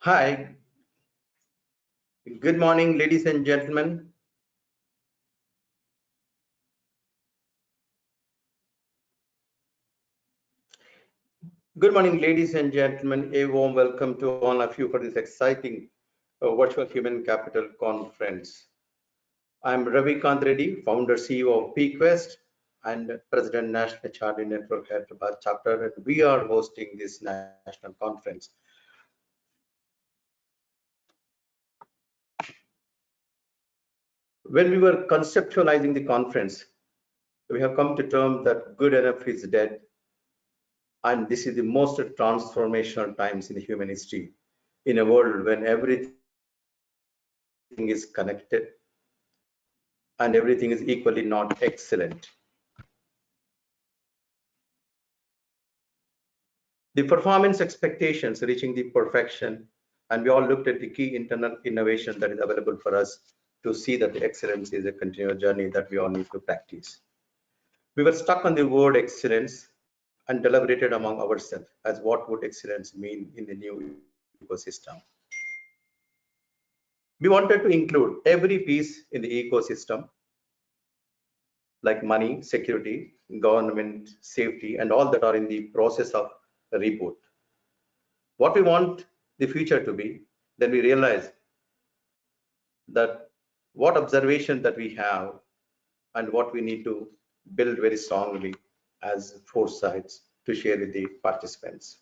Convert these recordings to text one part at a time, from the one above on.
Hi, good morning, ladies and gentlemen. Good morning, ladies and gentlemen. A warm welcome to all of you for this exciting Virtual Human Capital Conference. I'm Ravi Kant Reddy, founder CEO of PQuest and President National HRD Network Hyderabad chapter, and we are hosting this national conference. When we were conceptualizing the conference, we have come to term that good enough is dead, and this is the most transformational times in the human history. In a world when everything is connected and everything is equally not excellent. The performance expectations reaching the perfection, and we all looked at the key internal innovation that is available for us to see that the excellence is a continuous journey that we all need to practice. We were stuck on the word excellence and deliberated among ourselves as what would excellence mean in the new ecosystem. We wanted to include every piece in the ecosystem like money, security, government, safety, and all that are in the process of a reboot. What we want the future to be, then we realize that what observation that we have and what we need to build very strongly as foresights to share with the participants.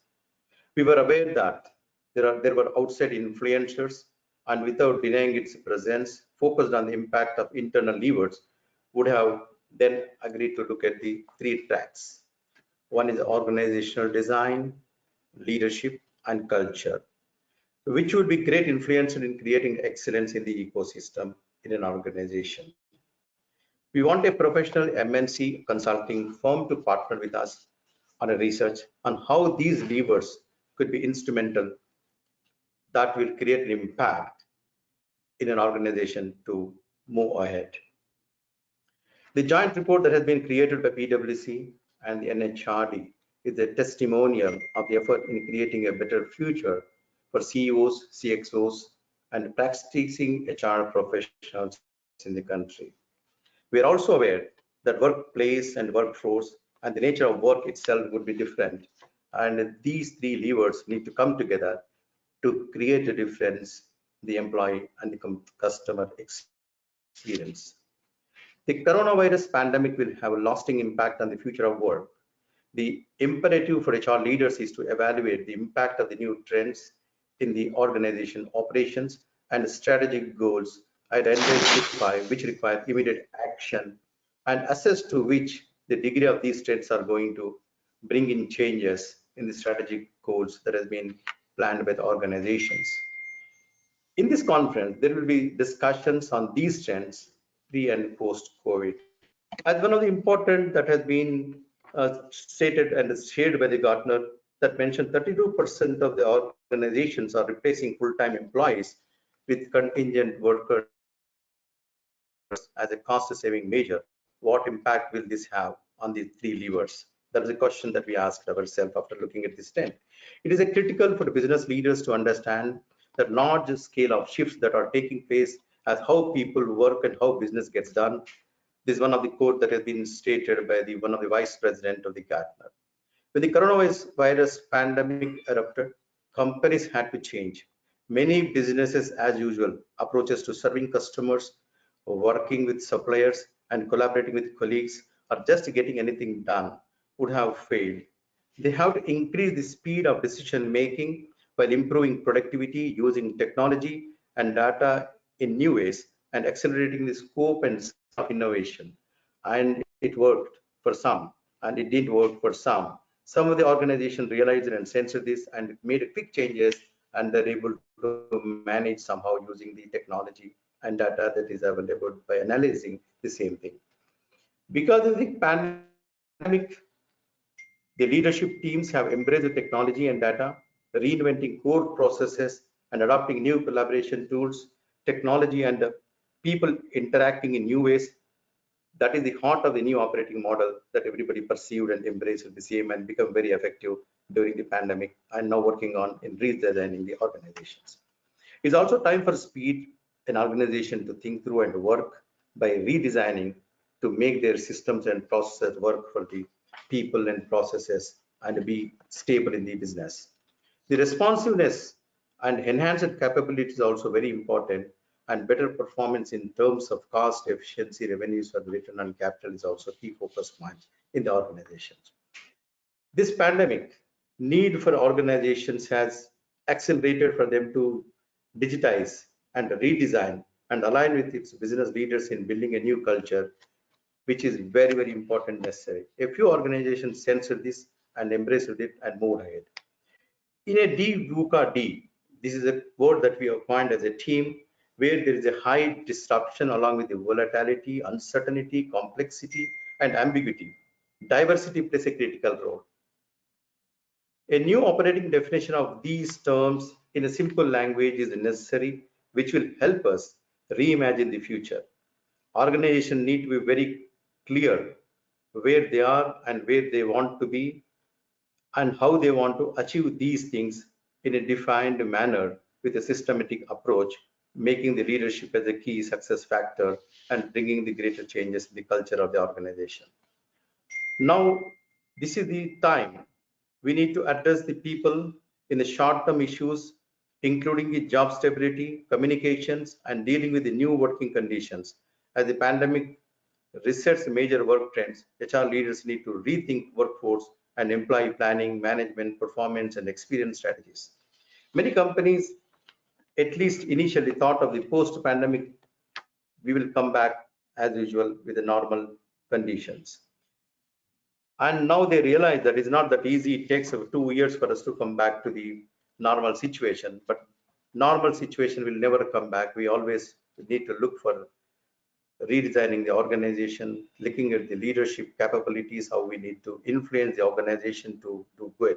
We were aware that there were outside influencers, and without denying its presence, focused on the impact of internal levers, would have then agreed to look at the three tracks. One is organizational design, leadership, and culture, which would be great influencer in creating excellence in the ecosystem in an organization. We want a professional MNC consulting firm to partner with us on a research on how these levers could be instrumental that will create an impact in an organization to move ahead. The joint report that has been created by PwC and the NHRD is a testimonial of the effort in creating a better future for CEOs, CXOs, and practicing HR professionals in the country. We are also aware that workplace and workforce and the nature of work itself would be different, and these three levers need to come together to create a difference in the employee and the customer experience. The coronavirus pandemic will have a lasting impact on the future of work. The imperative for HR leaders is to evaluate the impact of the new trends in the organization operations and strategic goals, identify which require immediate action, and assess to which the degree of these trends are going to bring in changes in the strategic goals that has been planned by the organizations. In this conference, there will be discussions on these trends pre and post COVID. As one of the important that has been stated and shared by the Gartner that mentioned 32% of the organizations are replacing full-time employees with contingent workers as a cost-saving measure. What impact will this have on the three levers? That is a question that we asked ourselves after looking at this trend. It is critical for business leaders to understand the large scale of shifts that are taking place as how people work and how business gets done. This is one of the quotes that has been stated by one of the vice president of the Gartner. When the coronavirus pandemic erupted, companies had to change. Many businesses, as usual, approaches to serving customers, working with suppliers, and collaborating with colleagues, or just getting anything done would have failed. They have to increase the speed of decision making while improving productivity using technology and data in new ways and accelerating the scope and of innovation. And it worked for some, and it didn't work for some. Some of the organization realized and sensed this and made quick changes, and they're able to manage somehow using the technology and data that is available by analyzing the same thing. Because of the pandemic, the leadership teams have embraced the technology and data, reinventing core processes and adopting new collaboration tools, technology and people interacting in new ways. That is the heart of the new operating model that everybody perceived and embraced the same and become very effective during the pandemic and now working on in redesigning the organizations. It's also time for speed, an organization to think through and work by redesigning to make their systems and processes work for the people and processes and be stable in the business. The responsiveness and enhanced capability is also very important, and better performance in terms of cost, efficiency, revenues, or return on capital is also key focus points in the organizations. This pandemic need for organizations has accelerated for them to digitize and redesign and align with its business leaders in building a new culture, which is very, very important necessary. A few organizations censored this and embraced it and moved ahead. In a VUCA D, this is a word that we have coined as a team where there is a high disruption along with the volatility, uncertainty, complexity, and ambiguity. Diversity plays a critical role. A new operating definition of these terms in a simple language is necessary, which will help us reimagine the future. Organizations need to be very clear where they are and where they want to be and how they want to achieve these things in a defined manner with a systematic approach, making the leadership as a key success factor and bringing the greater changes in the culture of the organization. Now, this is the time we need to address the people in the short-term issues, including the job stability, communications, and dealing with the new working conditions. As the pandemic resets major work trends, HR leaders need to rethink workforce and employee planning, management, performance, and experience strategies. Many companies, at least initially, thought of the post-pandemic, we will come back as usual with the normal conditions. And now they realize that it's not that easy. It takes 2 years for us to come back to the normal situation, but normal situation will never come back. We always need to look for redesigning the organization, looking at the leadership capabilities, how we need to influence the organization to do good.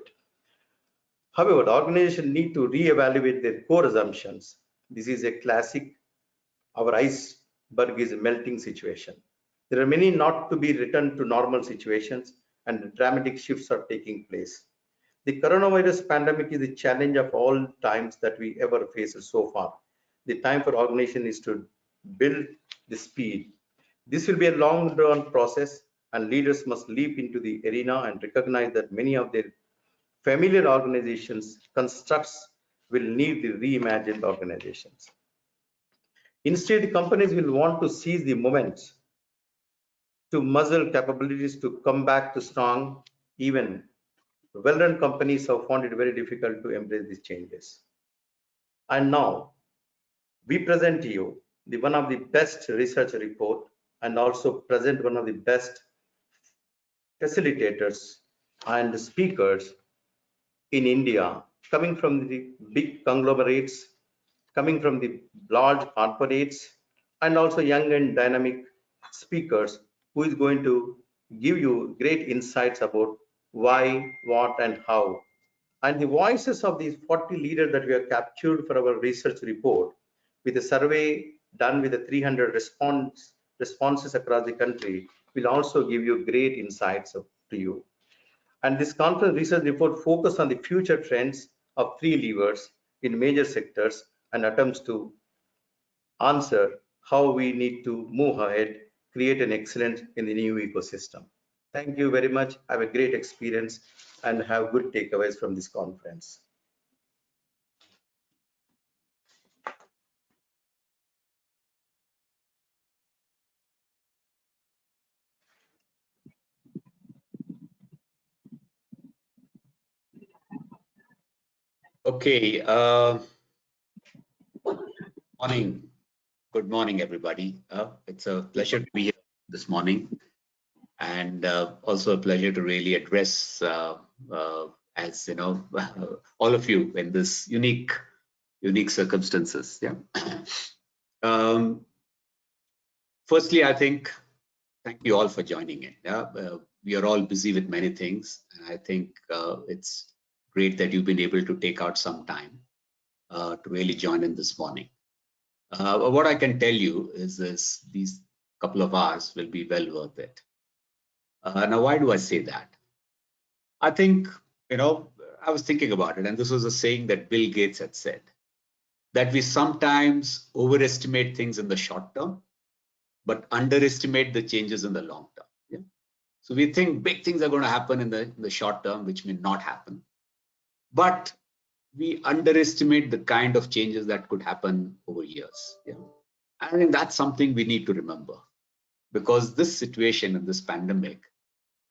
However, the organization need to reevaluate their core assumptions. This is a classic, our iceberg is a melting situation. There are many not to be returned to normal situations and dramatic shifts are taking place. The coronavirus pandemic is a challenge of all times that we ever faced so far. The time for organization is to build the speed. This will be a long-run process and leaders must leap into the arena and recognize that many of their familiar organizations constructs will need the reimagined organizations. Instead, the companies will want to seize the moments to muzzle capabilities to come back to strong. Even well-run companies have found it very difficult to embrace these changes. And now we present to you the one of the best research report and also present one of the best facilitators and speakers in India, coming from the big conglomerates, coming from the large corporates, and also young and dynamic speakers who is going to give you great insights about why, what, and how. And the voices of these 40 leaders that we have captured for our research report with a survey done with the 300 responses across the country will also give you great insights to you. And this conference research report focused on the future trends of 3 levers in major sectors and attempts to answer how we need to move ahead, create an excellence in the new ecosystem. Thank you very much. Have a great experience and have good takeaways from this conference. Okay. Morning. Good morning, everybody. It's a pleasure to be here this morning. and also a pleasure to really address, as you know, all of you in this unique circumstances. Yeah. Um, Firstly, I think thank you all for joining in. Yeah, we are all busy with many things, and I think it's great that you've been able to take out some time to really join in this morning. What I can tell you is this: these couple of hours will be well worth it. Now, why do I say that? I think, you know, I was thinking about it, and this was a saying that Bill Gates had said, that we sometimes overestimate things in the short term, but underestimate the changes in the long term. Yeah? So we think big things are going to happen in the short term, which may not happen. But we underestimate the kind of changes that could happen over years. Yeah? I think that's something we need to remember, because this situation and this pandemic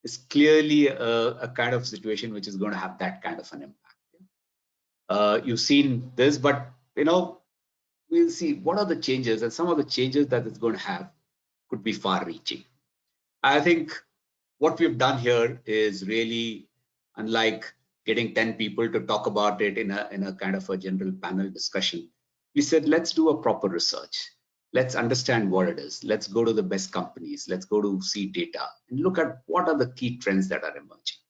is clearly a kind of situation which is going to have that kind of an impact. You've seen this, but you know, we'll see what are the changes, and some of the changes that it's going to have could be far-reaching. I think what we've done here is really, unlike getting 10 people to talk about it in a kind of a general panel discussion, we said, let's do a proper research. Let's understand what it is. Let's go to the best companies. Let's go to see data and look at what are the key trends that are emerging.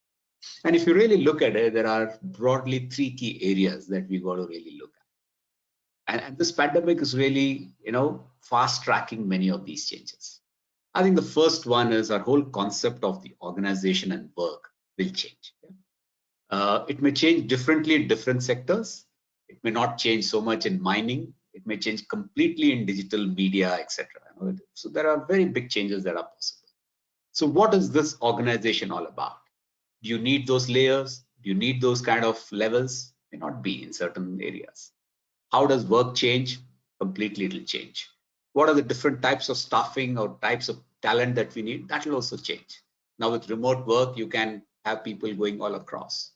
And if you really look at it, there are broadly 3 key areas that we got to really look at. And this pandemic is really, you know, fast tracking many of these changes. I think the first one is our whole concept of the organization and work will change. It may change differently in different sectors. It may not change so much in mining. It may change completely in digital media, etc. So there are very big changes that are possible. So what is this organization all about? Do you need those layers? Do you need those kind of levels? May not be in certain areas. How does work change? Completely it'll change. What are the different types of staffing or types of talent that we need? That will also change. Now with remote work, you can have people going all across.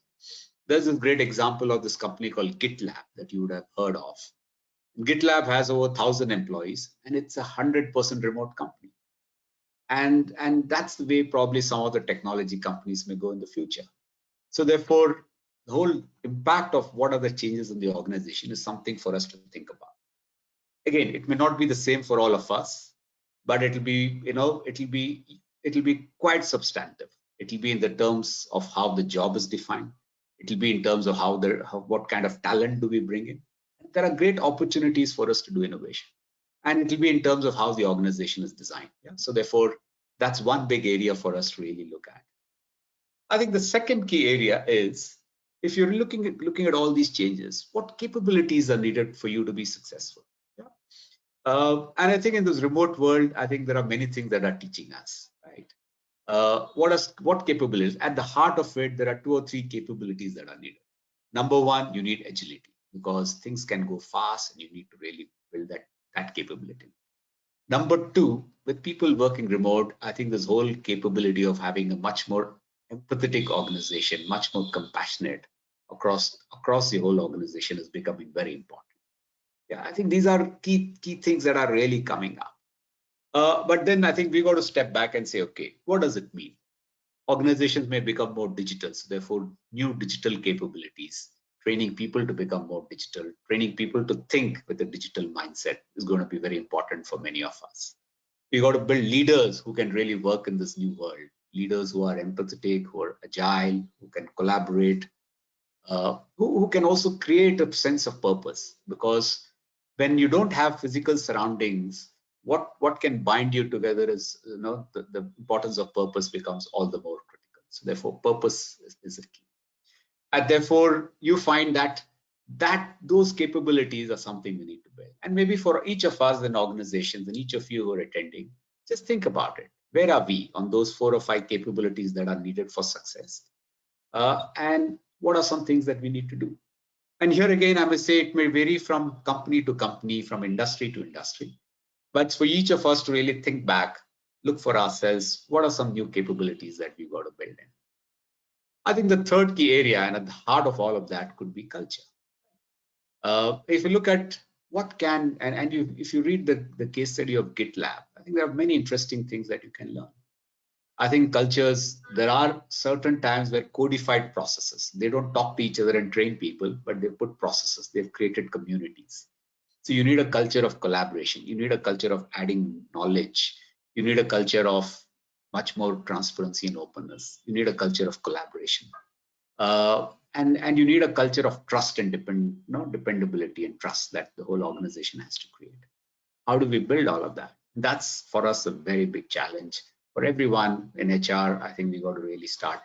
There's a great example of this company called GitLab that you would have heard of. GitLab has over 1,000 employees, and it's 100% remote company. And that's the way probably some of the technology companies may go in the future. So therefore, the whole impact of what are the changes in the organization is something for us to think about. Again, it may not be the same for all of us, but it'll be, you know, it'll be quite substantive. It'll be in the terms of how the job is defined. It'll be in terms of what kind of talent do we bring in. There are great opportunities for us to do innovation, and it'll be in terms of how the organization is designed. Yeah? So therefore, that's one big area for us to really look at. I think the second key area is, if you're looking at all these changes, what capabilities are needed for you to be successful? Yeah? And I think in this remote world, I think there are many things that are teaching us, right? What capabilities? At the heart of it, there are 2 or 3 capabilities that are needed. Number one, you need agility, because things can go fast and you need to really build that capability. Number 2, with people working remote, I think this whole capability of having a much more empathetic organization, much more compassionate across the whole organization is becoming very important. Yeah, I think these are key things that are really coming up. But then I think we got to step back and say, okay, what does it mean? Organizations may become more digital, so therefore new digital capabilities, training people to become more digital, training people to think with a digital mindset is going to be very important for many of us. We got to build leaders who can really work in this new world, leaders who are empathetic, who are agile, who can collaborate, who can also create a sense of purpose. Because when you don't have physical surroundings, what can bind you together is, you know, the importance of purpose becomes all the more critical. So therefore, purpose is a key. And therefore, you find that those capabilities are something we need to build. And maybe for each of us in organizations and each of you who are attending, just think about it. Where are we on those 4 or 5 capabilities that are needed for success? And what are some things that we need to do? And here again, I must say it may vary from company to company, from industry to industry. But for each of us to really think back, look for ourselves, what are some new capabilities that we've got to build in? I think the third key area, and at the heart of all of that, could be culture. If you look at what can, if you read the case study of GitLab, I think there are many interesting things that you can learn. I think cultures, there are certain times where codified processes, they don't talk to each other and train people, but they put processes, they've created communities. So you need a culture of collaboration. You need a culture of adding knowledge. You need a culture of much more transparency and openness. You need a culture of collaboration. And you need a culture of trust and dependability and trust that the whole organization has to create. How do we build all of that? That's for us a very big challenge. For everyone in HR, I think we got to really start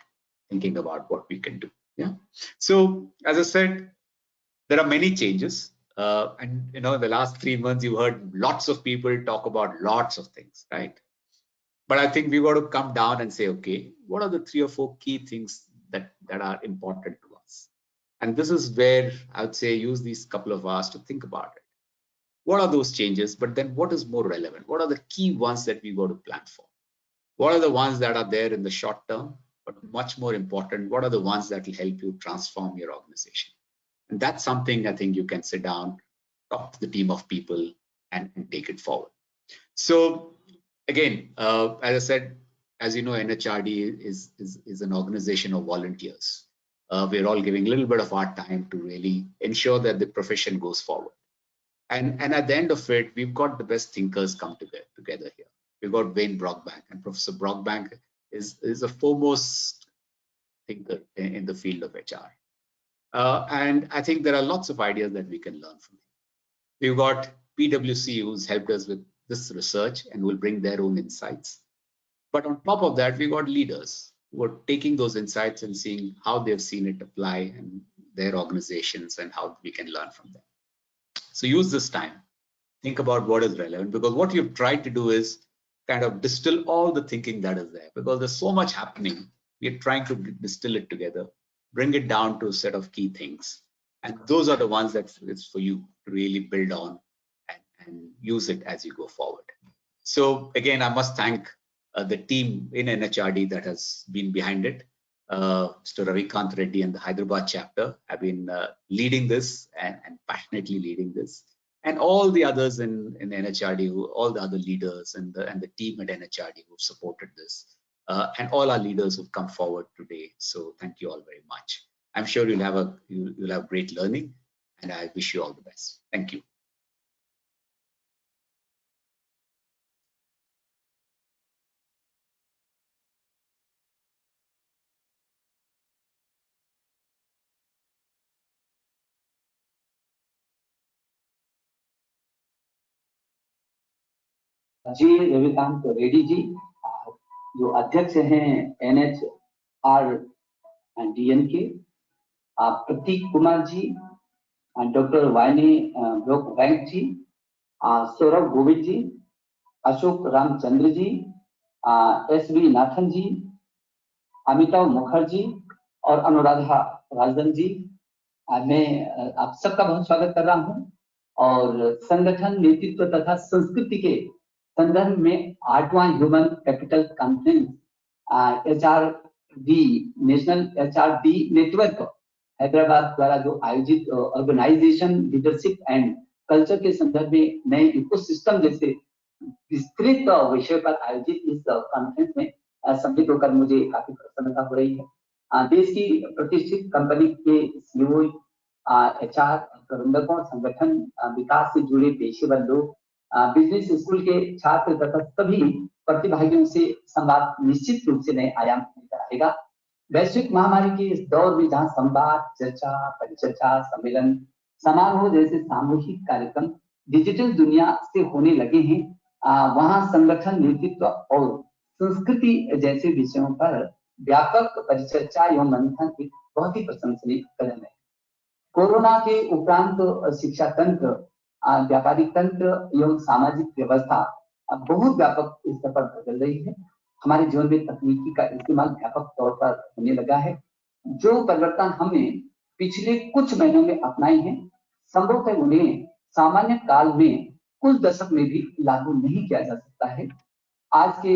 thinking about what we can do. Yeah. So as I said, there are many changes. And the last 3 months, you heard lots of people talk about lots of things, right? But I think we got to come down and say, okay, what are the 3 or 4 key things that are important to us? And this is where I would say use these couple of hours to think about it. What are those changes? But then what is more relevant? What are the key ones that we got to plan for? What are the ones that are there in the short term? But much more important, what are the ones that will help you transform your organization? And that's something I think you can sit down, talk to the team of people and take it forward. So again, as I said, as you know, NHRD is an organization of volunteers. We're all giving a little bit of our time to really ensure that the profession goes forward. And at the end of it, we've got the best thinkers come together here. We've got Wayne Brockbank, and Professor Brockbank is a foremost thinker in the field of HR. And I think there are lots of ideas that we can learn from him. We've got PwC, who's helped us with this research and will bring their own insights. But on top of that, we've got leaders who are taking those insights and seeing how they've seen it apply in their organizations and how we can learn from them. So use this time, think about what is relevant, because what you've tried to do is kind of distill all the thinking that is there, because there's so much happening. We're trying to distill it together, bring it down to a set of key things. And those are the ones that it's for you to really build on and use it as you go forward. So again, I must thank the team in NHRD that has been behind it. Mr. Ravikant Reddy and the Hyderabad chapter have been leading this and passionately leading this, and all the others in NHRD, all the other leaders and the team at NHRD who've supported this, and all our leaders who've come forward today. So thank you all very much. I'm sure you'll have great learning, and I wish you all the best. Thank you. जी रविकांत रेड्डी जी, जो अध्यक्ष हैं NHRDN के, प्रतीक Kumar ji, doctor वायने ब्रॉकबैंक जी, सौरभ गोविंद जी, Ashok Ramchandra ji, SV Nathan जी, अमिताभ मुखर्जी और अनुराधा राजन जी, मैं आप सबका बहुत स्वागत कर रहा हूं। और संगठन नेतृत्व तथा संस्कृति के संदर्भ में 8वां human capital conference HRD national HRD network Hyderabad द्वारा जो आयोजित ऑर्गेनाइजेशन लीडरशिप एंड कल्चर के संदर्भ में नए इकोसिस्टम जैसे विस्तृत विषय पर आयोजित इस कॉन्फ्रेंस में सम्मिलित होकर मुझे काफी प्रसन्नता हो रही है। देश की प्रतिष्ठित कंपनी के CEO, HR प्रबंधकों, संगठन विकास से जुड़े पेशेवर लोग, बिजनेस स्कूल के छात्र तथा सभी प्रतिभागियों से संवाद निश्चित रूप से नए आयाम लेकर आएगा। वैश्विक महामारी के इस दौर में जहां संवाद, चर्चा, परिचर्चा, सम्मेलन, समारोह जैसे सामूहिक कार्यक्रम डिजिटल दुनिया से होने लगे हैं, वहां संगठन नेतृत्व और संस्कृति जैसे विषयों पर व्यापक परिचर्चा एवं मंथन एक बहुत ही प्रशंसनीय कदम है। कोरोना के उपरांत शिक्षा तंत्र, व्यापारिक तंत्र एवं सामाजिक व्यवस्था बहुत व्यापक स्तर पर बदल रही है। हमारे जीवन में तकनीकी का इस्तेमाल व्यापक तौर पर होने लगा है। जो परिवर्तन हमने पिछले कुछ महीनों में अपनाए हैं, संभवतः उन्हें सामान्य काल में कुछ दशक में भी लागू नहीं किया जा सकता है। आज के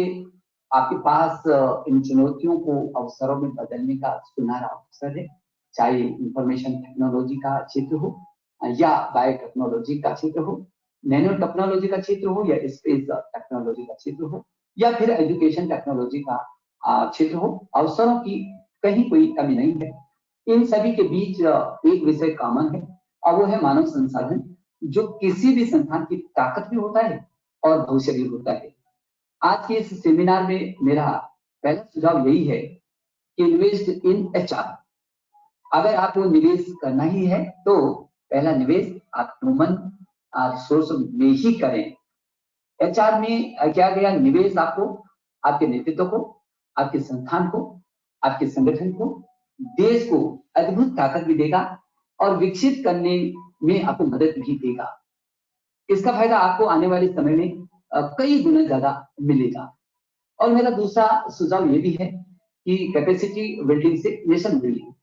आपके पास इन चुनौतियों को अवसरों में बदलने का सुनहरा अवसर है, चाहे इंफॉर्मेशन टेक्नोलॉजी का क्षेत्र हो या बायोटेक्नोलॉजी का क्षेत्र हो, नैनो टेक्नोलॉजी का क्षेत्र हो या स्पेस टेक्नोलॉजी का क्षेत्र हो या फिर एजुकेशन टेक्नोलॉजी का क्षेत्र हो, अवसरों की कहीं कोई कमी नहीं है। इन सभी के बीच एक विषय कॉमन है और वो है मानव संसाधन, जो किसी भी संस्थान की ताकत भी होता है और भविष्य भी होता है। आज के इस सेमिनार में मेरा पहला सुझाव यही है कि इन्वेस्ट इन एचआर। अगर आपको निवेश करना ही है तो पहला निवेश आप ह्यूमन रिसोर्स में ही करें। एचआर में क्या गया निवेश आपको आपके नेतृत्व को, आपके संस्थान को, आपके संगठन को, देश को अद्भुत ताकत भी देगा और विकसित करने में आपको मदद भी देगा। इसका फायदा आपको आने वाले समय में कई गुना ज्यादा मिलेगा। और मेरा दूसरा सुझाव ये भी है कि कैपेसिटी बिल्डिंग से नेशन बिल्डिंग।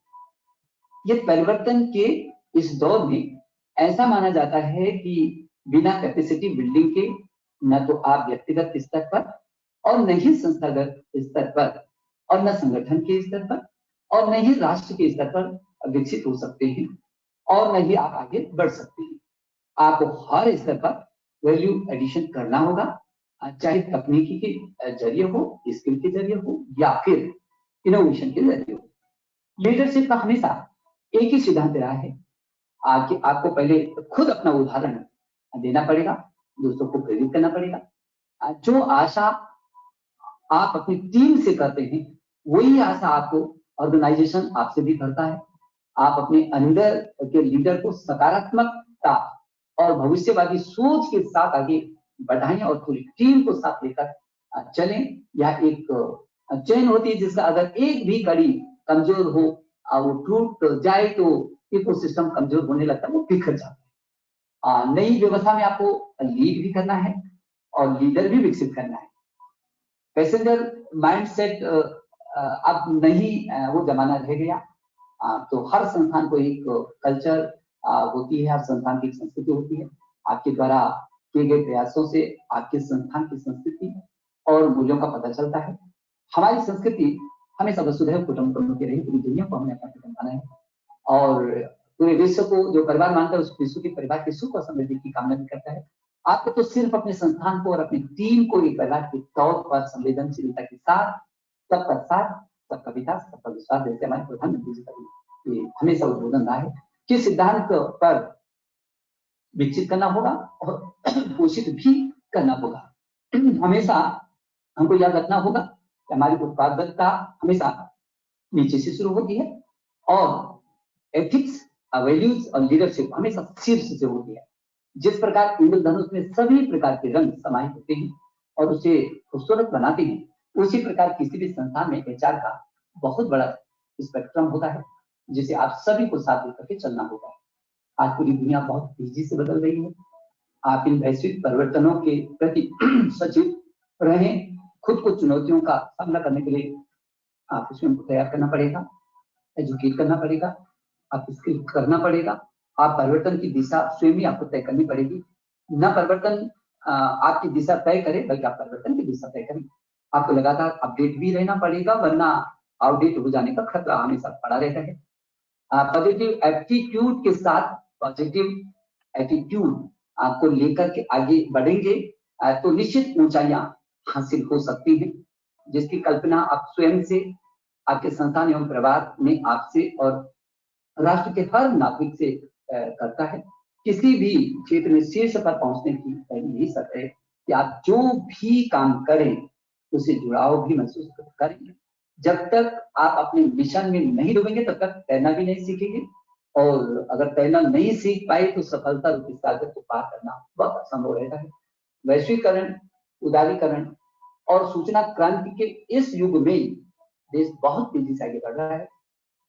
ये परिवर्तन के इस दौर में ऐसा माना जाता है कि बिना कैपेसिटी बिल्डिंग के न तो आप व्यक्तिगत स्तर पर और न ही संस्थागत स्तर पर और न संगठन के स्तर पर और न ही राष्ट्र के स्तर पर विकसित हो सकते हैं और न ही आप आगे बढ़ सकते हैं। आपको हर स्तर पर वैल्यू एडिशन करना होगा, चाहे तकनीकी के जरिए हो, स्किल के जरिए हो या फिर इनोवेशन के जरिए हो। लीडरशिप का हमेशा एक ही सिद्धांत रहा है कि आपको पहले खुद अपना उदाहरण देना पड़ेगा, दूसरों को प्रेरित करना पड़ेगा। जो आशा आप अपनी टीम से करते हैं वही आशा आपको ऑर्गेनाइजेशन आपसे भी करता है। आप अपने अंदर के लीडर को सकारात्मकता और भविष्यवादी सोच के साथ आगे बढ़ाएं और पूरी टीम को साथ लेकर चलें। यह एक चेन होती है जिसका अगर एक भी कड़ी कमजोर हो वो टूट जाए तो इकोसिस्टम कमजोर होने लगता है, वो बिखर जाता है। नई व्यवस्था में आपको लीड भी करना है और लीडर भी विकसित करना है। पैसेंजर माइंडसेट अब नहीं वो जमाना रह गया। तो हर संस्थान को एक कल्चर होती है, हर संस्थान की एक संस्कृति होती है। आपके द्वारा किए गए प्रयासों से आपके संस्थान की संस्कृति और मूल्यों का पता चलता है। हमारी संस्कृति हमेशा वसुधैव कुटुंबकम की रही, पूरी दुनिया को हमने अपना कुटुंब माना है और पूरे विश्व को जो परिवार मानता है उस विश्व के परिवार के सुख और समृद्धि की कामना भी करता है। आपको तो सिर्फ अपने संस्थान को और अपनी टीम को एक परिवार के तौर पर संवेदनशीलता के साथ सबका साथ, सबका विकास, सबका विश्वास, जैसे हमारे प्रधानमंत्री जी का हमेशा उद्बोधन रहा है कि सिद्धांत पर विकसित करना होगा और पोषित भी करना होगा। हमेशा हमको याद रखना होगा कि हमारी उत्पादकता हमेशा नीचे से शुरू होती है और एथिक्स, वैल्यूज और लीडरशिप हमेशा शीर्ष से होती है। जिस प्रकार इंद्रधनुष में सभी प्रकार के रंग समाहित होते हैं और उसे खूबसूरत बनाते हैं, उसी प्रकार किसी भी संस्थान में एचआर का बहुत बड़ा स्पेक्ट्रम होता है जिसे आप सभी को साथ लेकर के चलना होगा। आज पूरी दुनिया बहुत तेजी से बदल रही है। आप इन वैश्विक परिवर्तनों के प्रति सचेत रहें। खुद को चुनौतियों का सामना करने के लिए आपको स्वयं को तैयार करना पड़ेगा, एजुकेट करना पड़ेगा, आप स्किल करना पड़ेगा। आप परिवर्तन की दिशा स्वयं ही आपको तय करनी पड़ेगी। न परिवर्तन आपकी दिशा तय करे बल्कि आप परिवर्तन की दिशा तय करें। आपको लगातार अपडेट भी रहना पड़ेगा वरना आउटडेट हो जाने का खतरा हमेशा पड़ा रहता है। पॉजिटिव एप्टीट्यूड के साथ पॉजिटिव एटीट्यूड आपको लेकर के आगे बढ़ेंगे तो निश्चित ऊंचाइयां हासिल हो सकती हैं, जिसकी कल्पना आप स्वयं से, आपके संस्थान एवं परिवार ने आपसे और राष्ट्र के हर नागरिक से करता है। किसी भी क्षेत्र में शीर्ष पर पहुंचने की यही शर्त है कि आप जो भी काम करें उसे जुड़ाव भी महसूस करेंगे। जब तक आप अपने मिशन में नहीं डूबेंगे तब तक तैरना भी नहीं सीखेंगे और अगर तैरना नहीं सीख पाए तो सफलता रूपी सागर को पार करना बहुत असंभव रहता है। वैश्वीकरण, उदारीकरण और सूचना क्रांति के इस युग में देश बहुत तेजी से आगे बढ़ रहा है।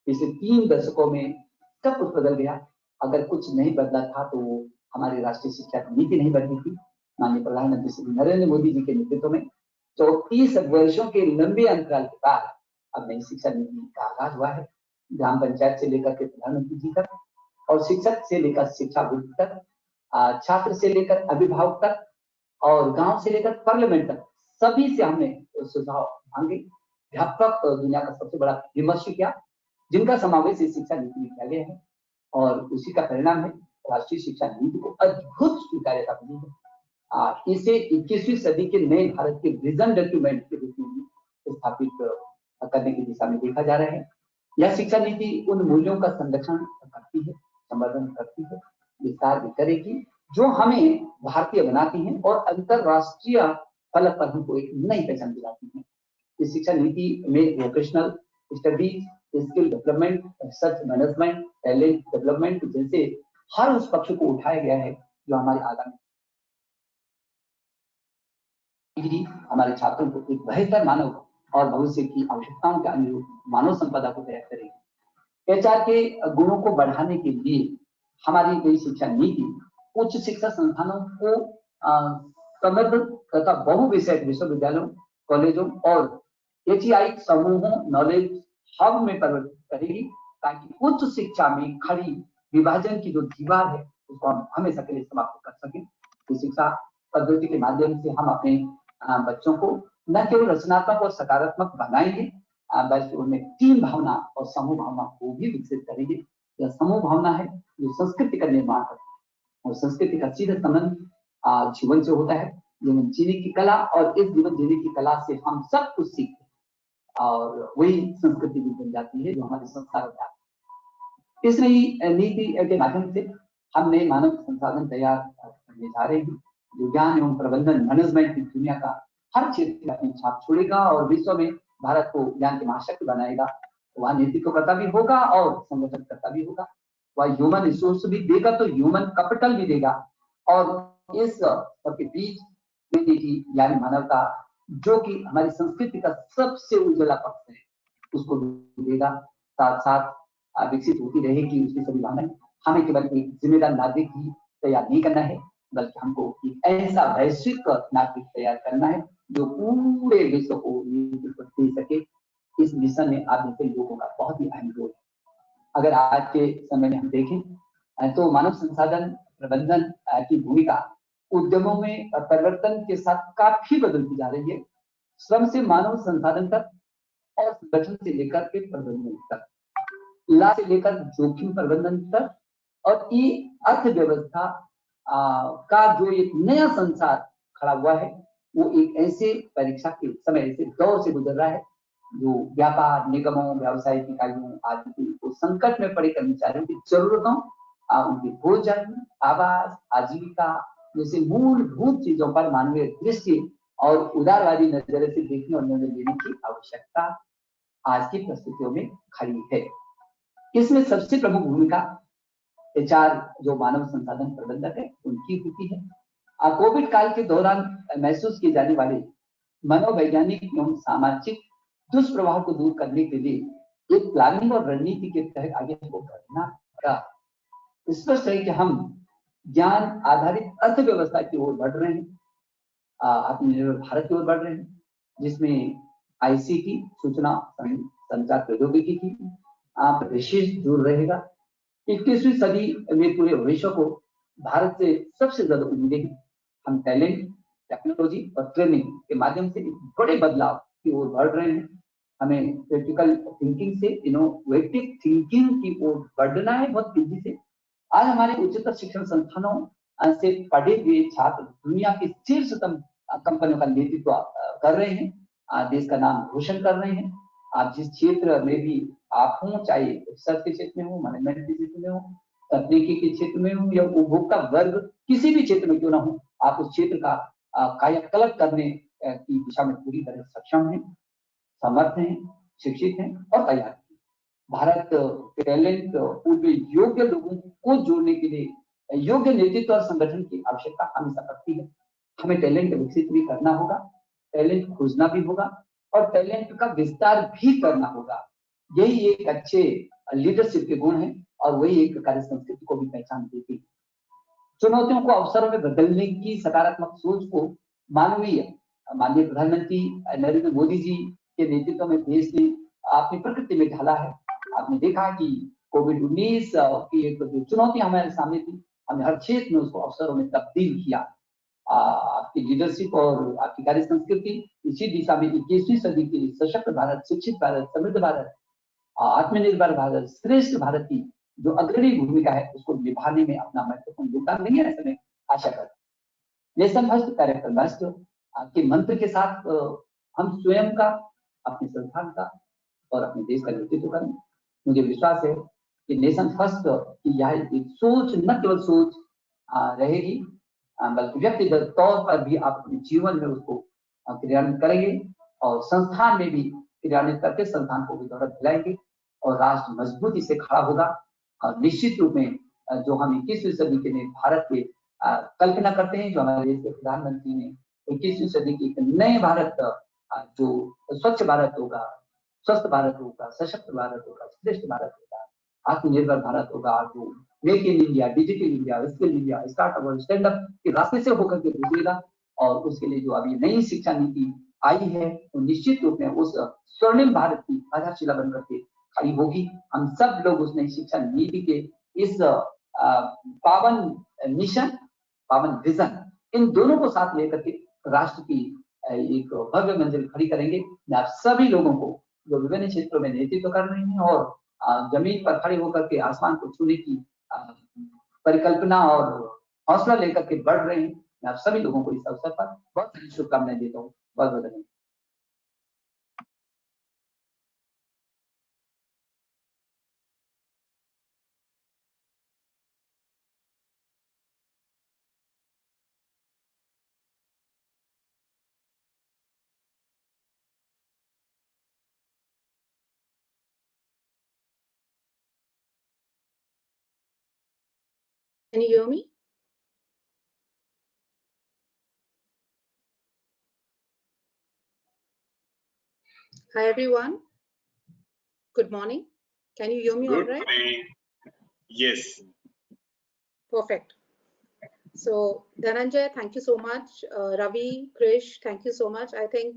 पिछले 3 दशकों में सब कुछ बदल गया। अगर कुछ नहीं बदला था तो हमारी राष्ट्रीय शिक्षा नीति नहीं बदली थी। माननीय प्रधानमंत्री श्री नरेंद्र मोदी जी के नेतृत्व में 34 वर्षों के लंबे अंतराल के बाद अब नई शिक्षा नीति का आगाज हुआ है। ग्राम पंचायत से लेकर के प्रधानमंत्री जी तक और शिक्षक से लेकर शिक्षाविद तक, छात्र से लेकर अभिभावक तक और गांव से लेकर पार्लियामेंट तक सभी से हमने सुझाव मांगे। व्यापक दुनिया का सबसे बड़ा विमर्श किया जिनका समावेश इस शिक्षा नीति में किया गया है और उसी का परिणाम है राष्ट्रीय शिक्षा नीति को अद्भुत स्वीकार्यता मिली है। इसे 21वीं सदी के नए भारत के विजन डॉक्यूमेंट के रूप में स्थापित करने की दिशा में देखा जा रहा है। यह शिक्षा नीति उन मूल्यों का संरक्षण करती है, संवर्धन करती है, विस्तार भी करेगी, जो हमें भारतीय बनाती हैं और अंतरराष्ट्रीय फलक पर हमको एक नई पहचान दिलाती हैं। इस शिक्षा नीति में vocational studies, skill development, research management, talent development जैसे हर उस पक्ष को उठाया गया है जो हमारे आगामी हमारे छात्रों को एक बेहतर मानव और भविष्य की आवश्यकताओं के अनुरूप मानव संपदा को तैयार करेगी। एचआर के गुणों को बढ़ाने के लिए हमारी नई शिक्षा नीति उच्च शिक्षा संस्थानों को समृद्ध तथा बहुविषयक विश्वविद्यालयों, कॉलेजों और एचईआई समूहों, नॉलेज हब में परिवर्तित करेगी, ताकि उच्च शिक्षा में खड़ी विभाजन की जो दीवार है उसको हम हमेशा के लिए समाप्त कर सकें। इस शिक्षा पद्धति के माध्यम से हम अपने बच्चों को न केवल रचनात्मक और सकारात्मक बनाएंगे, बल्कि उनमें टीम भावना और समूह भावना को भी विकसित करेंगे। यह समूह भावना है जो संस्कृति का निर्माण करती है, और संस्कृति का सीधा संबंध जीवन से होता है। जीवन जीने की कला, और इस जीवन जीने की कला से हम सब कुछ सीखते हैं और वही संस्कृति भी बन जाती है जो हमारे संस्कार होता है। इस नई नीति के माध्यम से हम नए मानव संसाधन तैयार करने जा रहे हैं, जो ज्ञान एवं प्रबंधन मैनेजमेंट की दुनिया का हर क्षेत्र में अपनी छाप छोड़ेगा और विश्व में भारत को ज्ञान की महाशक्ति बनाएगा। वह नेतृत्वकर्ता भी होगा और संगठनकर्ता भी होगा। वह ह्यूमन रिसोर्स भी देगा तो ह्यूमन कैपिटल भी देगा, और इस सबके बीच यानी मानवता, जो कि हमारी संस्कृति का सबसे उज्ज्वला पक्ष है, उसको देगा। साथ साथ विकसित होती रहेगी उसकी सभी भावनाएं। हमें केवल एक जिम्मेदार नागरिक ही तैयार नहीं करना है, बल्कि हमको एक ऐसा वैश्विक नागरिक तैयार करना है जो पूरे विश्व को नेतृत्व दे सके। इस मिशन में आप जैसे लोगों का बहुत ही अहम रोल है। अगर आज के समय में हम देखें तो मानव संसाधन प्रबंधन की भूमिका उद्यमों में परिवर्तन के साथ काफी बदलती जा रही है। श्रम से मानव संसाधन तक और संगठन से लेकर के प्रबंधन तक, ला से लेकर जोखिम प्रबंधन तक, और ये अर्थव्यवस्था का जो एक नया संसार खड़ा हुआ है, वो एक ऐसे परीक्षा के समय, ऐसे दौर से गुजर रहा है जो व्यापार निगमों, व्यावसायिक इकाइयों आदि को संकट में पड़े कर्मचारियों की जरूरतों, उनके भोजन, आवास, आजीविका जैसे मूलभूत चीजों पर मानवीय दृष्टि और उदारवादी नजरिए से देखने और निर्णय लेने की आवश्यकता आज की परिस्थितियों में खड़ी है। इसमें सबसे प्रमुख भूमिका एचआर जो मानव संसाधन प्रबंधक है उनकी होती है। कोविड काल के दौरान महसूस किए जाने वाले मनोवैज्ञानिक एवं सामाजिक दुष्प्रभाव को दूर करने के लिए एक प्लानिंग और रणनीति के तहत आगे को बढ़ना पड़ा। स्पष्ट है कि हम ज्ञान आधारित अर्थव्यवस्था की ओर बढ़ रहे हैं, आत्मनिर्भर भारत की ओर बढ़ रहे हैं, जिसमें आईसीटी सूचना संचार प्रौद्योगिकी की विशेष दूर रहेगा। 21वीं सदी में पूरे भविष्य को भारत से सबसे ज्यादा उम्मीदें हैं। हम टैलेंट, टेक्नोलॉजी और ट्रेनिंग के माध्यम से एक बड़े बदलाव की ओर बढ़ रहे हैं। हमें क्रिटिकल थिंकिंग से इनोवेटिव थिंकिंग की ओर बढ़ना है बहुत तेजी से। आज हमारे उच्चतर शिक्षण संस्थानों से पढ़े हुए छात्र दुनिया की शीर्षतम कंपनियों का नेतृत्व कर रहे हैं, देश का नाम रोशन कर रहे हैं। आप जिस क्षेत्र में भी आप हों, चाहे रिसर्च के क्षेत्र में हो, मैनेजमेंट के क्षेत्र में हो, तकनीकी के क्षेत्र में हो, या उपभोक्ता वर्ग किसी भी क्षेत्र में क्यों ना हो, आप उस क्षेत्र का कायाकल्प करने की दिशा में पूरी तरह सक्षम हैं, समर्थ हैं, शिक्षित हैं और तैयार हैं। भारत टैलेंट पूर्व योग्य लोगों को जोड़ने के लिए योग्य नेतृत्व और संगठन की आवश्यकता हमेशा पड़ती है। हमें टैलेंट विकसित भी करना होगा, टैलेंट खोजना भी होगा और टैलेंट का विस्तार भी करना होगा। यही एक अच्छे लीडरशिप के गुण हैं और वही एक कार्य संस्कृति को भी पहचान देती है। चुनौतियों को अवसरों में बदलने की सकारात्मक सोच को माननीय प्रधानमंत्री नरेंद्र मोदी जी के नेतृत्व में देश ने अपनी प्रकृति में ढाला है। आपने देखा कि कोविड-19 की एक जो चुनौती हमारे सामने थी, हमने हर क्षेत्र में उसको अवसरों में तब्दील किया। आपकी लीडरशिप और आपकी कार्य संस्कृति इसी दिशा में 21वीं सदी के सशक्त भारत, शिक्षित भारत, समृद्ध भारत, आत्मनिर्भर भारत, श्रेष्ठ भारत की जो अग्रणी भूमिका है उसको निभाने में अपना महत्वपूर्ण योगदान नहीं है, ऐसे में आशा करते। नेशन फर्स्ट, कैरेक्टर फर्स्ट के मंत्र के साथ हम स्वयं का अपने संस्थान का और अपने देश का नेतृत्व करें। मुझे विश्वास है कि नेशन फर्स्ट की यह एक सोच न केवल सोच रहेगी, बल्कि व्यक्तिगत तौर पर भी आप अपने जीवन में उसको क्रियान्वित करेंगे और संस्थान में भी क्रियान्वित करके संस्थान को भी दौलत दिलाएंगे और राष्ट्र मजबूती से खड़ा होगा। और निश्चित रूप में जो हम 21वीं सदी के लिए भारत के कल्पना करते हैं, जो हमारे देश के प्रधानमंत्री ने 21वीं सदी की एक नए भारत जो स्वच्छ भारत होगा, स्वस्थ भारत होगा, सशक्त भारत होगा, श्रेष्ठ भारत होगा, आत्मनिर्भर भारत होगा, जो make in India, digital India, skill India, startup और स्टैंड अप के रास्ते से होकर के गुजरेगा। और उसके लिए जो अभी नई शिक्षा नीति आई है तो निश्चित रूप में उस स्वर्णिम भारत की आधारशिला बनकर के खड़ी होगी। हम सब लोग उस नई शिक्षा नीति के इस पावन मिशन, पावन विजन, इन दोनों को साथ लेकर के राष्ट्र की एक भव्य मंजिल खड़ी करेंगे। मैं आप सभी लोगों को जो विभिन्न क्षेत्रों में नेतृत्व कर रहे हैं और जमीन पर खड़े होकर के आसमान को छूने की परिकल्पना और हौसला लेकर के बढ़ रहे हैं, मैं आप सभी लोगों को इस अवसर पर बहुत सारी शुभकामनाएं देता हूँ। बहुत बहुत धन्यवाद। Can you hear me? Hi everyone. Good morning. Can you hear me all right? Yes. Perfect. So Dhananjay, thank you so much. Ravi, Krish, thank you so much. I think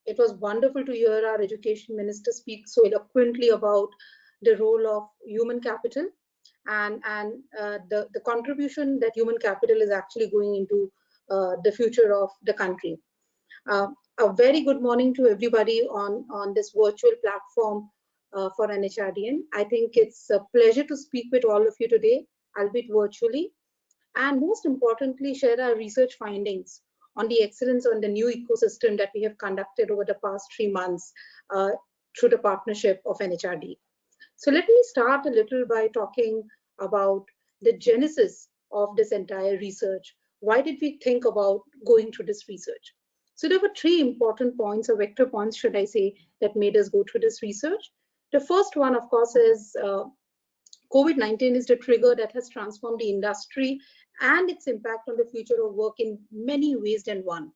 it was wonderful to hear our education minister speak so eloquently about the role of human capital and the contribution that human capital is actually going into the future of the country. A very good morning to everybody on this virtual platform for NHRDN. I think it's a pleasure to speak with all of you today, albeit virtually, and most importantly, share our research findings on the excellence on the new ecosystem that we have conducted over the past 3 months through the partnership of NHRD. So let me start a little by talking about the genesis of this entire research. Why did we think about going through this research? So there were 3 important points, or vector points, should I say, that made us go through this research. The first one, of course, is COVID-19 is the trigger that has transformed the industry and its impact on the future of work in many ways than one.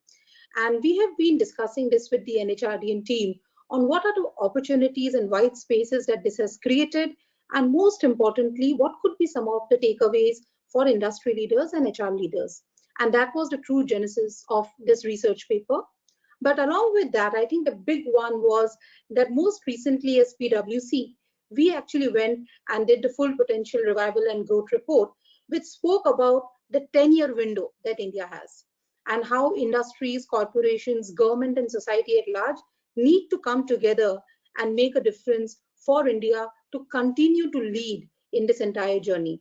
And we have been discussing this with the NHRDN team on what are the opportunities and white spaces that this has created, and most importantly, what could be some of the takeaways for industry leaders and HR leaders. And that was the true genesis of this research paper. But along with that, I think the big one was that most recently as PwC, we actually went and did the full potential revival and growth report, which spoke about the 10-year window that India has and how industries, corporations, government, and society at large need to come together and make a difference for India to continue to lead in this entire journey.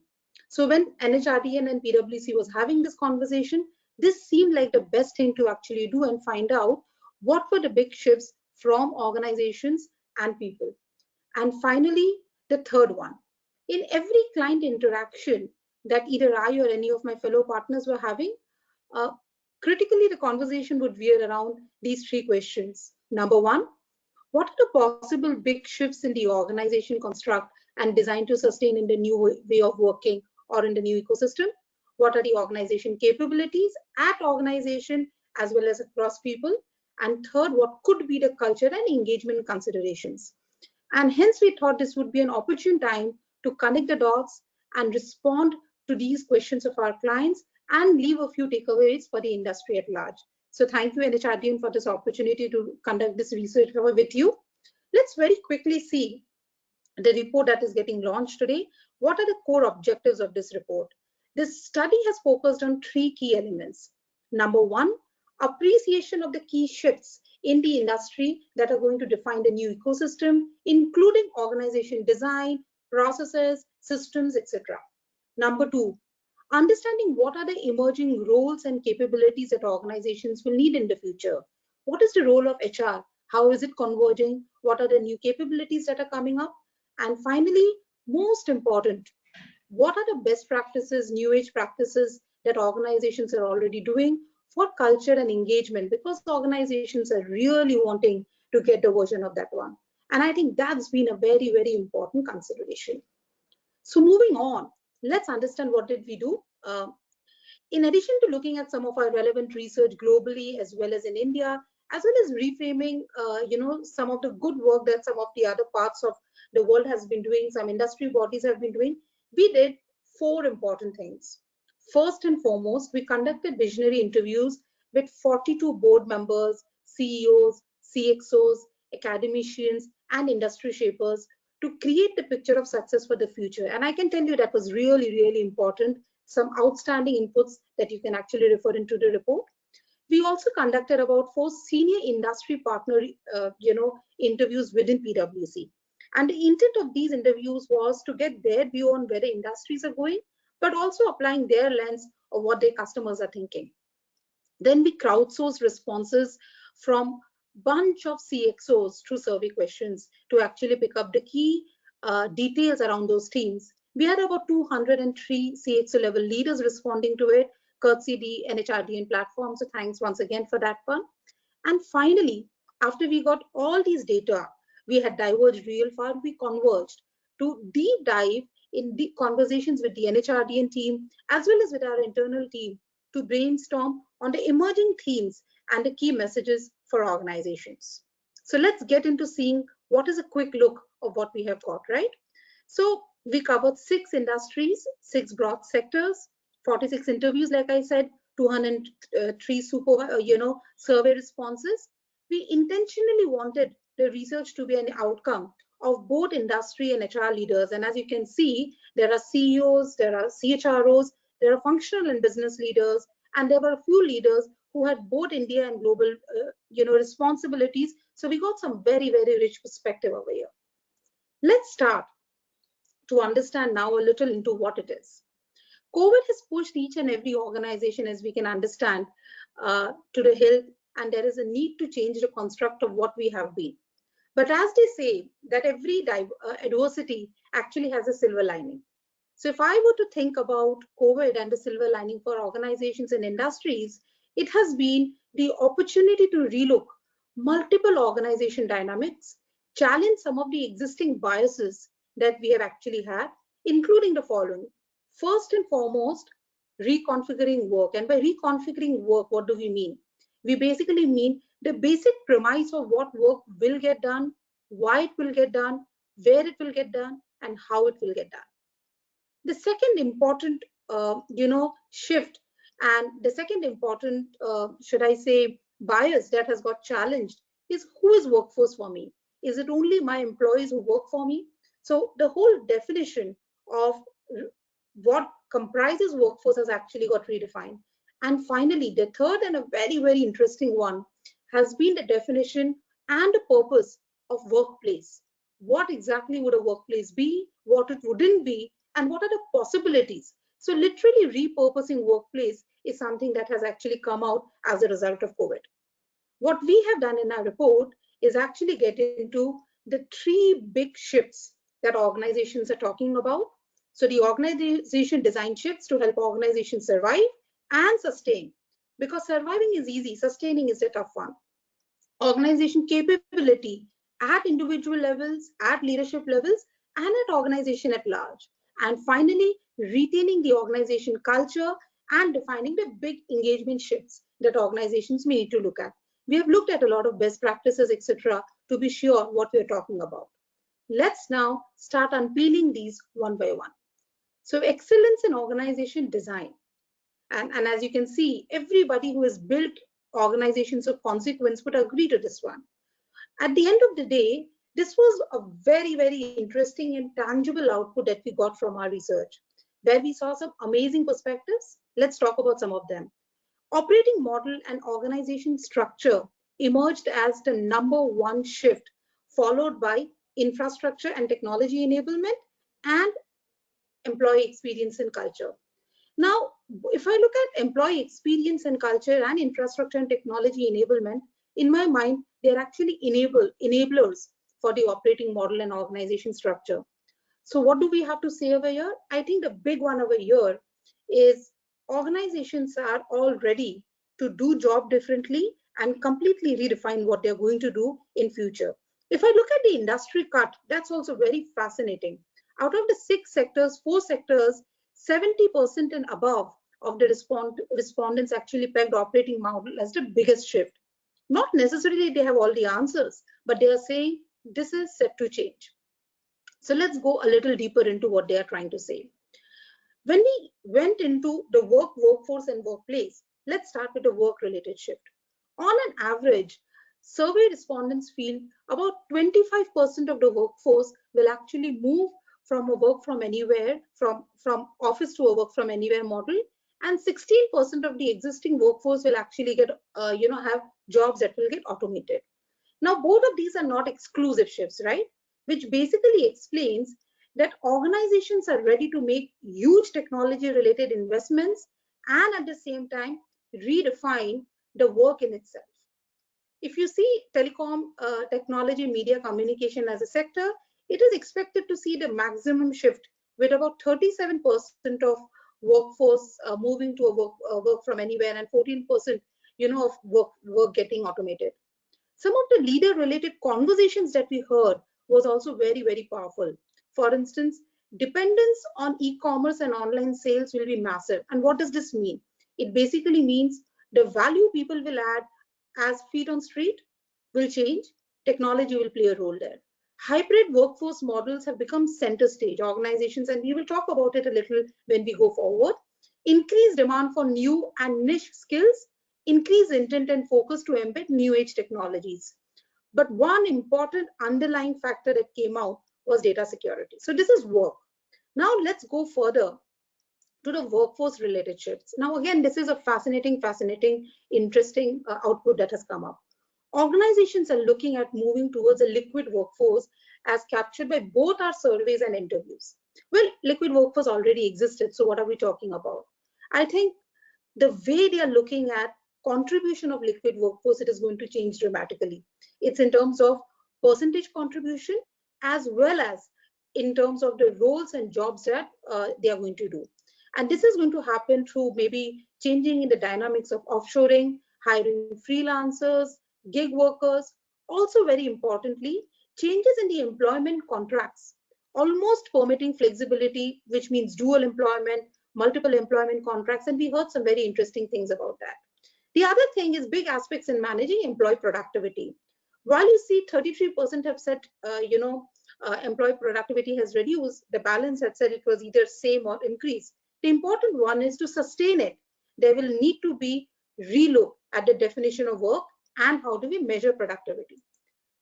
So when NHRDN and PwC was having this conversation, this seemed like the best thing to actually do and find out what were the big shifts from organizations and people. And finally, the third one. In every client interaction that either I or any of my fellow partners were having, critically the conversation would veer around these 3 questions. Number 1, what are the possible big shifts in the organization construct and design to sustain in the new way of working or in the new ecosystem? What are the organization capabilities at organization as well as across people? And third, what could be the culture and engagement considerations? And hence we thought this would be an opportune time to connect the dots and respond to these questions of our clients and leave a few takeaways for the industry at large. So thank you NHRDN for this opportunity to conduct this research with you. Let's very quickly see the report that is getting launched today. What are the core objectives of this report? This study has focused on 3 key elements. Number 1, appreciation of the key shifts in the industry that are going to define the new ecosystem, including organization design, processes, systems, etc. Number 2, understanding what are the emerging roles and capabilities that organizations will need in the future. What is the role of HR How is it converging? What are the new capabilities that are coming up? And finally, most important, what are the best practices, new age practices that organizations are already doing for culture and engagement? Because organizations are really wanting to get the version of that one. And I think that's been a very, very important consideration. So moving on, let's understand what did we do. In addition to looking at some of our relevant research globally as well as in India, as well as reframing, some of the good work that some of the other parts of the world has been doing, some industry bodies have been doing, we did 4 important things. First and foremost, we conducted visionary interviews with 42 board members, CEOs, CXOs, academicians, and industry shapers to create the picture of success for the future. And I can tell you that was really, really important. Some outstanding inputs that you can actually refer into the report. We also conducted about 4 senior industry partner, interviews within PwC. And the intent of these interviews was to get their view on where the industries are going, but also applying their lens of what their customers are thinking. Then we crowdsourced responses from bunch of CXOs through survey questions to actually pick up the key details around those teams. We had about 203 CXO level leaders responding to it, courtesy the NHRDN platform. So thanks once again for that one. And finally, after we got all these data, we had diverged real far, we converged to deep dive in the conversations with the NHRDN team, as well as with our internal team, to brainstorm on the emerging themes and the key messages for organizations. So let's get into seeing what is a quick look of what we have got, right? So we covered 6 industries, 6 broad sectors, 46 interviews, like I said, 203 survey responses. We intentionally wanted the research to be an outcome of both industry and HR leaders. And as you can see, there are CEOs, there are CHROs, there are functional and business leaders, and there were a few leaders who had both India and global, responsibilities. So we got some very, very rich perspective over here. Let's start to understand now a little into what it is. COVID has pushed each and every organization, as we can understand, to the hill, and there is a need to change the construct of what we have been. But as they say, that every adversity actually has a silver lining. So if I were to think about COVID and the silver lining for organizations and industries, it has been the opportunity to relook multiple organization dynamics, challenge some of the existing biases that we have actually had, including the following. First and foremost, reconfiguring work. And by reconfiguring work, what do we mean? We basically mean the basic premise of what work will get done, why it will get done, where it will get done, and how it will get done. The second important, shift, and the second important, bias that has got challenged is who is workforce for me? Is it only my employees who work for me? So the whole definition of what comprises workforce has actually got redefined. And finally, the third and a very, very interesting one has been the definition and the purpose of workplace. What exactly would a workplace be? What it wouldn't be? And what are the possibilities? So literally repurposing workplace is something that has actually come out as a result of COVID. What we have done in our report is actually get into the 3 big shifts that organizations are talking about. So the organization design shifts to help organizations survive and sustain, because surviving is easy, sustaining is a tough one. Organization capability at individual levels, at leadership levels, and at organization at large. And finally, retaining the organization culture and defining the big engagement shifts that organizations may need to look at. We have looked at a lot of best practices, etc., to be sure what we're talking about. Let's now start unpeeling these one by one. So excellence in organization design. And as you can see, everybody who has built organizations of consequence would agree to this one. At the end of the day, this was a very, very interesting and tangible output that we got from our research, where we saw some amazing perspectives. Let's talk about some of them. Operating model and organization structure emerged as the #1 shift, followed by infrastructure and technology enablement and employee experience and culture. Now, if I look at employee experience and culture and infrastructure and technology enablement, in my mind, they are actually enablers for the operating model and organization structure. So what do we have to say over here? I think the big one over here is organizations are all ready to do job differently and completely redefine what they're going to do in future. If I look at the industry cut, that's also very fascinating. Out of the 6 sectors, 4 sectors, 70% and above of the respondents actually pegged operating model as the biggest shift. Not necessarily they have all the answers, but they are saying this is set to change. So let's go a little deeper into what they are trying to say. When we went into the workforce and workplace, let's start with the work-related shift. On an average, survey respondents feel about 25% of the workforce will actually move from a work from anywhere, from office to a work from anywhere model, and 16% of the existing workforce will actually get, have jobs that will get automated. Now, both of these are not exclusive shifts, right? Which basically explains that organizations are ready to make huge technology related investments and at the same time redefine the work in itself. If you see telecom, technology, media, communication as a sector, it is expected to see the maximum shift with about 37% of workforce moving to a work from anywhere and 14% of work getting automated. Some of the leader related conversations that we heard was also very, very powerful. For instance, dependence on e-commerce and online sales will be massive. And what does this mean? It basically means the value people will add as feet on street will change. Technology will play a role there. Hybrid workforce models have become center stage organizations, and we will talk about it a little when we go forward. Increased demand for new and niche skills, increased intent and focus to embed new age technologies. But one important underlying factor that came out was data security. So this is work. Now let's go further to the workforce related shifts. Now again, this is a fascinating, interesting output that has come up. Organizations are looking at moving towards a liquid workforce as captured by both our surveys and interviews. Well, liquid workforce already existed, so what are we talking about? I think the way they are looking at contribution of liquid workforce, it is going to change dramatically. It's in terms of percentage contribution as well as in terms of the roles and jobs that they are going to do. And this is going to happen through maybe changing in the dynamics of offshoring, hiring freelancers, gig workers. Also very importantly, changes in the employment contracts, almost permitting flexibility, which means dual employment, multiple employment contracts, and we heard some very interesting things about that. The other thing is big aspects in managing employee productivity. While you see 33% have said, employee productivity has reduced, the balance had said it was either same or increased. The important one is to sustain it. There will need to be relook at the definition of work and how do we measure productivity.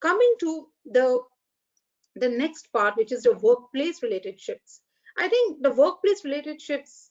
Coming to the next part, which is the workplace related shifts. I think the workplace related shifts,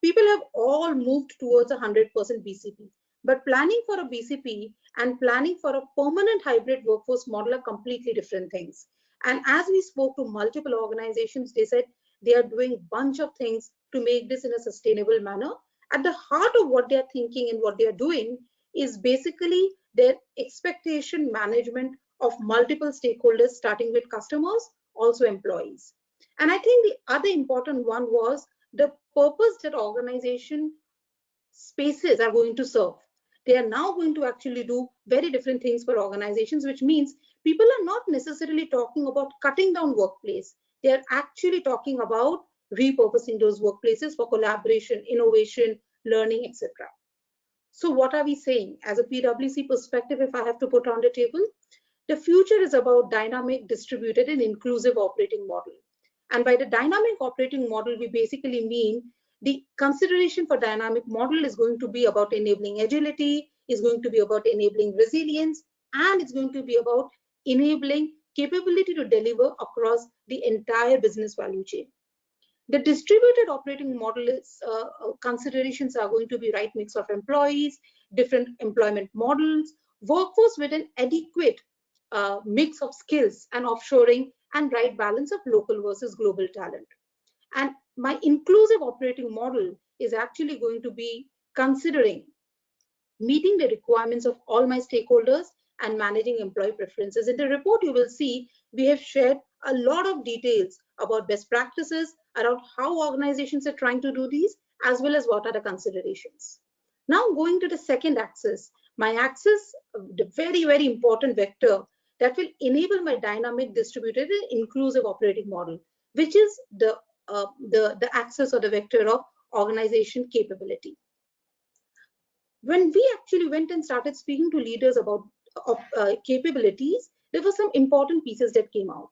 people have all moved towards 100% BCP, but planning for a BCP and planning for a permanent hybrid workforce model are completely different things. And as we spoke to multiple organizations, they said they are doing a bunch of things to make this in a sustainable manner. At the heart of what they're thinking and what they're doing is basically their expectation management of multiple stakeholders, starting with customers, also employees. And I think the other important one was the purpose that organization spaces are going to serve. They are now going to actually do very different things for organizations, which means people are not necessarily talking about cutting down workplace. They are actually talking about repurposing those workplaces for collaboration, innovation, learning, etc. So what are we saying? As a PwC perspective, if I have to put on the table, the future is about dynamic, distributed, and inclusive operating model. And by the dynamic operating model, we basically mean the consideration for dynamic model is going to be about enabling agility, is going to be about enabling resilience, and it's going to be about enabling capability to deliver across the entire business value chain. The distributed operating model is considerations are going to be right mix of employees, different employment models, workforce with an adequate mix of skills and offshoring, and right balance of local versus global talent. And my inclusive operating model is actually going to be considering meeting the requirements of all my stakeholders and managing employee preferences. In the report, you will see we have shared a lot of details about best practices around how organizations are trying to do these, as well as what are the considerations. Now going to the second axis, my axis, the very, very important vector that will enable my dynamic, distributed, and inclusive operating model, which is the axis or the vector of organization capability. When we actually went and started speaking to leaders about capabilities, there were some important pieces that came out.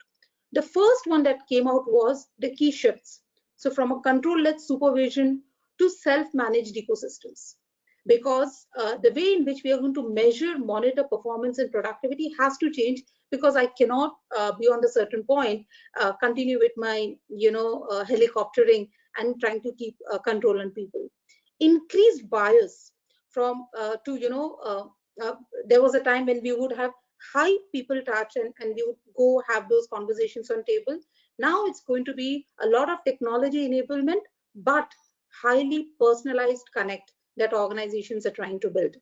The first one that came out was the key shifts. So from a control-led supervision to self-managed ecosystems, because the way in which we are going to measure, monitor performance and productivity has to change, because I cannot, beyond a certain point, continue with my, helicoptering and trying to keep control on people. Increased bias from there was a time when we would have high people touch and we would go have those conversations on table. Now it's going to be a lot of technology enablement, but highly personalized connect that organizations are trying to build.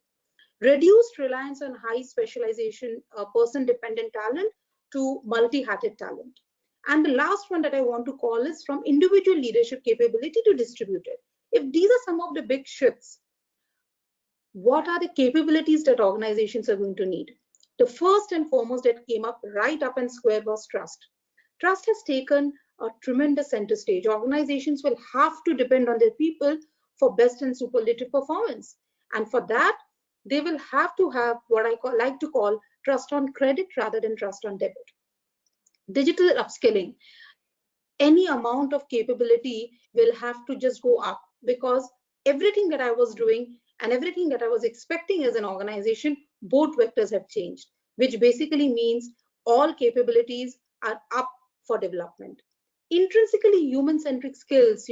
Reduced reliance on high specialization, person-dependent talent to multi-hatted talent. And the last one that I want to call is from individual leadership capability to distributed. If these are some of the big shifts, what are the capabilities that organizations are going to need? The first and foremost that came up right up and square was trust. Trust has taken a tremendous center stage. Organizations will have to depend on their people for best and superlative performance. And for that, they will have to have what I like to call trust on credit rather than trust on debit. Digital upskilling. Any amount of capability will have to just go up, because everything that I was doing and everything that I was expecting as an organization, both vectors have changed, which basically means all capabilities are up for development. Intrinsically human-centric skills,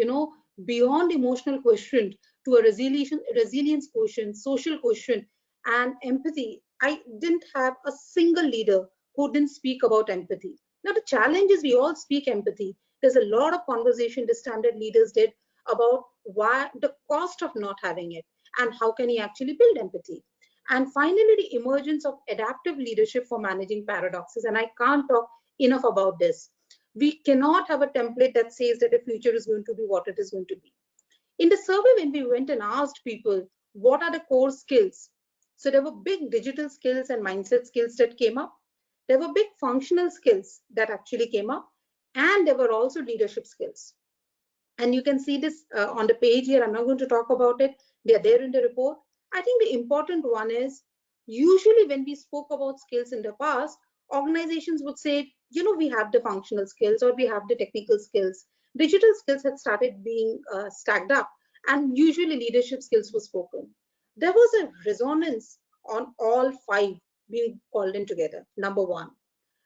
beyond emotional quotient to a resilience quotient, social quotient, and empathy. I didn't have a single leader who didn't speak about empathy. Now the challenge is we all speak empathy. There's a lot of conversation the standard leaders did about why the cost of not having it and how can you actually build empathy. And finally, the emergence of adaptive leadership for managing paradoxes. And I can't talk enough about this. We cannot have a template that says that the future is going to be what it is going to be. In the survey, when we went and asked people, what are the core skills? So there were big digital skills and mindset skills that came up. There were big functional skills that actually came up. And there were also leadership skills. And you can see this on the page here. I'm not going to talk about it. They are there in the report. I think the important one is, usually when we spoke about skills in the past, organizations would say, we have the functional skills or we have the technical skills. Digital skills had started being stacked up, and usually leadership skills were spoken. There was a resonance on all five being called in together, number one.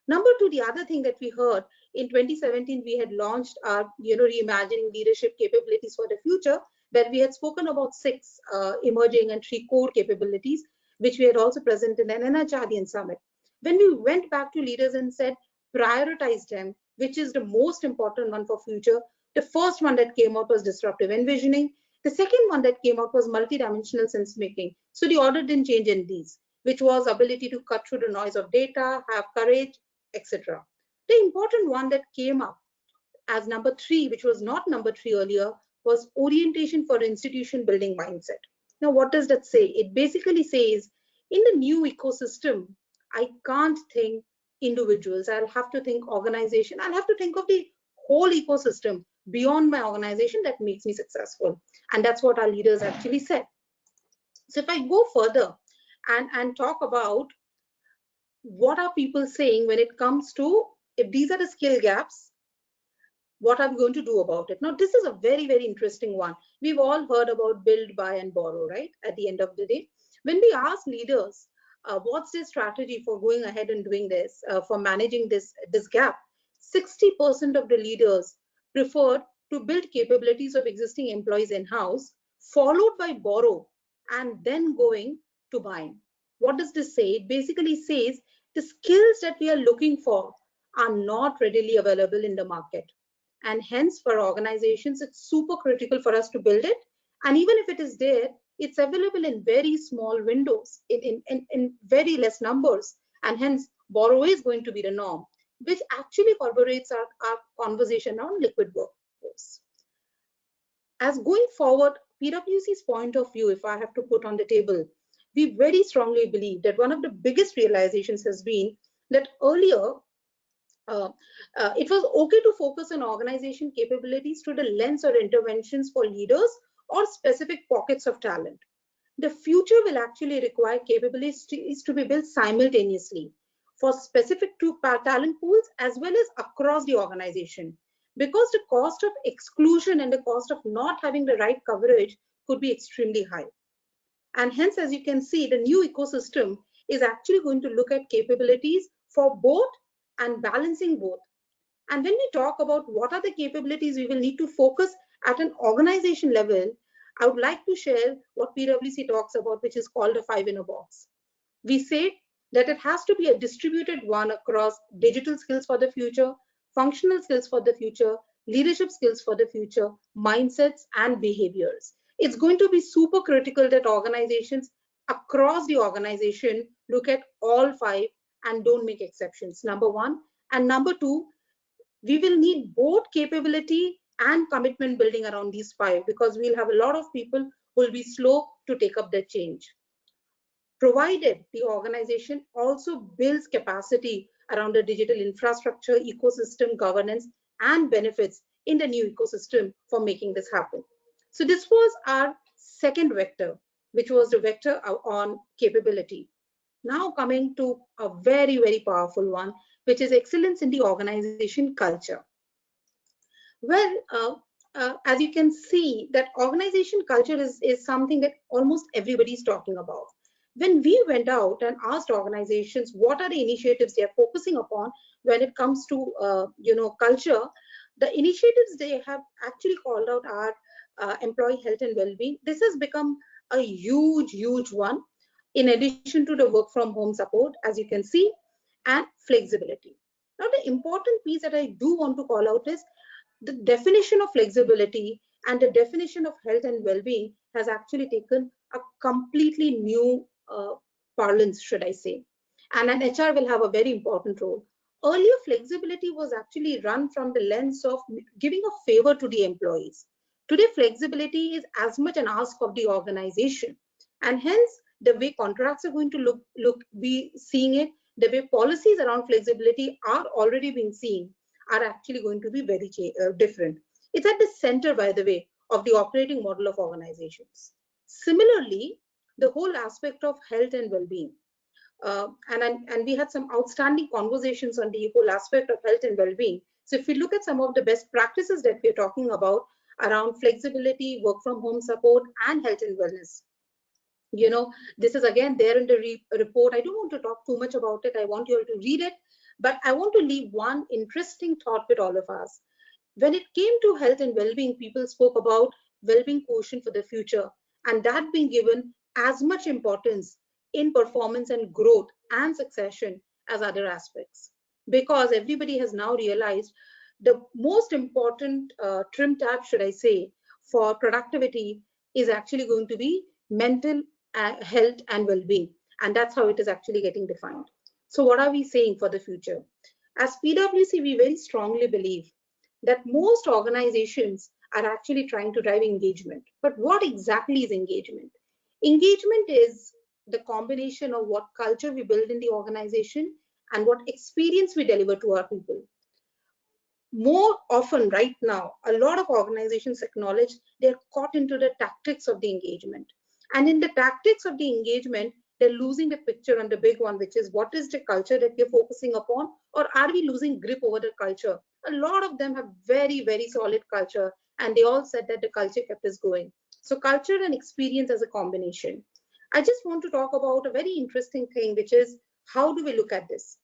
Number two, the other thing that we heard in 2017, we had launched our, reimagining leadership capabilities for the future, where we had spoken about 6 emerging and 3 core capabilities, which we had also presented in an NHRDN summit. When we went back to leaders and said, prioritize them, which is the most important one for future, the first one that came out was disruptive envisioning. The second one that came out was multidimensional sense making. So the order didn't change in these, which was ability to cut through the noise of data, have courage, etc. The important one that came up as number 3, which was not number 3 earlier, was orientation for institution building mindset. Now, what does that say? It basically says, in the new ecosystem, I can't think individuals. I'll have to think organization. I'll have to think of the whole ecosystem beyond my organization that makes me successful. And that's what our leaders actually said. So if I go further and talk about what are people saying when it comes to, if these are the skill gaps, what are we going to do about it? Now, this is a very, very interesting one. We've all heard about build, buy, and borrow, right? At the end of the day, when we ask leaders, what's their strategy for going ahead and doing this, for managing this gap, 60% of the leaders preferred to build capabilities of existing employees in-house, followed by borrow, and then going to buy. What does this say? It basically says the skills that we are looking for are not readily available in the market. And hence, for organizations, it's super critical for us to build it. And even if it is there, It's available in very small windows, in very less numbers, and hence borrow is going to be the norm, which actually corroborates our conversation on liquid workforce. As going forward, PwC's point of view, if I have to put on the table, we very strongly believe that one of the biggest realizations has been that earlier, it was okay to focus on organization capabilities through the lens or interventions for leaders or specific pockets of talent. The future will actually require capabilities to be built simultaneously for specific to talent pools as well as across the organization, because the cost of exclusion and the cost of not having the right coverage could be extremely high. And hence, as you can see, the new ecosystem is actually going to look at capabilities for both and balancing both. And when we talk about what are the capabilities we will need to focus at an organization level, I would like to share what PwC talks about, which is called a 5 in a box. We say that it has to be a distributed one across digital skills for the future, functional skills for the future, leadership skills for the future, mindsets and behaviors. It's going to be super critical that organizations across the organization look at all 5 and don't make exceptions, number one. And number two, we will need both capability and commitment building around these 5, because we'll have a lot of people who will be slow to take up the change, provided the organization also builds capacity around the digital infrastructure, ecosystem, governance, and benefits in the new ecosystem for making this happen. So this was our second vector, which was the vector on capability. Now coming to a very, very powerful one, which is excellence in the organization culture. Well, as you can see, that organization culture is something that almost everybody is talking about. When we went out and asked organizations what are the initiatives they are focusing upon when it comes to culture, the initiatives they have actually called out are employee health and well-being. This has become a huge one, in addition to the work from home support, as you can see, and flexibility. Now, the important piece that I do want to call out is the definition of flexibility and the definition of health and well-being has actually taken a completely new parlance, should I say. And an HR will have a very important role. Earlier, flexibility was actually run from the lens of giving a favor to the employees. Today, flexibility is as much an ask of the organization. And hence, the way contracts are going to be seeing it, the way policies around flexibility are already being seen, are actually going to be very different. It's at the center, by the way, of the operating model of organizations. Similarly, the whole aspect of health and well-being. And we had some outstanding conversations on the whole aspect of health and well-being. So if we look at some of the best practices that we're talking about around flexibility, work from home support, and health and wellness, this is again there in the report. I don't want to talk too much about it. I want you all to read it, but I want to leave one interesting thought with all of us. When it came to health and well-being, people spoke about well-being quotient for the future, and that being given as much importance in performance and growth and succession as other aspects, because everybody has now realized the most important trim tab, should I say, for productivity is actually going to be mental health and well-being, and that's how it is actually getting defined. So what are we saying for the future? As PwC, we very strongly believe that most organizations are actually trying to drive engagement. But what exactly is engagement? Engagement is the combination of what culture we build in the organization and what experience we deliver to our people. More often right now, a lot of organizations acknowledge they're caught into the tactics of the engagement. And in the tactics of the engagement, they're losing the picture on the big one, which is what is the culture that we're focusing upon, or are we losing grip over the culture? A lot of them have very, very solid culture, and they all said that the culture kept us going. So culture and experience as a combination. I just want to talk about a very interesting thing, which is how do we look at this?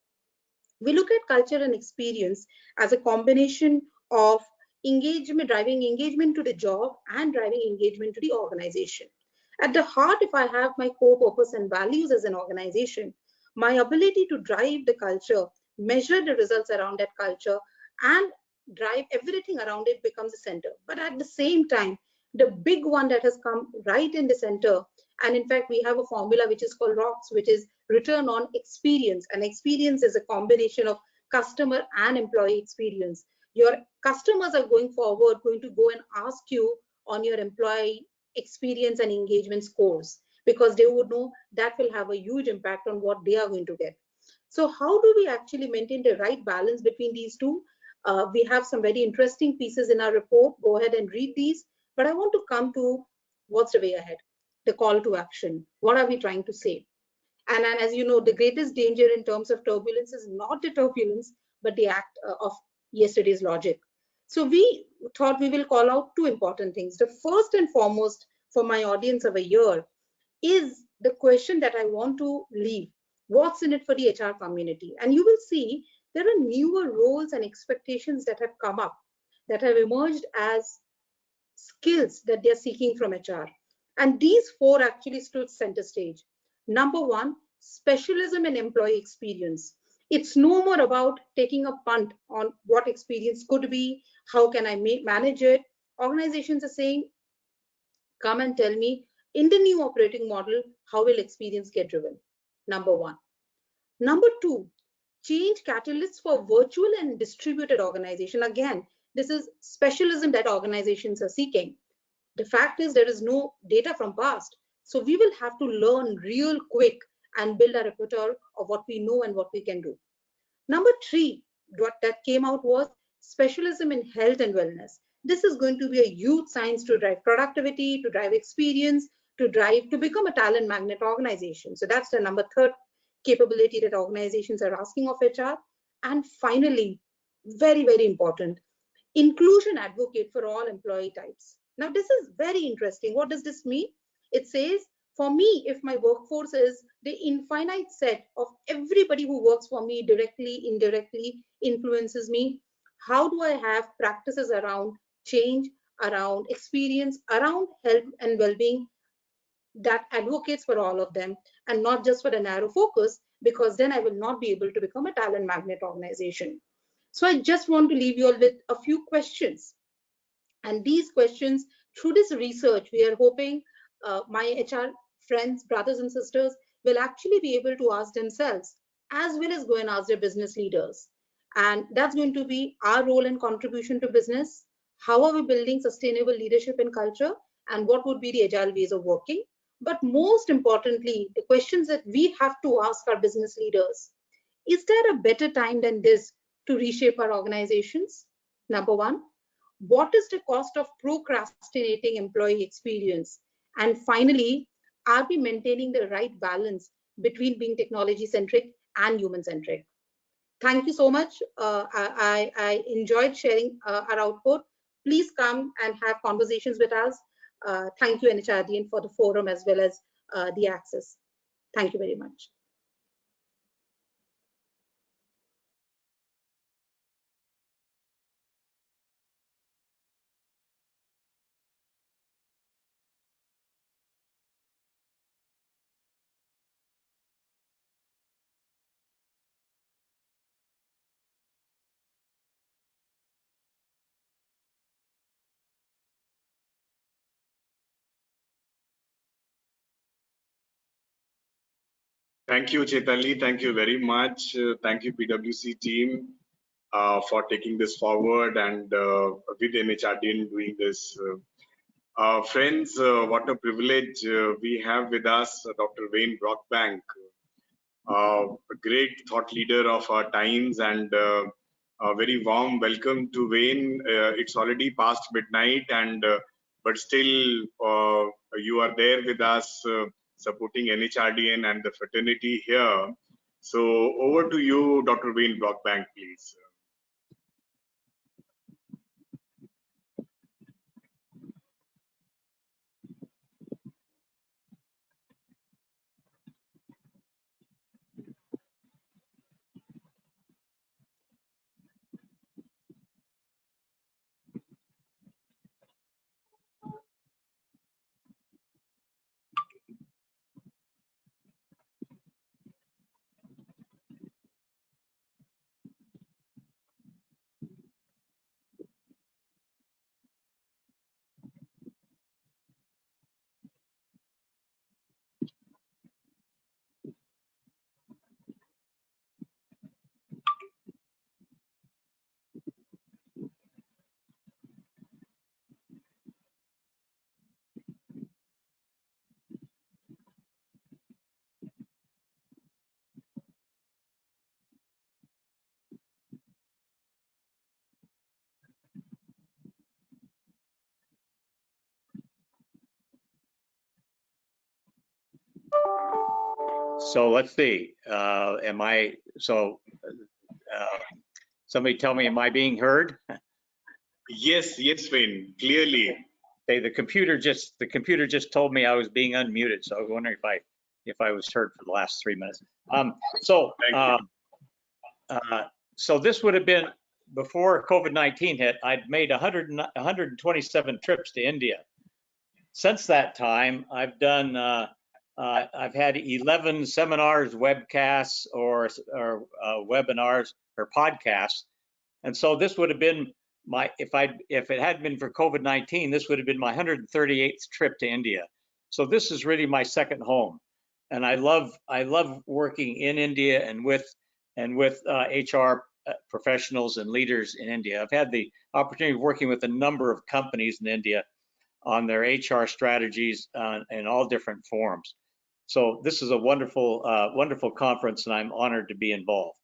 We look at culture and experience as a combination of engagement, driving engagement to the job and driving engagement to the organization. At the heart, if I have my core purpose and values as an organization, my ability to drive the culture, measure the results around that culture, and drive everything around it becomes a center. But at the same time, The big one that has come right in the center, and in fact, we have a formula which is called ROX, which is return on experience. And experience is a combination of customer and employee experience. Your customers are going to go and ask you on your employee experience and engagement scores, because they would know that will have a huge impact on what they are going to get. So how do we actually maintain the right balance between these two? We have some very interesting pieces in our report. Go ahead and read these. But I want to come to what's the way ahead, the call to action. What are we trying to say? And as you know, the greatest danger in terms of turbulence is not the turbulence, but the act of yesterday's logic. So we thought we will call out two important things. The first and foremost for my audience of a year is the question that I want to leave. What's in it for the HR community? And you will see there are newer roles and expectations that have come up, that have emerged as skills that they're seeking from HR. And these four actually stood center stage. Number one, specialism in employee experience. It's no more about taking a punt on what experience could be, how can I manage it. Organizations are saying, come and tell me in the new operating model, how will experience get driven? Number one. Number two, change catalysts for virtual and distributed organization. Again, this is specialism that organizations are seeking. The fact is there is no data from past. So we will have to learn real quick and build a repertoire of what we know and what we can do. Number three, what that came out was specialism in health and wellness. This is going to be a huge science to drive productivity, to drive experience, to become a talent magnet organization. So that's the number third capability that organizations are asking of HR. And finally, very, very important, inclusion advocate for all employee types. Now, this is very interesting. What does this mean? It says, for me, if my workforce is the infinite set of everybody who works for me directly, indirectly, influences me, how do I have practices around change, around experience, around health and well-being that advocates for all of them and not just for a narrow focus, because then I will not be able to become a talent magnet organization. So I just want to leave you all with a few questions. And these questions, through this research, we are hoping my HR friends, brothers and sisters will actually be able to ask themselves, as well as go and ask their business leaders. And that's going to be our role and contribution to business. How are we building sustainable leadership and culture? And what would be the agile ways of working? But most importantly, the questions that we have to ask our business leaders: is there a better time than this to reshape our organizations? Number one, what is the cost of procrastinating employee experience? And finally, are we maintaining the right balance between being technology centric and human centric? Thank you so much. I enjoyed sharing our output. Please come and have conversations with us. Thank you, NHRDN, for the forum as well as the access. Thank you very much. Thank you, Chaitali. Thank you very much. Thank you, PwC team, for taking this forward and with NHRDN doing this. Friends, what a privilege we have with us, Dr. Wayne Brockbank, a great thought leader of our times, and a very warm welcome to Wayne. It's already past midnight, and but still you are there with us, supporting NHRDN and the fraternity here. So over to you, Dr. Wayne Brockbank, please. So let's see. Somebody tell me, am I being heard? Yes, yes, Wayne, clearly. Okay, the computer just told me I was being unmuted, so I was wondering if I was heard for the last 3 minutes. So this would have been before COVID-19 hit. I'd made 127 trips to India. Since that time, I've done I've had 11 seminars, webcasts, or webinars or podcasts, and so this would have been my if it hadn't been for COVID-19, this would have been my 138th trip to India. So this is really my second home, and I love working in India and with HR professionals and leaders in India. I've had the opportunity of working with a number of companies in India on their HR strategies in all different forms. So this is a wonderful, wonderful conference, and I'm honored to be involved.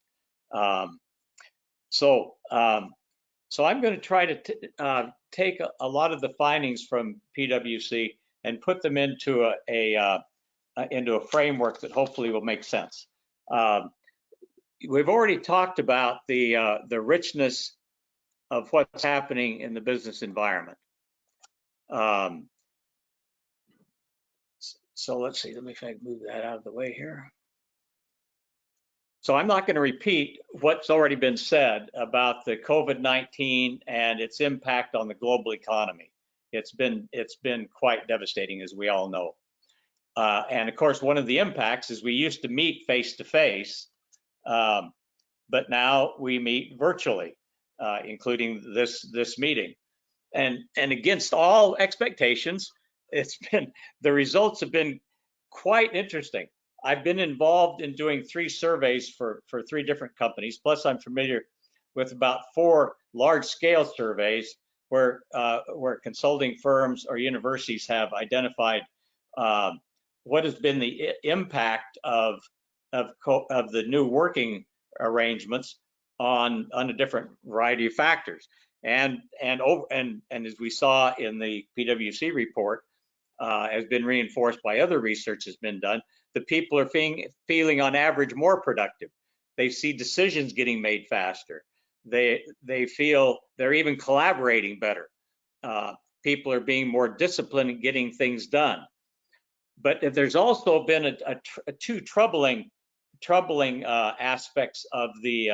So I'm going to try to take a lot of the findings from PwC and put them into a framework that hopefully will make sense. We've already talked about the richness of what's happening in the business environment. So let's see, let me move that out of the way here. So I'm not going to repeat what's already been said about the COVID-19 and its impact on the global economy. It's been quite devastating, as we all know. And of course, one of the impacts is we used to meet face to face, but now we meet virtually, including this meeting. And against all expectations, the results have been quite interesting. I've been involved in doing 3 surveys for 3 different companies. Plus, I'm familiar with about 4 large-scale surveys where consulting firms or universities have identified what has been the impact of the new working arrangements on a different variety of factors. And as we saw in the PwC report, has been reinforced by other research that's been done, the people are feeling on average more productive. They see decisions getting made faster. They feel they're even collaborating better. People are being more disciplined in getting things done. But there's also been two troubling aspects of the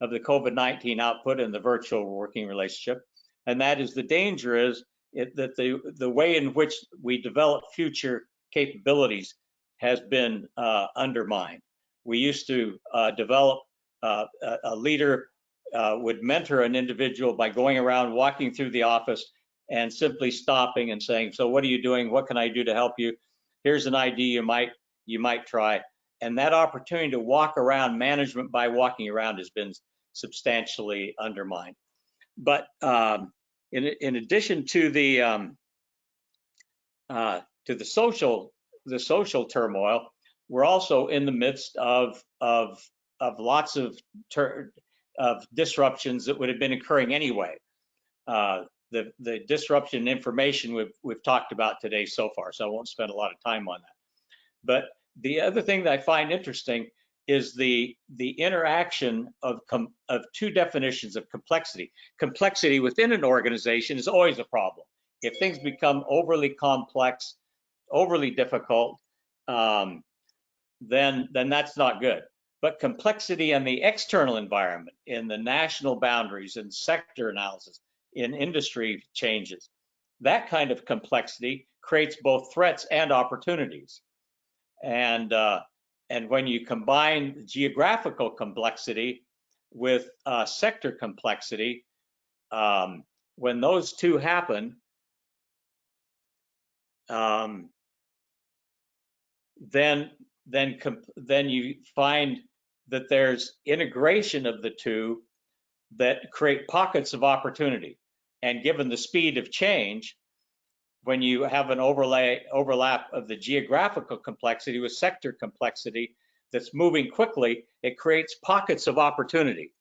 COVID-19 output in the virtual working relationship, and that is the danger is that the way in which we develop future capabilities has been undermined. We used to develop a leader would mentor an individual by going around, walking through the office, and simply stopping and saying, "So what are you doing? What can I do to help you? Here's an idea you might try." And that opportunity to walk around, management by walking around, has been substantially undermined. But in addition to the social turmoil, we're also in the midst of lots of disruptions that would have been occurring anyway. The disruption in information we've talked about today so far, so I won't spend a lot of time on that. But the other thing that I find interesting is the interaction of 2 definitions of complexity. Complexity within an organization is always a problem. If things become overly complex, overly difficult, then that's not good. But complexity in the external environment, in the national boundaries, in sector analysis, in industry changes, that kind of complexity creates both threats and opportunities. And when you combine geographical complexity with sector complexity, when those 2 happen, then you find that there's integration of the 2 that create pockets of opportunity. And given the speed of change, when you have an overlap of the geographical complexity with sector complexity that's moving quickly, it creates pockets of opportunity.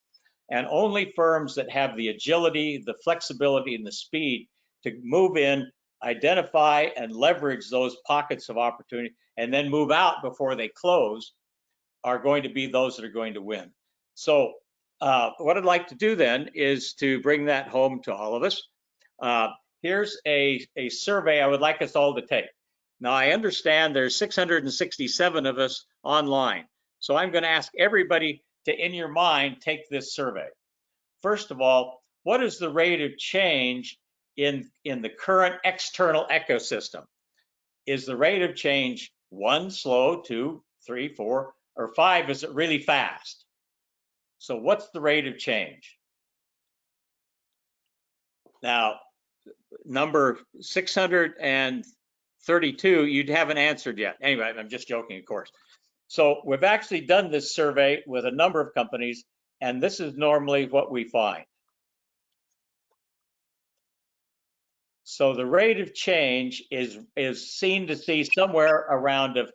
And only firms that have the agility, the flexibility, and the speed to move in identify and leverage those pockets of opportunity and then move out before they close are going to be those that are going to win. So what I'd like to do then is to bring that home to all of us. Here's a survey I would like us all to take. Now, I understand there's 667 of us online. So I'm going to ask everybody to, in your mind, take this survey. First of all, what is the rate of change in the current external ecosystem? Is the rate of change 1, slow, 2, 3, 4, or 5? Is it really fast? So what's the rate of change? Now, number 632, you haven't answered yet. Anyway, I'm just joking, of course. So we've actually done this survey with a number of companies, and this is normally what we find. So the rate of change is seen to see somewhere around a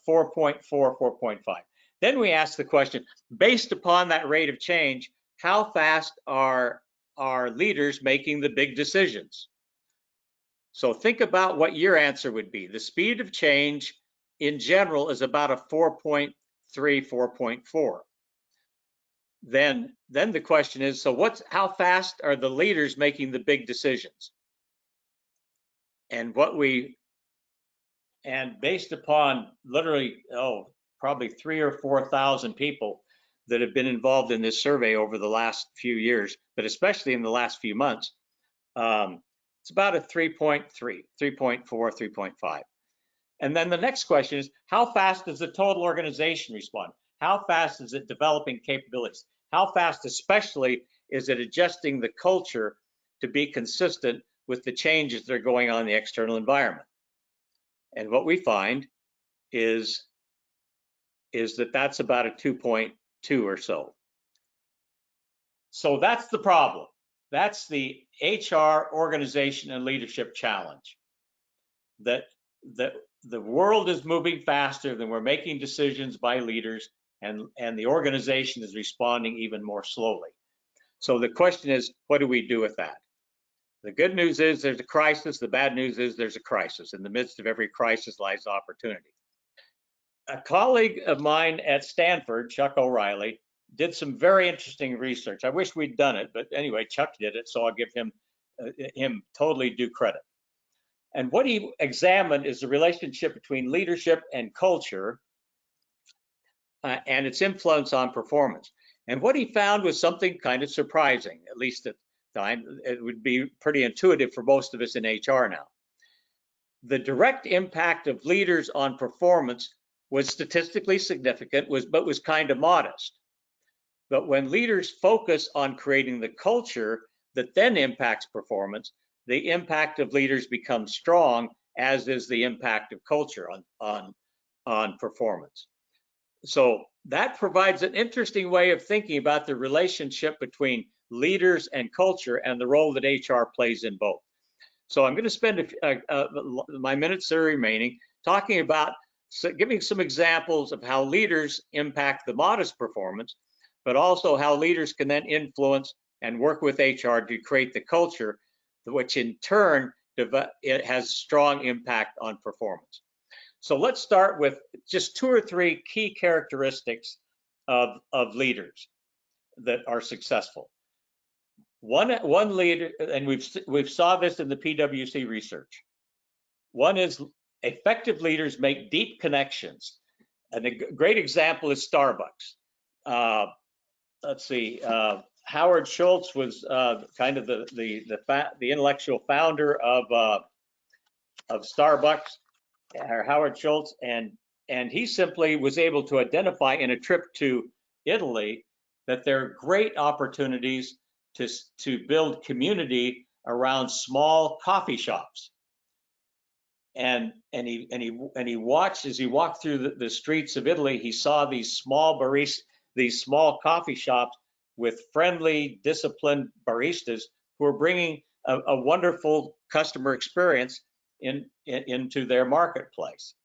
4.4, 4.5. Then we ask the question, based upon that rate of change, how fast are leaders making the big decisions? So think about what your answer would be. The speed of change in general is about a 4.3, 4.4. Then the question is, so how fast are the leaders making the big decisions? And based upon literally, probably 3,000 or 4,000 people that have been involved in this survey over the last few years, but especially in the last few months, it's about a 3.3, 3.4, 3.5. And then the next question is, how fast does the total organization respond? How fast is it developing capabilities? How fast, especially, is it adjusting the culture to be consistent with the changes that are going on in the external environment? And what we find is that that's about a 2.2 or so. So that's the problem. That's the HR organization and leadership challenge. That the world is moving faster than we're making decisions by leaders, and the organization is responding even more slowly. So the question is, what do we do with that? The good news is there's a crisis. The bad news is there's a crisis. In the midst of every crisis lies opportunity. A colleague of mine at Stanford, Chuck O'Reilly, did some very interesting research. I wish we'd done it, but anyway, Chuck did it, so I'll give him totally due credit. And what he examined is the relationship between leadership and culture and its influence on performance. And what he found was something kind of surprising, at least at the time. It would be pretty intuitive for most of us in HR now. The direct impact of leaders on performance was statistically significant, but was kind of modest. But when leaders focus on creating the culture that then impacts performance, the impact of leaders becomes strong, as is the impact of culture on performance. So that provides an interesting way of thinking about the relationship between leaders and culture and the role that HR plays in both. So I'm going to spend my minutes that are remaining talking about giving some examples of how leaders impact the modest performance, but also how leaders can then influence and work with HR to create the culture, which in turn it has strong impact on performance. So let's start with just 2 or 3 key characteristics of leaders that are successful. One leader, and we've saw this in the PwC research. One is effective leaders make deep connections, and a great example is Starbucks. Let's see. Howard Schultz was kind of the intellectual founder of Starbucks, Howard Schultz, and he simply was able to identify in a trip to Italy that there are great opportunities to build community around small coffee shops. And he watched, as he walked through the streets of Italy, he saw these small coffee shops with friendly, disciplined baristas who are bringing a wonderful customer experience into their marketplace.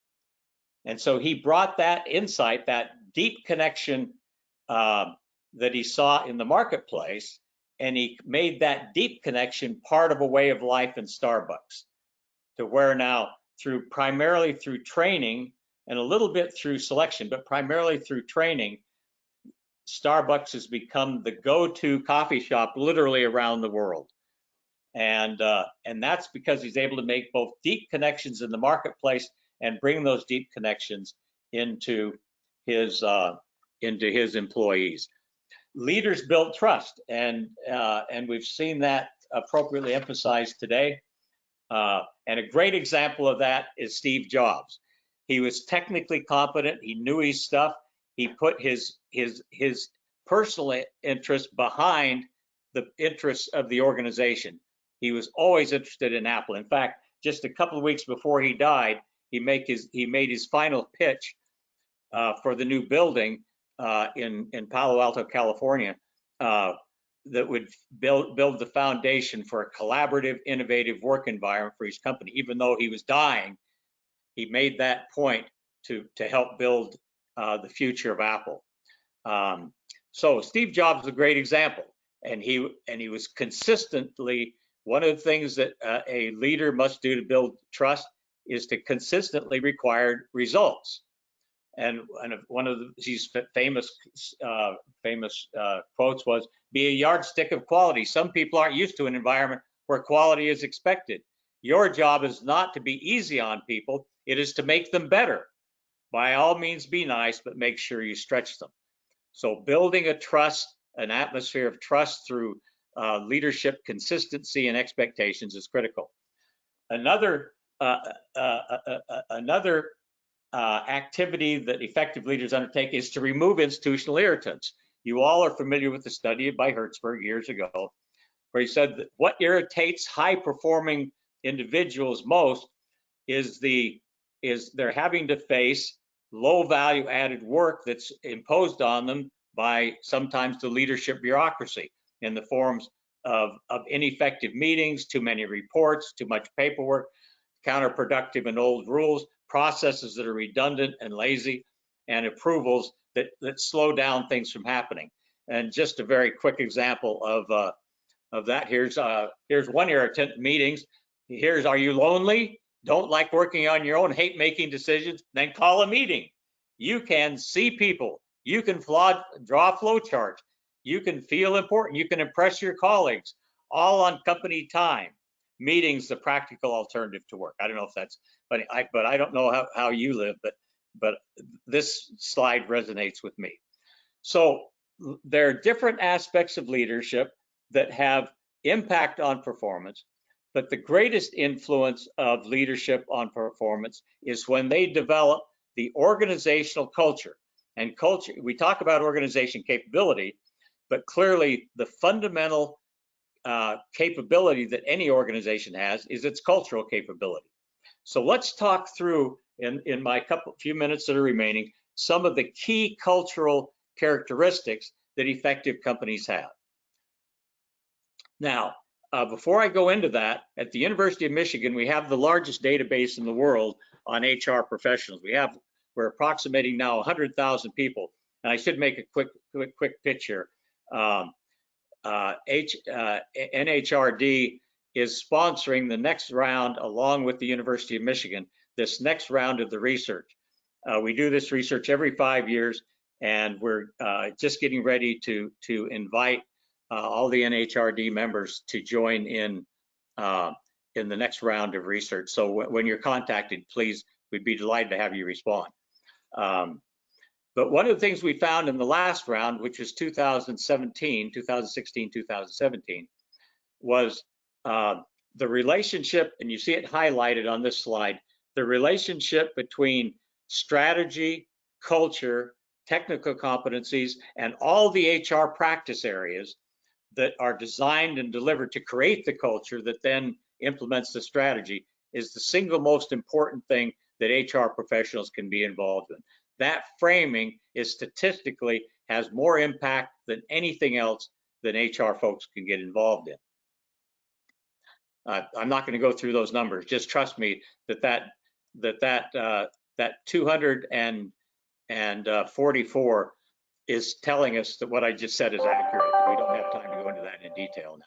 And so he brought that insight, that deep connection that he saw in the marketplace, and he made that deep connection part of a way of life in Starbucks. to where now primarily through training and a little bit through selection, but primarily through training, Starbucks has become the go-to coffee shop literally around the world. And that's because he's able to make both deep connections in the marketplace and bring those deep connections into his employees. Leaders build trust, and we've seen that appropriately emphasized today. And a great example of that is Steve Jobs. He was technically competent. He knew his stuff. He put his personal interest behind the interests of the organization. He was always interested in Apple. In fact, just a couple of weeks before he died, he made his final pitch for the new building in Palo Alto, California, that would build the foundation for a collaborative, innovative work environment for his company. Even though he was dying, he made that point to help build the future of Apple. So Steve Jobs is a great example, and he was consistently, one of the things that a leader must do to build trust is to consistently require results. And one of his famous quotes was, "Be a yardstick of quality." Some people aren't used to an environment where quality is expected. Your job is not to be easy on people. It is to make them better. By all means, be nice, but make sure you stretch them. So building an atmosphere of trust through leadership consistency and expectations is critical. Another activity that effective leaders undertake is to remove institutional irritants. You all are familiar with the study by Hertzberg years ago, where he said that what irritates high-performing individuals most is they're having to face low value added work that's imposed on them by sometimes the leadership bureaucracy in the forms of ineffective meetings, too many reports, too much paperwork, counterproductive and old rules, processes that are redundant and lazy, and approvals that slow down things from happening. And just a very quick example of that. Here's one irritant: meetings. Are you lonely? Don't like working on your own? Hate making decisions? Then call a meeting. You can see people. You can draw flow charts. You can feel important. You can impress your colleagues, all on company time. Meetings, the practical alternative to work. I don't know if that's, but I don't know how you live, but this slide resonates with me. So there are different aspects of leadership that have impact on performance, but the greatest influence of leadership on performance is when they develop the organizational culture. And culture, we talk about organization capability, but clearly the fundamental capability that any organization has is its cultural capability. So let's talk through, in my few minutes that are remaining, some of the key cultural characteristics that effective companies have. Now, before I go into that, at the University of Michigan, we have the largest database in the world on HR professionals. We're approximating now 100,000 people. And I should make a quick pitch here. NHRD is sponsoring the next round, along with the University of Michigan, this next round of the research. We do this research every 5 years, and we're just getting ready to invite all the NHRD members to join in the next round of research. So when you're contacted, please, we'd be delighted to have you respond. But one of the things we found in the last round, which was 2016, 2017, was the relationship, and you see it highlighted on this slide, the relationship between strategy, culture, technical competencies, and all the HR practice areas that are designed and delivered to create the culture that then implements the strategy is the single most important thing that HR professionals can be involved in. That framing is statistically has more impact than anything else that HR folks can get involved in. I'm not going to go through those numbers. Just trust me that 244 is telling us that what I just said is accurate. We don't have time to go into that in detail now.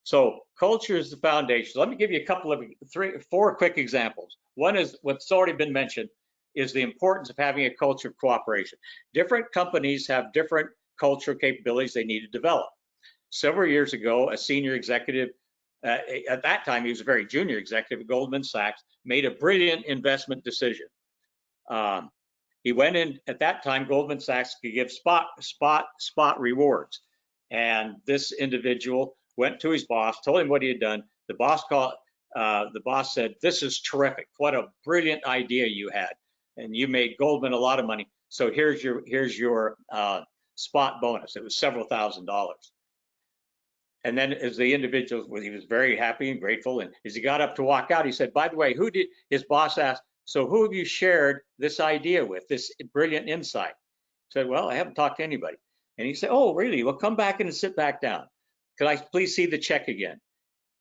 So culture is the foundation. Let me give you a couple of four quick examples. One is what's already been mentioned, is the importance of having a culture of cooperation. Different companies have different cultural capabilities they need to develop. Several years ago, a senior executive, at that time he was a very junior executive at Goldman Sachs, made a brilliant investment decision. He went in, at that time, Goldman Sachs could give spot rewards. And this individual went to his boss, told him what he had done. The boss said, "This is terrific. What a brilliant idea you had. And you made Goldman a lot of money. So here's your spot bonus." It was several $1,000s. And then as the individual, he was very happy and grateful. And as he got up to walk out, he said, "By the way, his boss asked, so who have you shared this idea with, this brilliant insight?" He said, "Well, I haven't talked to anybody." And he said, "Oh, really? Well, come back in and sit back down. Could I please see the check again?"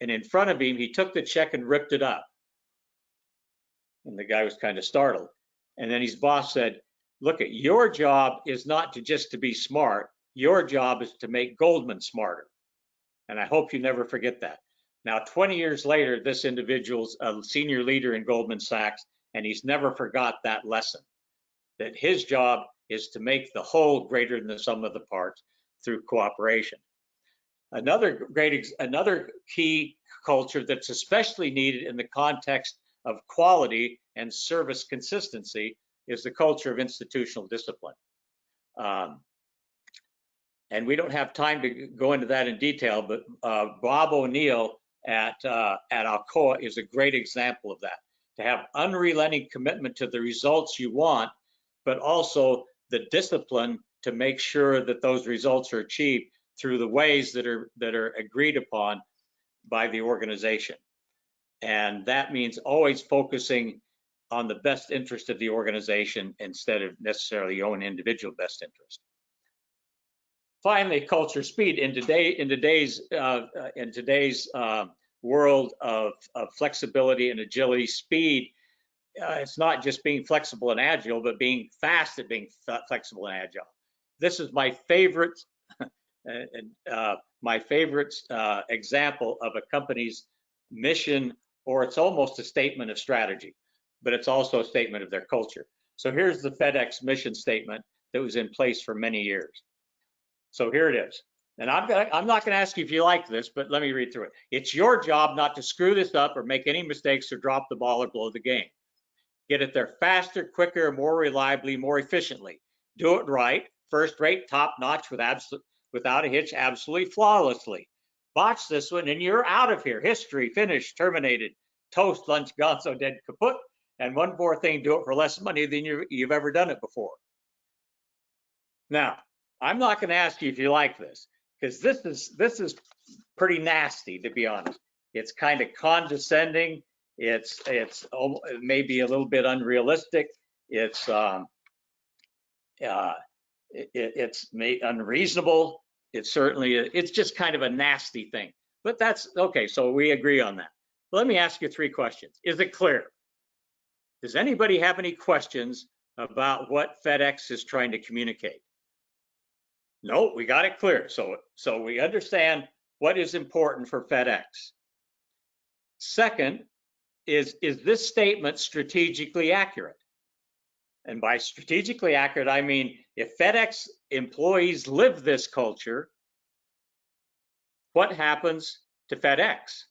And in front of him, he took the check and ripped it up. And the guy was kind of startled. And then his boss said, "Look, your job is not to be smart. Your job is to make Goldman smarter. And I hope you never forget that." Now, 20 years later, this individual's a senior leader in Goldman Sachs, and he's never forgot that lesson, that his job is to make the whole greater than the sum of the parts through cooperation. Another key culture that's especially needed in the context of quality and service consistency is the culture of institutional discipline. And we don't have time to go into that in detail, but Bob O'Neill at Alcoa is a great example of that. To have unrelenting commitment to the results you want, but also the discipline to make sure that those results are achieved through the ways that are agreed upon by the organization. And that means always focusing on the best interest of the organization instead of necessarily your own individual best interest. Finally, culture speed. In today's world of flexibility and agility, speed, it's not just being flexible and agile, but being fast at being flexible and agile. This is my favorite example of a company's mission, or it's almost a statement of strategy, but it's also a statement of their culture. So here's the FedEx mission statement that was in place for many years. So here it is. And I'm not going to ask you if you like this, but let me read through it. "It's your job not to screw this up or make any mistakes or drop the ball or blow the game. Get it there faster, quicker, more reliably, more efficiently. Do it right, first rate, top notch, without a hitch, absolutely flawlessly. Botch this one and you're out of here. History, finished, terminated, toast, lunch, gonzo, dead, kaput. And one more thing, do it for less money than you've ever done it before." Now, I'm not going to ask you if you like this, because this is pretty nasty, to be honest. It's kind of condescending. It's maybe a little bit unrealistic. It's unreasonable. It's just kind of a nasty thing. But that's okay. So we agree on that. Let me ask you 3 questions. Is it clear? Does anybody have any questions about what FedEx is trying to communicate? No, we got it clear. So we understand what is important for FedEx. Second, is this statement strategically accurate? And by strategically accurate, I mean, if FedEx employees live this culture, what happens to FedEx?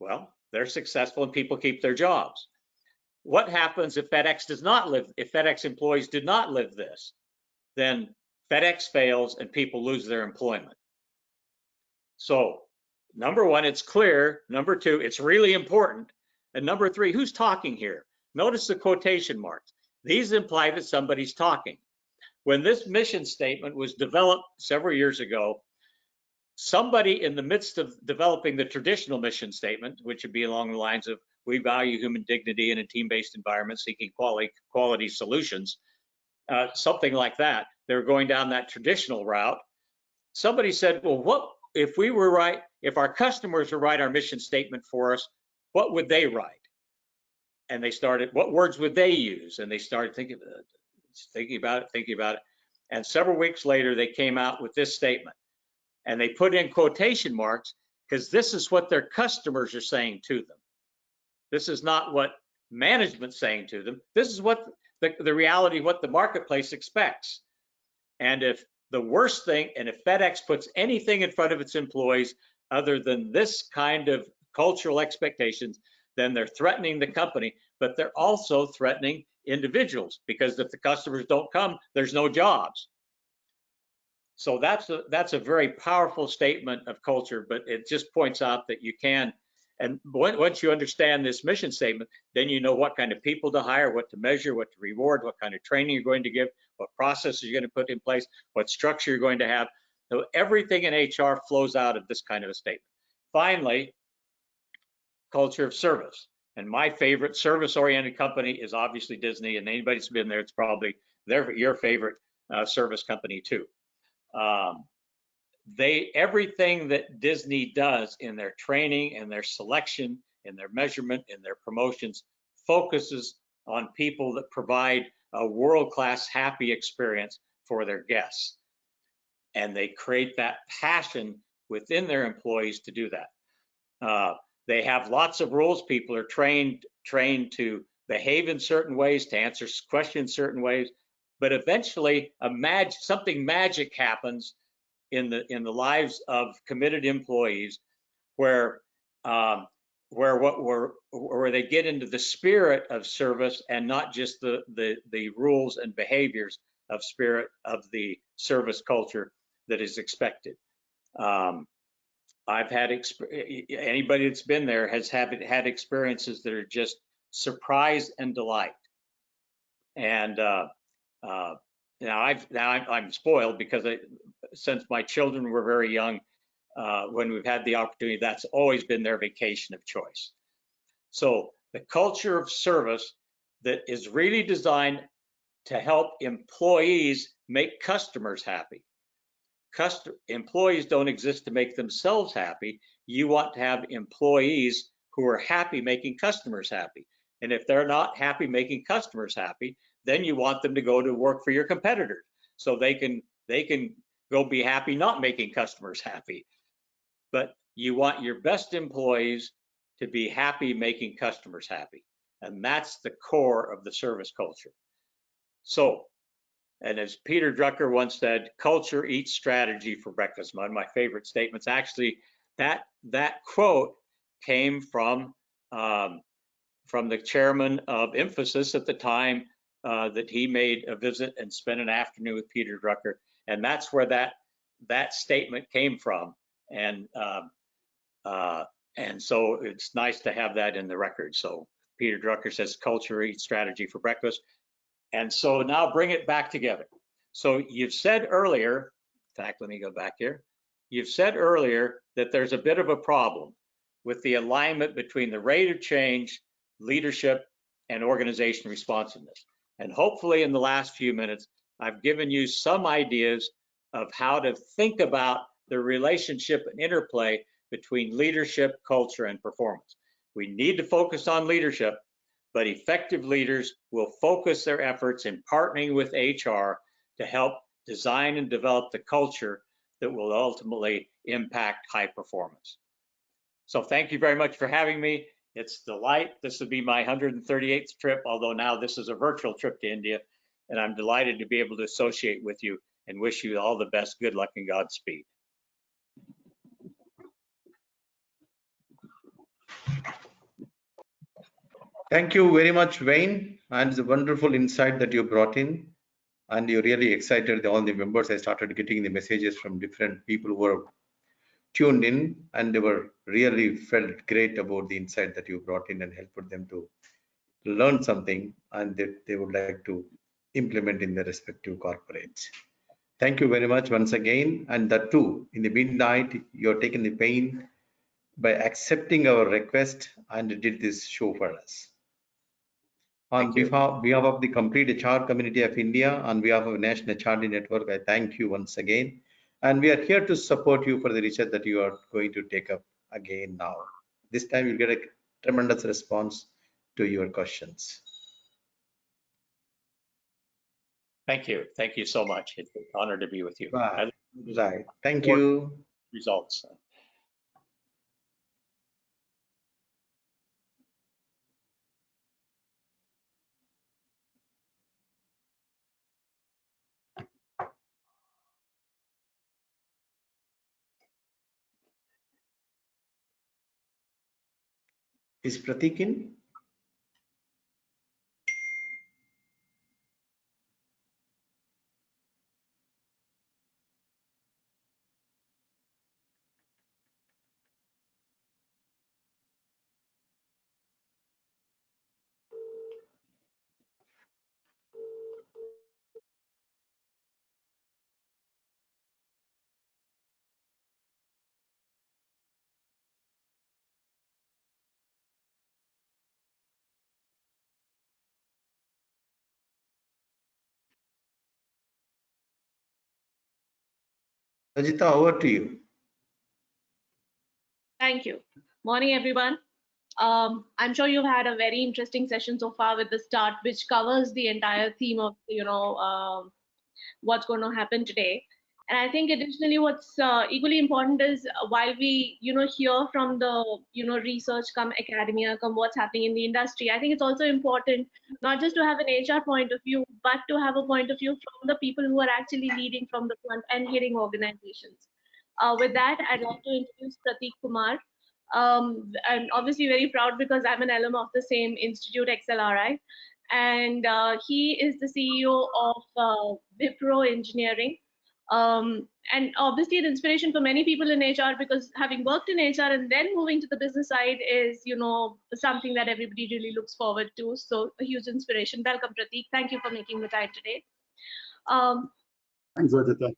Well, they're successful and people keep their jobs. What happens if FedEx employees did not live this? Then FedEx fails and people lose their employment. So, number 1, it's clear. Number 2, it's really important. And number 3, who's talking here? Notice the quotation marks. These imply that somebody's talking. When this mission statement was developed several years ago, somebody in the midst of developing the traditional mission statement, which would be along the lines of, "We value human dignity in a team-based environment, seeking quality solutions," something like that. They're going down that traditional route. Somebody said, "Well, what if we were right? If our customers were write our mission statement for us, what would they write?" And they started, what words would they use? And they started thinking about it. And several weeks later, they came out with this statement. And they put in quotation marks because this is what their customers are saying to them. This is not what management's saying to them. This is what the reality, what the marketplace expects. And if the worst thing, and if FedEx puts anything in front of its employees other than this kind of cultural expectations, then they're threatening the company, but they're also threatening individuals, because if the customers don't come, there's no jobs. So that's a very powerful statement of culture, but it just points out that you can, and once you understand this mission statement, then you know what kind of people to hire, what to measure, what to reward, what kind of training you're going to give, what processes you're going to put in place, what structure you're going to have. So everything in HR flows out of this kind of a statement. Finally, culture of service. And my favorite service-oriented company is obviously Disney, and anybody that's been there, it's probably your favorite service company too. Everything that Disney does in their training and their selection, in their measurement, in their promotions, focuses on people that provide a world-class happy experience for their guests. And they create that passion within their employees to do that. They have lots of rules. People are trained to behave in certain ways, to answer questions certain ways, but eventually something magic happens in the lives of committed employees, where they get into the spirit of service and not just the rules and behaviors of spirit of the service culture that is expected. I've had anybody that's been there has had experiences that are just surprise and delight. And now I'm spoiled, because since my children were very young, when we've had the opportunity, that's always been their vacation of choice. So the culture of service that is really designed to help employees make customers happy. Employees don't exist to make themselves happy. You want to have employees who are happy making customers happy. And if they're not happy making customers happy, then you want them to go to work for your competitors, so they can go be happy not making customers happy. But you want your best employees to be happy making customers happy. And that's the core of the service culture. So, and as Peter Drucker once said, culture eats strategy for breakfast. One of my favorite statements. Actually, that quote came from the chairman of Infosys at the time that he made a visit and spent an afternoon with Peter Drucker. And that's where that statement came from. And so it's nice to have that in the record. So Peter Drucker says, culture eats strategy for breakfast. And so now bring it back together. So you've said earlier, in fact, let me go back here. You've said earlier that there's a bit of a problem with the alignment between the rate of change, leadership, and organization responsiveness. And hopefully in the last few minutes, I've given you some ideas of how to think about the relationship and interplay between leadership, culture, and performance. We need to focus on leadership, but effective leaders will focus their efforts in partnering with HR to help design and develop the culture that will ultimately impact high performance. So thank you very much for having me. It's a delight. This will be my 138th trip, although now this is a virtual trip to India, and I'm delighted to be able to associate with you and wish you all the best. Good luck and Godspeed. Thank you very much, Wayne, and the wonderful insight that you brought in. And you really excited all the members. I started getting the messages from different people who were tuned in, and they were really felt great about the insight that you brought in and helped them to learn something, and that they would like to implement in their respective corporates. Thank you very much once again. And that too, in the midnight, you're taking the pain by accepting our request and did this show for us. On behalf of the complete HR community of India, on behalf of National HRD Network, I thank you once again. And we are here to support you for the research that you are going to take up again now. This time you'll get a tremendous response to your questions. Thank you. Thank you so much. It's an honor to be with you. Right. Thank you. Results. Is Pratik in? Rajita, over to you. Thank you. Morning, everyone. I'm sure you've had a very interesting session so far with the start, which covers the entire theme of, what's going to happen today. And I think additionally, what's equally important is while we, hear from the, research come academia, come what's happening in the industry, I think it's also important not just to have an HR point of view, but to have a point of view from the people who are actually leading from the front and heading organizations. With that, I'd like to introduce Pratik Kumar. I'm obviously very proud because I'm an alum of the same institute, XLRI, and he is the CEO of Wipro Engineering. And obviously an inspiration for many people in HR, because having worked in HR and then moving to the business side is, something that everybody really looks forward to. So a huge inspiration. Welcome, Pratik. Thank you for making the time today. Thanks, Rajita.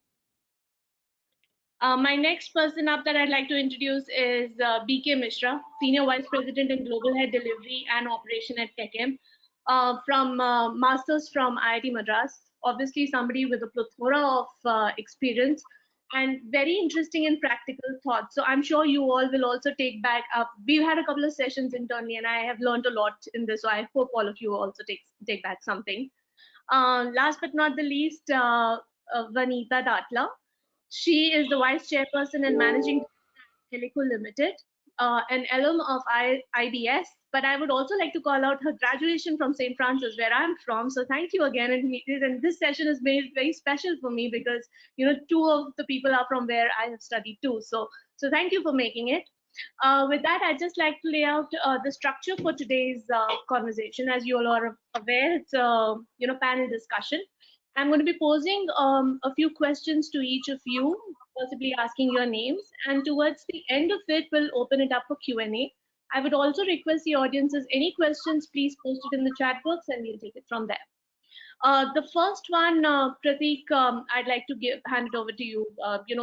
My next person up that I'd like to introduce is BK Mishra, Senior Vice President and Global Head Delivery and Operation at TechM, from Masters from IIT Madras. Obviously, somebody with a plethora of experience and very interesting and practical thoughts. So I'm sure you all will also take back up. We've had a couple of sessions internally, and I have learned a lot in this. So I hope all of you also take back something. Last but not the least, Vanita Datla. She is the Vice Chairperson and Managing Helico Limited, an alum of IBS, but I would also like to call out her graduation from St. Francis, where I'm from. So thank you again. And this session is made very special for me because, two of the people are from where I have studied too. So thank you for making it. With that, I'd just like to lay out the structure for today's conversation. As you all are aware, it's a panel discussion. I'm going to be posing a few questions to each of you, possibly asking your names, and towards the end of it, we'll open it up for Q&A. I would also request the audiences, any questions, please post it in the chat box and we'll take it from there. The first one, Pratik, I'd like to hand it over to you,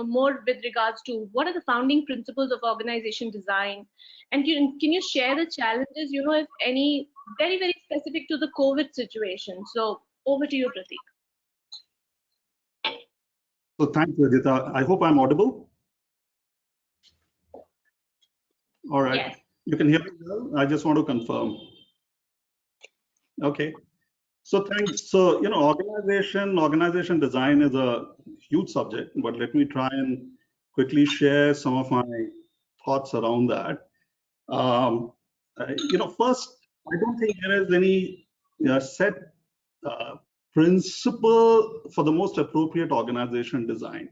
more with regards to what are the founding principles of organization design? And can you share the challenges, if any, very, very specific to the COVID situation? So over to you, Pratik. So thanks, Rajita. I hope I'm audible. All right. Yes. You can hear me well? I just want to confirm. Okay. So thanks. So, organization design is a huge subject, but let me try and quickly share some of my thoughts around that. First, I don't think there is any set principle for the most appropriate organization design,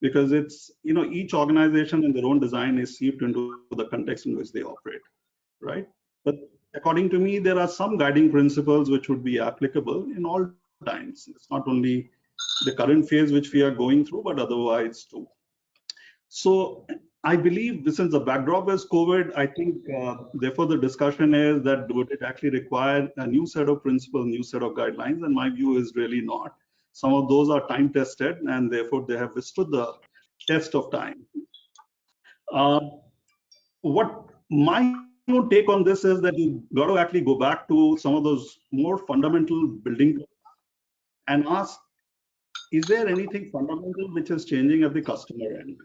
because it's, each organization in their own design is seeped into the context in which they operate, right? But according to me, there are some guiding principles which would be applicable in all times. It's not only the current phase which we are going through, but otherwise too. So I believe this is the backdrop as COVID. I think, therefore, the discussion is that would it actually require a new set of principles, new set of guidelines? And my view is really not. Some of those are time tested, and therefore they have withstood the test of time. What my take on this is that you got to actually go back to some of those more fundamental building blocks and ask, is there anything fundamental which is changing at the customer end?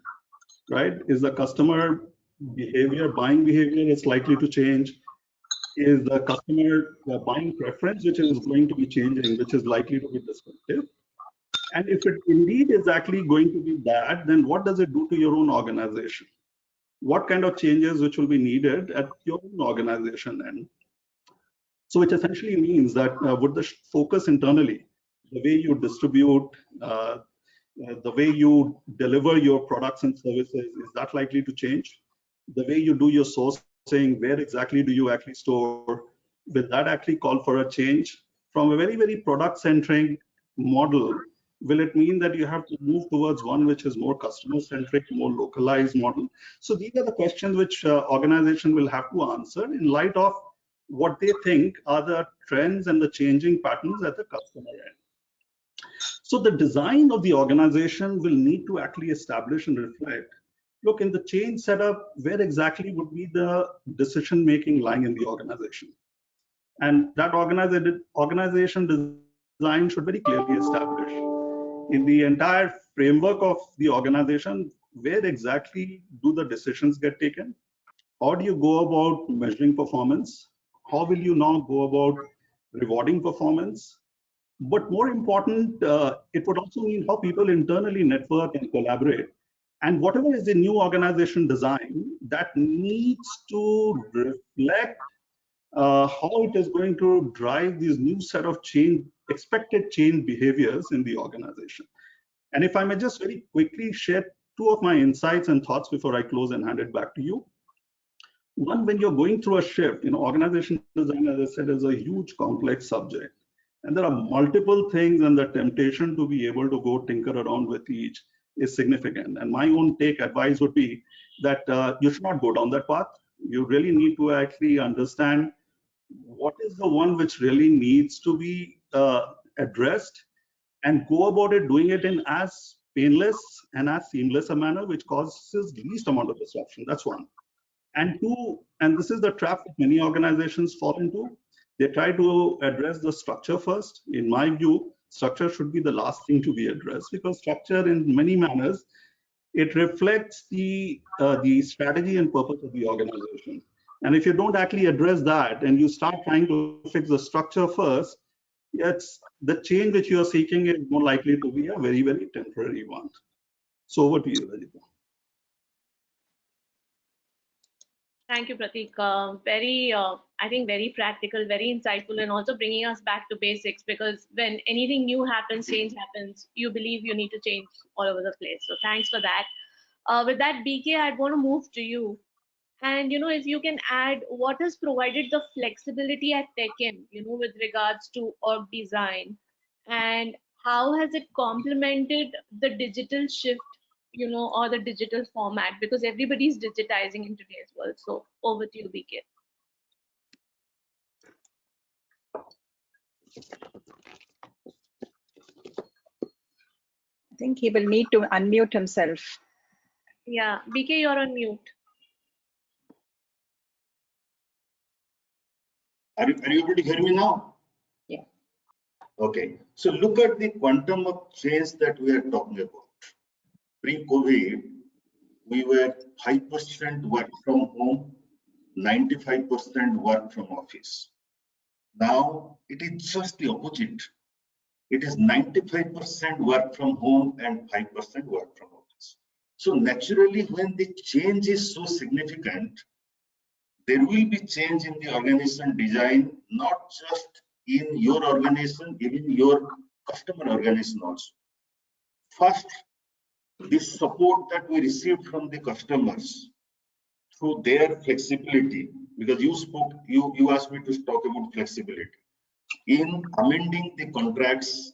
Right? Is the customer behavior, buying behavior is likely to change? Is the customer buying preference which is going to be changing, which is likely to be disruptive? And if it indeed is actually going to be that, then what does it do to your own organization? What kind of changes which will be needed at your own organization end? So which essentially means that would the focus internally, the way you distribute, the way you deliver your products and services, is that likely to change? The way you do your sourcing saying where exactly do you actually store, will that actually call for a change? From a very, very product-centric model, will it mean that you have to move towards one which is more customer-centric, more localized model? So these are the questions which organization will have to answer in light of what they think are the trends and the changing patterns at the customer end. So the design of the organization will need to actually establish and reflect, look, in the change setup, where exactly would be the decision-making lying in the organization? And that organization design should very clearly establish in the entire framework of the organization, where exactly do the decisions get taken? How do you go about measuring performance? How will you now go about rewarding performance? But more important, it would also mean how people internally network and collaborate. And whatever is the new organization design, that needs to reflect how it is going to drive these new set of expected change behaviors in the organization. And if I may just very quickly share two of my insights and thoughts before I close and hand it back to you. One, when you're going through a shift, organization design, as I said, is a huge complex subject. And there are multiple things, and the temptation to be able to go tinker around with each is significant. And my own advice would be that you should not go down that path. You really need to actually understand what is the one which really needs to be addressed, and go about it doing it in as painless and as seamless a manner which causes least amount of disruption. That's one. And two, and this is the trap that many organizations fall into, they try to address the structure first. In my view, structure should be the last thing to be addressed, because structure in many manners, it reflects the strategy and purpose of the organization. And if you don't actually address that and you start trying to fix the structure first, it's the change which you are seeking is more likely to be a very, very temporary one. So over to you, Rajita. Thank you, Pratik. I think very practical, very insightful, and also bringing us back to basics, because when anything new happens, change happens, you believe you need to change all over the place. So thanks for that. With that, BK, I'd want to move to you. And, if you can add what has provided the flexibility at TechM, with regards to org design, and how has it complemented the digital shift, or the digital format, because everybody's digitizing in today's world. So over to you, BK. I think he will need to unmute himself. Yeah, BK, you're on mute. Are you able to hear me now? Yeah. Okay. So look at the quantum of change that we are talking about. Pre-COVID, we were 5% work from home, 95% work from office. Now it is just the opposite. It is 95% work from home and 5% work from office. So naturally, when the change is so significant, there will be change in the organization design, not just in your organization, even your customer organization also. First, this support that we received from the customers through their flexibility, because you asked me to talk about flexibility. In amending the contracts,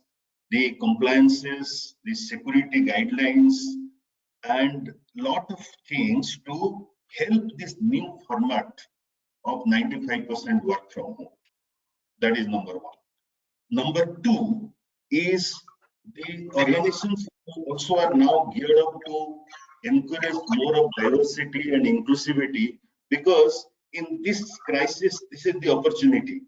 the compliances, the security guidelines, and lot of things to help this new format of 95% work from home. That is number one. Number two is the organizations also are now geared up to encourage more of diversity and inclusivity, because in this crisis, this is the opportunity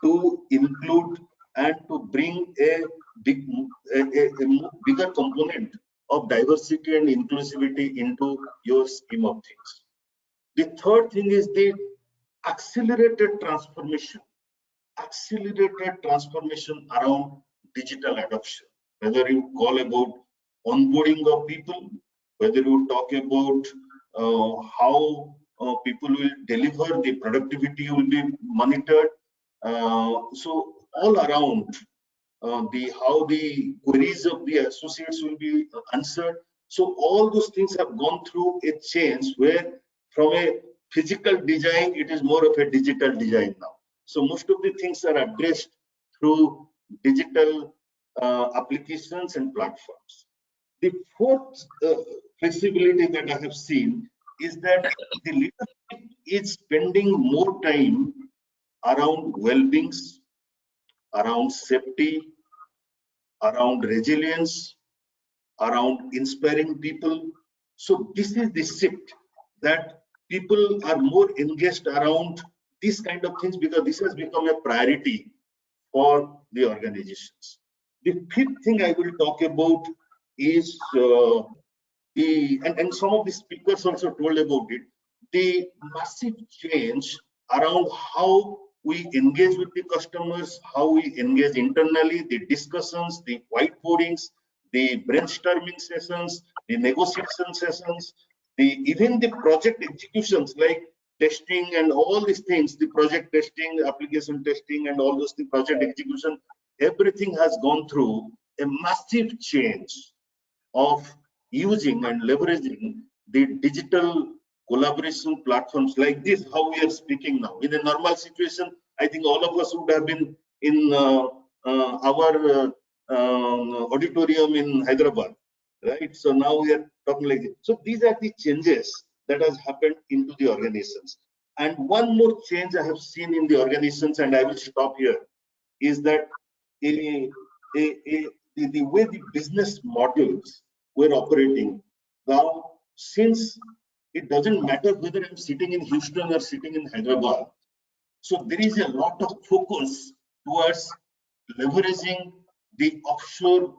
to include and to bring a bigger component of diversity and inclusivity into your scheme of things. The third thing is the accelerated transformation around digital adoption, whether you call about onboarding of people, whether you talk about how people will deliver, the productivity will be monitored. So all around how the queries of the associates will be answered. So all those things have gone through a change where from a physical design, it is more of a digital design now. So most of the things are addressed through digital applications and platforms. The fourth flexibility that I have seen is that the leadership is spending more time around well-being, around safety, around resilience, around inspiring people. So this is the shift, that people are more engaged around these kind of things because this has become a priority for the organizations. The fifth thing I will talk about is and some of the speakers also told about it, the massive change around how we engage with the customers, how we engage internally, the discussions, the whiteboardings, the brainstorming sessions, the negotiation sessions, even the project executions like testing and all these things, the project testing, application testing, and all those, the project execution, everything has gone through a massive change of using and leveraging the digital collaboration platforms like this, how we are speaking now. In a normal situation, I think all of us would have been in our auditorium in Hyderabad, right? So now we are talking like this. So these are the changes that has happened into the organizations. And one more change I have seen in the organizations, and I will stop here, is that the way the business models were operating now, since it doesn't matter whether I'm sitting in Houston or sitting in Hyderabad, so there is a lot of focus towards leveraging the offshore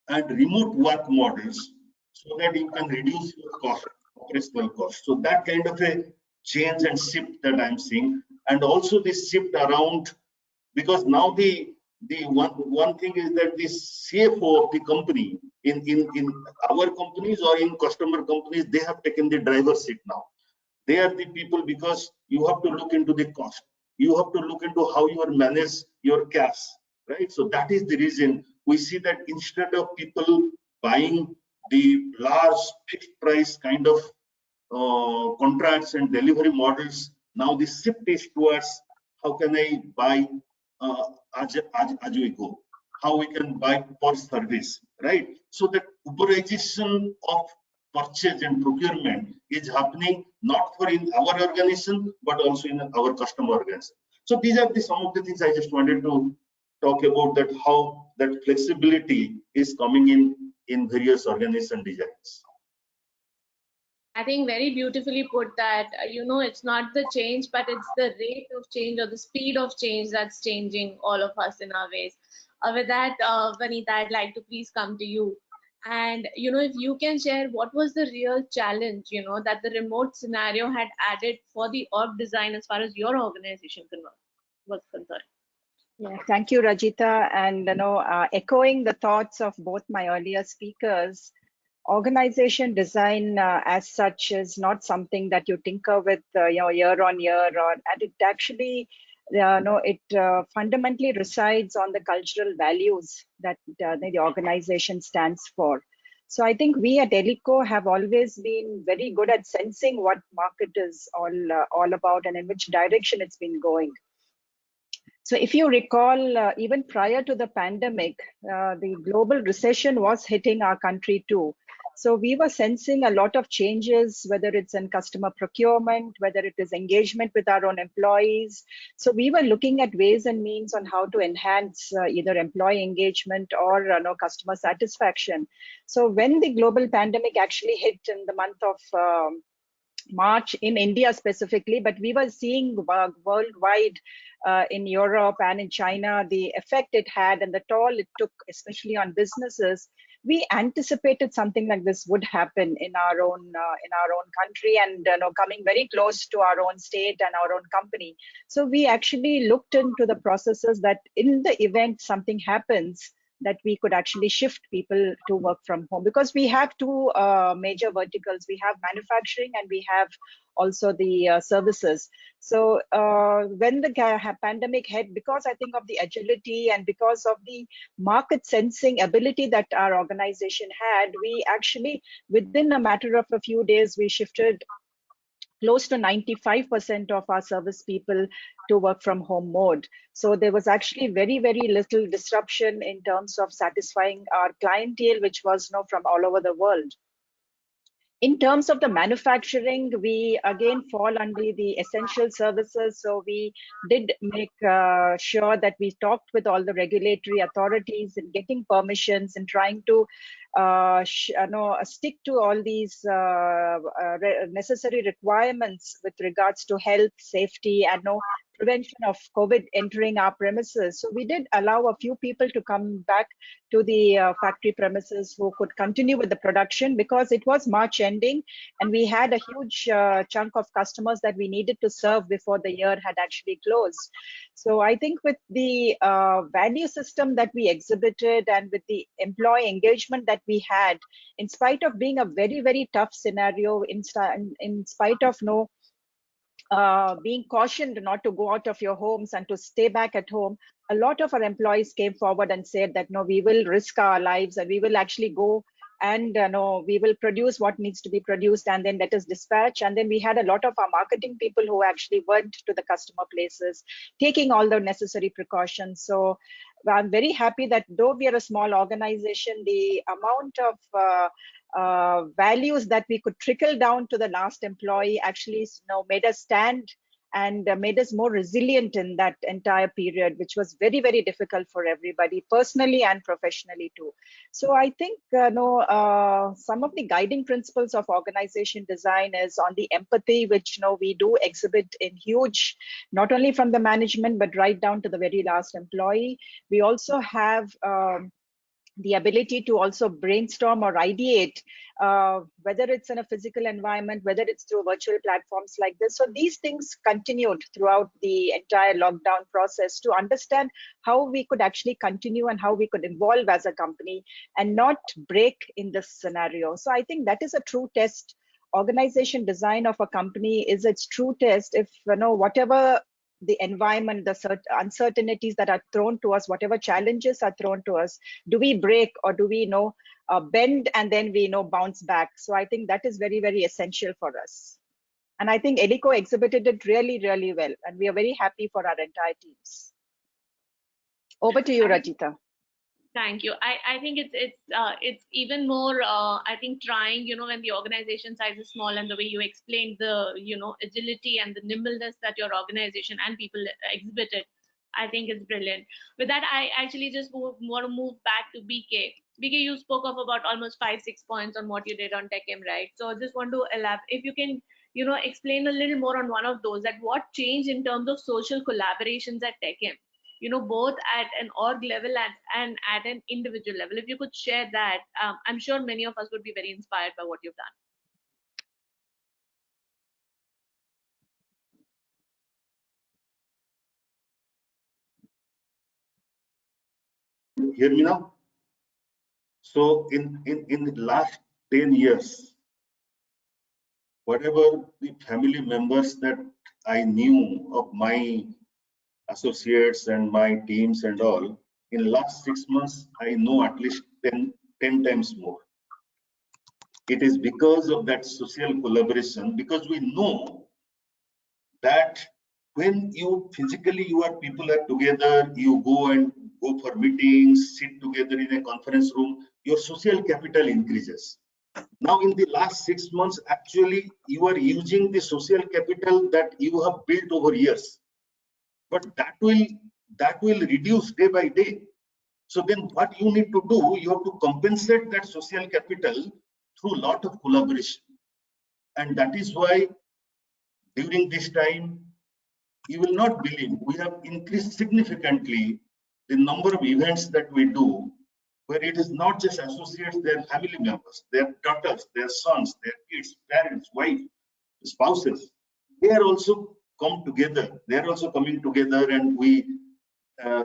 and remote work models so that you can reduce your cost, operational cost. So that kind of a change and shift that I'm seeing, and also this shift around, because now the one thing is that the CFO of the company in our companies or in customer companies, they have taken the driver's seat now. They are the people, because you have to look into the cost, you have to look into how you manage your cash, right? So that is the reason we see that instead of people buying the large fixed price kind of contracts and delivery models, now the shift is towards how can I buy as we go, how we can buy per service, right? So that Uberization of purchase and procurement is happening not for in our organization but also in our customer organization. So these are some of the things I just wanted to talk about, that how that flexibility is coming in various organization designs. I think very beautifully put that, it's not the change, but it's the rate of change or the speed of change that's changing all of us in our ways. With that, Vanita, I'd like to please come to you. And, if you can share what was the real challenge, that the remote scenario had added for the org design as far as your organization was concerned. Yeah, thank you, Rajita. And, echoing the thoughts of both my earlier speakers, organization design as such is not something that you tinker with year on year, and it actually it fundamentally resides on the cultural values that the organization stands for. So I think we at Elico have always been very good at sensing what market is all about and in which direction it's been going. So if you recall, even prior to the pandemic, the global recession was hitting our country too. So we were sensing a lot of changes, whether it's in customer procurement, whether it is engagement with our own employees. So we were looking at ways and means on how to enhance either employee engagement or customer satisfaction. So when the global pandemic actually hit in the month of March in India specifically, but we were seeing worldwide in Europe and in China, the effect it had and the toll it took, especially on businesses. We anticipated something like this would happen in our own country, and coming very close to our own state and our own company. So we actually looked into the processes that in the event something happens, that we could actually shift people to work from home, because we have two major verticals. We have manufacturing and we have also the services. So when the pandemic hit, because I think of the agility and because of the market sensing ability that our organization had, we actually, within a matter of a few days, we shifted close to 95% of our service people to work from home mode. So there was actually very, very little disruption in terms of satisfying our clientele, which was from all over the world. In terms of the manufacturing, we again fall under the essential services. So we did make sure that we talked with all the regulatory authorities in getting permissions and trying to stick to all these necessary requirements with regards to health, safety, and prevention of COVID entering our premises. So we did allow a few people to come back to the factory premises who could continue with the production, because it was March ending and we had a huge chunk of customers that we needed to serve before the year had actually closed. So I think with the value system that we exhibited and with the employee engagement that we had, in spite of being a very, very tough scenario, in spite of being cautioned not to go out of your homes and to stay back at home, a lot of our employees came forward and said that no, we will risk our lives and we will actually go and we will produce what needs to be produced and then let us dispatch. And then we had a lot of our marketing people who actually went to the customer places, taking all the necessary precautions. So I'm very happy that though we are a small organization, the amount of values that we could trickle down to the last employee actually made us stand and made us more resilient in that entire period, which was very, very difficult for everybody, personally and professionally too. So I think some of the guiding principles of organization design is on the empathy, which we do exhibit in huge, not only from the management, but right down to the very last employee. We also have the ability to also brainstorm or ideate, whether it's in a physical environment, whether it's through virtual platforms like this. So these things continued throughout the entire lockdown process to understand how we could actually continue and how we could evolve as a company and not break in this scenario. So I think that is a true test. Organization design of a company is its true test. If whatever the environment, the uncertainties that are thrown to us, whatever challenges are thrown to us, do we break or do we bend and then we bounce back? So I think that is very, very essential for us. And I think Elico exhibited it really, really well. And we are very happy for our entire teams. Over to you, Rajita. Thank you. I think it's even more, I think, trying, when the organization size is small, and the way you explained the, agility and the nimbleness that your organization and people exhibited, I think it's brilliant. With that, I actually just want to move back to BK. BK, you spoke of about almost 5-6 points on what you did on TechM, right? So I just want to elaborate, if you can, explain a little more on one of those, that what changed in terms of social collaborations at TechM, both at an org level and at an individual level. If you could share that, I'm sure many of us would be very inspired by what you've done. Hear me now? So in the last 10 years, whatever the family members that I knew of my associates and my teams and all, in last 6 months, I know at least 10 times more. It is because of that social collaboration, because we know that when people are together, you go for meetings, sit together in a conference room, your social capital increases. Now in the last 6 months, actually, you are using the social capital that you have built over years. But that will reduce day by day. So then what you need to do, you have to compensate that social capital through a lot of collaboration. And that is why during this time, you will not believe, we have increased significantly the number of events that we do, where it is not just associates, their family members, their daughters, their sons, their kids, parents, wife, spouses. They are also come together. They are also coming together, and we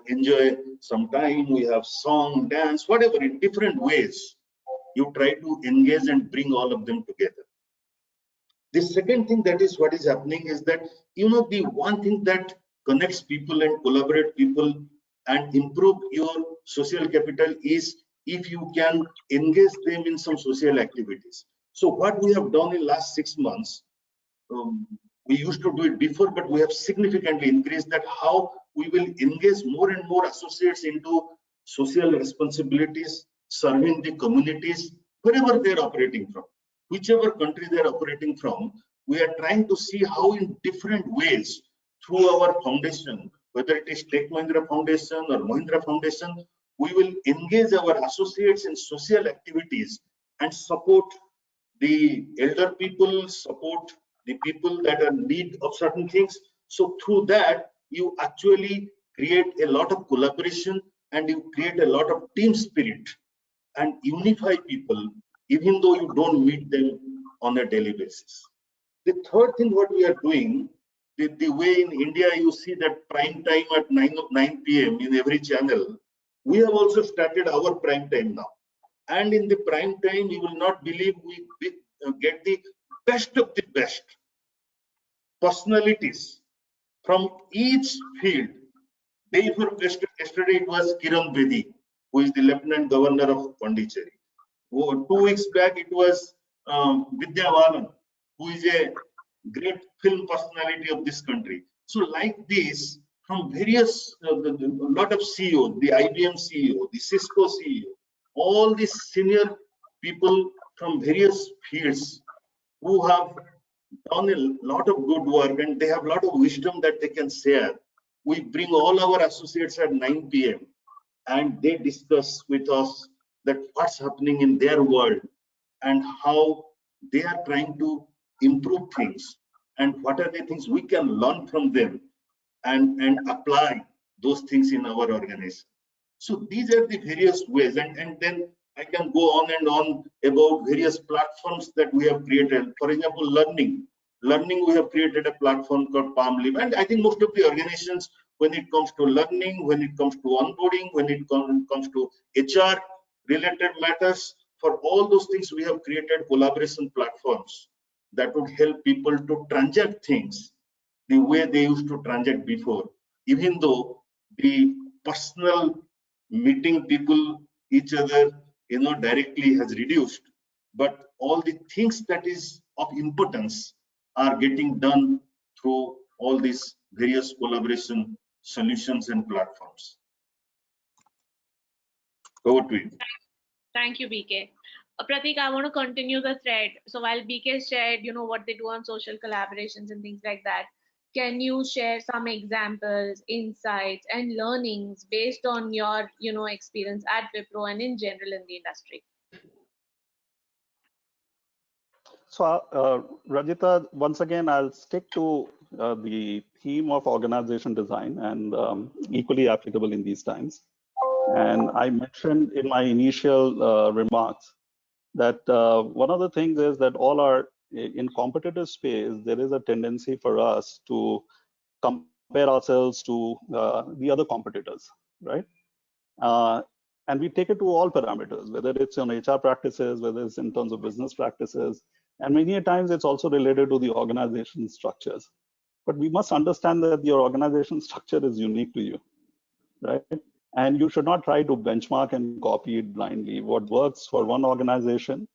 enjoy some time. We have song, dance, whatever, in different ways. You try to engage and bring all of them together. The second thing that is what is happening is that, the one thing that connects people and collaborate people and improve your social capital is if you can engage them in some social activities. So what we have done in last 6 months, we used to do it before, but we have significantly increased that, how we will engage more and more associates into social responsibilities, serving the communities, wherever they're operating from, whichever country they're operating from. We are trying to see how in different ways through our foundation, whether it is Tech Mahindra Foundation or Mahindra Foundation, we will engage our associates in social activities and support the elder people, support the people that are in need of certain things. So through that, you actually create a lot of collaboration and you create a lot of team spirit and unify people, even though you don't meet them on a daily basis. The third thing what we are doing, the way in India you see that prime time at 9 p.m. in every channel, we have also started our prime time now. And in the prime time, you will not believe we get the best of the best personalities from each field. Day before yesterday, it was Kiran Bedi, who is the Lieutenant Governor of Pondicherry. 2 weeks back, it was Vidya Balan, who is a great film personality of this country. So like this, from various, a lot of CEOs, the IBM CEO, the Cisco CEO, all these senior people from various fields who have done a lot of good work and they have a lot of wisdom that they can share. We bring all our associates at 9 p.m. and they discuss with us that what's happening in their world and how they are trying to improve things and what are the things we can learn from them and apply those things in our organization. So these are the various ways, and then I can go on and on about various platforms that we have created. For example, learning, we have created a platform called PalmLib, and I think most of the organizations, when it comes to learning, when it comes to onboarding, when it comes to HR related matters, for all those things we have created collaboration platforms that would help people to transact things the way they used to transact before, even though the personal meeting people each other directly has reduced, but all the things that is of importance are getting done through all these various collaboration solutions and platforms. Over to you. Thank you, BK. Pratik, I want to continue the thread. So while BK shared, what they do on social collaborations and things like that, can you share some examples, insights, and learnings based on your, experience at Wipro and in general in the industry? So, Rajita, once again, I'll stick to the theme of organization design and equally applicable in these times. And I mentioned in my initial remarks that one of the things is that in competitive space, there is a tendency for us to compare ourselves to the other competitors, right? And we take it to all parameters, whether it's on HR practices, whether it's in terms of business practices, and many times it's also related to the organization structures. But we must understand that your organization structure is unique to you, right? And you should not try to benchmark and copy it blindly. What works for one organization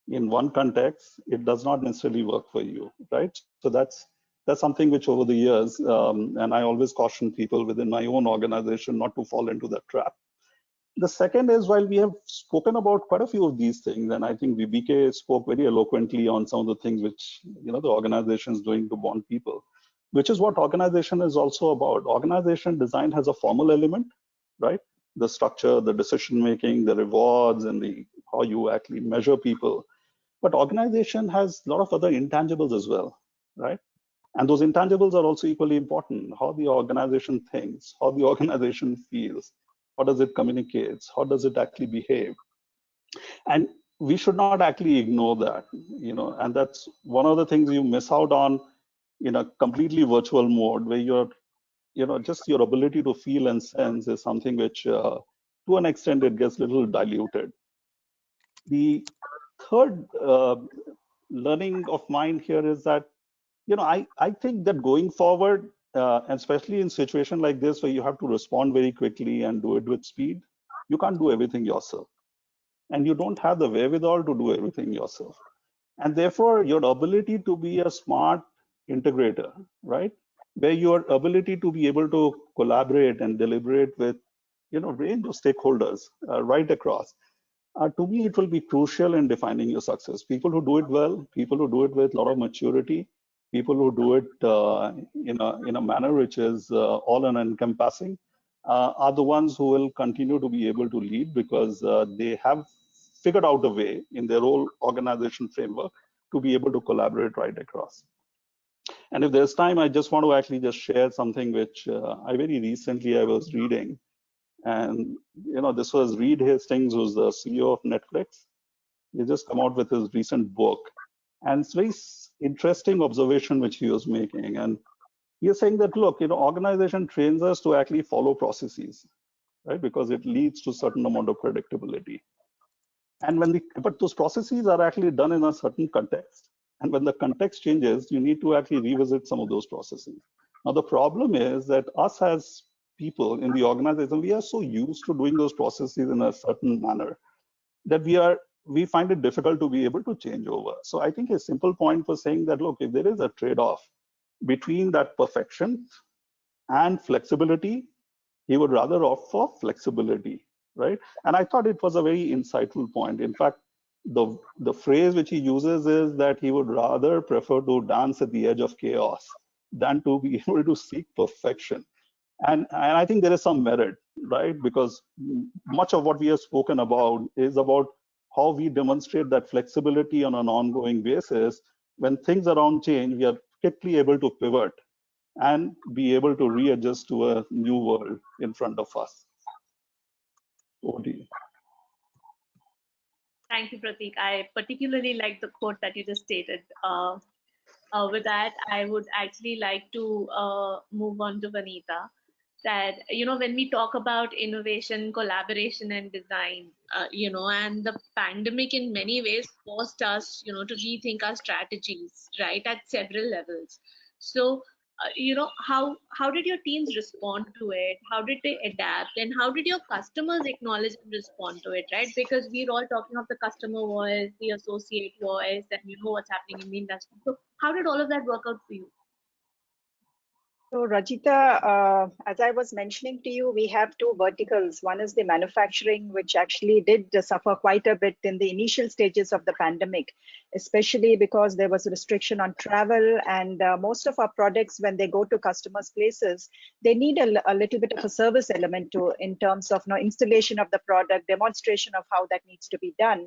in one context, it does not necessarily work for you, right? So that's something which over the years, and I always caution people within my own organization not to fall into that trap. The second is, while we have spoken about quite a few of these things, and I think BK spoke very eloquently on some of the things which the organization is doing to bond people, which is what organization is also about. Organization design has a formal element, right? The structure, the decision making, the rewards, and how you actually measure people. But organization has a lot of other intangibles as well, right? And those intangibles are also equally important. How the organization thinks, how the organization feels, how does it communicate, how does it actually behave? And we should not actually ignore that, and that's one of the things you miss out on in a completely virtual mode, where just your ability to feel and sense is something which, to an extent, it gets a little diluted. The third learning of mine here is that, I think that going forward, especially in situation like this where you have to respond very quickly and do it with speed, you can't do everything yourself. And you don't have the wherewithal to do everything yourself. And therefore, your ability to be a smart integrator, right? Where your ability to be able to collaborate and deliberate with, range of stakeholders right across. To me, it will be crucial in defining your success. People who do it well, people who do it with a lot of maturity, people who do it in a manner which is all encompassing, are the ones who will continue to be able to lead, because they have figured out a way in their whole organization framework to be able to collaborate right across. And if there's time, I just want to actually just share something which I was reading. And this was Reed Hastings, who's the CEO of Netflix. He just come out with his recent book, and it's very interesting observation which he was making. And he is saying that, look, organization trains us to actually follow processes, right? Because it leads to certain amount of predictability. And but those processes are actually done in a certain context. And when the context changes, you need to actually revisit some of those processes. Now, the problem is that us as people in the organization, we are so used to doing those processes in a certain manner that we find it difficult to be able to change over. So I think a simple point for saying that, look, if there is a trade-off between that perfection and flexibility, he would rather opt for flexibility, right? And I thought it was a very insightful point. In fact, the phrase which he uses is that he would rather prefer to dance at the edge of chaos than to be able to seek perfection. And I think there is some merit, right? Because much of what we have spoken about is about how we demonstrate that flexibility on an ongoing basis. When things around change, we are quickly able to pivot and be able to readjust to a new world in front of us. Over to you. Thank you, Prateek. I particularly like the quote that you just stated. With that, I would actually like to move on to Vanita. That, when we talk about innovation, collaboration, and design, and the pandemic in many ways forced us, to rethink our strategies, right, at several levels. So, how did your teams respond to it? How did they adapt? And how did your customers acknowledge and respond to it, right? Because we're all talking of the customer voice, the associate voice, and what's happening in the industry. So how did all of that work out for you? So Rajita, as I was mentioning to you, we have two verticals. One is the manufacturing, which actually did suffer quite a bit in the initial stages of the pandemic, especially because there was a restriction on travel, and most of our products, when they go to customers' places, they need a little bit of a service element in terms of installation of the product, demonstration of how that needs to be done.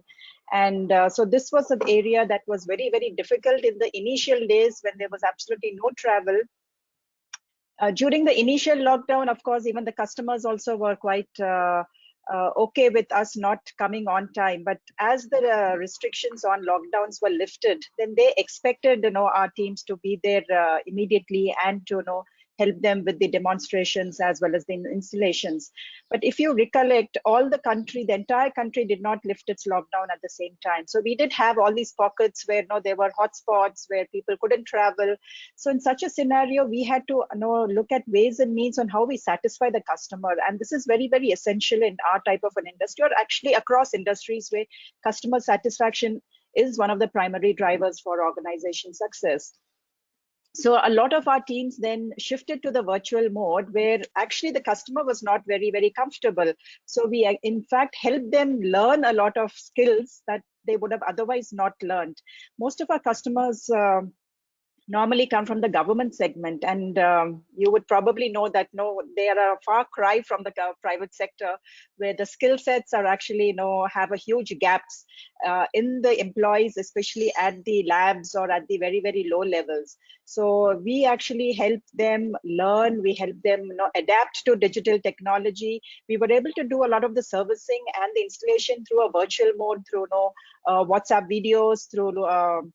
And so this was an area that was very, very difficult in the initial days when there was absolutely no travel. During the initial lockdown, of course, even the customers also were quite okay with us not coming on time. But as the restrictions on lockdowns were lifted, then they expected our teams to be there immediately and to help them with the demonstrations as well as the installations. But if you recollect, the entire country did not lift its lockdown at the same time. So we did have all these pockets where there were hotspots where people couldn't travel. So in such a scenario, we had to look at ways and means on how we satisfy the customer. And this is very, very essential in our type of an industry, or actually across industries where customer satisfaction is one of the primary drivers for organization success. So a lot of our teams then shifted to the virtual mode, where actually the customer was not very, very comfortable. So we, in fact, helped them learn a lot of skills that they would have otherwise not learned. Most of our customers normally come from the government segment, and you would probably know that they are a far cry from the private sector, where the skill sets are actually have a huge gaps in the employees, especially at the labs or at the very, very low levels. So we actually help them learn, we help them adapt to digital technology. We were able to do a lot of the servicing and the installation through a virtual mode, through WhatsApp videos, through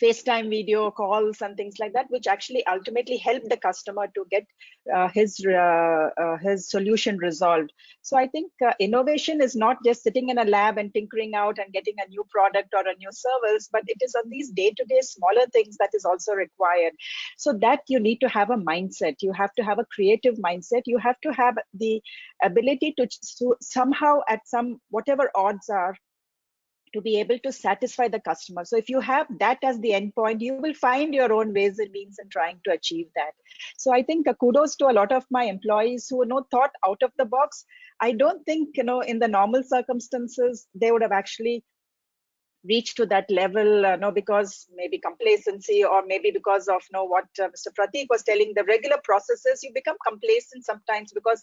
FaceTime video calls and things like that, which actually ultimately help the customer to get his solution resolved. So I think innovation is not just sitting in a lab and tinkering out and getting a new product or a new service, but it is on these day-to-day smaller things that is also required. So that you need to have a mindset. You have to have a creative mindset. You have to have the ability to somehow, at whatever odds are, to be able to satisfy the customer. So if you have that as the endpoint, you will find your own ways and means in trying to achieve that. So I think kudos to a lot of my employees who thought out of the box. I don't think, in the normal circumstances, they would have actually reached to that level, because maybe complacency, or maybe because of what Mr. Pratik was telling, the regular processes, you become complacent sometimes, because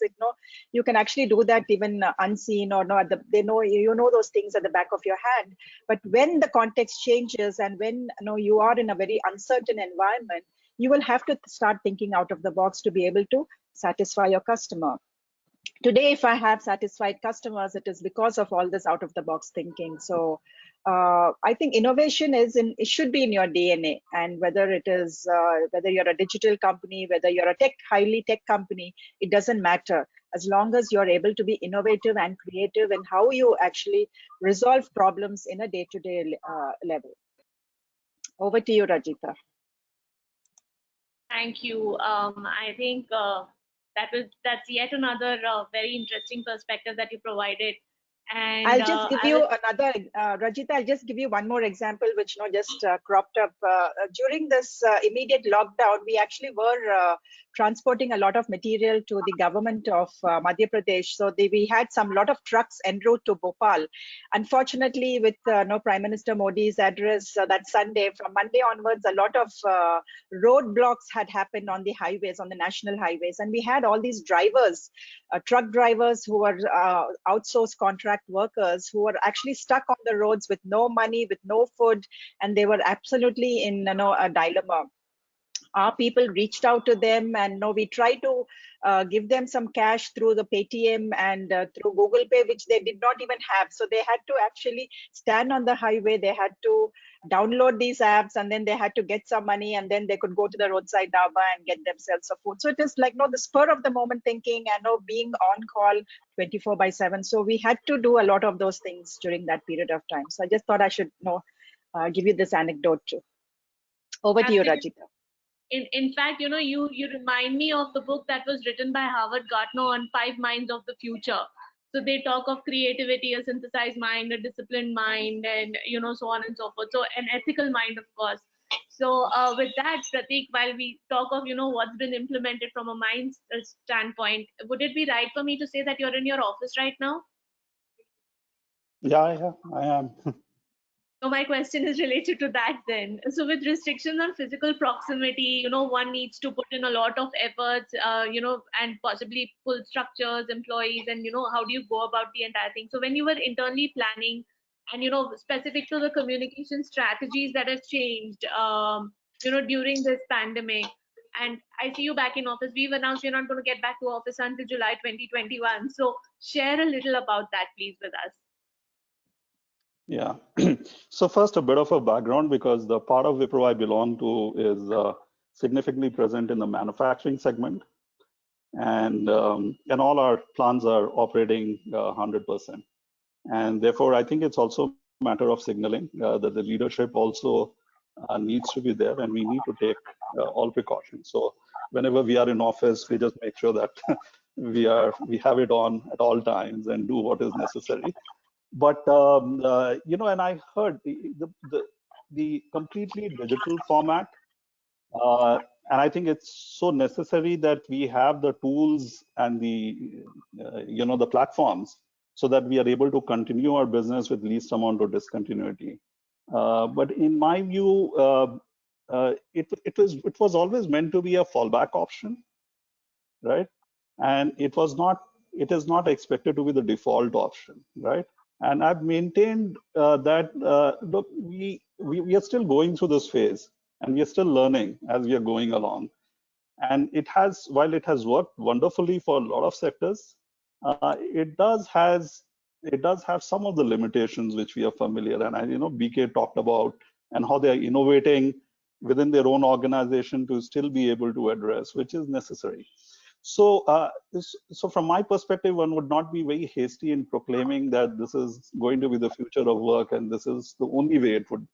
you can actually do that even unseen, or they know those things at the back of your hand. But when the context changes, and when you are in a very uncertain environment, you will have to start thinking out of the box to be able to satisfy your customer. Today, if I have satisfied customers, it is because of all this out of the box thinking. So I think innovation it should be in your DNA, and whether it is whether you're a digital company, whether you're a highly tech company, it doesn't matter, as long as you're able to be innovative and creative in how you actually resolve problems in a day-to-day level. Over to you, Rajita. Thank you. I think that's yet another very interesting perspective that you provided. And I'll just give you another, Rajita, I'll just give you one more example, which just cropped up. During this immediate lockdown, we actually were transporting a lot of material to the government of Madhya Pradesh. So we had lot of trucks en route to Bhopal. Unfortunately, with Prime Minister Modi's address that Sunday, from Monday onwards, a lot of roadblocks had happened on the highways, on the national highways. And we had all these drivers, truck drivers who were outsourced contract workers, who were actually stuck on the roads with no money, with no food, and they were absolutely in a dilemma. Our people reached out to them, and we tried to give them some cash through the Paytm and through Google Pay, which they did not even have. So they had to actually stand on the highway, they had to download these apps, and then they had to get some money, and then they could go to the roadside dhaba and get themselves some food. So it is like the spur of the moment thinking, and being on call 24/7. So we had to do a lot of those things during that period of time. So I just thought I should give you this anecdote too. Over to you, Rajita. In fact, you remind me of the book that was written by Howard Gardner on 5 minds of the future. So they talk of creativity, a synthesized mind, a disciplined mind, and so on and so forth. So an ethical mind, of course. So with that, Pratik, while we talk of what's been implemented from a mind standpoint, would it be right for me to say that you're in your office right now? Yeah, I am. So my question is related to that then. So with restrictions on physical proximity, one needs to put in a lot of efforts, and possibly pull structures, employees, and how do you go about the entire thing? So when you were internally planning, and specific to the communication strategies that have changed, during this pandemic, and I see you back in office. We've announced we're not going to get back to office until July 2021. So share a little about that, please, with us. Yeah. So first, a bit of a background, because the part of Wipro I belong to is significantly present in the manufacturing segment, and all our plants are operating 100%. And therefore, I think it's also a matter of signaling that the leadership also needs to be there, and we need to take all precautions. So whenever we are in office, we just make sure that we have it on at all times and do what is necessary. But and I heard the completely digital format, and I think it's so necessary that we have the tools and the the platforms, so that we are able to continue our business with least amount of discontinuity. But in my view, it was always meant to be a fallback option, right? And it is not expected to be the default option, right? And I've maintained that look, we are still going through this phase, and we are still learning as we are going along. And while it has worked wonderfully for a lot of sectors, it does have some of the limitations which we are familiar. And BK talked about, and how they are innovating within their own organization to still be able to address, which is necessary. So, so from my perspective, one would not be very hasty in proclaiming that this is going to be the future of work, and this is the only way it would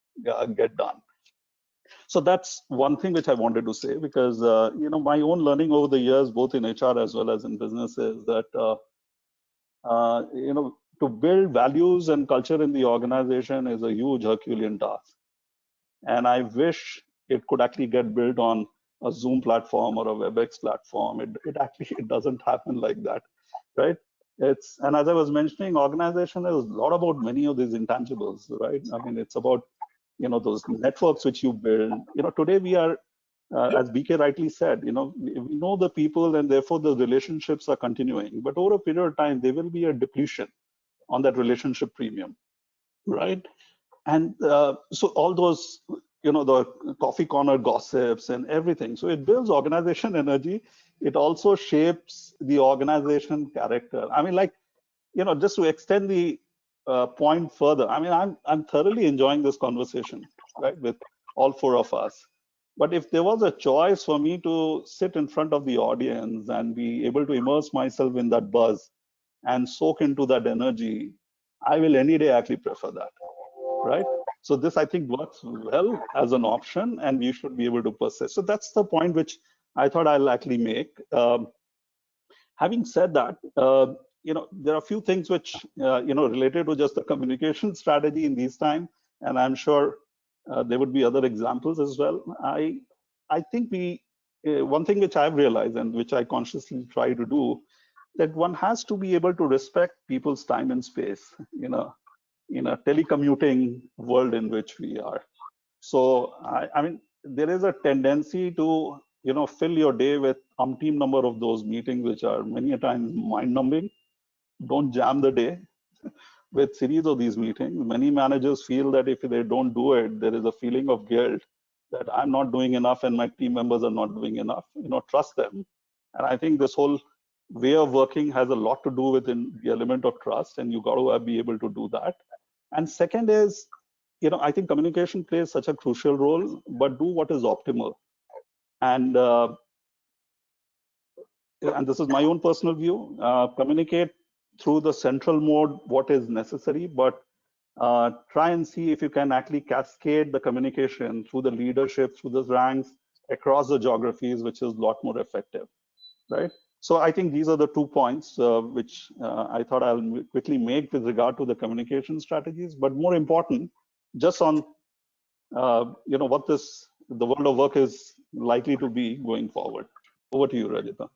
get done. So that's one thing which I wanted to say, because my own learning over the years, both in HR as well as in business, is that to build values and culture in the organization is a huge Herculean task. And I wish it could actually get built on a Zoom platform or a WebEx platform. It doesn't happen like that, right? And as I was mentioning, organization is a lot about many of these intangibles, right? I mean, it's about, those networks which you build. Today we are, as BK rightly said, we know the people and therefore the relationships are continuing. But over a period of time, there will be a depletion on that relationship premium, right? And so all those, the coffee corner gossips and everything. So it builds organization energy. It also shapes the organization character. I mean, just to extend the point further, I mean, I'm thoroughly enjoying this conversation, right, with all four of us. But if there was a choice for me to sit in front of the audience and be able to immerse myself in that buzz and soak into that energy, I will any day actually prefer that, right? So this, I think, works well as an option, and we should be able to persist. So that's the point which I thought I'll actually make. Having said that, there are a few things which, related to just the communication strategy in these times, and I'm sure there would be other examples as well. I think one thing which I've realized and which I consciously try to do, that one has to be able to respect people's time and space, in a telecommuting world in which we are. So, I mean, there is a tendency to, fill your day with umpteen number of those meetings, which are many a times mind-numbing. Don't jam the day with series of these meetings. Many managers feel that if they don't do it, there is a feeling of guilt that I'm not doing enough and my team members are not doing enough. Trust them. And I think this whole way of working has a lot to do with the element of trust, and you got to be able to do that. And second is, I think communication plays such a crucial role, but do what is optimal. And this is my own personal view, communicate through the central mode what is necessary, but try and see if you can actually cascade the communication through the leadership, through the ranks, across the geographies, which is a lot more effective, right? So I think these are the 2 points which I thought I'll quickly make with regard to the communication strategies, but more important, just on what the world of work is likely to be going forward. Over to you, Rajita.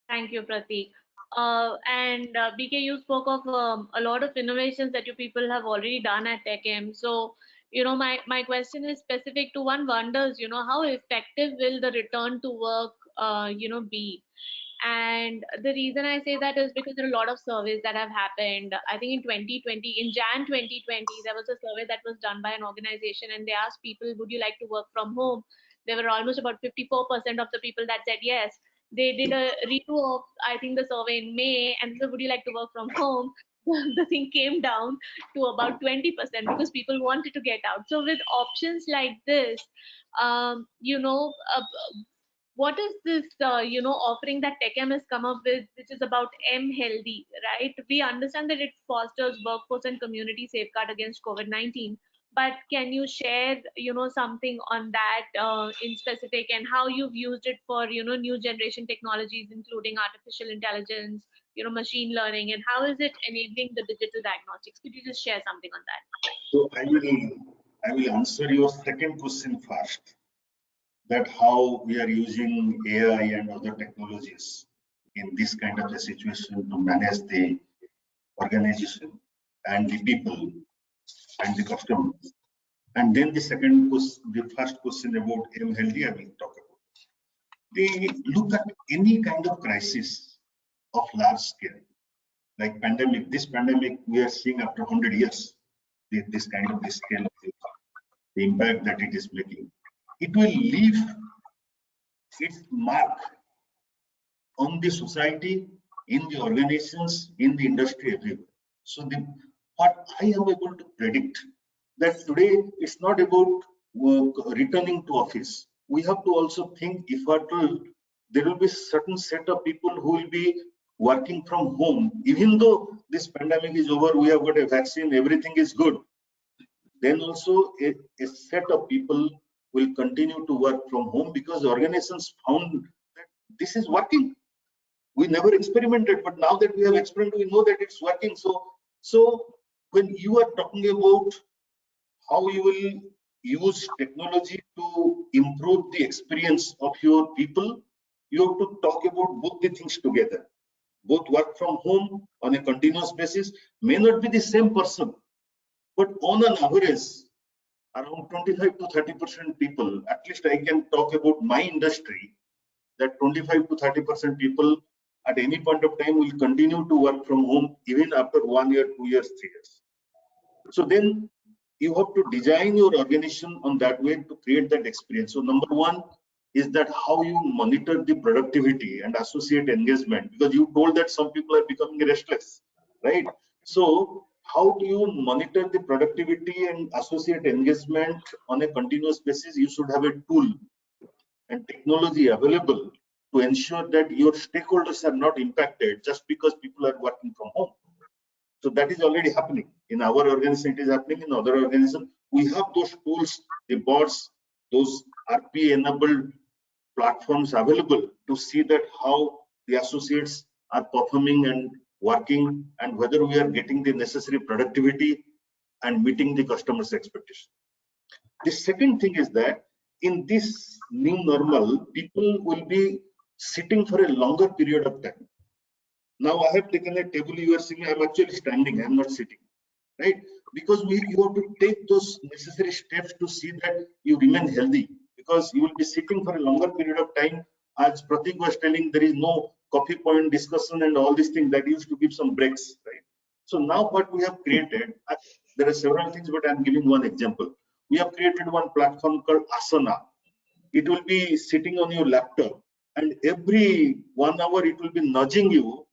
Thank you, Prateek. BK, you spoke of a lot of innovations that you people have already done at TechM. So, my question is specific to one wonders, how effective will the return to work, be? And the reason I say that is because there are a lot of surveys that have happened. I think in 2020, in Jan 2020, there was a survey that was done by an organization, and they asked people, would you like to work from home? There were almost about 54% of the people that said yes. They did a redo of, I think, the survey in May, and said, would you like to work from home? The thing came down to about 20% because people wanted to get out. So with options like this, what is this, offering that TechM has come up with, which is about mHealthy, right? We understand that it fosters workforce and community safeguard against COVID-19, but can you share, something on that in specific, and how you've used it for, new generation technologies, including artificial intelligence, machine learning, and how is it enabling the digital diagnostics? Could you just share something on that? So I will answer your second question first. That how we are using AI and other technologies in this kind of a situation to manage the organization and the people and the customers. And then the first question about mHealthy, I will talk about. They look at any kind of crisis of large scale, like pandemic. This pandemic we are seeing after 100 years, this kind of scale, the impact that it is making. It will leave its mark on the society, in the organizations, in the industry, everywhere. So what I am able to predict, that today it's not about returning to office. We have to also think, if at all there will be certain set of people who will be working from home, even though this pandemic is over, we have got a vaccine, everything is good. Then also a set of people will continue to work from home because the organizations found that this is working. We never experimented, but now that we have experimented, we know that it's working. So when you are talking about how you will use technology to improve the experience of your people, you have to talk about both the things together. Both work from home on a continuous basis, may not be the same person, but on an average, around 25 to 30% people, at least I can talk about my industry, that 25 to 30% people at any point of time will continue to work from home even after 1 year, 2 years, 3 years. So then you have to design your organization on that way to create that experience. So number one is that how you monitor the productivity and associate engagement, because you told that some people are becoming restless, right? So how do you monitor the productivity and associate engagement on a continuous basis? You should have a tool and technology available to ensure that your stakeholders are not impacted just because people are working from home. So that is already happening in our organization. It is happening in other organizations. We have those tools, the bots, those RPA-enabled platforms available to see that how the associates are performing and working, and whether we are getting the necessary productivity and meeting the customer's expectation. The second thing is that in this new normal, people will be sitting for a longer period of time. Now I have taken a table, you are seeing, I'm actually standing, I'm not sitting, right? Because you have to take those necessary steps to see that you remain healthy, because you will be sitting for a longer period of time. As Pratik was telling, there is no coffee point discussion and all these things that used to give some breaks, right? So now what we have created, there are several things, but I'm giving one example. We have created one platform called Asana. It will be sitting on your laptop, and every 1 hour it will be nudging you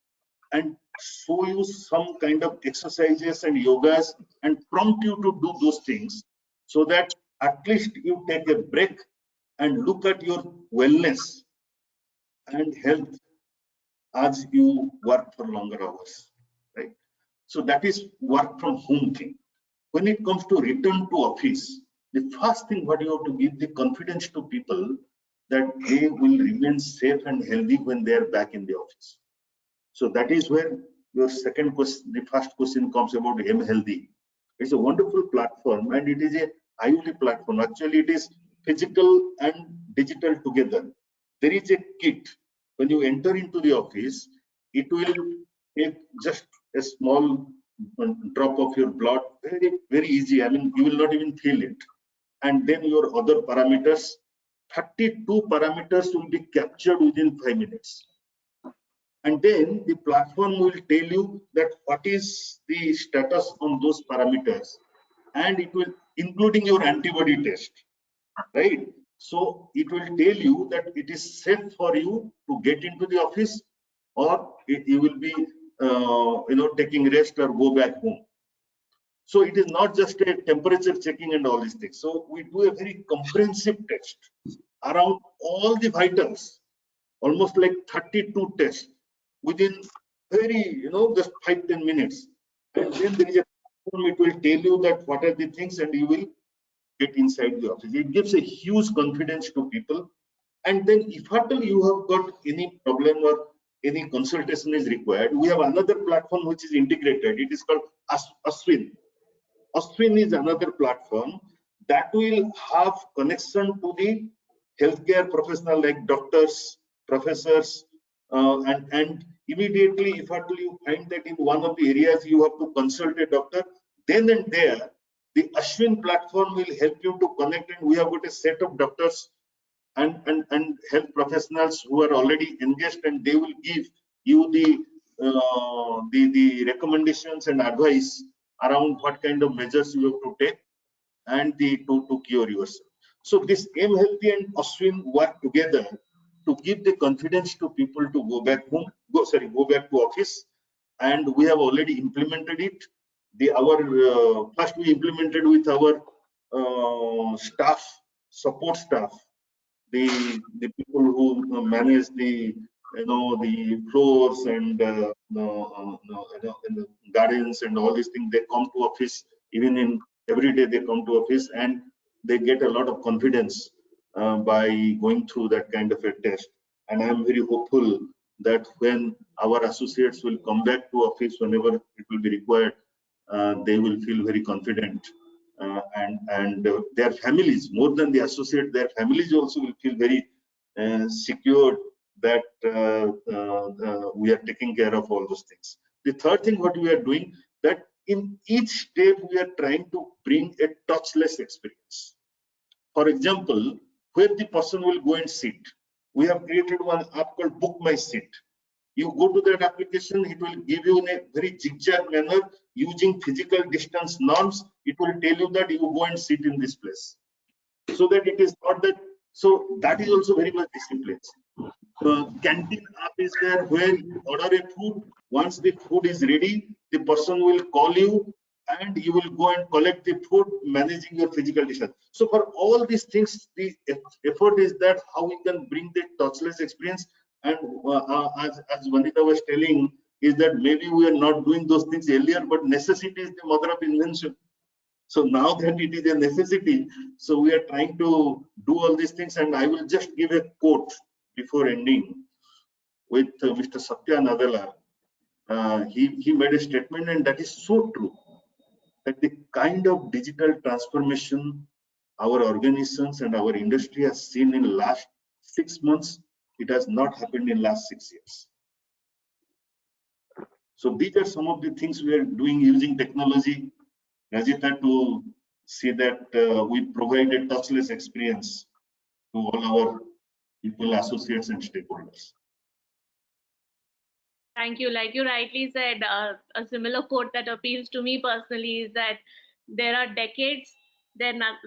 and show you some kind of exercises and yogas and prompt you to do those things, so that at least you take a break and look at your wellness and health as you work for longer hours, right? So that is work from home thing. When it comes to return to office, the first thing what you have to give the confidence to people that they will remain safe and healthy when they are back in the office. So that is where your second question, the first question comes about mHealthy. It's a wonderful platform, and it is a IoT platform. Actually, it is physical and digital together. There is a kit. When you enter into the office, it will take just a small drop of your blood, very, very easy. I mean, you will not even feel it. And then your other parameters, 32 parameters will be captured within 5 minutes. And then the platform will tell you that what is the status on those parameters, and it will, including your antibody test, right? So it will tell you that it is safe for you to get into the office, or you will be taking rest or go back home. So it is not just a temperature checking and all these things. So we do a very comprehensive test around all the vitals, almost like 32 tests within very, just 5-10 minutes. And then there is a platform, it will tell you that what are the things, and you will get inside the office. It gives a huge confidence to people. And then if at all you have got any problem or any consultation is required, we have another platform which is integrated. It is called Aswin. Aswin is another platform that will have connection to the healthcare professional like doctors, professors, and immediately if at all you find that in one of the areas you have to consult a doctor, then and there the Aswin platform will help you to connect, and we have got a set of doctors and health professionals who are already engaged, and they will give you the recommendations and advice around what kind of measures you have to take and to cure yourself. So this mHealthy and Aswin work together to give the confidence to people to go back home, go back to office, and we have already implemented it. First we implemented with our staff, support staff, the people who manage the the floors and the gardens and all these things. They come to office, even in every day they come to office, and they get a lot of confidence by going through that kind of a test. And I am very hopeful that when our associates will come back to office whenever it will be required, they will feel very confident, and their families, more than the associate, their families also will feel very secure that we are taking care of all those things. The third thing what we are doing, that in each step we are trying to bring a touchless experience. For example, where the person will go and sit, we have created one app called Book My Seat. You go to that application, it will give you in a very zigzag manner using physical distance norms. It will tell you that you go and sit in this place, so that it is not that. So that is also very much discipline. Canteen app is there, where you order a food. Once the food is ready, the person will call you and you will go and collect the food, managing your physical distance. So for all these things, the effort is that how we can bring the touchless experience. And as Vanita was telling, is that maybe we are not doing those things earlier, but necessity is the mother of invention. So now that it is a necessity, so we are trying to do all these things. And I will just give a quote before ending with Mr. Satya Nadella. He made a statement, and that is so true, that the kind of digital transformation our organizations and our industry has seen in the last 6 months, it has not happened in last 6 years. So these are some of the things we are doing using technology, Rajita, to see that we provide a touchless experience to all our people, associates, and stakeholders. Thank you. Like you rightly said, a similar quote that appeals to me personally is that there are decades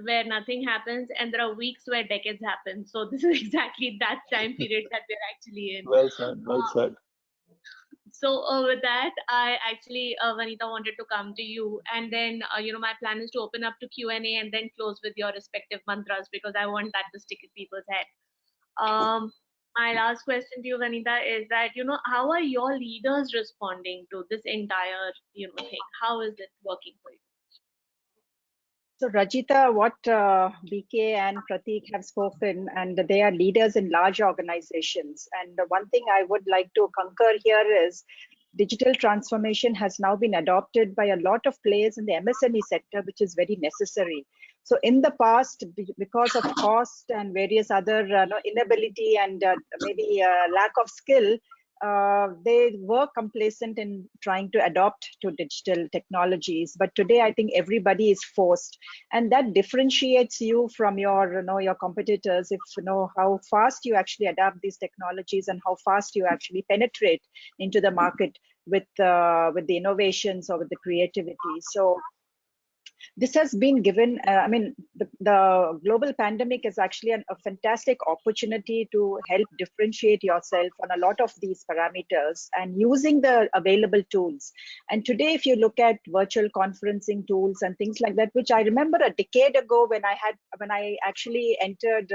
where nothing happens, and there are weeks where decades happen. So this is exactly that time period that we're actually in. Well said. Well said. So with that, I actually, Vanita, wanted to come to you, and then my plan is to open up to Q&A and then close with your respective mantras, because I want that to stick in people's head. My last question to you, Vanita, is that how are your leaders responding to this entire thing? How is it working for you? So Rajita, what BK and Prateek have spoken, and they are leaders in large organizations. And the one thing I would like to concur here is digital transformation has now been adopted by a lot of players in the MSME sector, which is very necessary. So in the past, because of cost and various other inability and maybe lack of skill, they were complacent in trying to adopt to digital technologies. But today, I think everybody is forced, and that differentiates you from your your competitors. If how fast you actually adapt these technologies and how fast you actually penetrate into the market with the innovations or with the creativity. So this has been given, I mean, the global pandemic is actually a fantastic opportunity to help differentiate yourself on a lot of these parameters and using the available tools. And today, if you look at virtual conferencing tools and things like that, which I remember a decade ago when I actually entered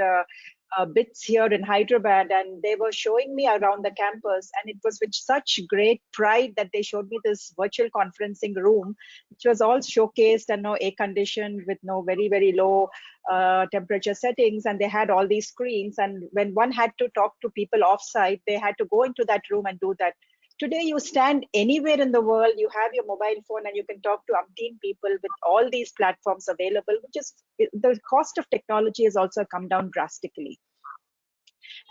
BITS here in Hyderabad, and they were showing me around the campus, and it was with such great pride that they showed me this virtual conferencing room, which was all showcased and air conditioned with very low temperature settings, and they had all these screens, and when one had to talk to people off-site, they had to go into that room and do that. Today, you stand anywhere in the world, you have your mobile phone, and you can talk to umpteen people with all these platforms available, which is, the cost of technology has also come down drastically.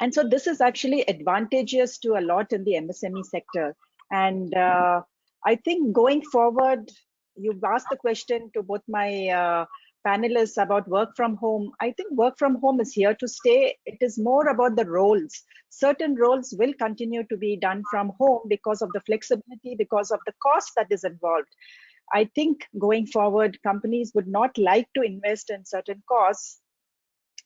And so this is actually advantageous to a lot in the MSME sector. And I think going forward, you've asked the question to both my panelists about work from home. I think work from home is here to stay. It is more about the roles. Certain roles will continue to be done from home because of the flexibility, because of the cost that is involved. I think going forward, companies would not like to invest in certain costs,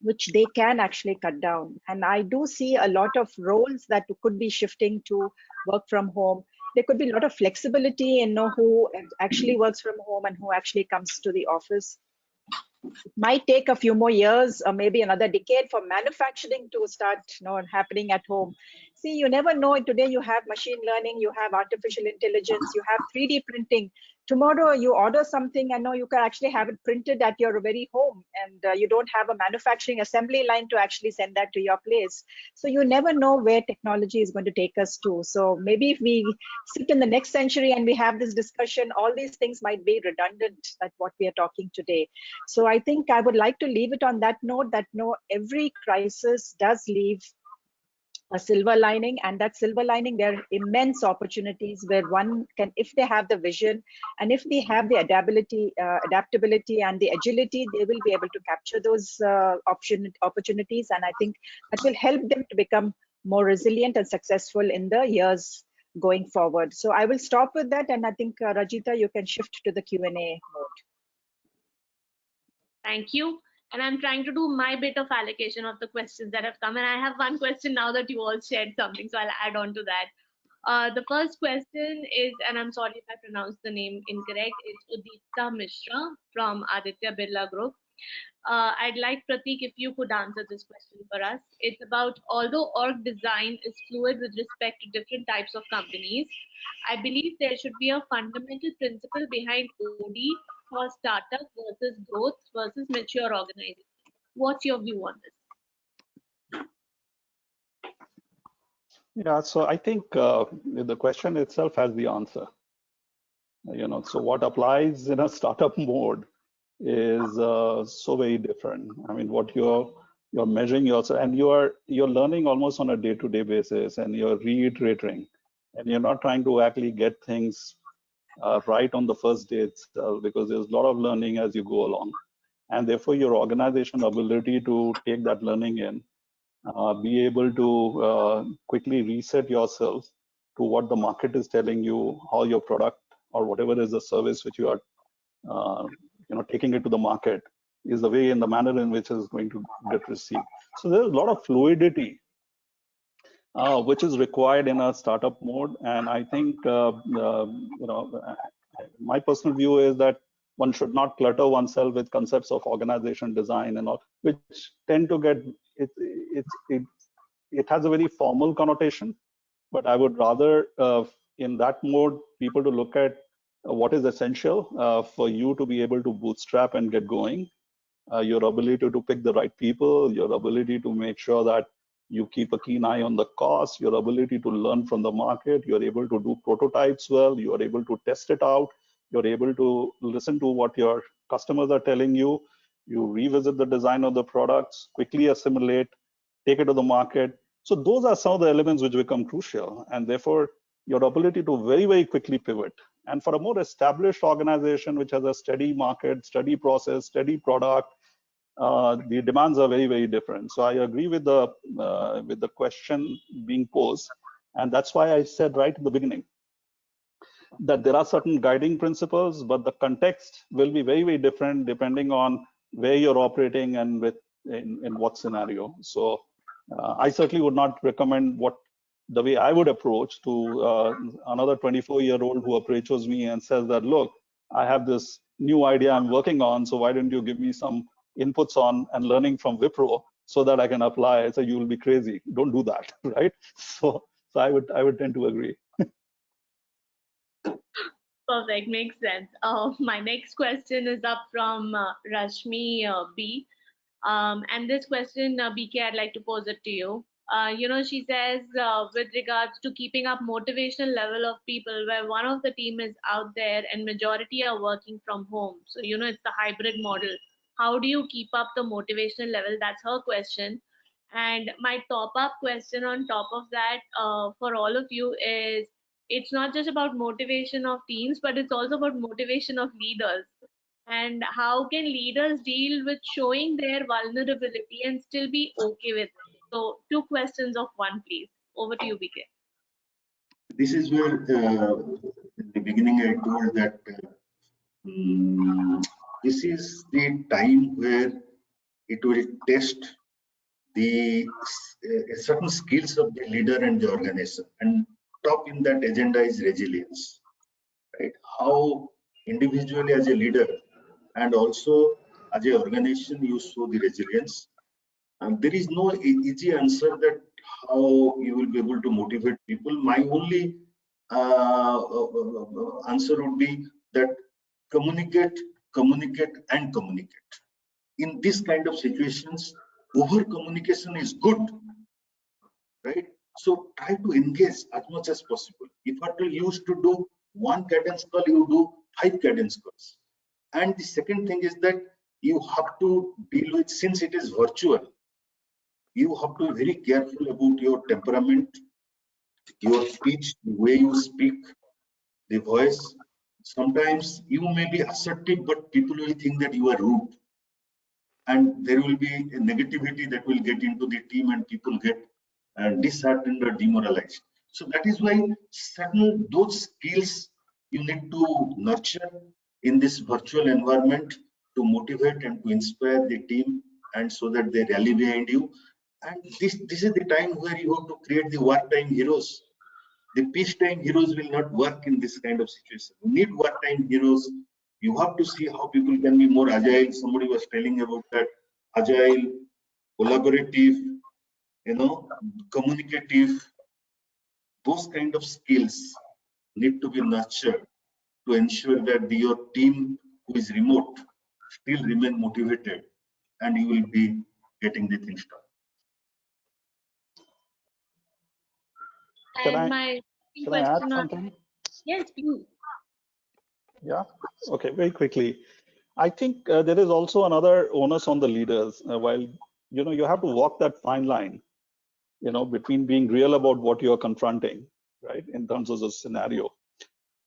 which they can actually cut down. And I do see a lot of roles that could be shifting to work from home. There could be a lot of flexibility in who actually works from home and who actually comes to the office. It might take a few more years or maybe another decade for manufacturing to start happening at home. See, you never know. Today you have machine learning, you have artificial intelligence, you have 3D printing. tomorrow you order something and now you can actually have it printed at your very home, and you don't have a manufacturing assembly line to actually send that to your place. So you never know where technology is going to take us to. So maybe if we sit in the next century and we have this discussion, all these things might be redundant at what we are talking today. So I think I would like to leave it on that note, that no, every crisis does leave a silver lining, and that silver lining, there are immense opportunities where one can, if they have the vision and if they have the adaptability and the agility, they will be able to capture those opportunities, and I think that will help them to become more resilient and successful in the years going forward. So I will stop with that, and I think Rajita, you can shift to the Q&A mode. Thank you. And I'm trying to do my bit of allocation of the questions that have come. And I have one question now that you all shared something, so I'll add on to that. The first question is, and I'm sorry if I pronounced the name incorrect, it's Udita Mishra from Aditya Birla Group. I'd like Prateek, if you could answer this question for us. It's about, although org design is fluid with respect to different types of companies, I believe there should be a fundamental principle behind OD for startup versus growth versus mature organization. What's your view on this? Yeah, so I think the question itself has the answer. So what applies in a startup mode is so very different. I mean, what you're measuring yourself, and you're learning almost on a day-to-day basis, and you're reiterating, and you're not trying to actually get things right on the first day itself, because there's a lot of learning as you go along, and therefore your organization ability to take that learning in, be able to quickly reset yourself to what the market is telling you, how your product or whatever is the service which you are taking it to the market is the way, in the manner in which is going to get received. So there's a lot of fluidity which is required in a startup mode, and I think my personal view is that one should not clutter oneself with concepts of organization design and all, which tend to get it has a very formal connotation. But I would rather in that mode people to look at what is essential for you to be able to bootstrap and get going, your ability to pick the right people, your ability to make sure that you keep a keen eye on the cost, your ability to learn from the market, you're able to do prototypes well, you are able to test it out, you're able to listen to what your customers are telling you, you revisit the design of the products, quickly assimilate, take it to the market. So those are some of the elements which become crucial, and therefore your ability to very, very quickly pivot. And for a more established organization which has a steady market, steady process, steady product, the demands are very, very different. So I agree with the question being posed, and that's why I said right in the beginning that there are certain guiding principles, but the context will be very, very different depending on where you're operating and in what scenario. So I certainly would not recommend the way I would approach to another 24-year-old who approaches me and says that, look, I have this new idea I'm working on, so why don't you give me some inputs on and learning from Wipro so that I can apply. So you will be crazy. Don't do that, right? So I would tend to agree. Perfect, makes sense. My next question is up from Rashmi B. And this question, BK, I'd like to pose it to you. She says, with regards to keeping up motivational level of people, where one of the team is out there and majority are working from home. So, it's the hybrid model. How do you keep up the motivational level? That's her question. And my top-up question on top of that for all of you is, it's not just about motivation of teams, but it's also about motivation of leaders. And how can leaders deal with showing their vulnerability and still be okay with it? So 2 questions of one, please. Over to you, BK. This is where in the beginning I told that this is the time where it will test the certain skills of the leader and the organization, and top in that agenda is resilience, right? How individually as a leader and also as an organization you show the resilience. And there is no easy answer that how you will be able to motivate people. My only answer would be that communicate, communicate, and communicate. In this kind of situations, over communication is good, right? So try to engage as much as possible. If you used to do one cadence call, you do 5 cadence calls. And the second thing is that you have to deal with, since it is virtual, you have to be very careful about your temperament, your speech, the way you speak, the voice. Sometimes you may be assertive, but people will think that you are rude. And there will be a negativity that will get into the team and people get disheartened or demoralized. So that is why certain those skills you need to nurture in this virtual environment to motivate and to inspire the team, and so that they rally behind you. And this is the time where you have to create the wartime heroes. The peacetime heroes will not work in this kind of situation. You need wartime heroes. You have to see how people can be more agile. Somebody was telling about that, agile, collaborative, communicative. Those kind of skills need to be nurtured to ensure that your team who is remote still remain motivated, and you will be getting the things done. Can And I- my Can I add question on, something? yes, please. Yeah. Okay. Very quickly. I think there is also another onus on the leaders. While you have to walk that fine line, between being real about what you are confronting, right, in terms of the scenario,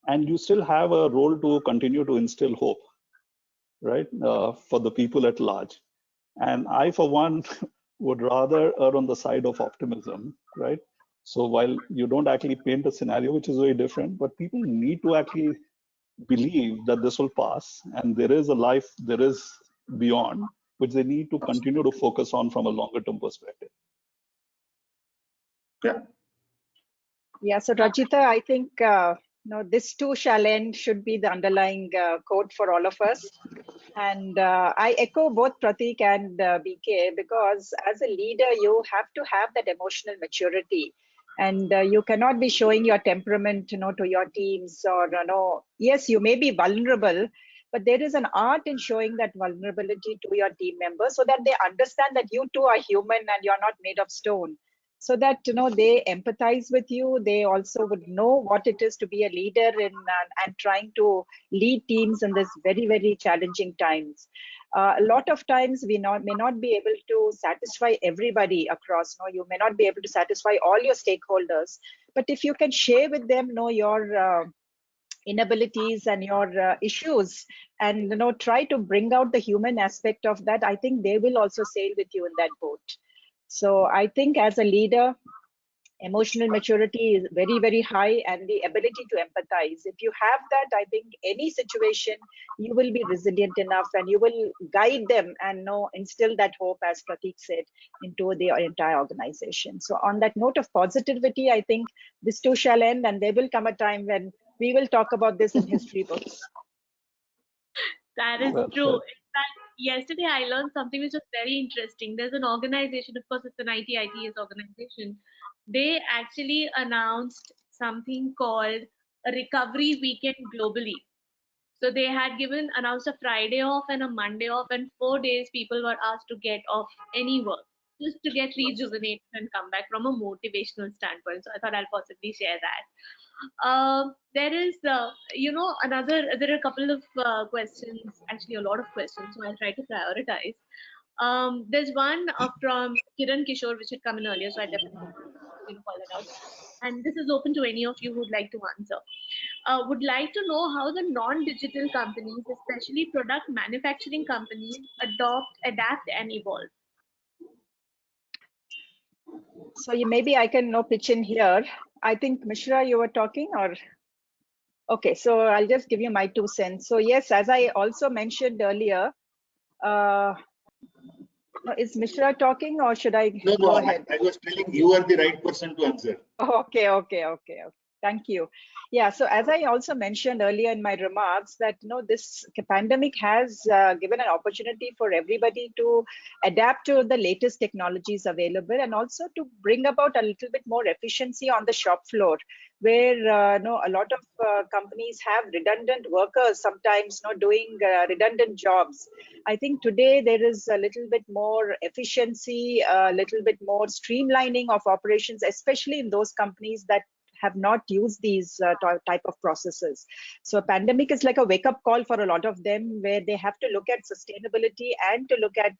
and you still have a role to continue to instill hope, right, for the people at large. And I, for one, would rather err on the side of optimism, right? So while you don't actually paint a scenario which is very different, but people need to actually believe that this will pass and there is a life, there is beyond, which they need to continue to focus on from a longer term perspective. Yeah, so Rajita, I think this too shall end should be the underlying quote for all of us. And I echo both Pratik and BK, because as a leader, you have to have that emotional maturity. And you cannot be showing your temperament, to your teams, or yes, you may be vulnerable, but there is an art in showing that vulnerability to your team members so that they understand that you too are human and you're not made of stone. So that they empathize with you. They also would know what it is to be a leader and trying to lead teams in this very, very challenging times. A lot of times we may not be able to satisfy everybody across. You may not be able to satisfy all your stakeholders, but if you can share with them your inabilities and your issues, and try to bring out the human aspect of that, I think they will also sail with you in that boat. So I think as a leader, emotional maturity is very, very high, and the ability to empathize. If you have that, I think any situation, you will be resilient enough and you will guide them and instill that hope, as Pratik said, into the entire organization. So on that note of positivity, I think this too shall end, and there will come a time when we will talk about this in history books. That is Well true. said. In fact, yesterday I learned something which was very interesting. There's an organization, of course, it's an ITITS organization. They actually announced something called a recovery weekend globally. So they had announced a Friday off and a Monday off, and 4 days people were asked to get off any work just to get rejuvenated and come back from a motivational standpoint. So I thought I'll possibly share that. There is, there are a couple of questions, actually a lot of questions, so I'll try to prioritize. There's one from Kiran Kishore, which had come in earlier, so I definitely will call it out. And this is open to any of you who would like to answer. Would like to know how the non-digital companies, especially product manufacturing companies, adapt, and evolve. So maybe I can pitch in here. I think Mishra, you were talking, or? Okay, so I'll just give you my 2 cents. So yes, as I also mentioned earlier, is Mishra talking, or should I go ahead? I was telling you are the right person to answer. Okay. Thank you. Yeah, so as I also mentioned earlier in my remarks that, this pandemic has given an opportunity for everybody to adapt to the latest technologies available and also to bring about a little bit more efficiency on the shop floor, where a lot of companies have redundant workers sometimes doing redundant jobs. I think today there is a little bit more efficiency, a little bit more streamlining of operations, especially in those companies that have not used these type of processes. So a pandemic is like a wake-up call for a lot of them, where they have to look at sustainability and to look at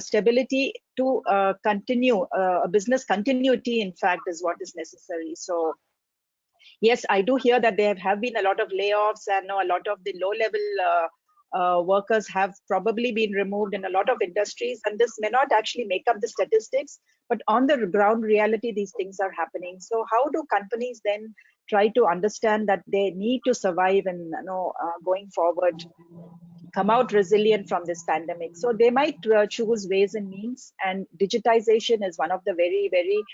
stability to continue a business continuity. In fact, is what is necessary. So yes, I do hear that there have been a lot of layoffs, and a lot of the low-level workers have probably been removed in a lot of industries, and this may not actually make up the statistics, but on the ground reality, these things are happening. So how do companies then try to understand that they need to survive and going forward, come out resilient from this pandemic? So they might choose ways and means, and digitization is one of the very, very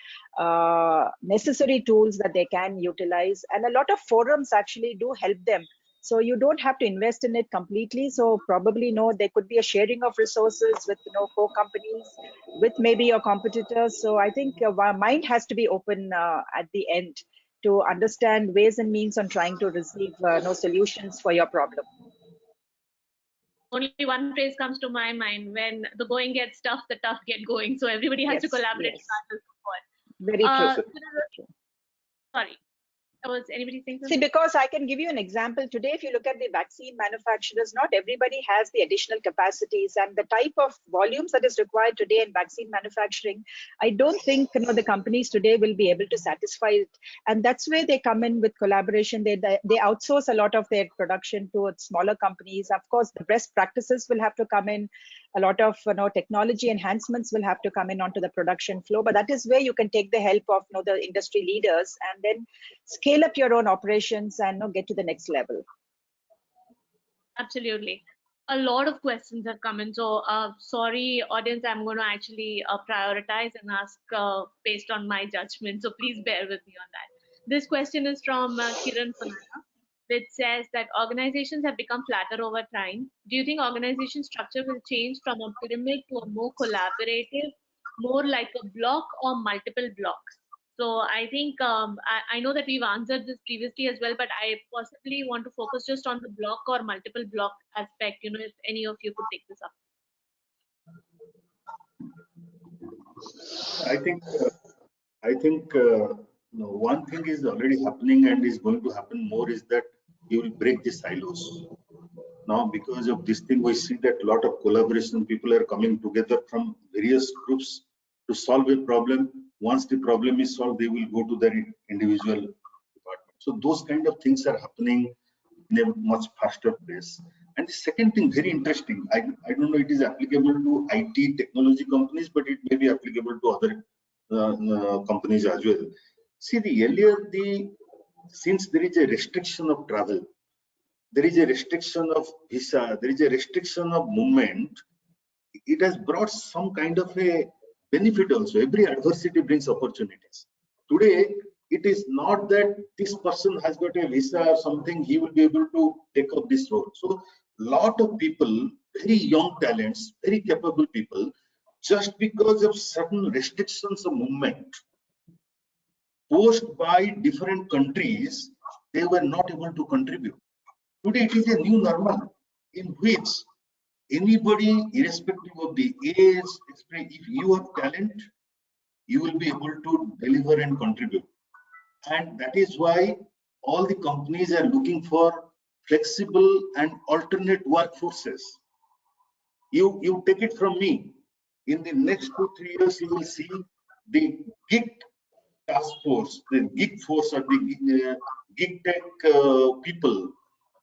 necessary tools that they can utilize, and a lot of forums actually do help them. So you don't have to invest in it completely. So probably there could be a sharing of resources with co-companies, with maybe your competitors. So I think our mind has to be open at the end to understand ways and means on trying to receive solutions for your problem. Only one phrase comes to my mind: when the going gets tough, the tough get going. So everybody has to collaborate. Yes. Very true. Sorry. Was anybody saying something? See, because I can give you an example. Today, if you look at the vaccine manufacturers, not everybody has the additional capacities, and the type of volumes that is required today in vaccine manufacturing, I don't think the companies today will be able to satisfy it. And that's where they come in with collaboration. They outsource a lot of their production to smaller companies. Of course, the best practices will have to come in. A lot of technology enhancements will have to come in onto the production flow. But that is where you can take the help of the industry leaders and then scale up your own operations and get to the next level. Absolutely. A lot of questions have come in. So sorry, audience, I'm going to actually prioritize and ask based on my judgment. So please bear with me on that. This question is from Kiran Panana, which says that organizations have become flatter over time. Do you think organization structure will change from a pyramid to a more collaborative, more like a block or multiple blocks? So I think I know that we've answered this previously as well, but I possibly want to focus just on the block or multiple block aspect. If any of you could take this up. I think one thing is already happening and is going to happen more is that you will break the silos. Now, because of this thing, we see that a lot of collaboration, people are coming together from various groups to solve a problem. Once the problem is solved, they will go to their individual department. So those kind of things are happening in a much faster pace. And the second thing, very interesting, I don't know it is applicable to IT technology companies, but it may be applicable to other companies as well. See, since there is a restriction of travel, there is a restriction of visa, there is a restriction of movement, it has brought some kind of a benefit also. Every adversity brings opportunities. Today, it is not that this person has got a visa or something, he will be able to take up this role. So, lot of people, very young talents, very capable people, just because of certain restrictions of movement posed by different countries, they were not able to contribute. Today, it is a new normal in which anybody, irrespective of the age, if you have talent, you will be able to deliver and contribute. And that is why all the companies are looking for flexible and alternate workforces. You take it from me, in the next 2-3 years, you will see the gig task force, the gig force or the gig tech people,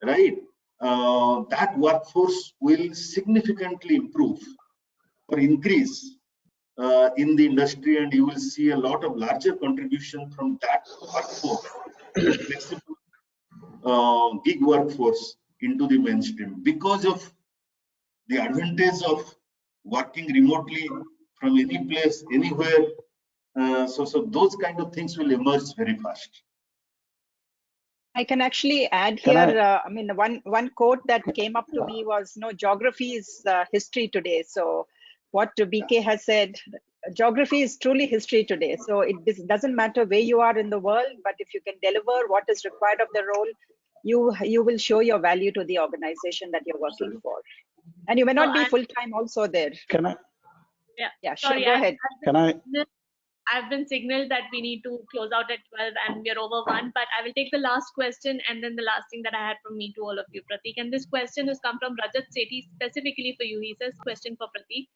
right? That workforce will significantly improve or increase in the industry, and you will see a lot of larger contribution from that workforce, flexible gig workforce into the mainstream because of the advantage of working remotely from any place, anywhere. So those kind of things will emerge very fast. I can actually add Can here. I mean, one quote that came up to me was, "No, geography is history today." So, what BK has said, geography is truly history today. So this doesn't matter where you are in the world, but if you can deliver what is required of the role, you will show your value to the organization that you're working for, and you may not be full time also there. Can I? Yeah, sure. Sorry, Go ahead. Can I? I've been signaled that we need to close out at 12 and we're over 1, but I will take the last question and then the last thing that I had from me to all of you, Prateek. And this question has come from Rajat Sethi specifically for you. He says, question for Prateek.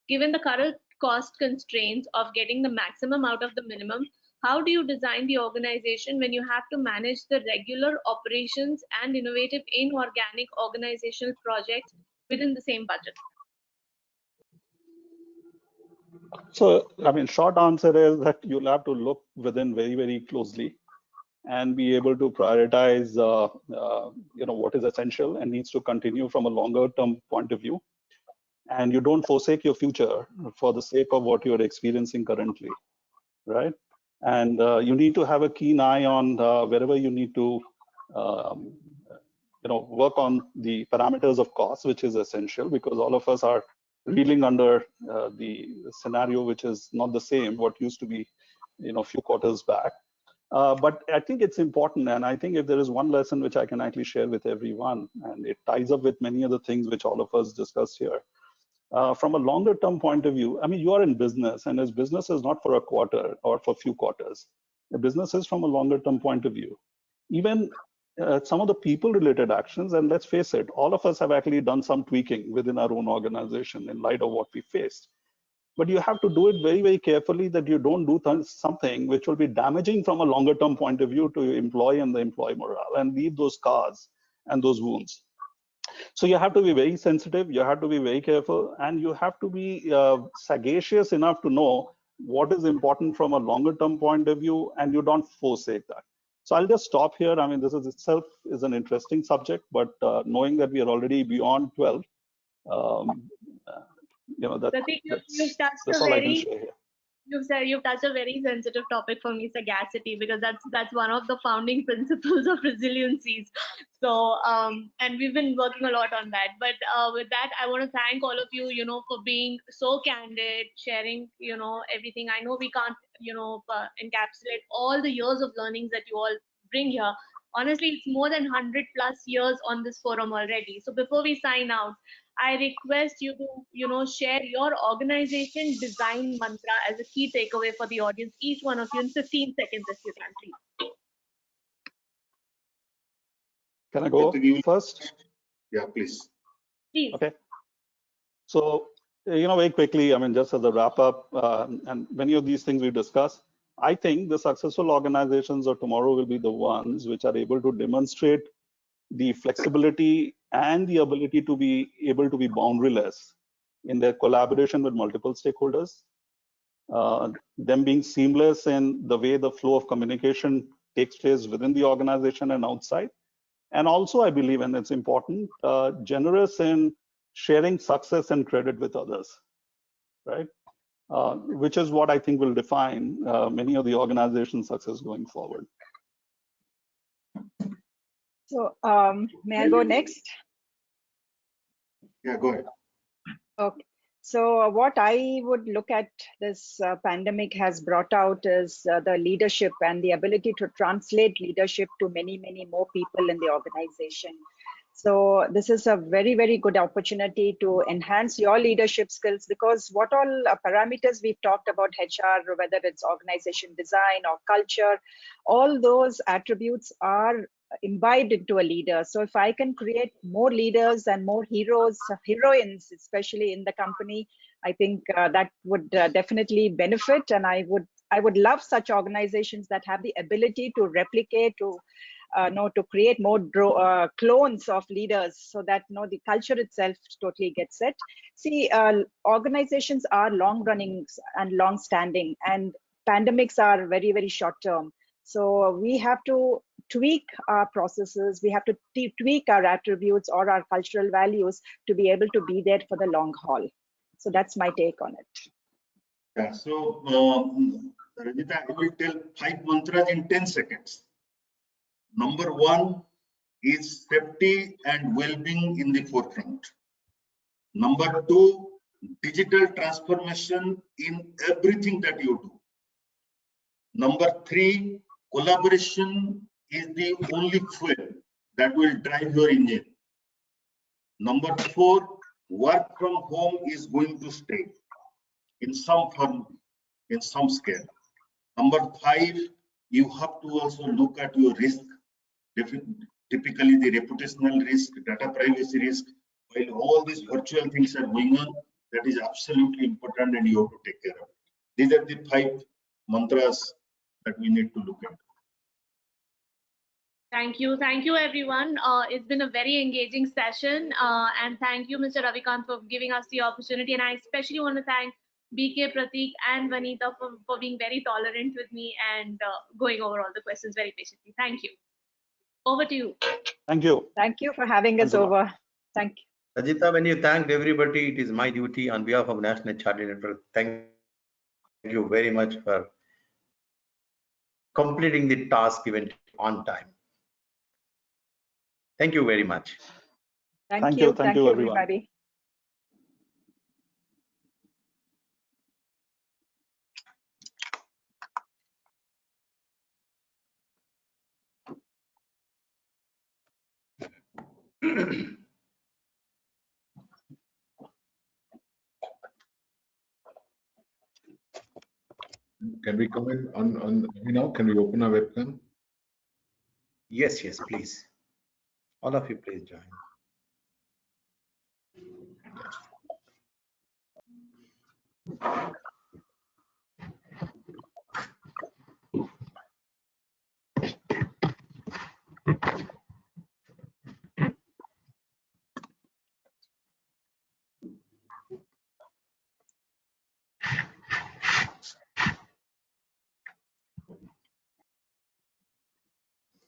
Given the current cost constraints of getting the maximum out of the minimum, how do you design the organization when you have to manage the regular operations and innovative inorganic organizational projects within the same budget? So, I mean, short answer is that you'll have to look within very, very closely and be able to prioritize, what is essential and needs to continue from a longer term point of view. And you don't forsake your future for the sake of what you're experiencing currently, right? And you need to have a keen eye on wherever you need to, work on the parameters of cost, which is essential because all of us are reeling under the scenario, which is not the same what used to be, a few quarters back. But I think it's important, and I think if there is one lesson which I can actually share with everyone, and it ties up with many other things which all of us discussed here. From a longer term point of view, I mean, you are in business, and as business is not for a quarter or for a few quarters. The business is from a longer term point of view. Even some of the people related actions, and let's face it, all of us have actually done some tweaking within our own organization in light of what we faced. But you have to do it very, very carefully that you don't do something which will be damaging from a longer term point of view to your employee and the employee morale and leave those scars and those wounds. So you have to be very sensitive, you have to be very careful, and you have to be sagacious enough to know what is important from a longer term point of view, and you don't forsake that. So I'll just stop here. I mean, this is itself is an interesting subject, but knowing that we are already beyond 12, that's all I can share here. You've touched a very sensitive topic for me, sagacity, because that's one of the founding principles of resiliencies. So and we've been working a lot on that. But with that, I want to thank all of you, for being so candid, sharing, everything. I know we can't, encapsulate all the years of learnings that you all bring here. Honestly, it's more than 100+ years on this forum already. So before we sign out, I request you to, share your organization design mantra as a key takeaway for the audience, each one of you in 15 seconds if you can, please. Can I go first? Yeah, please. Please. Okay. So, very quickly, I mean, just as a wrap up, and many of these things we discussed, I think the successful organizations of tomorrow will be the ones which are able to demonstrate the flexibility and the ability to be able to be boundaryless in their collaboration with multiple stakeholders, them being seamless in the way the flow of communication takes place within the organization and outside. And also, I believe, and it's important, generous in sharing success and credit with others, right? Which is what I think will define many of the organization's success going forward. So may I go next? Yeah, go ahead. Okay. So what I would look at this pandemic has brought out is the leadership and the ability to translate leadership to many, many more people in the organization. So this is a very, very good opportunity to enhance your leadership skills, because what all parameters we've talked about HR, whether it's organization design or culture, all those attributes are imbibed into a leader. So if I can create more leaders and more heroes, heroines, especially in the company, I think that would definitely benefit. And I would love such organizations that have the ability to replicate, to create more clones of leaders, so that the culture itself totally gets set. See, organizations are long running and long standing, and pandemics are very, very short term. So we have to tweak our processes, we have to tweak our attributes or our cultural values to be able to be there for the long haul. So that's my take on it. Yeah, so Rajita, I will tell 5 mantras in 10 seconds. Number one is safety and well-being in the forefront. Number two, digital transformation in everything that you do. Number three, collaboration is the only fuel that will drive your engine. Number four, work from home is going to stay in some form, in some scale. Number five, you have to also look at your risk, typically the reputational risk, data privacy risk. While all these virtual things are going on, that is absolutely important and you have to take care of it. These are the 5 mantras that we need to look at. Thank you everyone. It's been a very engaging session, and thank you Mr. Ravikant for giving us the opportunity, and I especially want to thank BK, Prateek and Vanita for being very tolerant with me and going over all the questions very patiently. Thank you. Over to you. Thank you. Thank you for having us over. Thank you. Rajita, when you thanked everybody, it is my duty on behalf of National HR Network. Thank you very much for completing the task given on time. Thank you very much. Thank you. Thank you, everyone. everybody. Can we comment on now? Can we open our webcam? Yes, please. All of you, please join.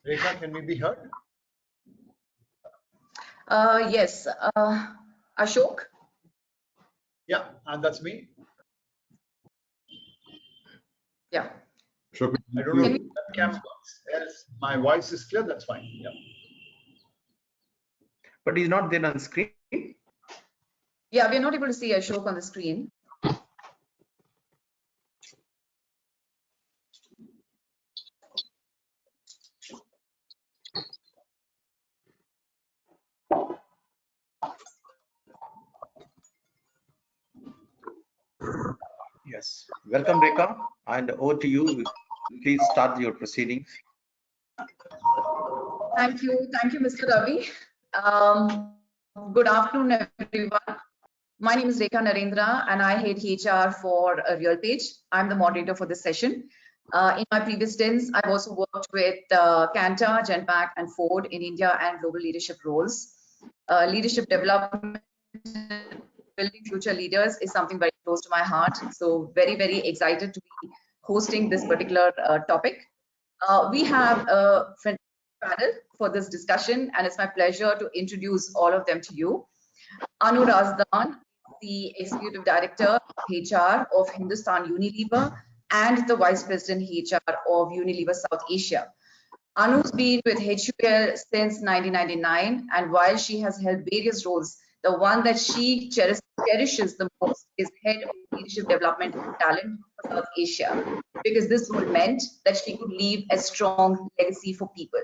Rekha, can we be heard? Yes, Ashok. Yeah, and that's me. Yeah. Ashok, I don't know if that cam works. Yes, my voice is clear. That's fine. Yeah. But he's not there on screen. Yeah, we're not able to see Ashok on the screen. Yes. Welcome, Rekha, and over to you. Please start your proceedings. Thank you, Mr. Ravi. Good afternoon, everyone. My name is Rekha Narendra, and I head HR for RealPage. I'm the moderator for this session. In my previous stints, I've also worked with Kantar, Genpact, and Ford in India and global leadership roles. Leadership development, building future leaders is something very close to my heart. So very, very excited to be hosting this particular topic. We have a panel for this discussion, and it's my pleasure to introduce all of them to you. Anu Razdan, the Executive Director of HR of Hindustan Unilever and the Vice President HR of Unilever South Asia. Anu's been with HUL since 1999, and while she has held various roles, the one that she cherishes the most is Head of Leadership Development and Talent for South Asia, because this role meant that she could leave a strong legacy for people.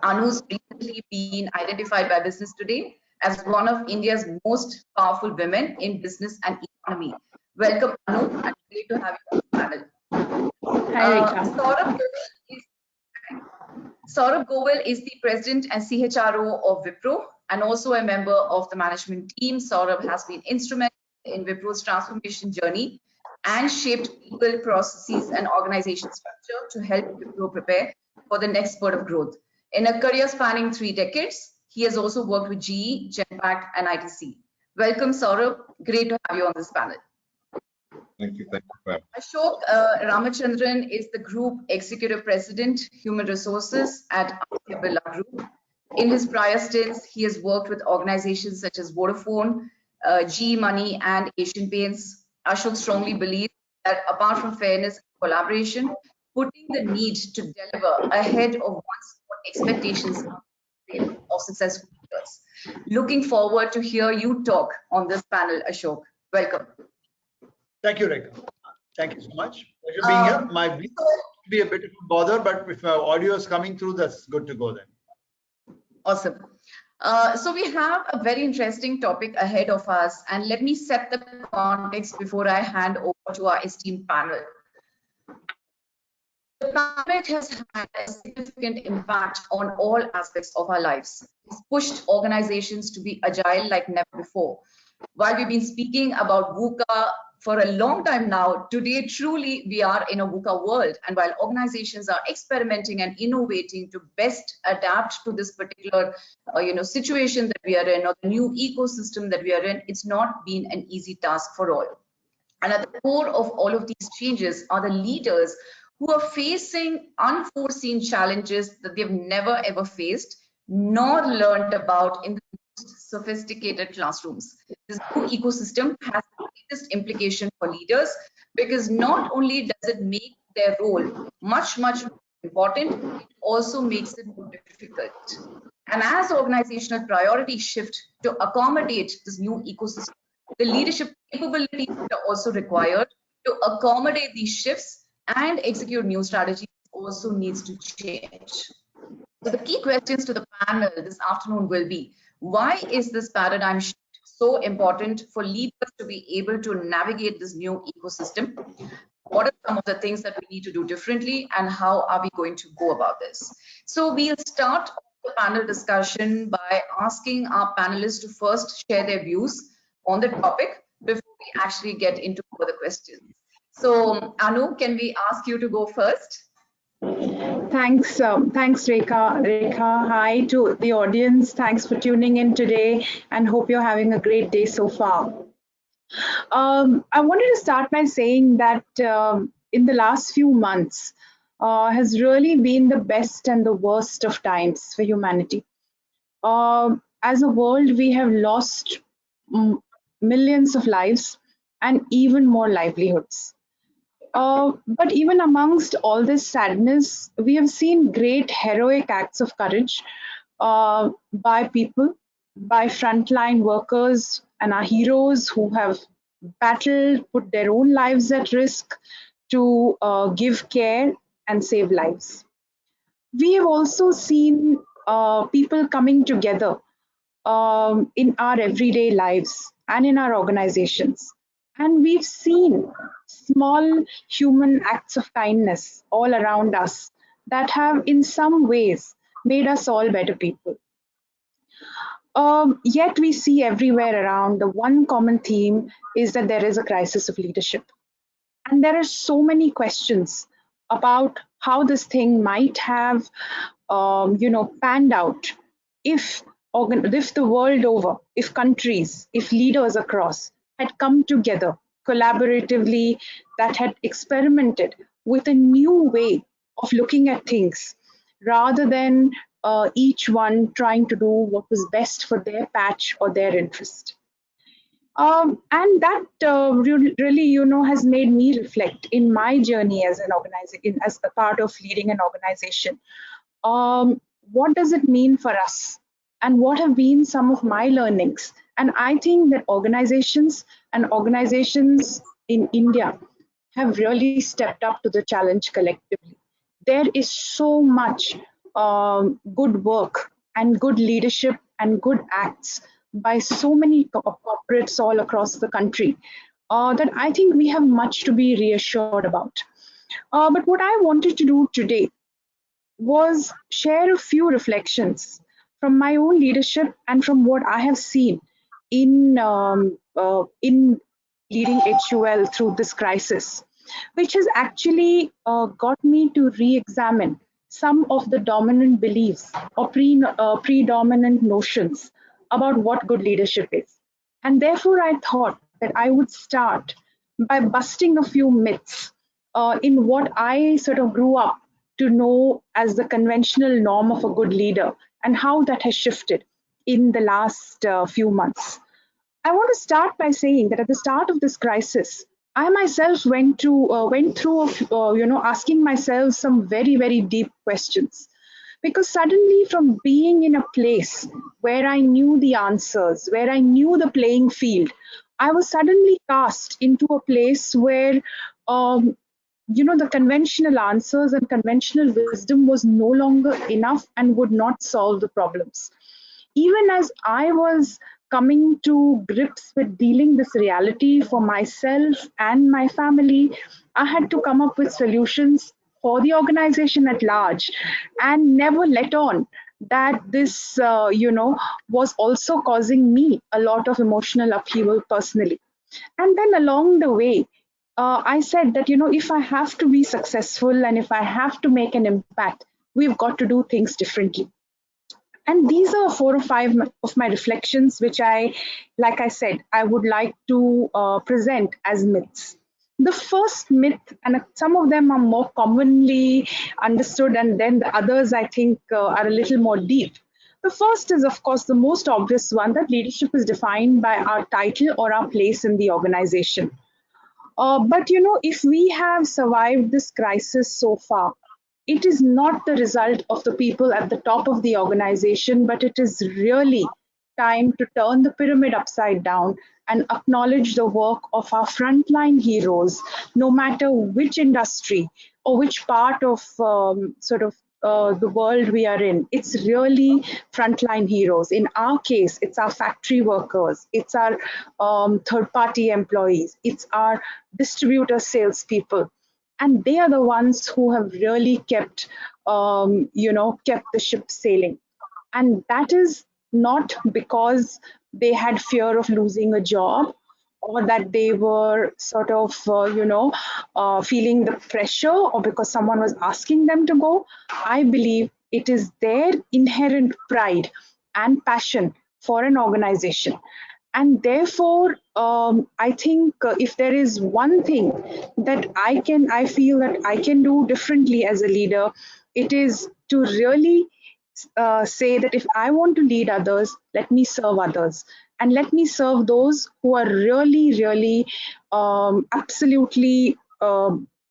Anu's recently been identified by Business Today as one of India's most powerful women in business and economy. Welcome, Anu, and great to have you on the panel. Hi, Saurabh Govil is the President and CHRO of Wipro and also a member of the management team. Saurabh has been instrumental in Wipro's transformation journey and shaped people, processes, and organization structure to help Wipro prepare for the next spurt of growth. In a career spanning 3 decades, he has also worked with GE, Genpact, and ITC. Welcome, Saurabh. Great to have you on this panel. Thank you. Ashok Ramachandran is the Group Executive President, Human Resources at Aditya Birla Group. In his prior stints, he has worked with organizations such as Vodafone, GE Money, and Asian Paints. Ashok strongly believes that apart from fairness and collaboration, putting the need to deliver ahead of one's own expectations of successful leaders. Looking forward to hear you talk on this panel, Ashok. Welcome. Thank you, Rekha. Thank you so much. Pleasure being here. My video will be a bit of a bother, but if my audio is coming through, that's good to go then. Awesome. So we have a very interesting topic ahead of us, and let me set the context before I hand over to our esteemed panel. The pandemic has had a significant impact on all aspects of our lives. It's pushed organizations to be agile like never before. While we've been speaking about VUCA for a long time now, today truly we are in a VUCA world. And while organizations are experimenting and innovating to best adapt to this particular situation that we are in, or the new ecosystem that we are in, it's not been an easy task for all. And at the core of all of these changes are the leaders who are facing unforeseen challenges that they've never ever faced nor learned about in the most sophisticated classrooms. This new ecosystem has the greatest implication for leaders, because not only does it make their role much more important, it also makes it more difficult. And as organizational priorities shift to accommodate this new ecosystem, the leadership capabilities that are also required to accommodate these shifts and execute new strategies also needs to change. So the key questions to the panel this afternoon will be, why is this paradigm shift so important for leaders to be able to navigate this new ecosystem? What are some of the things that we need to do differently, and how are we going to go about this? So we'll start the panel discussion by asking our panelists to first share their views on the topic before we actually get into further questions. So Anu, can we ask you to go first? Thanks, Rekha. Hi to the audience. Thanks for tuning in today, and hope you're having a great day so far. I wanted to start by saying that in the last few months has really been the best and the worst of times for humanity. As a world, we have lost millions of lives and even more livelihoods. But even amongst all this sadness, we have seen great heroic acts of courage by people, by frontline workers and our heroes who have battled, put their own lives at risk to give care and save lives. We have also seen people coming together in our everyday lives and in our organizations. And we've seen small human acts of kindness all around us that have in some ways made us all better people. Yet we see everywhere around the one common theme is that there is a crisis of leadership. And there are so many questions about how this thing might have panned out if the world over, if countries, if leaders across had come together collaboratively, that had experimented with a new way of looking at things rather than each one trying to do what was best for their patch or their interest. And that really, has made me reflect in my journey as an organization, as a part of leading an organization. What does it mean for us? And what have been some of my learnings? And I think that organizations in India have really stepped up to the challenge collectively. There is so much good work and good leadership and good acts by so many corporates all across the country that I think we have much to be reassured about. But what I wanted to do today was share a few reflections from my own leadership and from what I have seen in leading HUL through this crisis, which has actually got me to re-examine some of the dominant beliefs or predominant notions about what good leadership is. And therefore, I thought that I would start by busting a few myths in what I sort of grew up to know as the conventional norm of a good leader and how that has shifted in the last few months. I want to start by saying that at the start of this crisis, I myself went through asking myself some very, very deep questions, because suddenly, from being in a place where I knew the answers, where I knew the playing field, I was suddenly cast into a place where um, the conventional answers and conventional wisdom was no longer enough and would not solve the problems. Even as I was coming to grips with dealing this reality for myself and my family, I had to come up with solutions for the organization at large and never let on that this was also causing me a lot of emotional upheaval personally. And then along the way, I said that, if I have to be successful and if I have to make an impact, we've got to do things differently. And these are 4 or 5 of my reflections, which like I said, I would like to present as myths. The first myth, and some of them are more commonly understood, and then the others I think are a little more deep. The first is, of course, the most obvious one, that leadership is defined by our title or our place in the organization. But if we have survived this crisis so far, it is not the result of the people at the top of the organization, but it is really time to turn the pyramid upside down and acknowledge the work of our frontline heroes, no matter which industry or which part of the world we are in. It's really frontline heroes. In our case, it's our factory workers, it's our third-party employees, it's our distributor salespeople, and they are the ones who have really kept the ship sailing. And that is not because they had fear of losing a job, or that they were sort of feeling the pressure, or because someone was asking them to go. I believe it is their inherent pride and passion for an organization. And therefore, I think if there is one thing that I feel that I can do differently as a leader, it is to really say that if I want to lead others, let me serve others, and let me serve those who are really, really, absolutely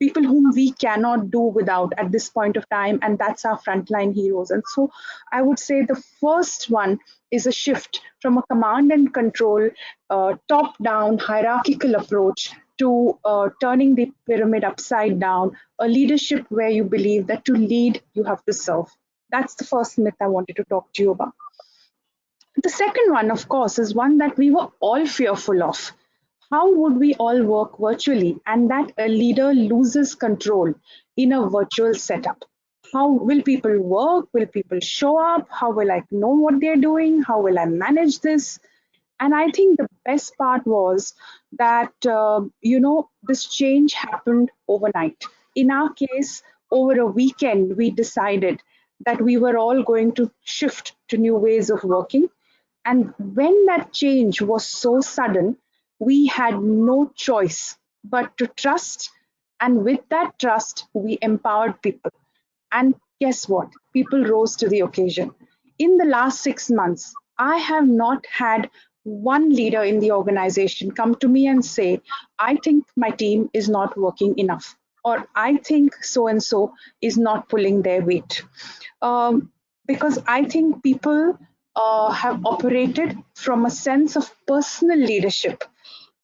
people whom we cannot do without at this point of time, and that's our frontline heroes. And so I would say the first one is a shift from a command and control, top-down hierarchical approach to turning the pyramid upside down, a leadership where you believe that to lead, you have to serve. That's the first myth I wanted to talk to you about. The second one, of course, is one that we were all fearful of. How would we all work virtually, and that a leader loses control in a virtual setup? How will people work? Will people show up? How will I know what they're doing? How will I manage this? And I think the best part was that, this change happened overnight. In our case, over a weekend, we decided that we were all going to shift to new ways of working. And when that change was so sudden, we had no choice but to trust. And with that trust, we empowered people. And guess what? People rose to the occasion. In the last 6 months, I have not had one leader in the organization come to me and say, I think my team is not working enough, or I think so-and-so is not pulling their weight. Because I think people have operated from a sense of personal leadership.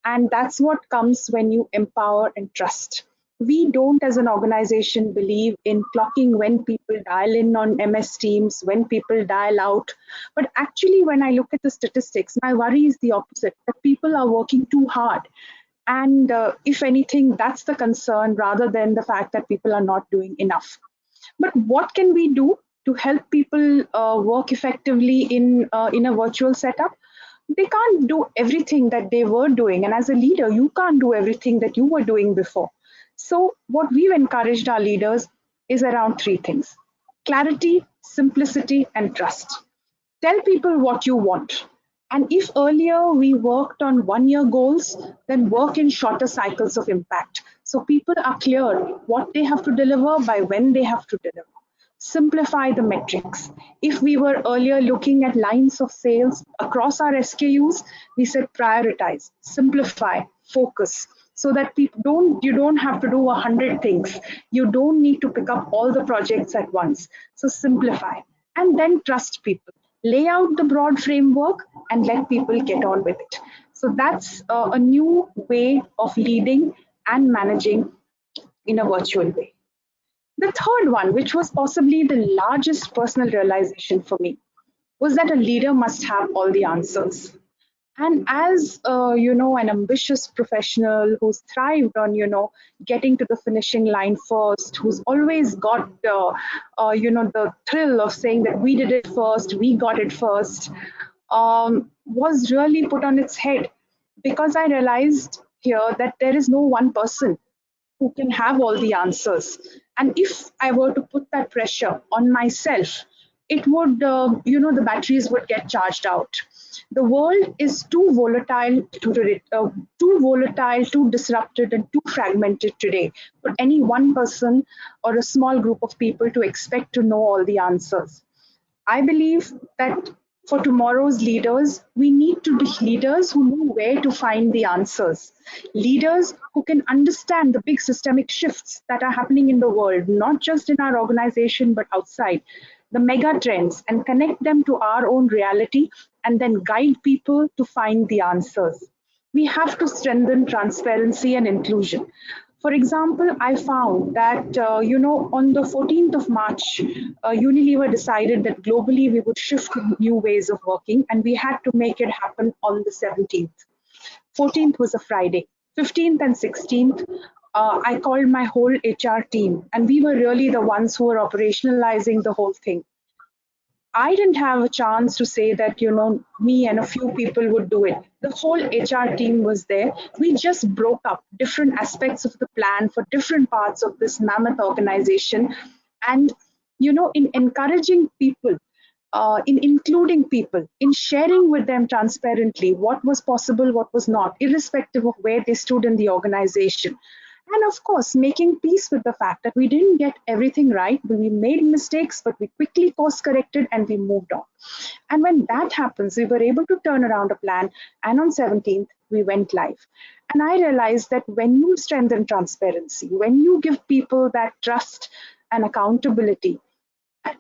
And that's what comes when you empower and trust. We don't, as an organization, believe in clocking when people dial in on MS Teams, when people dial out. But actually, when I look at the statistics, my worry is the opposite, that people are working too hard. And if anything, that's the concern rather than the fact that people are not doing enough. But what can we do to help people work effectively in a virtual setup? They can't do everything that they were doing. And as a leader, you can't do everything that you were doing before. So what we've encouraged our leaders is around 3 things: clarity, simplicity, and trust. Tell people what you want. And if earlier we worked on 1-year goals, then work in shorter cycles of impact. So people are clear what they have to deliver by when they have to deliver. Simplify the metrics. If we were earlier looking at lines of sales across our SKUs, we said prioritize, simplify, focus. so that you don't have to do 100 things. You don't need to pick up all the projects at once. So simplify and then trust people. Lay out the broad framework and let people get on with it. So that's a new way of leading and managing in a virtual way. The third one, which was possibly the largest personal realization for me, was that a leader must have all the answers. And as an ambitious professional who's thrived on getting to the finishing line first, who's always got the thrill of saying that we did it first, we got it first, was really put on its head, because I realized here that there is no one person who can have all the answers. And if I were to put that pressure on myself, it would, the batteries would get charged out. The world is too volatile, too disrupted, and too fragmented today for any one person or a small group of people to expect to know all the answers. I believe that for tomorrow's leaders, we need to be leaders who know where to find the answers. Leaders who can understand the big systemic shifts that are happening in the world, not just in our organization, but outside, the mega trends, and connect them to our own reality and then guide people to find the answers. We have to strengthen transparency and inclusion. For example, I found that, on the 14th of March, Unilever decided that globally we would shift to new ways of working, and we had to make it happen on the 17th. 14th was a Friday. 15th and 16th, I called my whole HR team, and we were really the ones who were operationalizing the whole thing. I didn't have a chance to say that, me and a few people would do it. The whole HR team was there. We just broke up different aspects of the plan for different parts of this mammoth organization. And, in encouraging people, in including people, in sharing with them transparently what was possible, what was not, irrespective of where they stood in the organization. And of course, making peace with the fact that we didn't get everything right, but we made mistakes, but we quickly course corrected and we moved on. And when that happens, we were able to turn around a plan. And on 17th, we went live. And I realized that when you strengthen transparency, when you give people that trust and accountability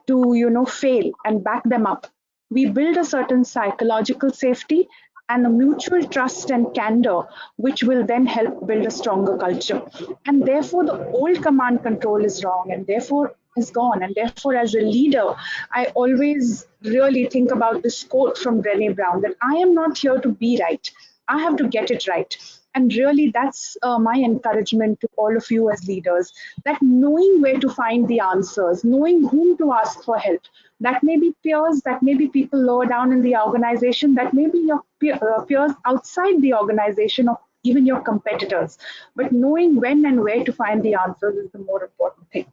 to, fail and back them up, we build a certain psychological safety and a mutual trust and candor, which will then help build a stronger culture. And therefore, the old command control is wrong and therefore is gone. And therefore, as a leader, I always really think about this quote from Brené Brown, that I am not here to be right. I have to get it right. And really, that's my encouragement to all of you as leaders, that knowing where to find the answers, knowing whom to ask for help, that may be peers, that may be people lower down in the organization, that may be your peers outside the organization, or even your competitors. But knowing when and where to find the answers is the more important thing.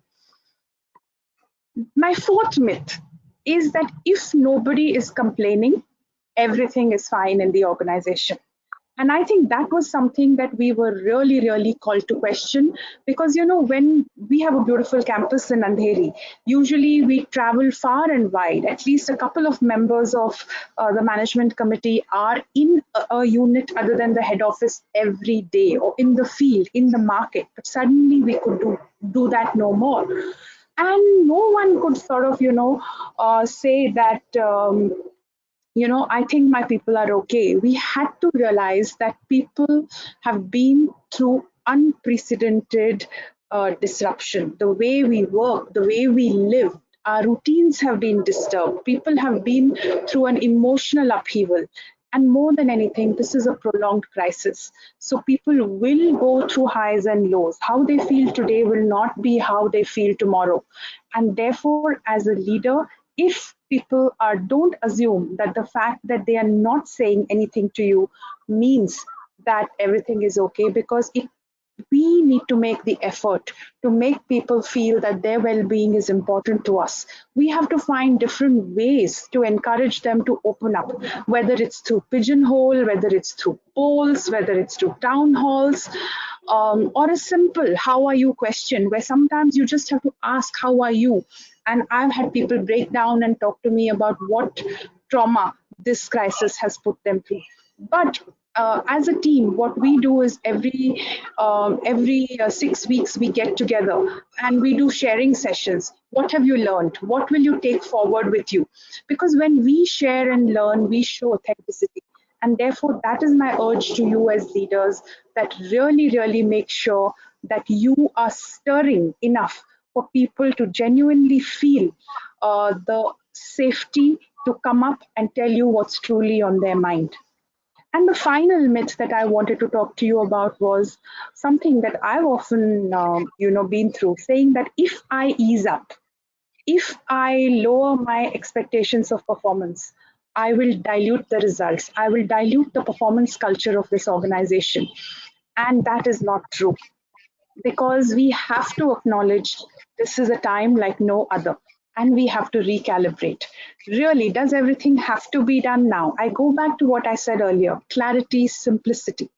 My fourth myth is that if nobody is complaining, everything is fine in the organization. And I think that was something that we were really, really called to question, because, when we have a beautiful campus in Andheri, usually we travel far and wide. At least a couple of members of the management committee are in a unit other than the head office every day, or in the field, in the market. But suddenly we could do that no more. And no one could sort of, say that, I think my people are okay. We had to realize that people have been through unprecedented disruption. The way we work, the way we live, our routines have been disturbed. People have been through an emotional upheaval. And more than anything, this is a prolonged crisis. So people will go through highs and lows. How they feel today will not be how they feel tomorrow. And therefore, as a leader, if people don't assume that the fact that they are not saying anything to you means that everything is okay, because we need to make the effort to make people feel that their well-being is important to us. We have to find different ways to encourage them to open up, whether it's through Pigeonhole, whether it's through polls, whether it's through town halls, or a simple "how are you" question, where sometimes you just have to ask "how are you?" And I've had people break down and talk to me about what trauma this crisis has put them through. But as a team, what we do is every 6 weeks we get together and we do sharing sessions. What have you learned? What will you take forward with you? Because when we share and learn, we show authenticity. And therefore, that is my urge to you as leaders, that really make sure that you are stirring enough for people to genuinely feel the safety to come up and tell you what's truly on their mind. And the final myth that I wanted to talk to you about was something that I've often, been through, saying that if I ease up, if I lower my expectations of performance, I will dilute the results. I will dilute the performance culture of this organization. And that is not true, because we have to acknowledge this is a time like no other, and we have to recalibrate. Really, does everything have to be done now? I go back to what I said earlier: clarity, simplicity.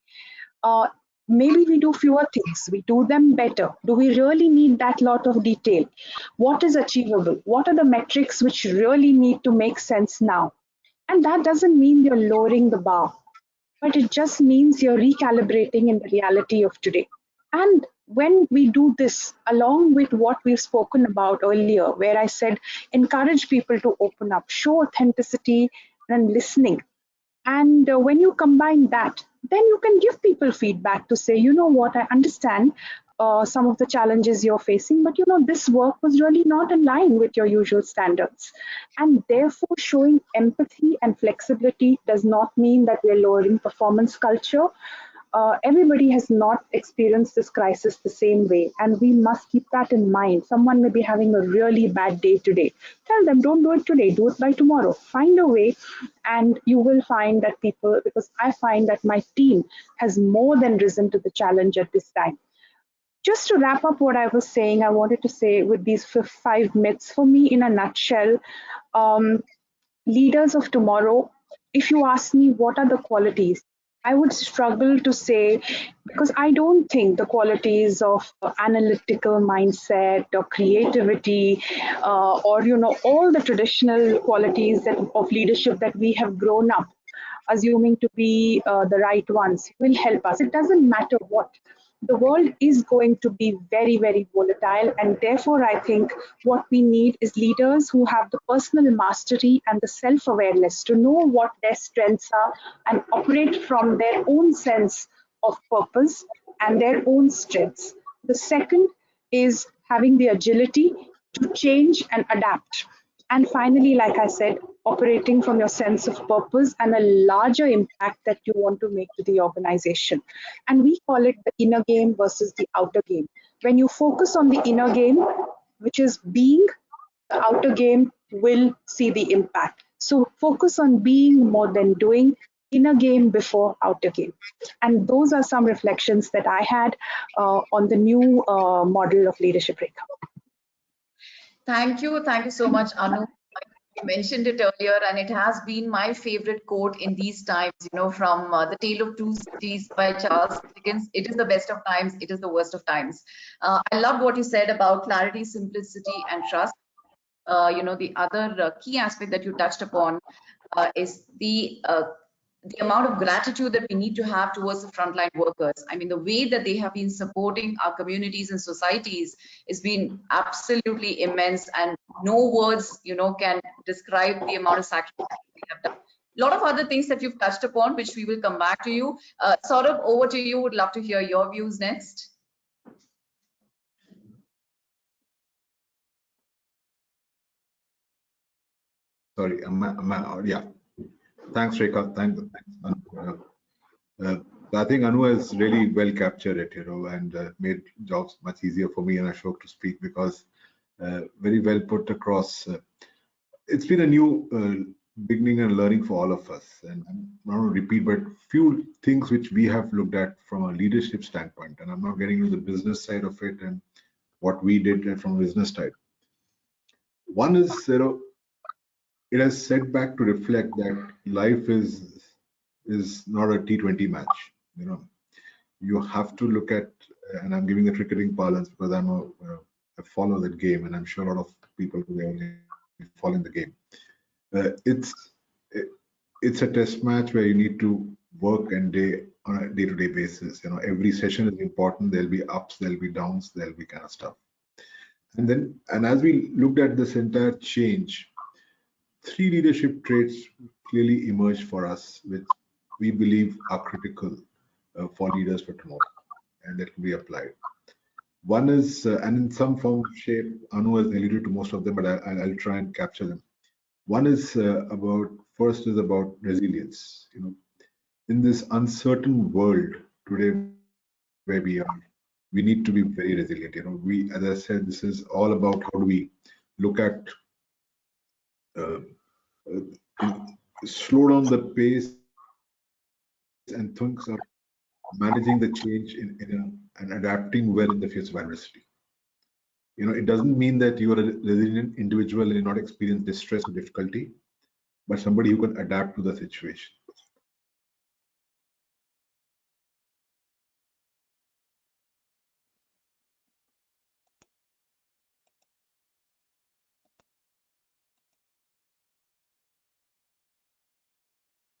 Uh, Maybe we do fewer things, we do them better. Do we really need that lot of detail? What is achievable? What are the metrics which really need to make sense now? And that doesn't mean you're lowering the bar, but it just means you're recalibrating in the reality of today. And when we do this, along with what we've spoken about earlier, where I said encourage people to open up, show authenticity and listening. And when you combine that, then you can give people feedback to say, you know what, I understand some of the challenges you're facing, but this work was really not in line with your usual standards. And therefore, showing empathy and flexibility does not mean that we're lowering performance culture. Everybody has not experienced this crisis the same way, and we must keep that in mind. Someone may be having a really bad day today. Tell them, don't do it today, do it by tomorrow. Find a way, and you will find that people, because I find that my team has more than risen to the challenge at this time. Just to wrap up what I was saying, I wanted to say with these 5 myths, for me, in a nutshell, leaders of tomorrow, if you ask me what are the qualities, I would struggle to say, because I don't think the qualities of analytical mindset or creativity or all the traditional qualities of leadership that we have grown up assuming to be the right ones will help us. It doesn't matter what. The world is going to be very volatile, and therefore I think what we need is leaders who have the personal mastery and the self-awareness to know what their strengths are and operate from their own sense of purpose and their own strengths. The second is having the agility to change and adapt. And finally, like I said, operating from your sense of purpose and a larger impact that you want to make to the organization. And we call it the inner game versus the outer game. When you focus on the inner game, which is being, the outer game will see the impact. So focus on being more than doing, inner game before outer game. And those are some reflections that I had on the new model of leadership, Rekha. Thank you so much, Anu. You mentioned it earlier, and it has been my favorite quote in these times, from The Tale of Two Cities by Charles Dickens. It is the best of times, it is the worst of times. I loved what you said about clarity, simplicity, and trust. The other key aspect that you touched upon is the amount of gratitude that we need to have towards the frontline workers. I mean, the way that they have been supporting our communities and societies has been absolutely immense, and no words, can describe the amount of sacrifice they have done. A lot of other things that you've touched upon, which we will come back to you. Saurabh, over to you. Would love to hear your views next. Sorry, yeah. Thanks, Rekha. Thanks. I think Anu has really well captured it, and made jobs much easier for me and Ashok to speak, because very well put across. It's been a new beginning and learning for all of us, and I'm not going to repeat, but few things which we have looked at from a leadership standpoint, and I'm not getting into the business side of it and what we did from a business side. One is, it has set back to reflect that life is not a T20 match. You have to look at, and I'm giving the cricketing parlance because I follow that game, and I'm sure a lot of people who are following the game. It's a test match where you need to work and day on a day-to-day basis. You know, every session is important. There'll be ups, there'll be downs, there'll be kind of stuff. And as we looked at this entire change, 3 leadership traits clearly emerged for us, which we believe are critical for leaders for tomorrow, and that can be applied. One is, and in some form or shape, Anu has alluded to most of them, but I'll try and capture them. One is first is about resilience. You know, in this uncertain world today where we are, we need to be very resilient. You know, as I said, this is all about how do we look at slow down the pace and things of managing the change and adapting well in the face of adversity. You know, it doesn't mean that you are a resilient individual and not experience distress or difficulty, but somebody who can adapt to the situation.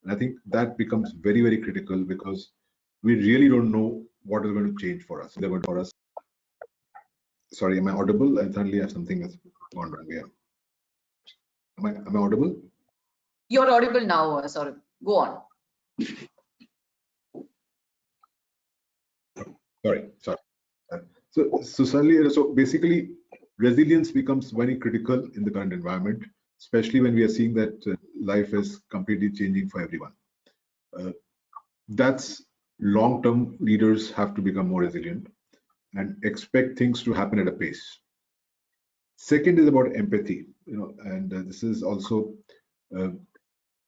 And I think that becomes very, very critical because we really don't know what is going to change for us. Sorry, am I audible? I suddenly have something that's gone wrong here. Am I audible? You're audible now, Saurabh. Go on. Sorry. So basically, resilience becomes very critical in the current environment, especially when we are seeing that life is completely changing for everyone. That's long-term leaders have to become more resilient and expect things to happen at a pace. Second is about empathy, you know, and this is also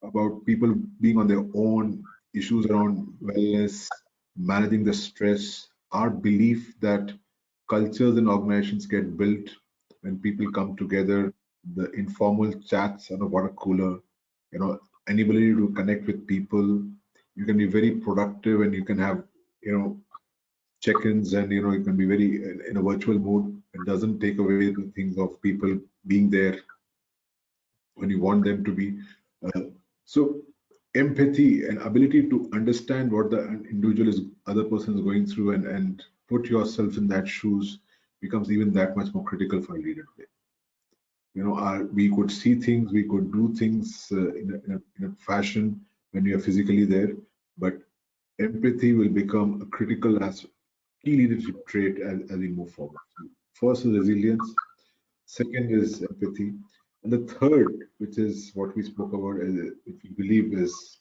about people being on their own, issues around wellness, managing the stress. Our belief that cultures and organizations get built when people come together, the informal chats on a water cooler, you know, an ability to connect with people. You can be very productive and you can have, you know, check-ins, and you know, you can be very in a virtual mode. It doesn't take away the things of people being there when you want them to be. So empathy and ability to understand what the other person is going through and put yourself in that shoes becomes even that much more critical for a leader today. You know, we could see things, we could do things in a fashion when you are physically there, but empathy will become a critical key leadership trait as we move forward. So first is resilience, second is empathy, and the third, which is what we spoke about, which we believe is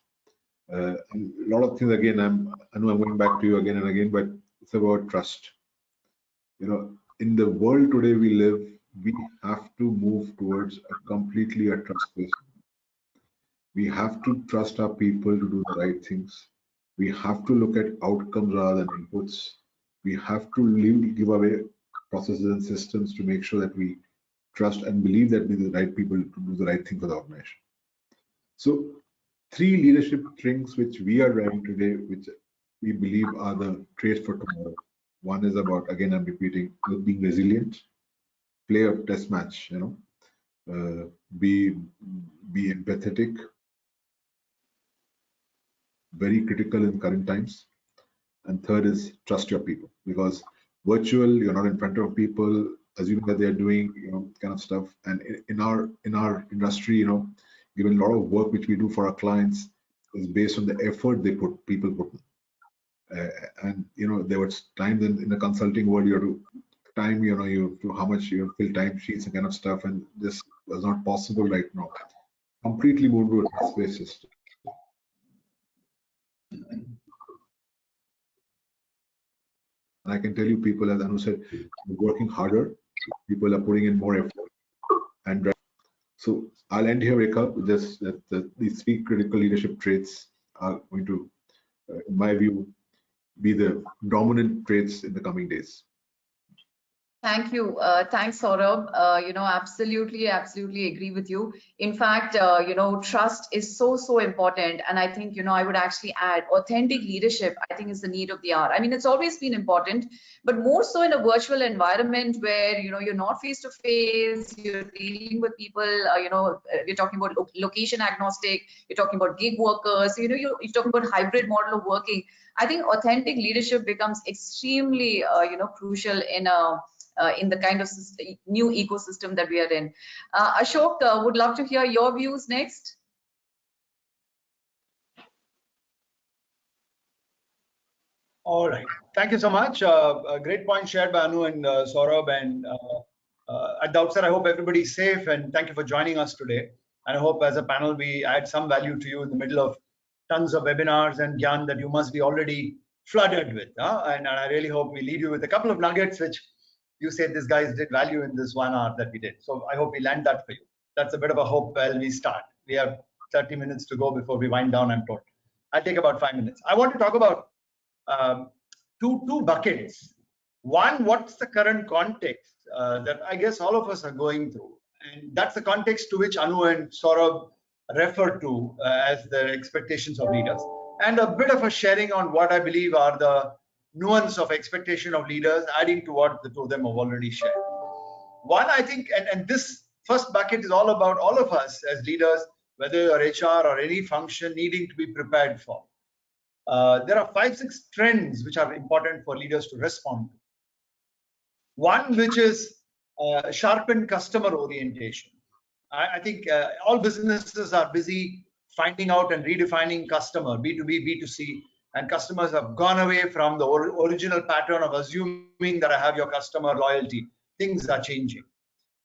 a lot of things. Again, I know I'm going back to you again and again, but it's about trust. You know, in the world today we live, we have to move towards a completely trust-based. We have to trust our people to do the right things. We have to look at outcomes rather than inputs. We have to give away processes and systems to make sure that we trust and believe that we're the right people to do the right thing for the organization. So 3 leadership strengths which we are driving today, which we believe are the traits for tomorrow. One is about, again, I'm repeating, being resilient, play a test match, you know, be empathetic, very critical in current times. And third is trust your people, because virtual, you're not in front of people, assuming that they're doing, you know, kind of stuff. And in our industry, you know, given a lot of work which we do for our clients is based on the effort people put in. And you know, there was times in the consulting world, you have to time, you know, you to how much you fill time sheets and kind of stuff, and this was not possible right now. Completely moved to a trust-based system. And I can tell you, people, as Anu said, are working harder. People are putting in more effort. And so I'll end here, Rekha, with this, that these 3 critical leadership traits are going to, in my view, be the dominant traits in the coming days. Thank you. Thanks, Saurabh. Absolutely agree with you. In fact, trust is so important. And I think, I would actually add authentic leadership, I think is the need of the hour. I mean, it's always been important, but more so in a virtual environment where, you're not face to face, you're dealing with people, we're talking about location agnostic, you're talking about gig workers, you're talking about hybrid model of working. I think authentic leadership becomes extremely, crucial in the kind of new ecosystem that we are in. Ashok, would love to hear your views next. All right. Thank you so much. A great point shared by Anu and Saurabh. And at the outset, I hope everybody's safe, and thank you for joining us today. And I hope as a panel, we add some value to you in the middle of tons of webinars and Gyan that you must be already flooded with. And I really hope we leave you with a couple of nuggets, which you said these guys did value in this 1 hour that we did. So I hope we land that for you. That's a bit of a hope while we start. We have 30 minutes to go before we wind down, I'm told. I'll take about 5 minutes. I want to talk about two buckets. One, what's the current context that I guess all of us are going through? And that's the context to which Anu and Saurabh refer to as the expectations of leaders. And a bit of a sharing on what I believe are the nuance of expectation of leaders, adding to what the two of them have already shared. One, I think, and this first bucket is all about all of us as leaders, whether you're HR or any function, needing to be prepared for. There are 5-6 trends which are important for leaders to respond to. One, which is sharpened customer orientation. I think all businesses are busy finding out and redefining customer, B2B, B2C, and customers have gone away from the original pattern of assuming that I have your customer loyalty. Things are changing.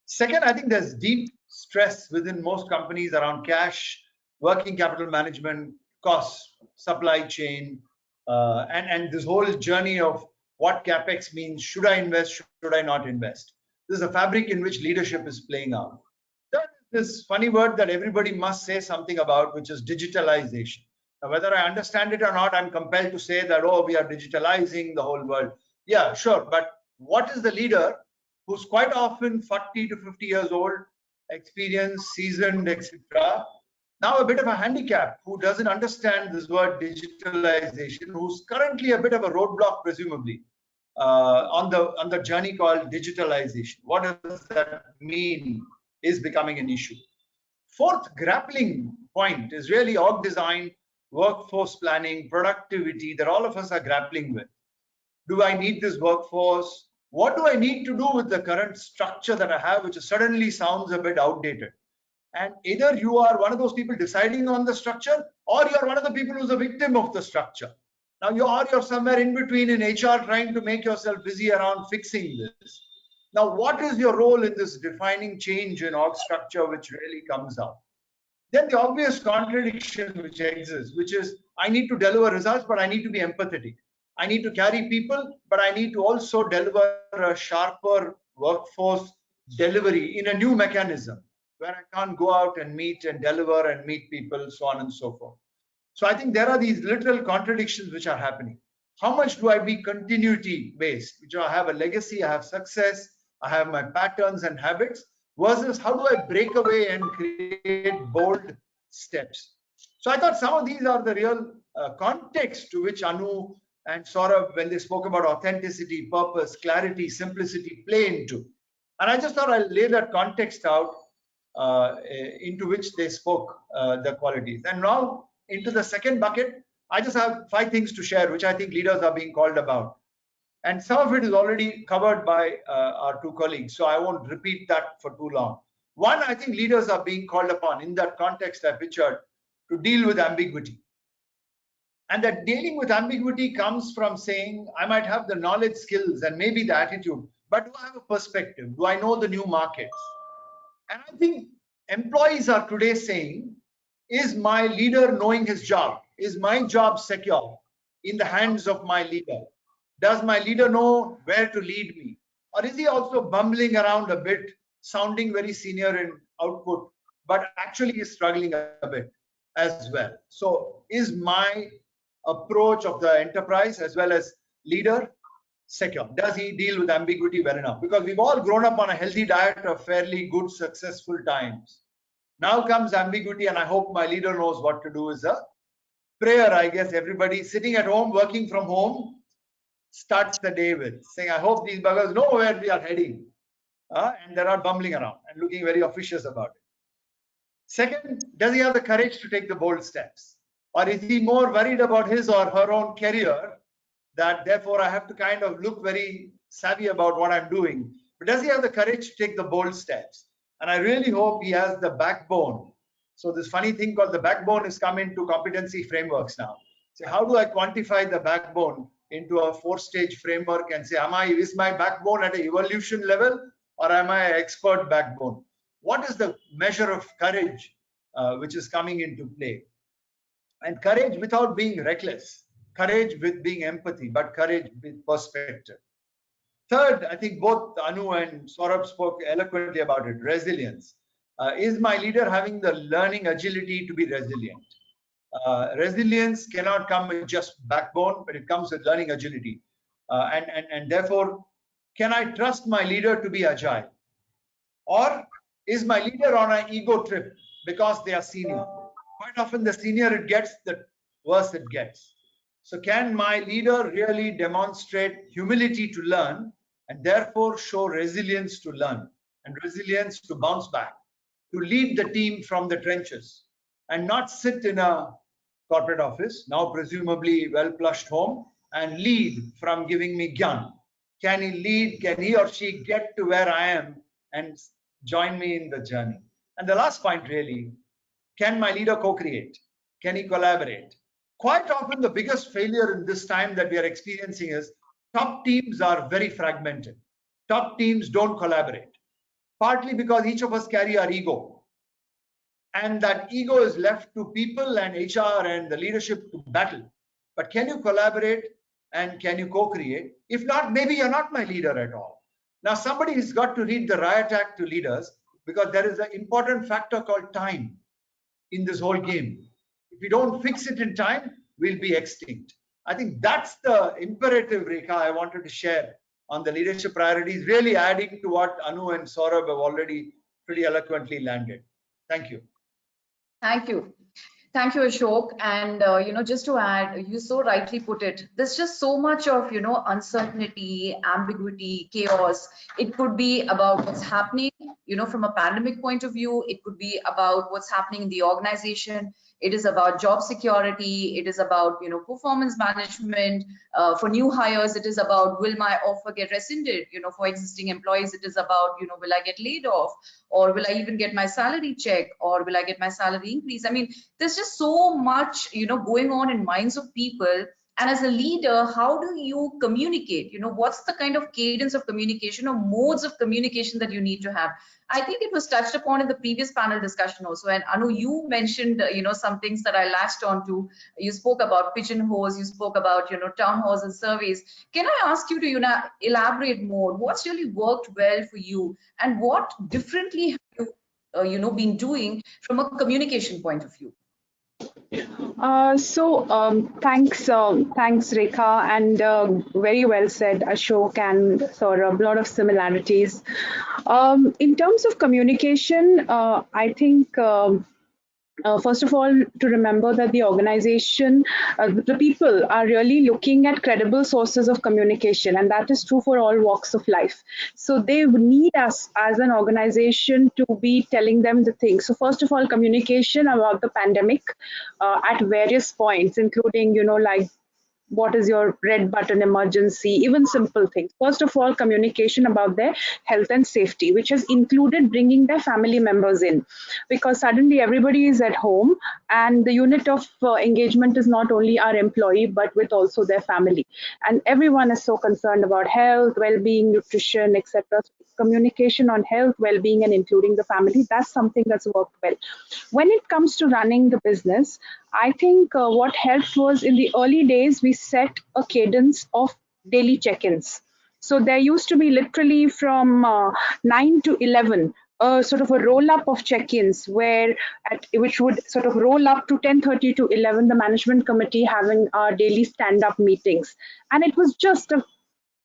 Second, I think there's deep stress within most companies around cash, working capital management, costs, supply chain, and this whole journey of what CapEx means. Should I invest? Should I not invest? This is a fabric in which leadership is playing out. Third, this funny word that everybody must say something about, which is digitalization. Now, whether I understand it or not, I'm compelled to say that, oh, we are digitalizing the whole world. Yeah, sure. But what is the leader who's quite often 40 to 50 years old, experienced, seasoned, etc., now a bit of a handicap, who doesn't understand this word digitalization, who's currently a bit of a roadblock, presumably, on the journey called digitalization? What does that mean is becoming an issue. Fourth grappling point is really org design, workforce planning, productivity that all of us are grappling with. Do I need this workforce? What do I need to do with the current structure that I have, which suddenly sounds a bit outdated? And either you are one of those people deciding on the structure, or you're one of the people who's a victim of the structure. Now you're somewhere in between in HR, trying to make yourself busy around fixing this. Now, what is your role in this defining change in org structure, which really comes out? Then the obvious contradiction which exists, which is I need to deliver results, but I need to be empathetic. I need to carry people, but I need to also deliver a sharper workforce delivery in a new mechanism where I can't go out and meet and deliver and meet people, so on and so forth. So I think there are these literal contradictions which are happening. How much do I be continuity based, which I have a legacy, I have success, I have my patterns and habits, versus how do I break away and create bold steps? So I thought some of these are the real context to which Anu and Saurabh, when they spoke about authenticity, purpose, clarity, simplicity, play into. And I just thought I'll lay that context out into which they spoke the qualities. And now into the second bucket, I just have 5 things to share, which I think leaders are being called about. And some of it is already covered by our 2 colleagues, so I won't repeat that for too long. One, I think leaders are being called upon in that context I pictured to deal with ambiguity. And that dealing with ambiguity comes from saying, I might have the knowledge, skills, and maybe the attitude, but do I have a perspective? Do I know the new markets? And I think employees are today saying, is my leader knowing his job? Is my job secure in the hands of my leader? Does my leader know where to lead me? Or is he also bumbling around a bit, sounding very senior in output, but actually is struggling a bit as well? So is my approach of the enterprise as well as leader secure? Does he deal with ambiguity well enough? Because we've all grown up on a healthy diet of fairly good, successful times. Now comes ambiguity, and I hope my leader knows what to do. Is a prayer, I guess everybody sitting at home, working from home, starts the day with saying, I hope these buggers know where we are heading, and they're not bumbling around and looking very officious about it. Second, does he have the courage to take the bold steps? Or is he more worried about his or her own career, that therefore I have to kind of look very savvy about what I'm doing? But does he have the courage to take the bold steps? And I really hope he has the backbone. So this funny thing called the backbone is come into competency frameworks now. So how do I quantify the backbone into a 4-stage framework and say, is my backbone at an evolution level, or am I an expert backbone? What is the measure of courage which is coming into play? And courage without being reckless, courage with being empathy, but courage with perspective. Third, I think both Anu and Saurabh spoke eloquently about it, resilience. Is my leader having the learning agility to be resilient? Resilience cannot come with just backbone, but it comes with learning agility. And therefore, can I trust my leader to be agile? Or is my leader on an ego trip because they are senior? Quite often the senior it gets, the worse it gets. So can my leader really demonstrate humility to learn and therefore show resilience to learn and resilience to bounce back, to lead the team from the trenches and not sit in a corporate office, now presumably well-plushed home, and lead from giving me gyan? Can he lead? Can he or she get to where I am and join me in the journey? And the last point really, can my leader co-create? Can he collaborate? Quite often the biggest failure in this time that we are experiencing is top teams are very fragmented. Top teams don't collaborate, partly because each of us carry our ego. And that ego is left to people and HR and the leadership to battle. But can you collaborate and can you co-create? If not, maybe you're not my leader at all. Now somebody has got to read the Riot Act to leaders, because there is an important factor called time in this whole game. If we don't fix it in time, we'll be extinct. I think that's the imperative, Rekha, I wanted to share on the leadership priorities, really adding to what Anu and Saurabh have already pretty eloquently landed. Thank you. Thank you. Thank you, Ashok. And, just to add, you so rightly put it, there's just so much of, uncertainty, ambiguity, chaos. It could be about what's happening, from a pandemic point of view. It could be about what's happening in the organization. It is about job security. It is about, performance management. For new hires, it is about, will my offer get rescinded? For existing employees, it is about, will I get laid off? Or will I even get my salary check? Or will I get my salary increase? I mean, there's just so much, going on in minds of people. And as a leader, how do you communicate? What's the kind of cadence of communication or modes of communication that you need to have? I think it was touched upon in the previous panel discussion also. And Anu, you mentioned, some things that I latched on to. You spoke about pigeonholes, you spoke about, town halls and surveys. Can I ask you to, elaborate more? What's really worked well for you? And what differently have you, been doing from a communication point of view? Thanks, Rekha, and very well said, Ashok and Saurabh. A lot of similarities. In terms of communication, I think first of all, to remember that the organization, the people are really looking at credible sources of communication, and that is true for all walks of life. So they need us as an organization to be telling them the things. So first of all, communication about the pandemic at various points, including, like what is your red button emergency, even simple things. First of all, communication about their health and safety, which has included bringing their family members in, because suddenly everybody is at home and the unit of engagement is not only our employee, but with also their family. And everyone is so concerned about health, well-being, nutrition, etc. Communication on health, well-being, and including the family, that's something that's worked well. When it comes to running the business, I think what helped was in the early days, we set a cadence of daily check-ins. So there used to be literally from 9 to 11, sort of a roll-up of check-ins which would sort of roll up to 10:30 to 11, the management committee having our daily stand-up meetings. And it was just a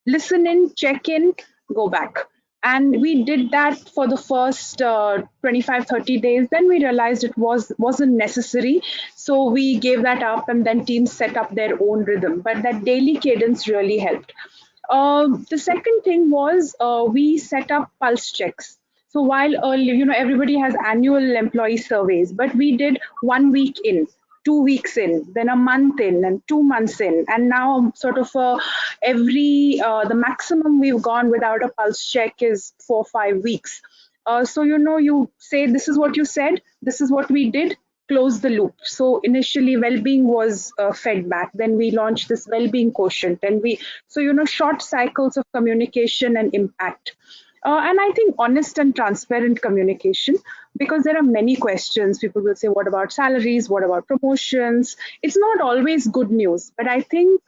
listen in, check in, go back. And we did that for the first 25-30 days. Then we realized it wasn't necessary, so we gave that up, and then teams set up their own rhythm. But that daily cadence really helped. The second thing was we set up pulse checks. So while earlier, everybody has annual employee surveys, but we did 1 week in, 2 weeks in, then a month in, and 2 months in, and now sort of the maximum we've gone without a pulse check is 4 or 5 weeks. So you say this is what you said, this is what we did, close the loop. So initially well-being was fed back, then we launched this well-being quotient, and short cycles of communication and impact. And I think honest and transparent communication, because there are many questions. People will say, what about salaries? What about promotions? It's not always good news, but I think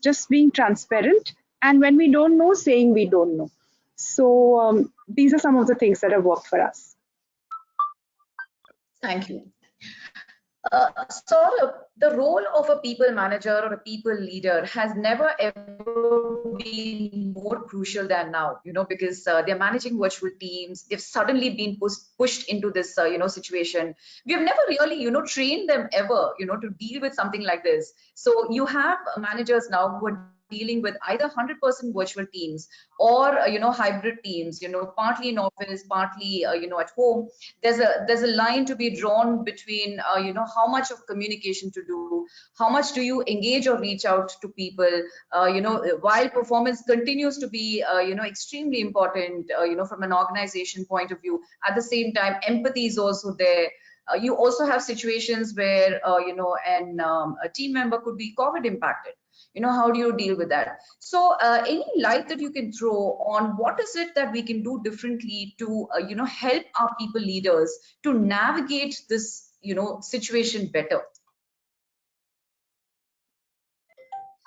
just being transparent, and when we don't know, saying we don't know. So these are some of the things that have worked for us. Thank you. Saurabh, the role of a people manager or a people leader has never ever been more crucial than now, because they're managing virtual teams. They've suddenly been pushed into this, situation. We have never really, trained them ever, to deal with something like this. So you have managers now who are dealing with either 100% virtual teams or hybrid teams, partly in office, partly at home. There's a line to be drawn between how much of communication to do, how much do you engage or reach out to people, while performance continues to be extremely important from an organization point of view. At the same time, empathy is also there. You also have situations where a team member could be COVID impacted. How do you deal with that? So any light that you can throw on what is it that we can do differently to help our people leaders to navigate this situation better?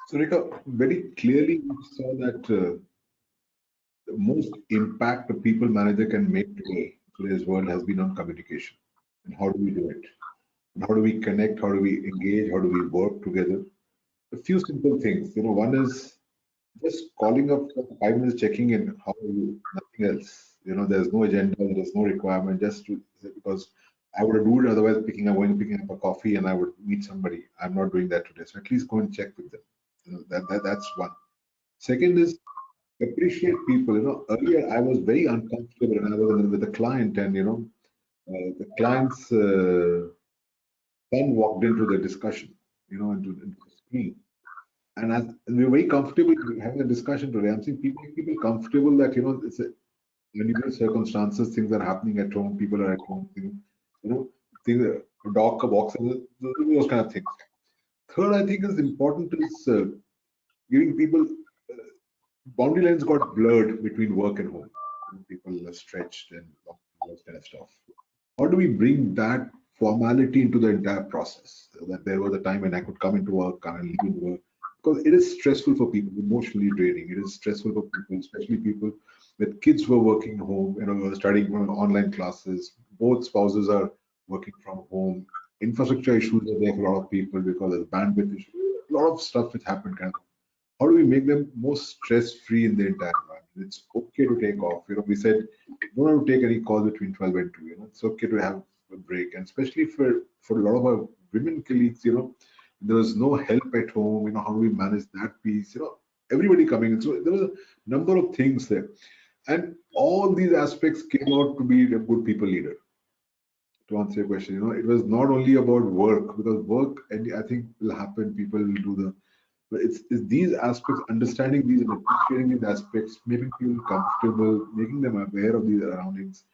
So Rekha, very clearly we saw that the most impact a people manager can make today's world has been on communication. And how do we do it? And how do we connect? How do we engage? How do we work together? A few simple things. One is just calling up for 5 minutes, checking in. How are you? Nothing else. There's no agenda. There's no requirement. Just because I would do it otherwise, picking up a coffee and I would meet somebody. I'm not doing that today. So at least go and check with them. That's one. Second is appreciate people. Earlier I was very uncomfortable when I was with a client, and the client's son walked into the discussion, into the screen. And we were very comfortable having a discussion today. I'm seeing people comfortable that, it's a unusual circumstances, things are happening at home, people are at home, things, a dog walks, those kind of things. Third, I think is important is giving people, boundary lines got blurred between work and home. People are stretched and all those kind of stuff. How do we bring that formality into the entire process? So that there was a time when I could come into work and leave work. Because it is stressful for people, emotionally draining. It is stressful for people, especially people with kids who are working home, studying online classes. Both spouses are working from home. Infrastructure issues are there for a lot of people because of the bandwidth issues. A lot of stuff which happened. How do we make them more stress-free in the entire environment? It's okay to take off. We said you don't have to take any calls between 12 and 2. It's okay to have a break, and especially for a lot of our women colleagues, there was no help at home. How do we manage that piece? Everybody coming in. So there was a number of things there, and all these aspects came out to be a good people leader. To answer your question, it was not only about work, because work, and I think will happen. People will do but it's these aspects, understanding these and appreciating these aspects, making people comfortable, making them aware of these surroundings,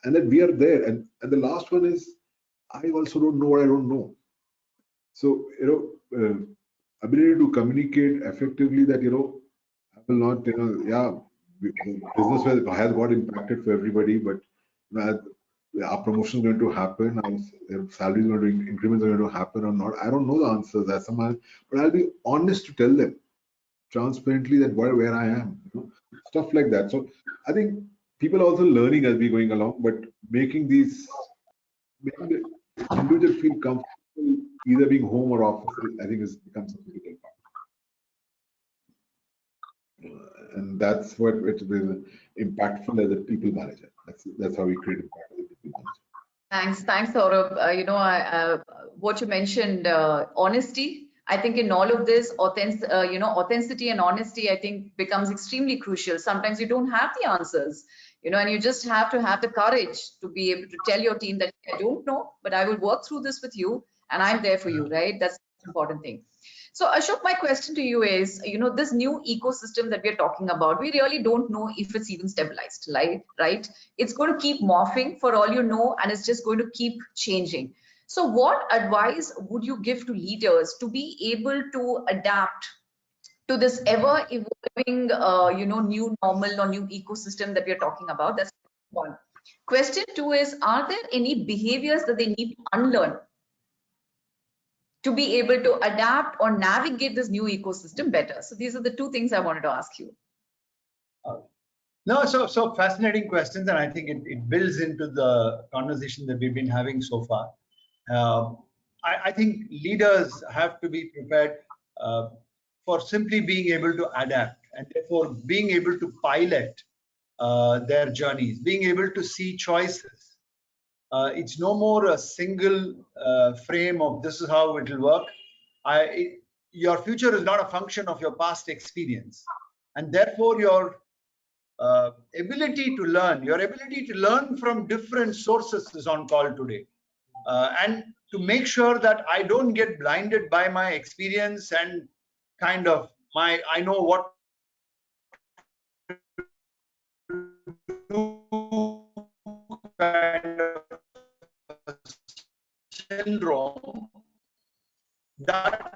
and that we are there. And the last one is, I also don't know what I don't know. So, ability to communicate effectively that, I will not, business has got impacted for everybody, but our promotion is going to happen, our salary is going to, increments are going to happen or not. I don't know the answers, but I'll be honest to tell them transparently that where I am, stuff like that. So I think people are also learning as we're going along, but making the individual feel comfortable either being home or office, I think has become a critical part. that's what it will impactful as a people manager. That's how we create impact as a people manager. Thanks, Saurabh. What you mentioned, honesty. I think in all of this, authenticity and honesty, I think becomes extremely crucial. Sometimes you don't have the answers, and you just have to have the courage to be able to tell your team that I don't know, but I will work through this with you, and I'm there for you, right? That's the important thing. So Ashok, my question to you is, this new ecosystem that we're talking about, we really don't know if it's even stabilized, right? It's going to keep morphing for all you know, and it's just going to keep changing. So what advice would you give to leaders to be able to adapt to this ever evolving, new normal or new ecosystem that we're talking about? That's one. Question two is, are there any behaviors that they need to unlearn to be able to adapt or navigate this new ecosystem better? So these are the two things I wanted to ask you. No, so fascinating questions, and I think it builds into the conversation that we've been having so far. I think leaders have to be prepared for simply being able to adapt, and therefore being able to pilot their journeys, being able to see choices. It's no more a single frame of this is how it will work. Your future is not a function of your past experience, and therefore your ability to learn from different sources is on call today. And to make sure that I don't get blinded by my experience and kind of I know what kind of syndrome that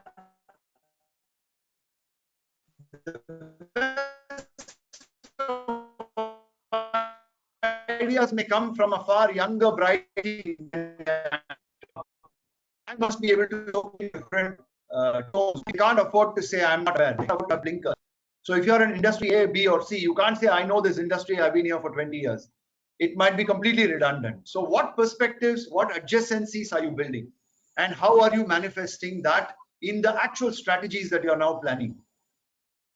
ideas may come from a far younger, bright. I must be able to look in different tones. We can't afford to say I'm not bad. We can't afford a blinker. So if you're in industry A, B, or C, you can't say I know this industry. I've been here for 20 years. It might be completely redundant. So what perspectives, what adjacencies are you building, and how are you manifesting that in the actual strategies that you're now planning?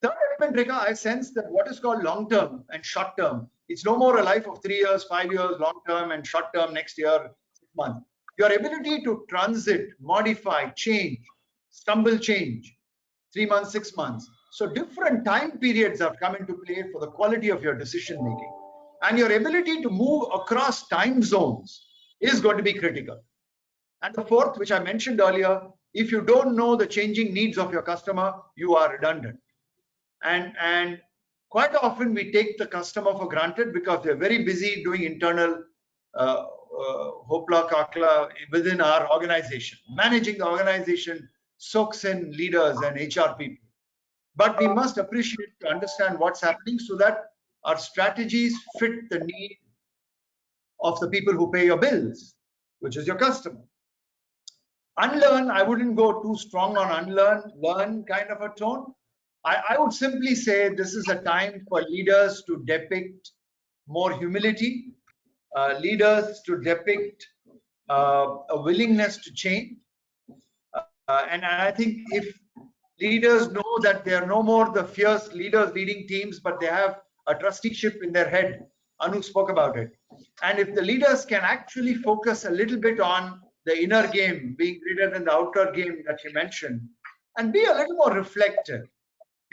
Third element, Rekha, I sense that what is called long term and short term, it's no more a life of 3 years, 5 years, long term and short term, next year, 6 months. Your ability to transit, modify, change, stumble change, 3 months, 6 months. So different time periods have come into play for the quality of your decision making. And your ability to move across time zones is going to be critical. And the fourth, which I mentioned earlier, if you don't know the changing needs of your customer, you are redundant. And quite often we take the customer for granted because they're very busy doing internal hopla kakla within our organization. Managing the organization soaks in leaders and HR people. But we must appreciate to understand what's happening so that our strategies fit the need of the people who pay your bills, which is your customer. Unlearn, I wouldn't go too strong on unlearn, learn kind of a tone. I would simply say this is a time for leaders to depict more humility, leaders to depict a willingness to change. And I think if leaders know that they are no more the fierce leaders leading teams, but they have a trusteeship in their head, Anu spoke about it. And if the leaders can actually focus a little bit on the inner game being greater than the outer game that you mentioned, and be a little more reflective.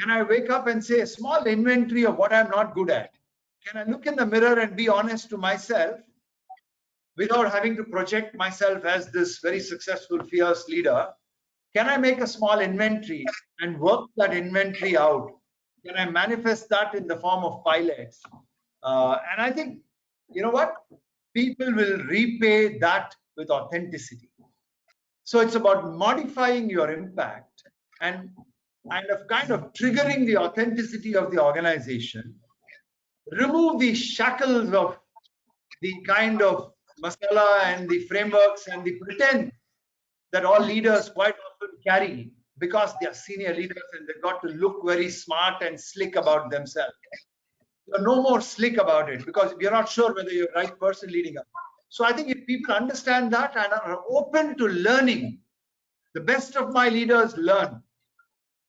Can I wake up and say a small inventory of what I'm not good at? Can I look in the mirror and be honest to myself without having to project myself as this very successful, fierce leader? Can I make a small inventory and work that inventory out? Can I manifest that in the form of pilots? And I think, you know what? People will repay that with authenticity. So it's about modifying your impact and kind of triggering the authenticity of the organization. Remove the shackles of the kind of masala and the frameworks and the pretense that all leaders quite often carry because they are senior leaders and they've got to look very smart and slick about themselves. You're no more slick about it because you're not sure whether you're the right person leading up. So I think if people understand that and are open to learning, the best of my leaders learn.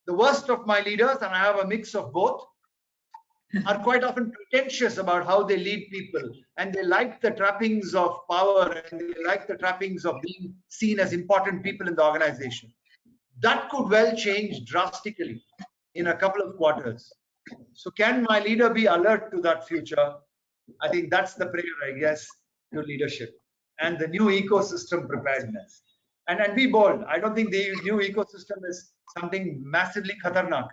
The worst of my leaders, and I have a mix of both, are quite often pretentious about how they lead people, and they like the trappings of power, and they like the trappings of being seen as important people in the organization. That could well change drastically in a couple of quarters. So can my leader be alert to that future? I think that's the prayer, I guess, to leadership and the new ecosystem preparedness. And be bold. I don't think the new ecosystem is something massively khatarnak,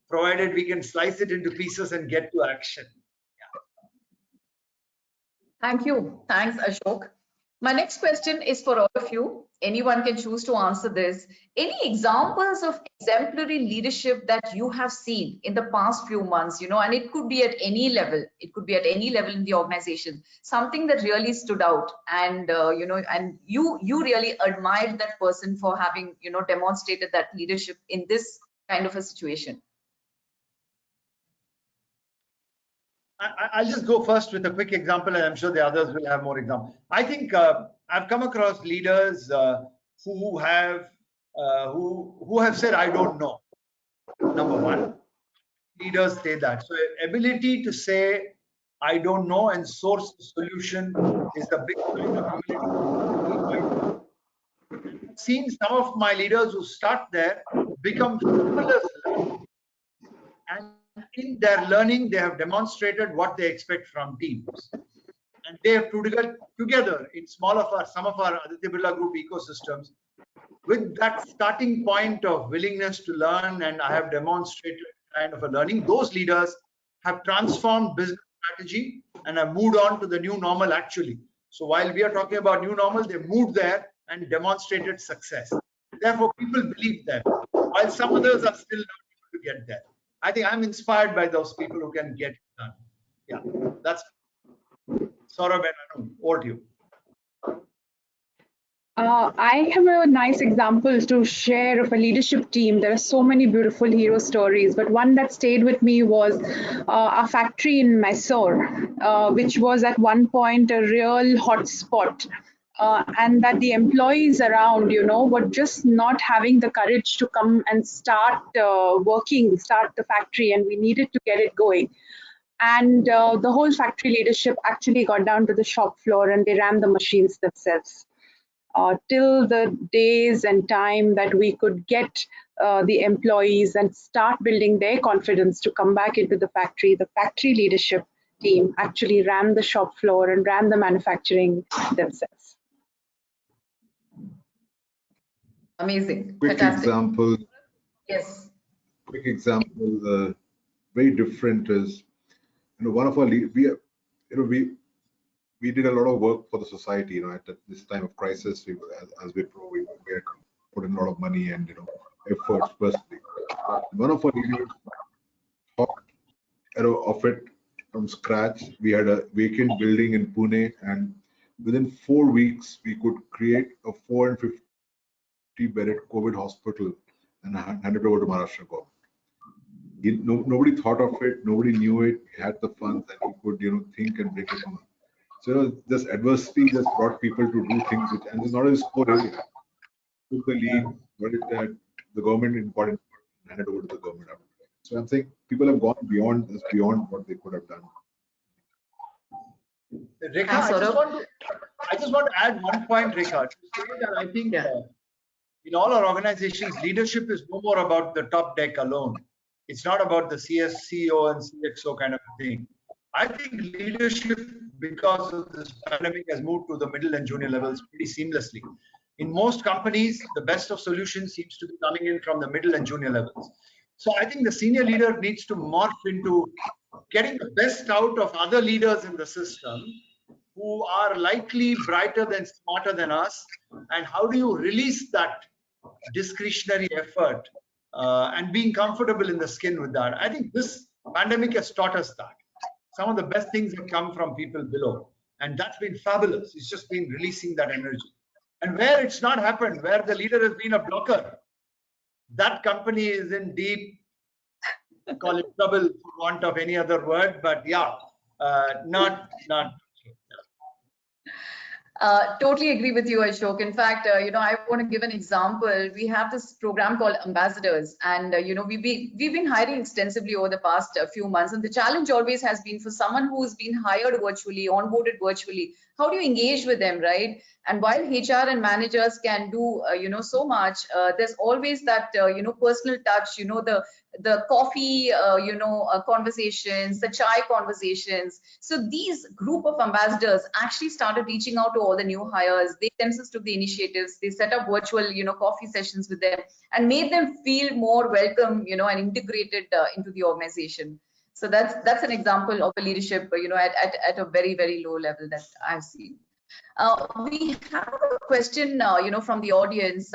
provided we can slice it into pieces and get to action. Thank you. Thanks, Ashok. My next question is for all of you. Anyone can choose to answer this. Any examples of exemplary leadership that you have seen in the past few months, and it could be at any level. It could be at any level in the organization. Something that really stood out, and and you really admired that person for having demonstrated that leadership in this kind of a situation. I'll just go first with a quick example, and I'm sure the others will have more examples. I think I've come across leaders who have said, "I don't know." Number one, leaders say that. So ability to say, "I don't know," and source the solution is the big point of humility. I've seen some of my leaders who start there become fabulous learners, and in their learning, they have demonstrated what they expect from teams. And they have put together in some of our Aditya Birla Group ecosystems with that starting point of willingness to learn, and I have demonstrated kind of a learning. Those leaders have transformed business strategy and have moved on to the new normal actually. So while we are talking about new normal, they moved there and demonstrated success. Therefore, people believe them, while some others are still not able to get there. I think I'm inspired by those people who can get it done. Yeah, that's Saurabh and Anu, over to you. I have a nice example to share of a leadership team. There are so many beautiful hero stories, but one that stayed with me was a factory in Mysore, which was at one point a real hotspot. And that the employees around, were just not having the courage to come and start start the factory, and we needed to get it going. And the whole factory leadership actually got down to the shop floor and they ran the machines themselves. Till the days and time that we could get the employees and start building their confidence to come back into the factory leadership team actually ran the shop floor and ran the manufacturing themselves. Amazing. Quick Fantastic. example. Yes. Quick example. Very different is, one of our we did a lot of work for the society. At this time of crisis, we had put in a lot of money and efforts personally. One of our leaders thought of it from scratch. We had a vacant building in Pune, and within 4 weeks, we could create a 450-bedded COVID hospital and hand it over to Maharashtra government. Nobody thought of it, nobody knew it. We had the funds, and we could, think and bring it on. So this adversity just brought people to do things, and it's not his core area. Took the lead, got it at the government important, handed over to the government. So I'm saying people have gone beyond what they could have done. Rekha, I just want to add one point, Rekha, to say that I think in all our organizations, leadership is no more about the top deck alone. It's not about the CEO and CXO kind of thing. I think leadership, because of this pandemic, has moved to the middle and junior levels pretty seamlessly. In most companies, the best of solutions seems to be coming in from the middle and junior levels. So I think the senior leader needs to morph into getting the best out of other leaders in the system who are likely brighter than smarter than us, and how do you release that discretionary effort and being comfortable in the skin with that. I think this pandemic has taught us that. Some of the best things have come from people below, and that's been fabulous. It's just been releasing that energy. And where it's not happened, where the leader has been a blocker, that company is in deep, call it trouble for want of any other word, but yeah, not. Totally agree with you, Ashok. In fact, I want to give an example. We have this program called Ambassadors, and we've been hiring extensively over the past few months. And the challenge always has been for someone who's been hired virtually, onboarded virtually, how do you engage with them, right? And while HR and managers can do so much, there's always that personal touch, the coffee conversations, the chai conversations. So these group of ambassadors actually started reaching out to all the new hires. They themselves took the initiatives. They set up virtual coffee sessions with them and made them feel more welcome and integrated into the organization. So that's an example of a leadership at a very, very low level that I've seen. We have a question from the audience.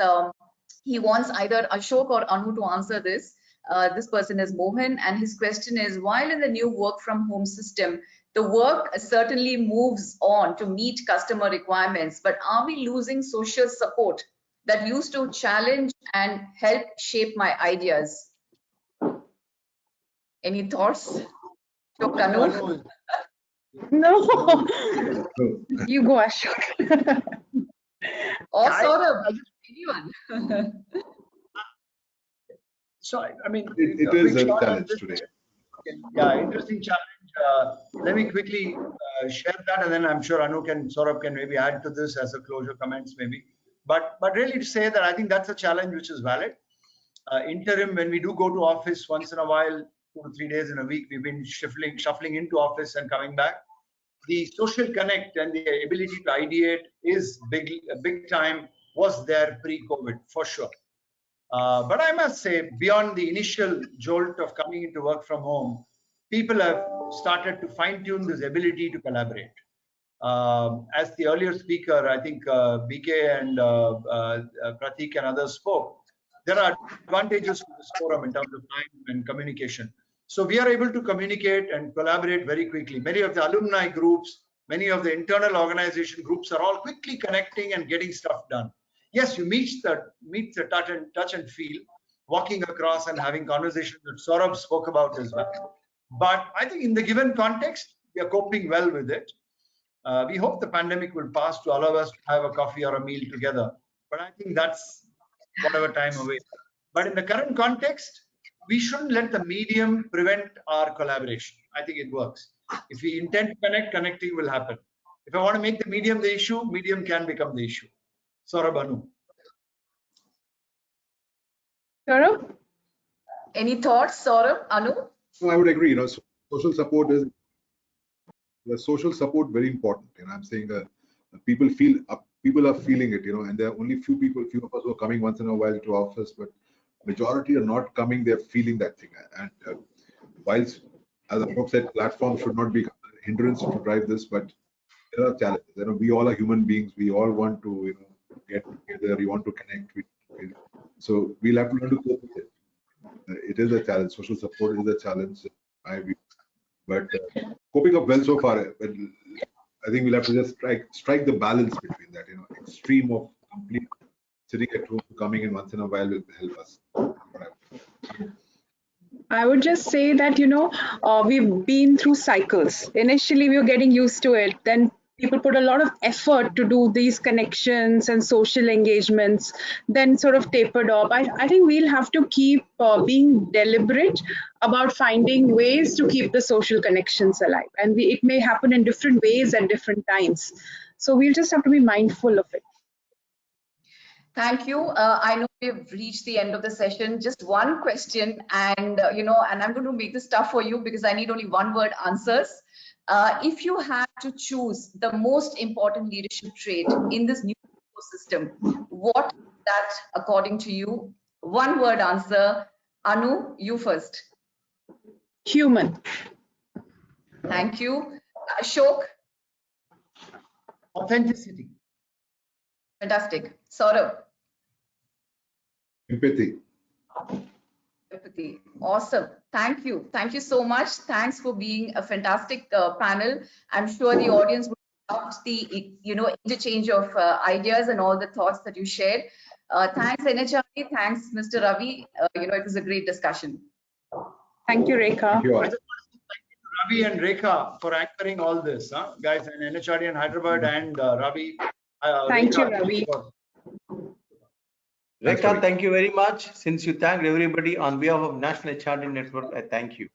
He wants either Ashok or Anu to answer this. This person is Mohan, and his question is, while in the new work from home system, the work certainly moves on to meet customer requirements, but are we losing social support that used to challenge and help shape my ideas? Any thoughts? Ashok, Anu? No, you go, Ashok. Or Saurabh, anyone. So, I mean, it is a challenge today. Yeah, interesting challenge. Let me quickly share that, and then I'm sure Anu and Saurabh can maybe add to this as a closure comments maybe. But really to say that I think that's a challenge which is valid. Interim, when we do go to office once in a while, 2 to 3 days in a week, we've been shuffling into office and coming back. The social connect and the ability to ideate is big time, was there pre-COVID for sure. But I must say, beyond the initial jolt of coming into work from home, people have started to fine-tune this ability to collaborate. As the earlier speaker, I think BK and Pratik and others spoke, there are advantages to this forum in terms of time and communication. So we are able to communicate and collaborate very quickly. Many of the alumni groups, many of the internal organization groups are all quickly connecting and getting stuff done. Yes, you meet the touch and feel, walking across and having conversations that Saurabh spoke about as well. But I think in the given context, we are coping well with it. We hope the pandemic will pass to allow us to have a coffee or a meal together. But I think that's whatever time away. But in the current context, we shouldn't let the medium prevent our collaboration. I think it works. If we intend to connect, connecting will happen. If I want to make the medium the issue, medium can become the issue. Saurabh, Anu. Saurabh? Any thoughts, Saurabh, Anu? No, I would agree. Social support is very important. I'm saying people are feeling it. And there are only few of us who are coming once in a while to office, but majority are not coming. They're feeling that thing. And whilst, as Ashok said, platform should not be a hindrance to drive this, but there are challenges. We all are human beings. We all want to, get together. We want to connect. So we'll have to learn to cope with it. It is a challenge. Social support is a challenge. But coping up well so far. But I think we'll have to just strike the balance between that. Extreme of complete sitting at home, coming in once in a while will help us. I would just say that, we've been through cycles. Initially, we were getting used to it. Then people put a lot of effort to do these connections and social engagements, then sort of tapered off. I think we'll have to keep being deliberate about finding ways to keep the social connections alive. And it may happen in different ways at different times. So we'll just have to be mindful of it. Thank you. I know we've reached the end of the session. Just one question, and and I'm going to make this tough for you because I need only one-word answers. If you had to choose the most important leadership trait in this new ecosystem, what is that according to you? One-word answer. Anu, you first. Human. Thank you. Ashok. Authenticity. Fantastic. Saurabh. Empathy. Empathy. Awesome. Thank you. Thank you so much. Thanks for being a fantastic panel. I'm sure the audience will love the interchange of ideas and all the thoughts that you shared. Thanks, NHRD. Thanks, Mr. Ravi. It was a great discussion. Thank you, Rekha. Thank you, Ravi and Rekha, for anchoring all this, guys, and NHRD in Hyderabad and Ravi. Thank you, Rekha, Ravi. Rekha, thank you very much. Since you thanked everybody on behalf of National HRD Network, I thank you.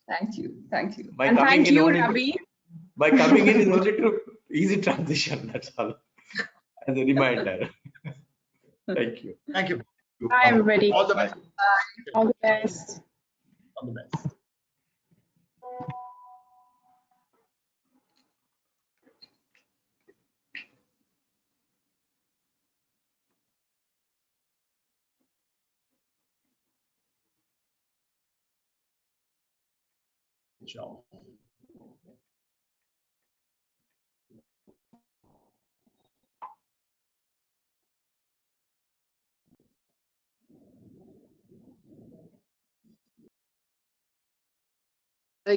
Thank you. Thank you. By And coming thank in you, only Ravi. by coming in is only to easy transition. That's all. As a reminder. Thank you. Thank you. Bye, everybody. All the best. All the best. All the best. Ciao.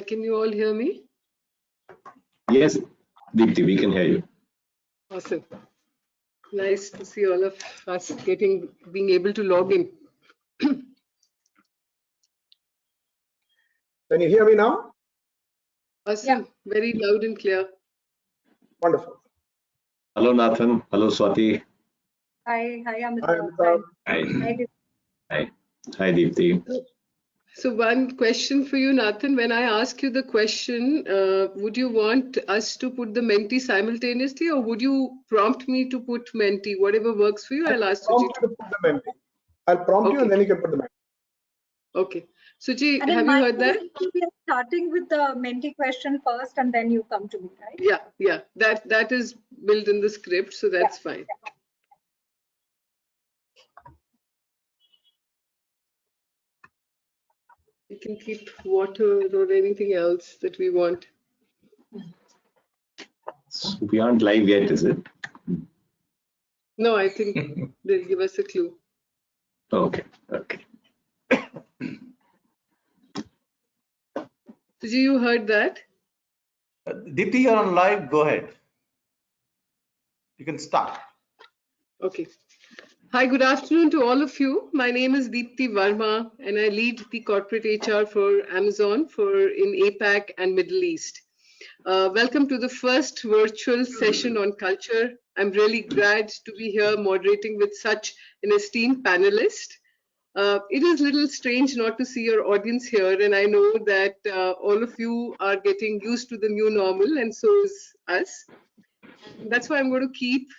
Can you all hear me? Yes, Deepthi, we can hear you. Awesome. Nice to see all of us being able to log in. Can you hear me now? Awesome. Very loud and clear. Wonderful. Hello, Nathan. Hello, Swati. Hi, Amita. Hi, Amitabh. Hi. Hi, Deepthi. So one question for you, Nathan. When I ask you the question, would you want us to put the Menti simultaneously, or would you prompt me to put Menti? Whatever works for you, I'll ask Suji. I'll prompt you and then you can put the Menti. Okay. Suji, And in have you my heard that? case, we are starting with the Menti question first, and then you come to me, right? Yeah. That is built in the script, so that's fine. We can keep water or anything else that we want. So we aren't live yet, is it? No, I think they'll give us a clue. Okay. Suji, you heard that? Deepthi, you're on live. Go ahead. You can start. Okay. Hi, good afternoon to all of you. My name is Deepthi Verma, and I lead the corporate HR for Amazon in APAC and Middle East. Welcome to the first virtual session on culture. I'm really glad to be here moderating with such an esteemed panelist. It is a little strange not to see your audience here, and I know that all of you are getting used to the new normal, and so is us. That's why I'm going to keep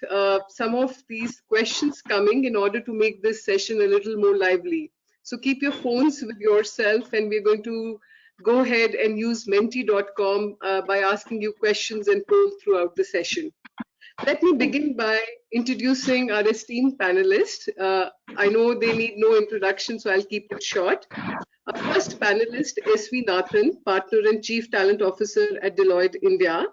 some of these questions coming in order to make this session a little more lively. So keep your phones with yourself, and we're going to go ahead and use menti.com by asking you questions and poll throughout the session. Let me begin by introducing our esteemed panelists. I know they need no introduction, so I'll keep it short. Our first panelist, S.V. Nathan, Partner and Chief Talent Officer at Deloitte, India.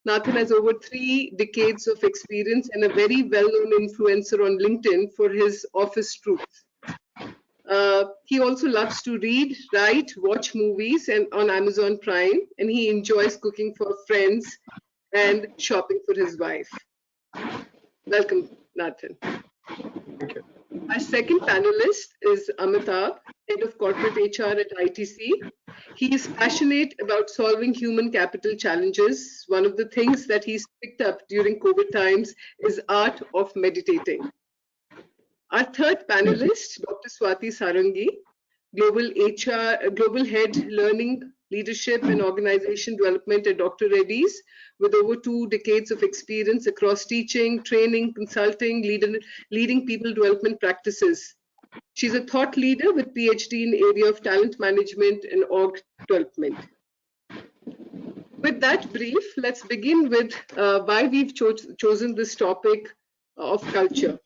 Nathan has over 3 decades of experience and a very well-known influencer on LinkedIn for his office truth. He also loves to read, write, watch movies and on Amazon Prime, and he enjoys cooking for friends and shopping for his wife. Welcome, Nathan. Thank you. Our second panelist is Amitabh, Head of Corporate HR at ITC. He is passionate about solving human capital challenges. One of the things that he's picked up during COVID times is art of meditating. Our third panelist, Dr. Swati Sarangi, Global Head Learning, Leadership and Organization Development at Dr. Reddy's, with over 2 decades of experience across teaching, training, consulting, leading people development practices. She's a thought leader with PhD in area of talent management and org development. With that brief, let's begin with why we've chosen this topic of culture.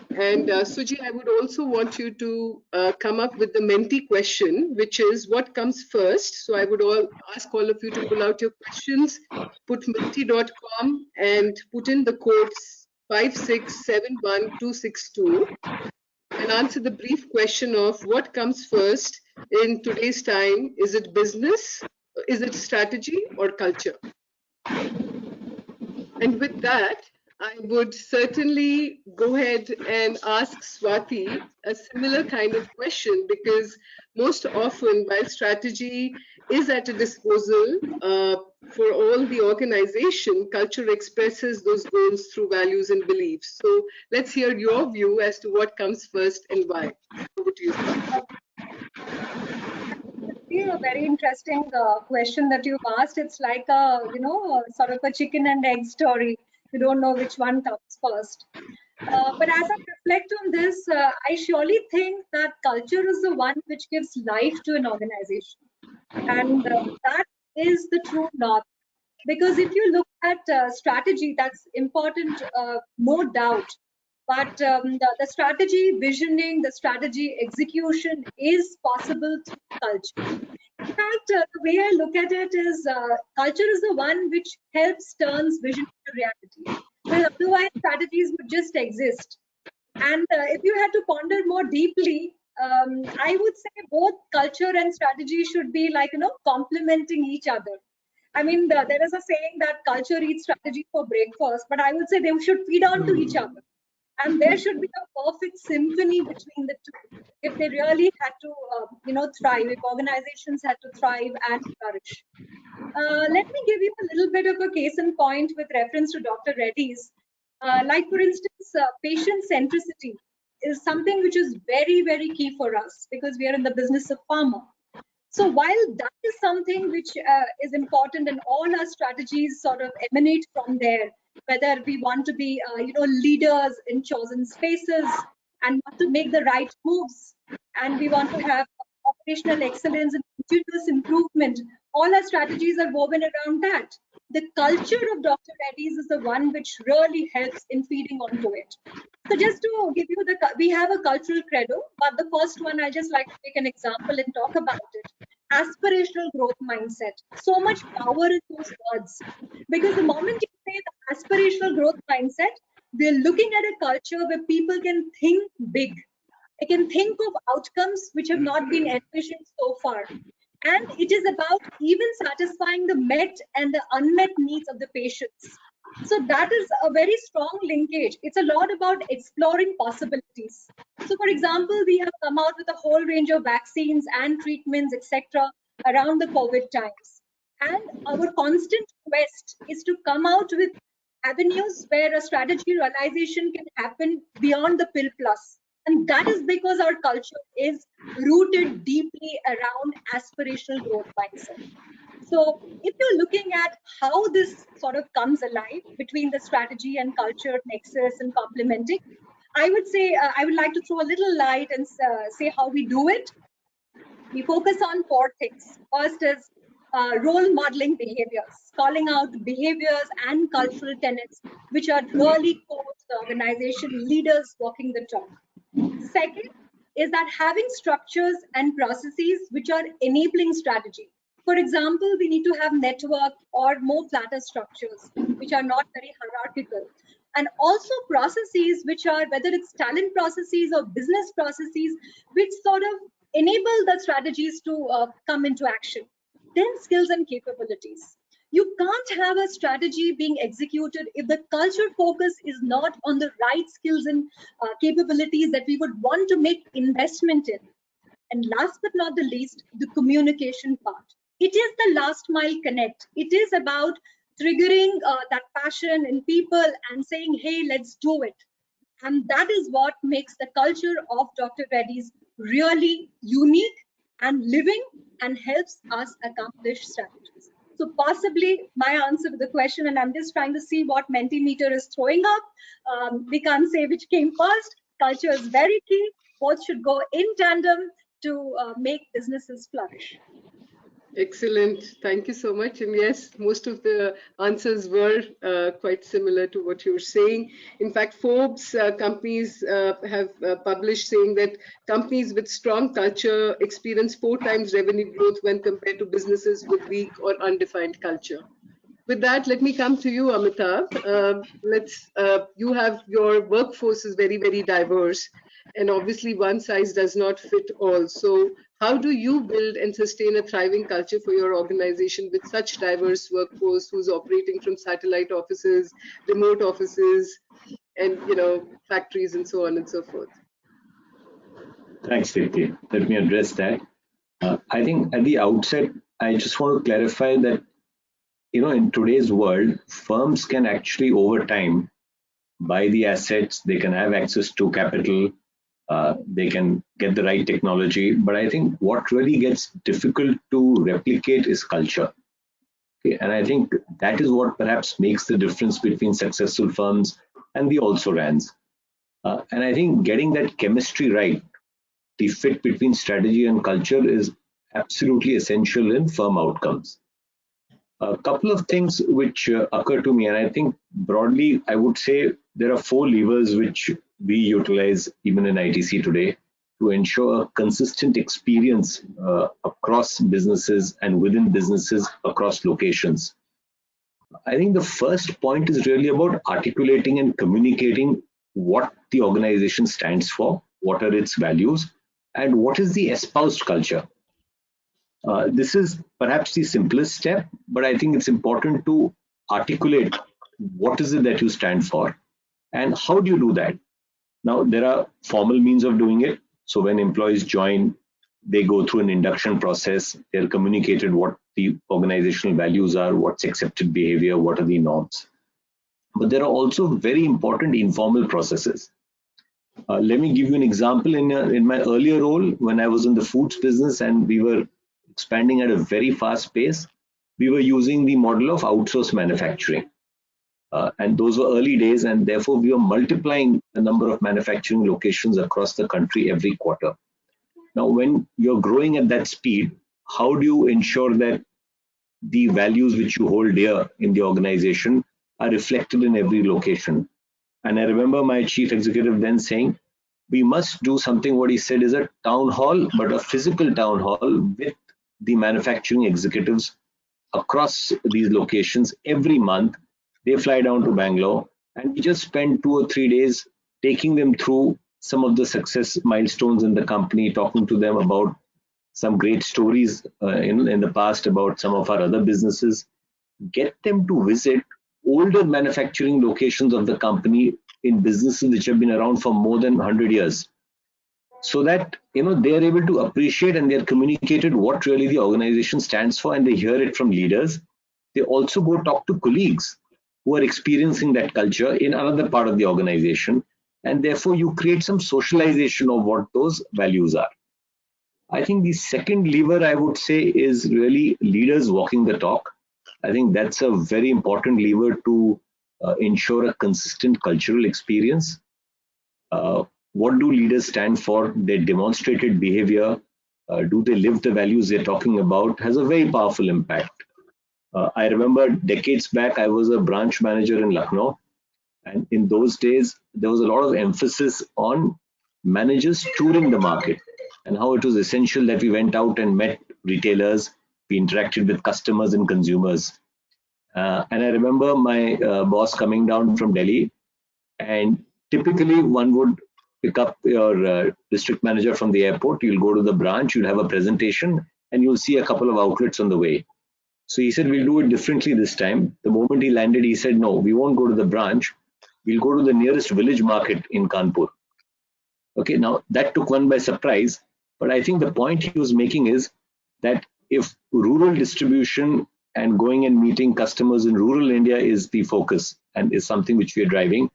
And Suji, I would also want you to come up with the Menti question, which is what comes first. So I would ask all of you to pull out your questions, put menti.com and put in the code 5671262 and answer the brief question of what comes first in today's time. Is it business, is it strategy or culture? And with that, I would certainly go ahead and ask Swati a similar kind of question, because most often while strategy is at a disposal for all the organization, culture expresses those goals through values and beliefs. So let's hear your view as to what comes first and why. Over to you, Swati. A very interesting question that you've asked. It's like a, sort of a chicken and egg story. You don't know which one comes first. But as I reflect on this, I surely think that culture is the one which gives life to an organization. And that is the true north. Because if you look at strategy, that's important, no doubt. But the strategy visioning, the strategy execution is possible through culture. In fact, the way I look at it is culture is the one which helps turns vision into reality. Well, otherwise, strategies would just exist. And if you had to ponder more deeply, I would say both culture and strategy should be like, complementing each other. I mean, there is a saying that culture eats strategy for breakfast, but I would say they should feed on to each other. And there should be a perfect symphony between the two if they really had to, thrive, if organizations had to thrive and flourish. Let me give you a little bit of a case in point with reference to Dr. Reddy's. Like, for instance, patient centricity is something which is very, very key for us because we are in the business of pharma. So while that is something which is important and all our strategies sort of emanate from there, whether we want to be, leaders in chosen spaces and want to make the right moves, and we want to have operational excellence and continuous improvement, all our strategies are woven around that. The culture of Dr. Reddy's is the one which really helps in feeding onto it. So just to give you we have a cultural credo, but the first one, I just like to take an example and talk about it. Aspirational growth mindset. So much power in those words. Because the moment you say the aspirational growth mindset, we're looking at a culture where people can think big. They can think of outcomes which have not been envisioned so far. And it is about even satisfying the met and the unmet needs of the patients. So that is a very strong linkage. It's a lot about exploring possibilities. So for example, we have come out with a whole range of vaccines and treatments, etc., around the COVID times. And our constant quest is to come out with avenues where a strategy realization can happen beyond the pill plus. And that is because our culture is rooted deeply around aspirational growth mindset. So if you're looking at how this sort of comes alive between the strategy and culture nexus and complementing, I would say I would like to throw a little light and say how we do it. We focus on 4 things. First is role modeling behaviors, calling out behaviors and cultural tenets which are really core to the organization, leaders walking the talk. Second is that having structures and processes which are enabling strategy. For example, we need to have network or more flatter structures which are not very hierarchical. And also processes which are, whether it's talent processes or business processes, which sort of enable the strategies to come into action. Then skills and capabilities. You can't have a strategy being executed if the culture focus is not on the right skills and capabilities that we would want to make investment in. And last but not the least, the communication part. It is the last mile connect. It is about triggering that passion in people and saying, hey, let's do it. And that is what makes the culture of Dr. Reddy's really unique and living and helps us accomplish strategies. So possibly my answer to the question, and I'm just trying to see what Mentimeter is throwing up. We can't say which came first. Culture is very key. Both should go in tandem to make businesses flourish. Excellent. Thank you so much. And yes, most of the answers were quite similar to what you were saying. In fact, Forbes companies have published saying that companies with strong culture experience 4 times revenue growth when compared to businesses with weak or undefined culture. With that, let me come to you, Amitabh. You have your workforce is very, very diverse. And obviously one size does not fit all. So how do you build and sustain a thriving culture for your organization with such diverse workforce who's operating from satellite offices, remote offices, and factories and so on and so forth? Thanks, Deepti. Let me address that. I think at the outset, I just want to clarify that, in today's world, firms can actually over time buy the assets, they can have access to capital, they can get the right technology. But I think what really gets difficult to replicate is culture. Okay, and I think that is what perhaps makes the difference between successful firms and the also-rans. And I think getting that chemistry right, the fit between strategy and culture, is absolutely essential in firm outcomes. A couple of things which occur to me, and I think broadly, I would say there are 4 levers which we utilize even in ITC today to ensure a consistent experience across businesses and within businesses across locations. I think the first point is really about articulating and communicating what the organization stands for, what are its values, and what is the espoused culture. This is perhaps the simplest step, but I think it's important to articulate what is it that you stand for and how do you do that. Now, there are formal means of doing it. So when employees join, they go through an induction process. They're communicated what the organizational values are, what's accepted behavior, what are the norms. But there are also very important informal processes. Let me give you an example. In my earlier role, when I was in the foods business and we were expanding at a very fast pace, we were using the model of outsourced manufacturing. And those were early days, and therefore we were multiplying the number of manufacturing locations across the country every quarter. Now, when you're growing at that speed, how do you ensure that the values which you hold dear in the organization are reflected in every location? And I remember my chief executive then saying, we must do something, what he said is a town hall, but a physical town hall with the manufacturing executives across these locations every month. They fly down to Bangalore and we just spend 2 or 3 days taking them through some of the success milestones in the company, talking to them about some great stories in the past about some of our other businesses, get them to visit older manufacturing locations of the company in businesses which have been around for more than 100 years. So that, they are able to appreciate and they're communicated what really the organization stands for and they hear it from leaders. They also go talk to colleagues who are experiencing that culture in another part of the organization. And therefore you create some socialization of what those values are. I think the second lever I would say is really leaders walking the talk. I think that's a very important lever to ensure a consistent cultural experience. What do leaders stand for? Their demonstrated behavior, do they live the values they're talking about, has a very powerful impact. I remember decades back, I was a branch manager in Lucknow. And in those days, there was a lot of emphasis on managers touring the market and how it was essential that we went out and met retailers, we interacted with customers and consumers. And I remember my boss coming down from Delhi, and typically one would pick up your district manager from the airport, you'll go to the branch, you'll have a presentation, and you'll see a couple of outlets on the way. So he said, we'll do it differently this time. The moment he landed, he said, no, we won't go to the branch. We'll go to the nearest village market in Kanpur. Okay, now that took one by surprise. But I think the point he was making is that if rural distribution and going and meeting customers in rural India is the focus and is something which we are driving,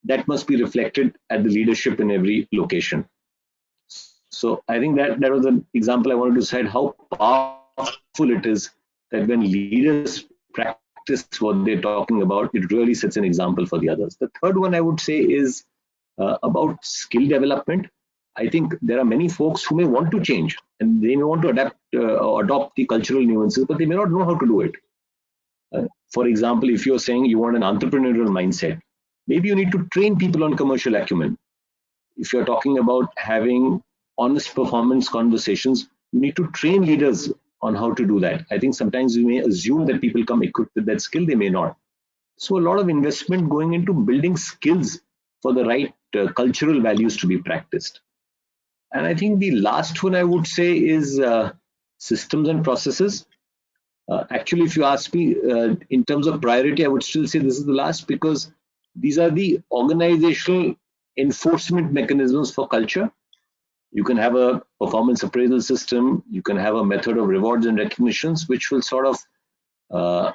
that must be reflected at the leadership in every location. So I think that was an example I wanted to cite how powerful it is that when leaders practice what they're talking about, it really sets an example for the others. The third one I would say is about skill development. I think there are many folks who may want to change and they may want to adapt or adopt the cultural nuances, but they may not know how to do it. For example, if you're saying you want an entrepreneurial mindset, maybe you need to train people on commercial acumen. If you're talking about having honest performance conversations, you need to train leaders on how to do that. I think sometimes we may assume that people come equipped with that skill, they may not. So a lot of investment going into building skills for the right cultural values to be practiced. And I think the last one I would say is systems and processes. Actually, if you ask me in terms of priority, I would still say this is the last, because these are the organizational enforcement mechanisms for culture. You can have a performance appraisal system, you can have a method of rewards and recognitions, which will sort of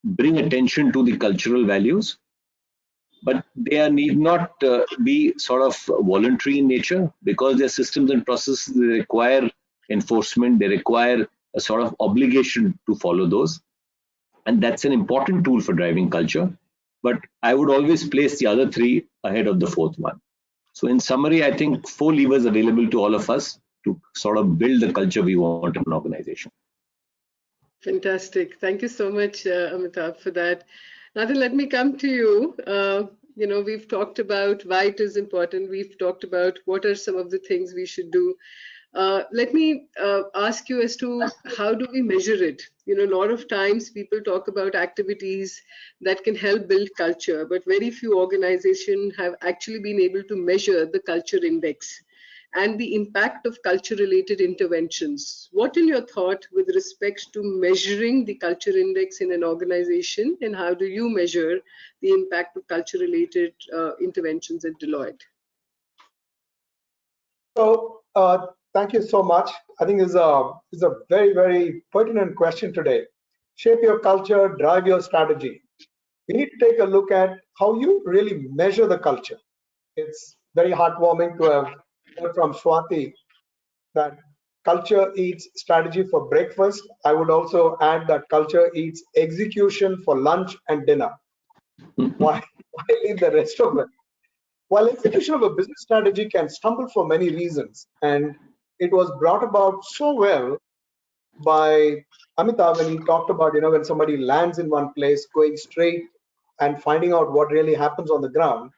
bring attention to the cultural values, but they need not be sort of voluntary in nature, because their systems and processes, they require enforcement, they require a sort of obligation to follow those. And that's an important tool for driving culture. But I would always place the other three ahead of the fourth one. So in summary, I think 4 levers available to all of us to sort of build the culture we want in an organization. Fantastic. Thank you so much, Amitabh, for that. Nathan, let me come to you. You know, we've talked about why it is important. We've talked about what are some of the things we should do. Let me ask you as to how do we measure it? You know, a lot of times people talk about activities that can help build culture, but very few organizations have actually been able to measure the culture index and the impact of culture-related interventions. What in your thought with respect to measuring the culture index in an organization, and how do you measure the impact of culture-related interventions at Deloitte? So thank you so much. I think it's a very, very pertinent question today. Shape your culture, drive your strategy. We need to take a look at how you really measure the culture. It's very heartwarming to have heard from Swati that culture eats strategy for breakfast. I would also add that culture eats execution for lunch and dinner. Why leave the rest of it? While execution of a business strategy can stumble for many reasons, and it was brought about so well by Amitabh when he talked about, you know, when somebody lands in one place, going straight and finding out what really happens on the ground.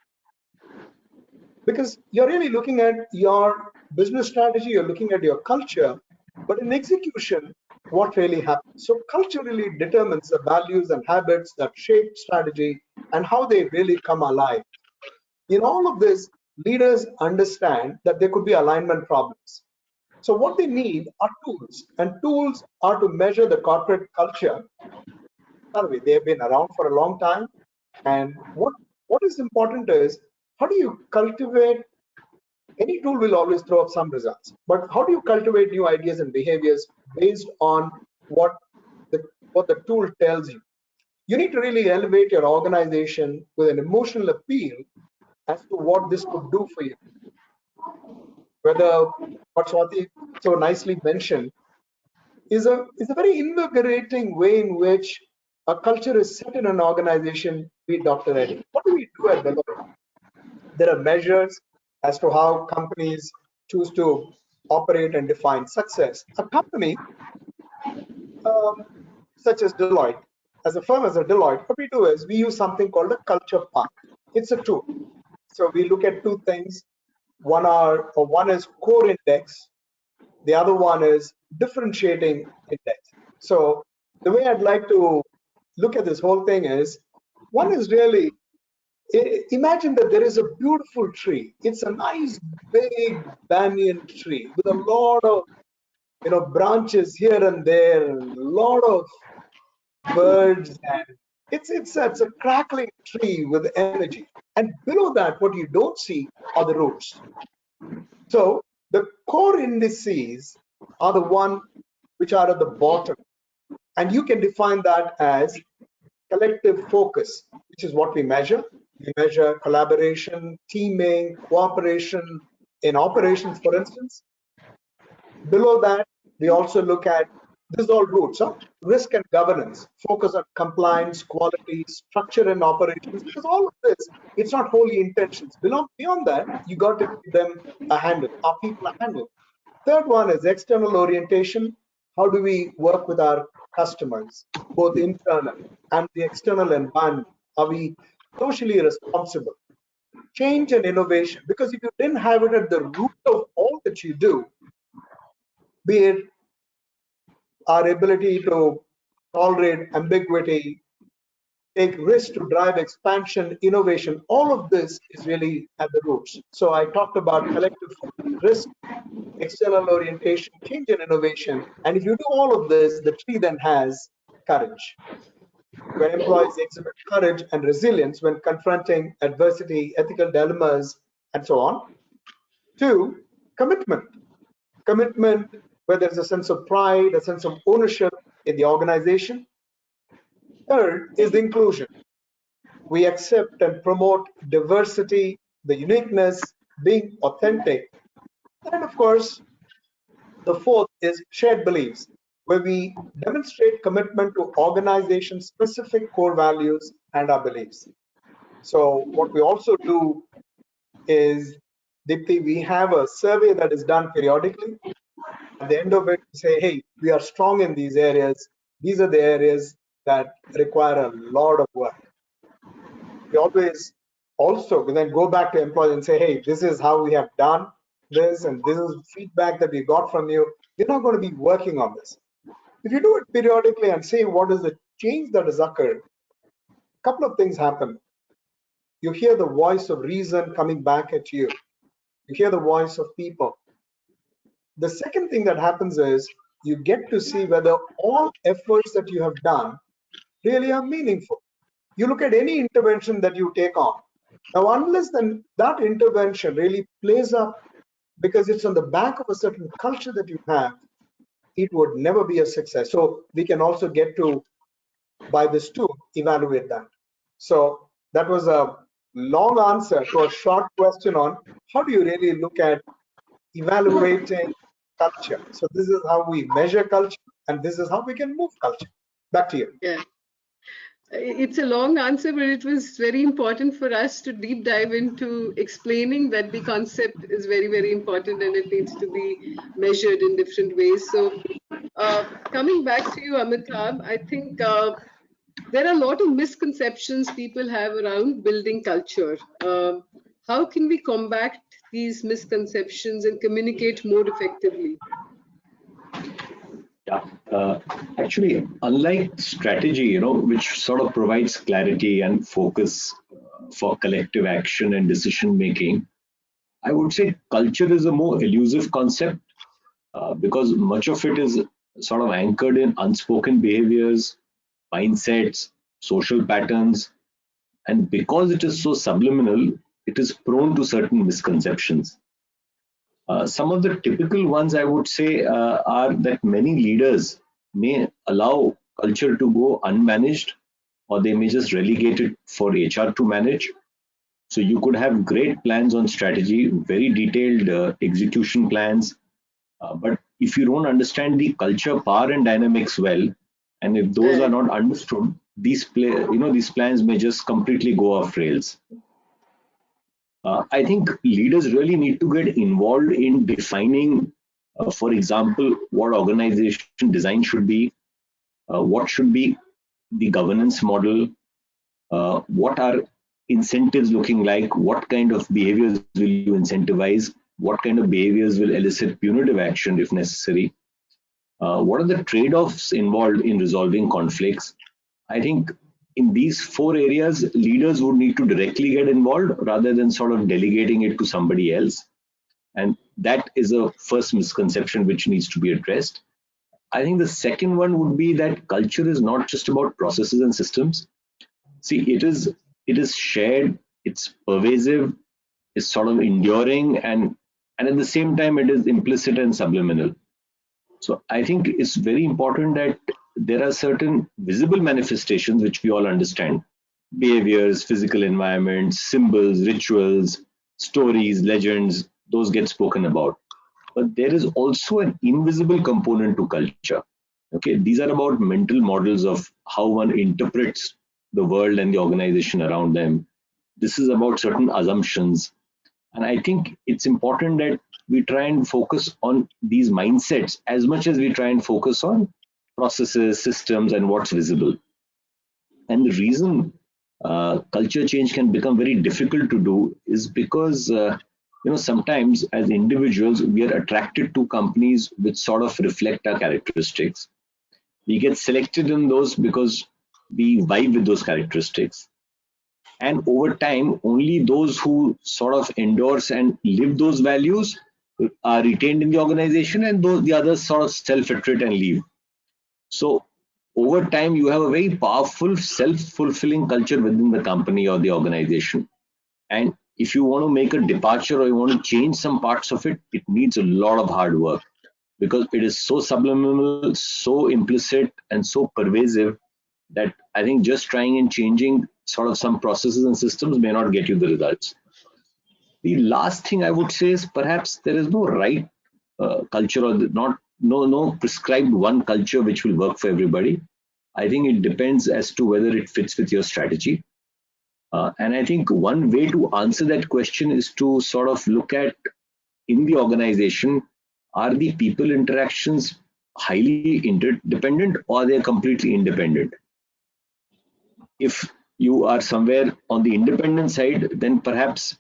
Because you're really looking at your business strategy, you're looking at your culture, but in execution, what really happens? So culture really determines the values and habits that shape strategy and how they really come alive. In all of this, leaders understand that there could be alignment problems. So what they need are tools, and tools are to measure the corporate culture. By the way, they have been around for a long time. And what is important is, how do you cultivate? Any tool will always throw up some results, but how do you cultivate new ideas and behaviors based on what the tool tells you? You need to really elevate your organization with an emotional appeal as to what this could do for you. Whether what Swati so nicely mentioned is a very invigorating way in which a culture is set in an organization. Be Dr. Reddy. What do we do at Deloitte? There are measures as to how companies choose to operate and define success. A company such as Deloitte, as a firm as a Deloitte, what we do is we use something called a culture path. It's a tool. So we look at two things. One is core index. The other one is differentiating index. So the way I'd like to look at this whole thing is, one is really, imagine that there is a beautiful tree. It's a nice big banyan tree with a lot of, you know, branches here and there, and a lot of birds, and it's a crackling tree with energy. And below that, what you don't see are the roots. So the core indices are the one which are at the bottom, and you can define that as collective focus, which is what we measure. We measure collaboration, teaming, cooperation in operations, for instance. Below that, we also look at, this is all roots, huh? Risk and governance, focus on compliance, quality, structure and operations, because all of this, it's not wholly intentions. Beyond that, you got to give them a handle, our people a handle. Third one is external orientation. How do we work with our customers, both internal and the external environment? Are we socially responsible? Change and innovation, because if you didn't have it at the root of all that you do, be it our ability to tolerate ambiguity, take risks to drive expansion, innovation. All of this is really at the roots. So I talked about collective risk, external orientation, change and innovation. And if you do all of this, the tree then has courage, where employees exhibit courage and resilience when confronting adversity, ethical dilemmas, and so on. 2, commitment. Commitment where there's a sense of pride, a sense of ownership in the organization. 3rd is the inclusion. We accept and promote diversity, the uniqueness, being authentic. And of course, the 4th is shared beliefs, where we demonstrate commitment to organization-specific core values and our beliefs. So what we also do is, Deepti, we have a survey that is done periodically. At the end of it, we say, hey, we are strong in these areas. These are the areas that require a lot of work. We always also then go back to employees and say, hey, this is how we have done this, and this is feedback that we got from you. We're not going to be working on this. If you do it periodically and say what is the change that has occurred, a couple of things happen. You hear the voice of reason coming back at you. You hear the voice of people. The second thing that happens is you get to see whether all efforts that you have done really are meaningful. You look at any intervention that you take on. Now, unless then that intervention really plays up because it's on the back of a certain culture that you have, it would never be a success. So we can also get to, by this tool, evaluate that. So that was a long answer to a short question on how do you really look at evaluating culture. So this is how we measure culture, and this is how we can move culture. Back to you. Yeah. It's a long answer, but it was very important for us to deep dive into explaining that the concept is very, very important and it needs to be measured in different ways. So coming back to you, Amitabh, I think there are a lot of misconceptions people have around building culture. How can we combat these misconceptions and communicate more effectively? Yeah, actually, unlike strategy, which sort of provides clarity and focus for collective action and decision making, I would say culture is a more elusive concept because much of it is sort of anchored in unspoken behaviors, mindsets, social patterns, and because it is so subliminal, it is prone to certain misconceptions. Some of the typical ones I would say are that many leaders may allow culture to go unmanaged, or they may just relegate it for HR to manage. So you could have great plans on strategy, very detailed execution plans, but if you don't understand the culture, power, and dynamics well, and if those are not understood, these plans may just completely go off rails. I think leaders really need to get involved in defining, for example, what organization design should be, what should be the governance model, what are incentives looking like, what kind of behaviors will you incentivize, what kind of behaviors will elicit punitive action if necessary, what are the trade-offs involved in resolving conflicts. I think in these 4 areas, leaders would need to directly get involved rather than sort of delegating it to somebody else. And that is a first misconception which needs to be addressed. I think the second one would be that culture is not just about processes and systems. See, it is shared, it's pervasive, it's sort of enduring, and at the same time, it is implicit and subliminal. So I think it's very important that there are certain visible manifestations which we all understand: behaviors, physical environments, symbols, rituals, stories, legends, those get spoken about. But there is also an invisible component to culture. Okay, these are about mental models of how one interprets the world and the organization around them. This is about certain assumptions. And I think it's important that we try and focus on these mindsets as much as we try and focus on processes, systems, and what's visible. And the reason culture change can become very difficult to do is because sometimes as individuals we are attracted to companies which sort of reflect our characteristics. We get selected in those because we vibe with those characteristics. And over time, only those who sort of endorse and live those values are retained in the organization, and the others sort of self-retreat and leave. So over time, you have a very powerful self-fulfilling culture within the company or the organization. And if you want to make a departure or you want to change some parts of it, it needs a lot of hard work, because it is so subliminal, so implicit, and so pervasive that I think just trying and changing sort of some processes and systems may not get you the results. The last thing I would say is perhaps there is no right culture, or no prescribed one culture which will work for everybody. I think it depends as to whether it fits with your strategy. And I think one way to answer that question is to sort of look at, in the organization, are the people interactions highly interdependent or they're completely independent? If you are somewhere on the independent side, then perhaps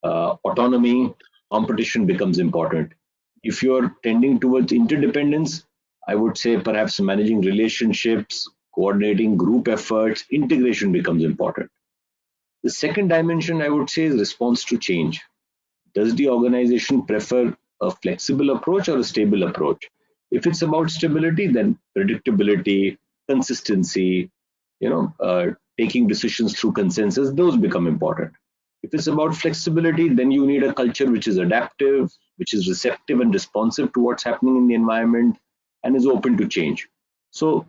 autonomy, competition becomes important. If you're tending towards interdependence, I would say perhaps managing relationships, coordinating group efforts, integration becomes important. The second dimension, I would say, is response to change. Does the organization prefer a flexible approach or a stable approach? If it's about stability, then predictability, consistency, taking decisions through consensus, those become important. If it's about flexibility, then you need a culture which is adaptive, which is receptive and responsive to what's happening in the environment, and is open to change. So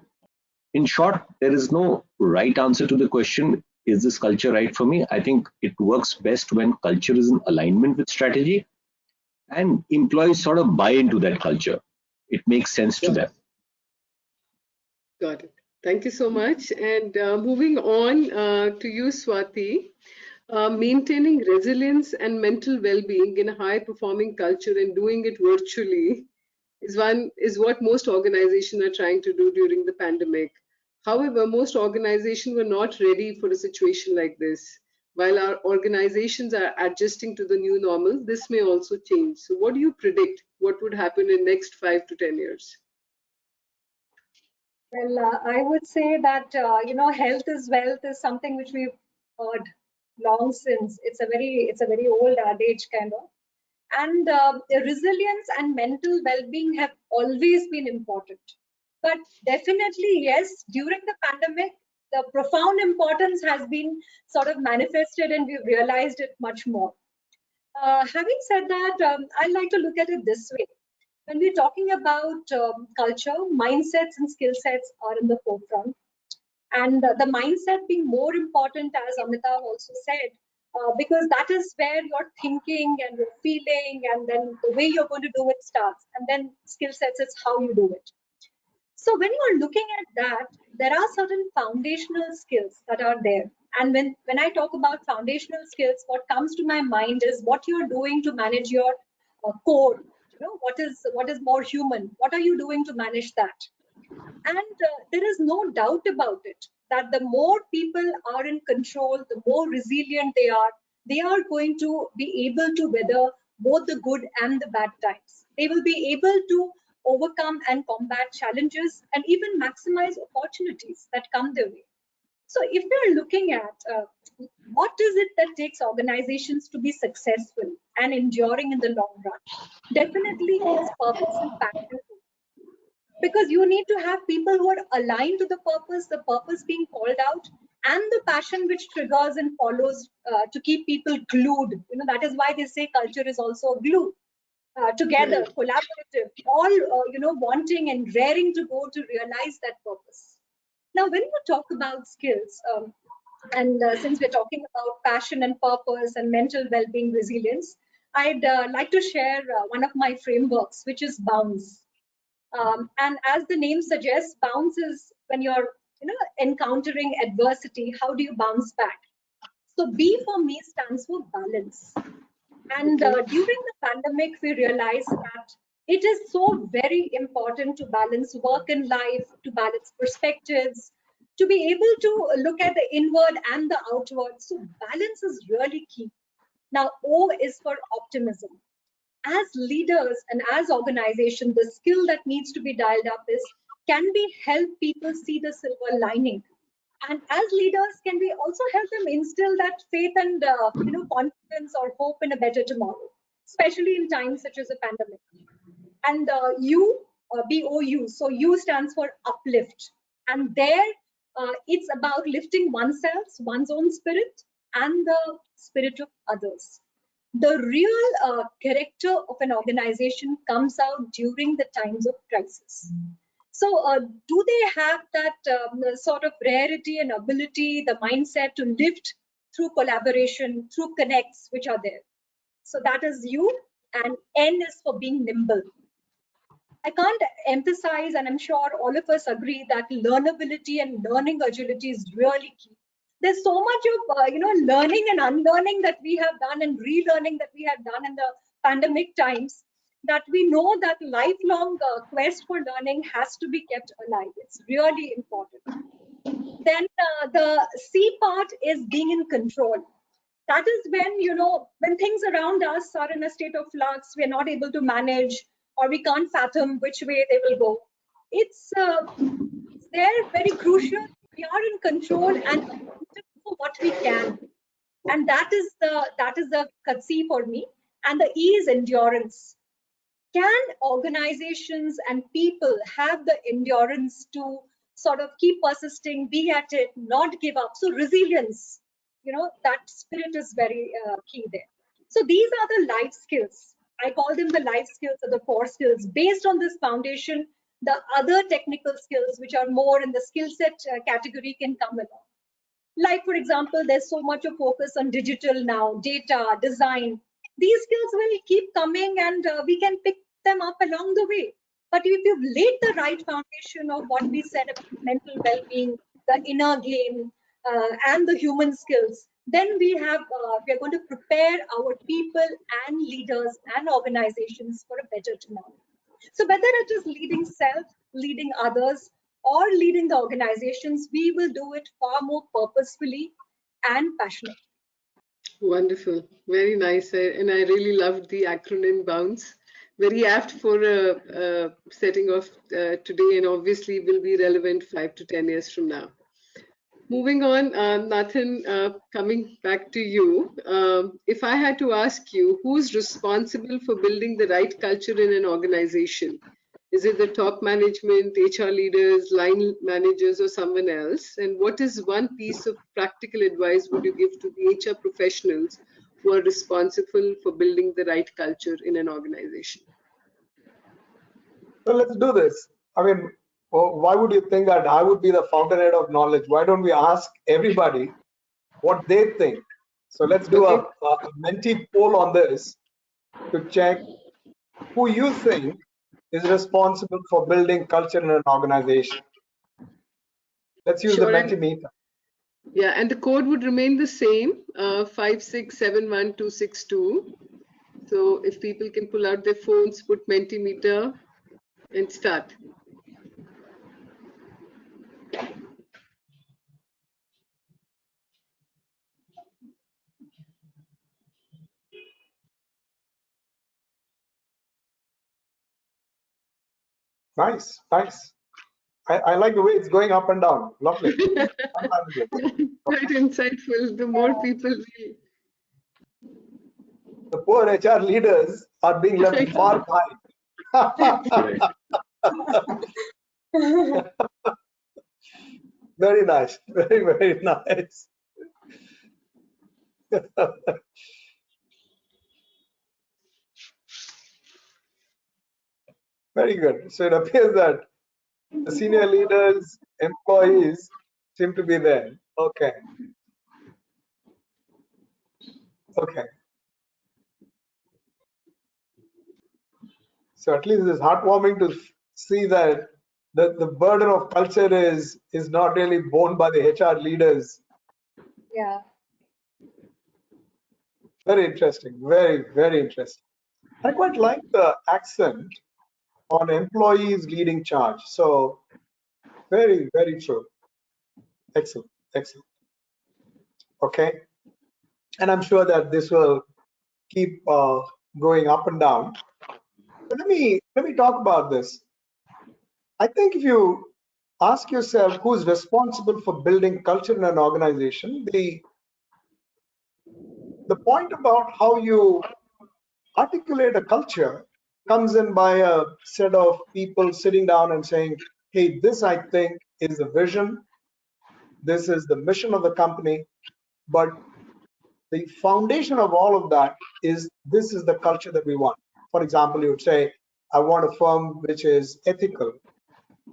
in short, there is no right answer to the question, is this culture right for me? I think it works best when culture is in alignment with strategy and employees sort of buy into that culture. It makes sense to them. Got it. Thank you so much. And moving on to you, Swati, maintaining resilience and mental well-being in a high-performing culture and doing it virtually is what most organizations are trying to do during the pandemic. However, most organizations were not ready for a situation like this. While our organizations are adjusting to the new normal, this may also change. So what do you predict? What would happen in next 5 to 10 years? Well, I would say that, health is wealth is something which we've heard long since. It's a very old adage kind of. And resilience and mental well-being have always been important. But definitely, yes, during the pandemic, the profound importance has been sort of manifested and we've realized it much more. Having said that, I like to look at it this way. When we're talking about culture, mindsets and skill sets are in the forefront. And the mindset being more important, as Amitabh also said, because that is where your thinking and your feeling and then the way you're going to do it starts. And then skill sets is how you do it. So when you're looking at that, there are certain foundational skills that are there. And when I talk about foundational skills, what comes to my mind is what you're doing to manage your core. What is more human? What are you doing to manage that? And there is no doubt about it that the more people are in control, the more resilient they are going to be able to weather both the good and the bad times. They will be able to overcome and combat challenges and even maximize opportunities that come their way. So if we're looking at what is it that takes organizations to be successful and enduring in the long run, definitely it's purpose and passion. Because you need to have people who are aligned to the purpose being called out, and the passion which triggers and follows to keep people glued. That is why they say culture is also a glue. Together, collaborative, all wanting and raring to go to realize that purpose. Now, when you talk about skills, and since we're talking about passion and purpose and mental well-being resilience, I'd like to share one of my frameworks, which is BOUNCE. And as the name suggests, bounce is when you're encountering adversity, how do you bounce back? So B for me stands for balance. And during the pandemic, we realized that it is so very important to balance work and life, to balance perspectives, to be able to look at the inward and the outward. So balance is really key. Now, O is for optimism. As leaders and as organizations, the skill that needs to be dialed up is, can we help people see the silver lining? And as leaders, can we also help them instill that faith and confidence or hope in a better tomorrow, especially in times such as a pandemic? And BOU, so U stands for uplift, and there it's about lifting oneself, one's own spirit, and the spirit of others. The real character of an organization comes out during the times of crisis. So do they have that sort of rarity and ability, the mindset to lift through collaboration, through connects which are there? So that is U, and N is for being nimble. I can't emphasize, and I'm sure all of us agree, that learnability and learning agility is really key. There's so much of learning and unlearning that we have done, and relearning that we have done in the pandemic times, that we know that lifelong quest for learning has to be kept alive. It's really important. Then the C part is being in control. That is when things around us are in a state of flux, we're not able to manage, or we can't fathom which way they will go. It's they're very crucial. We are in control and for what we can, and that is the C for me. And the E is endurance. Can organizations and people have the endurance to sort of keep persisting, be at it, not give up? So resilience, that spirit is very key there. So these are the life skills. I call them the life skills or the core skills. Based on this foundation, the other technical skills, which are more in the skill set category, can come along. Like, for example, there's so much of focus on digital now, data, design. These skills will keep coming, and we can pick them up along the way. But if you've laid the right foundation of what we said about mental well-being, the inner game, and the human skills, then we are going to prepare our people and leaders and organizations for a better tomorrow. So whether it is leading self, leading others, or leading the organizations, we will do it far more purposefully and passionately. Wonderful, very nice, and I really loved the acronym BOUNCE. Very apt for a setting of today, and obviously will be relevant 5 to 10 years from now. Moving on, Nathan, coming back to you. If I had to ask you, who's responsible for building the right culture in an organization? Is it the top management, HR leaders, line managers, or someone else? And what is one piece of practical advice would you give to the HR professionals who are responsible for building the right culture in an organization? So let's do this. I mean, why would you think that I would be the fountainhead of knowledge? Why don't we ask everybody what they think? So let's do a mentee poll on this to check who you think is responsible for building culture in an organization. Let's use the Mentimeter. Yeah, and the code would remain the same, 5671262. So if people can pull out their phones, put Mentimeter, and start. Nice, nice. I like the way it's going up and down. Lovely. Quite insightful. The more people will. The poor HR leaders are being left far behind. Very nice. Very, very nice. Very good. So it appears that the senior leaders, employees seem to be there. Okay. Okay. So at least it's heartwarming to see that the burden of culture is not really borne by the HR leaders. Yeah. Very interesting. Very, very interesting. I quite like the accent on employees leading charge. So very, very true. Excellent. Excellent. Okay. And I'm sure that this will keep going up and down. But let me talk about this. I think if you ask yourself who's responsible for building culture in an organization. The point about how you articulate a culture comes in by a set of people sitting down and saying, hey, this I think is the vision, this is the mission of the company, but the foundation of all of that is this is the culture that we want. For example, you would say, I want a firm which is ethical.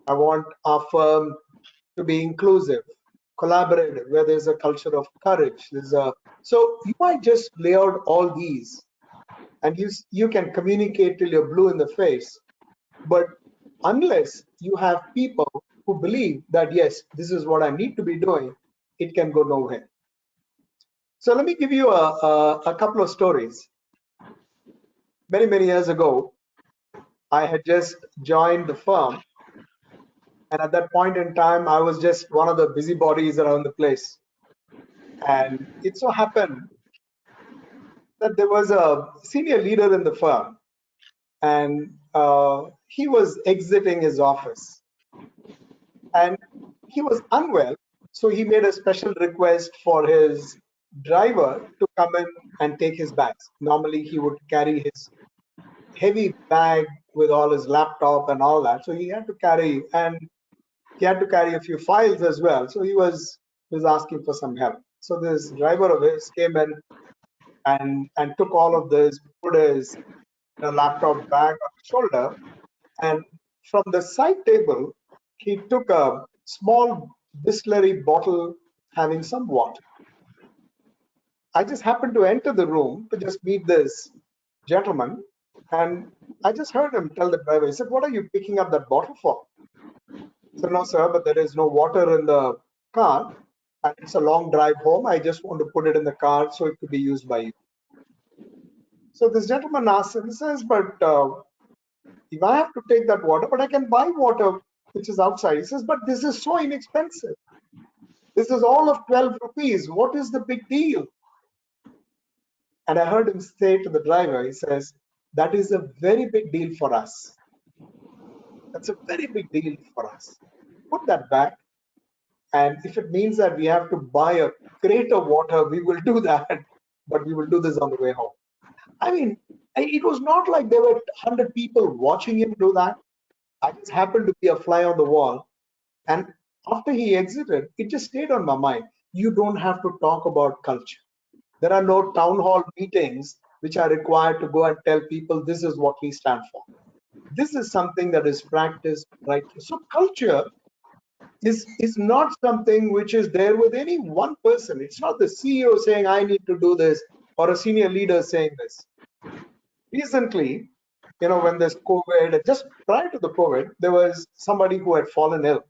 I want our firm to be inclusive, collaborative, where there's a culture of courage. So you might just lay out all these, and you can communicate till you're blue in the face. But unless you have people who believe that, yes, this is what I need to be doing, it can go nowhere. So let me give you a couple of stories. Many, many years ago, I had just joined the firm. And at that point in time, I was just one of the busybodies around the place. And it so happened that there was a senior leader in the firm, and he was exiting his office. And he was unwell, so he made a special request for his driver to come in and take his bags. Normally, he would carry his heavy bag with all his laptop and all that. So he had to carry, and he had to carry a few files as well. So he was asking for some help. So this driver of his came in and took all of this, put his laptop bag on his shoulder, and from the side table, he took a small distillery bottle having some water. I just happened to enter the room to just meet this gentleman, and I just heard him tell the driver, he said, what are you picking up that bottle for? I said, no, sir, but there is no water in the car, and it's a long drive home. I just want to put it in the car so it could be used by you. So this gentleman asks him, he says, but if I have to take that water, but I can buy water which is outside. He says, but this is so inexpensive. This is all of 12 rupees. What is the big deal? And I heard him say to the driver, he says, that is a very big deal for us. That's a very big deal for us. Put that back. And if it means that we have to buy a crate of water, we will do that. But we will do this on the way home. I mean, it was not like there were 100 people watching him do that. I just happened to be a fly on the wall. And after he exited, it just stayed on my mind. You don't have to talk about culture. There are no town hall meetings which are required to go and tell people this is what we stand for. This is something that is practiced right. So culture is not something which is there with any one person. It's not the CEO saying, I need to do this, or a senior leader saying this. Recently, when there's COVID, just prior to the COVID, there was somebody who had fallen ill.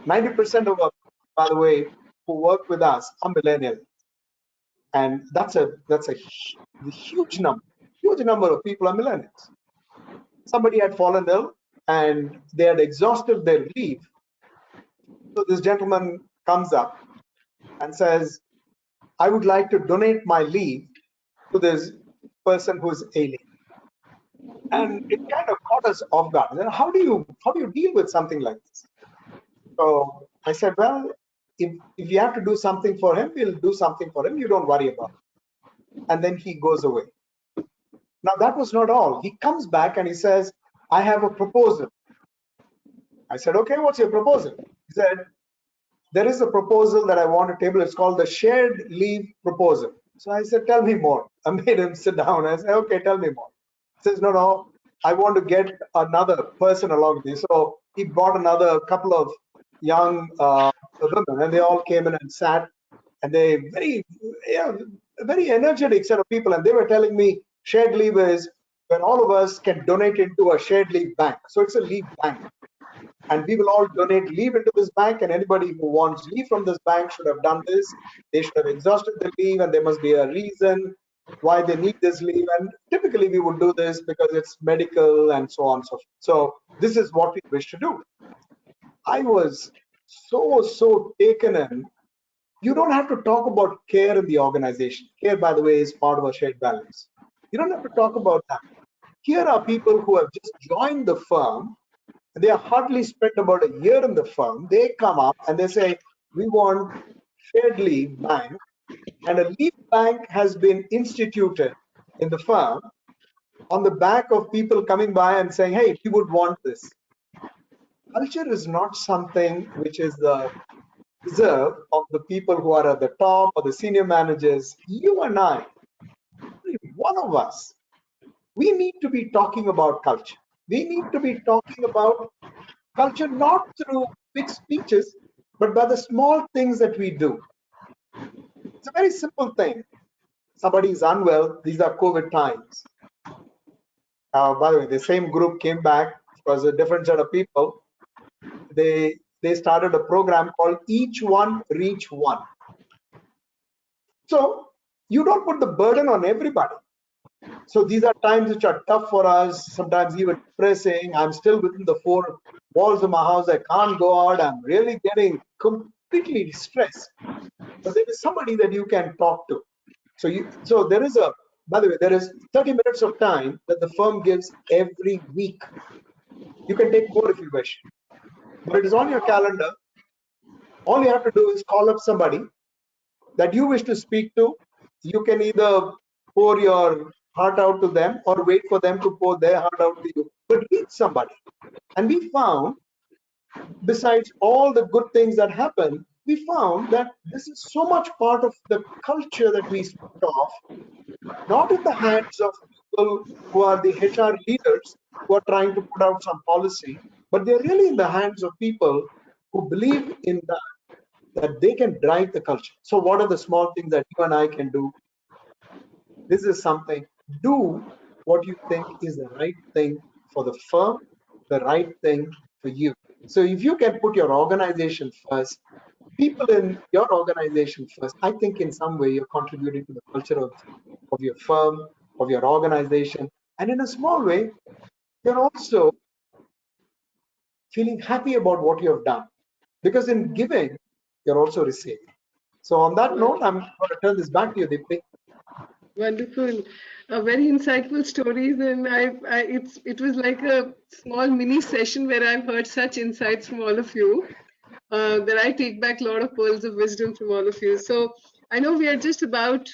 90% of us, by the way, who work with us are millennials. And that's a huge number of people are millennials. Somebody had fallen ill and they had exhausted their leave. So this gentleman comes up and says, I would like to donate my leave to this person who's ailing. And it kind of caught us off guard. And how do you deal with something like this? So I said, well, if you have to do something for him, we'll do something for him. You don't worry about it. And then he goes away. Now that was not all. He comes back and he says, I have a proposal. I said, okay, what's your proposal? He said, there is a proposal that I want to table. It's called the shared leave proposal. So I said, tell me more. I made him sit down. I said, okay, tell me more. He says, no, I want to get another person along with me. So he brought another couple of young women, and they all came in and sat, and they very energetic set of people. And they were telling me shared leave is when all of us can donate into a shared leave bank. So it's a leave bank. And we will all donate leave into this bank, and anybody who wants leave from this bank should have done this. They should have exhausted the leave, and there must be a reason why they need this leave. And typically we would do this because it's medical and so on and so forth. So this is what we wish to do. I was so taken in. You don't have to talk about care in the organization. Care, by the way, is part of our shared values. You don't have to talk about that. Here are people who have just joined the firm, They are hardly spent about a year in the firm. They come up and they say, we want shared leave bank, and a leave bank has been instituted in the firm on the back of people coming by and saying, hey, we would want this. Culture is not something which is the reserve of the people who are at the top or the senior managers. You and I, every one of us, we need to be talking about culture. We need to be talking about culture not through big speeches, but by the small things that we do. It's a very simple thing. Somebody is unwell. These are COVID times. By the way, the same group came back. It was a different set of people. They started a program called Each One Reach One. So you don't put the burden on everybody. So these are times which are tough for us, sometimes even depressing. I'm still within the four walls of my house. I can't go out. I'm really getting completely stressed. But there is somebody that you can talk to. So there is a, by the way, there is 30 minutes of time that the firm gives every week. You can take more if you wish, but it is on your calendar. All you have to do is call up somebody that you wish to speak to. You can either pour your heart out to them or wait for them to pour their heart out to you, but reach somebody. And we found, besides all the good things that happen, we found that this is so much part of the culture that we speak of, not in the hands of people who are the HR leaders who are trying to put out some policy, but they're really in the hands of people who believe in that they can drive the culture. So what are the small things that you and I can do? This is something. Do what you think is the right thing for the firm, the right thing for you. So if you can put your organization first, people in your organization first, I think in some way you're contributing to the culture of your firm, of your organization. And in a small way, you're also feeling happy about what you have done. Because in giving, you're also receiving. So on that note, I'm going to turn this back to you, Deepti. Wonderful, very insightful stories, and it was like a small mini session where I've heard such insights from all of you that I take back a lot of pearls of wisdom from all of you. So I know we are just about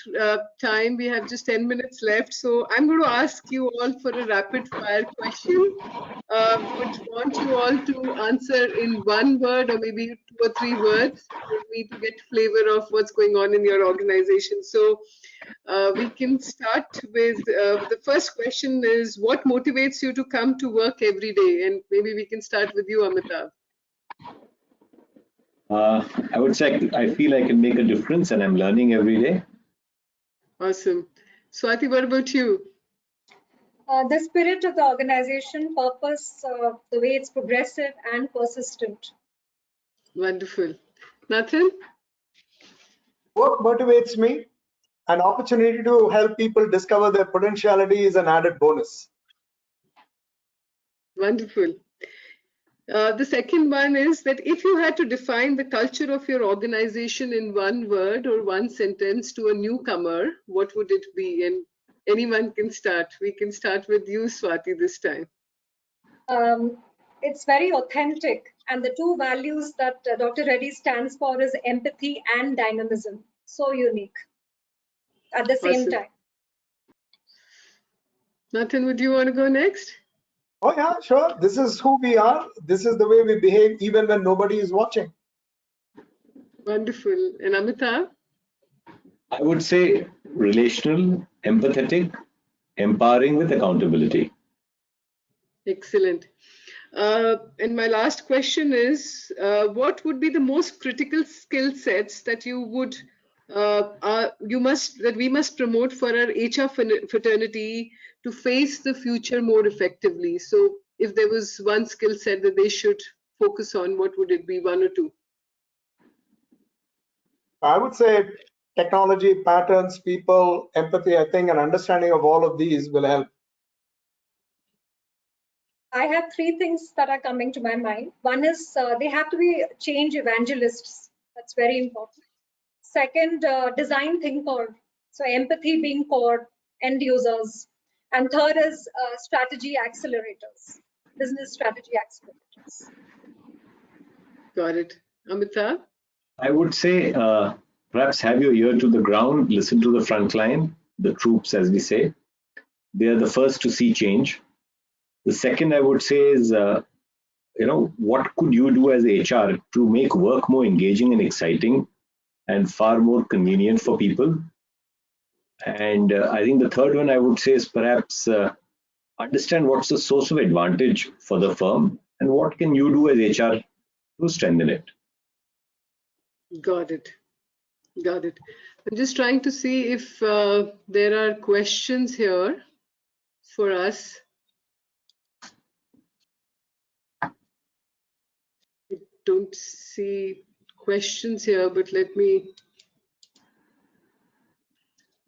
time. We have just 10 minutes left. So I'm going to ask you all for a rapid fire question. Would want you all to answer in one word or maybe 2 or 3 words for me to get flavor of what's going on in your organization. So we can start with the first question is, what motivates you to come to work every day? And maybe we can start with you, Amitabh. I would say I feel I can make a difference and I'm learning every day. Awesome. Swati, what about you? The spirit of the organization, purpose, the way it's progressive and persistent. Wonderful. Nathan? Work motivates me. An opportunity to help people discover their potentiality is an added bonus. Wonderful. The second one is that if you had to define the culture of your organization in one word or one sentence to a newcomer, what would it be? And anyone can start. We can start with you, Swati, this time. It's very authentic. And the two values that Dr. Reddy stands for is empathy and dynamism. So unique at the same time. Nathan, would you want to go next? Oh yeah, sure. This is who we are. This is the way we behave even when nobody is watching. Wonderful. And Amitabh? I would say relational, empathetic, empowering with accountability. Excellent. And my last question is, what would be the most critical skill sets that you would we must promote for our HR fraternity to face the future more effectively? So if there was one skill set that they should focus on, what would it be, 1 or 2? I would say technology, patterns, people, empathy. I think an understanding of all of these will help. I have 3 things that are coming to my mind. One is they have to be change evangelists. That's very important. Second, design thinker. So empathy being core, end users. And third is strategy accelerators. business strategy accelerates. Got it. Amitabh? I would say perhaps have your ear to the ground, listen to the front line, the troops, as we say. They are the first to see change. The second I would say is, what could you do as HR to make work more engaging and exciting and far more convenient for people? And I think the third one I would say is perhaps understand what's the source of advantage for the firm and what can you do as HR to strengthen it. Got it. Got it. I'm just trying to see if there are questions here for us. I don't see questions here, but let me.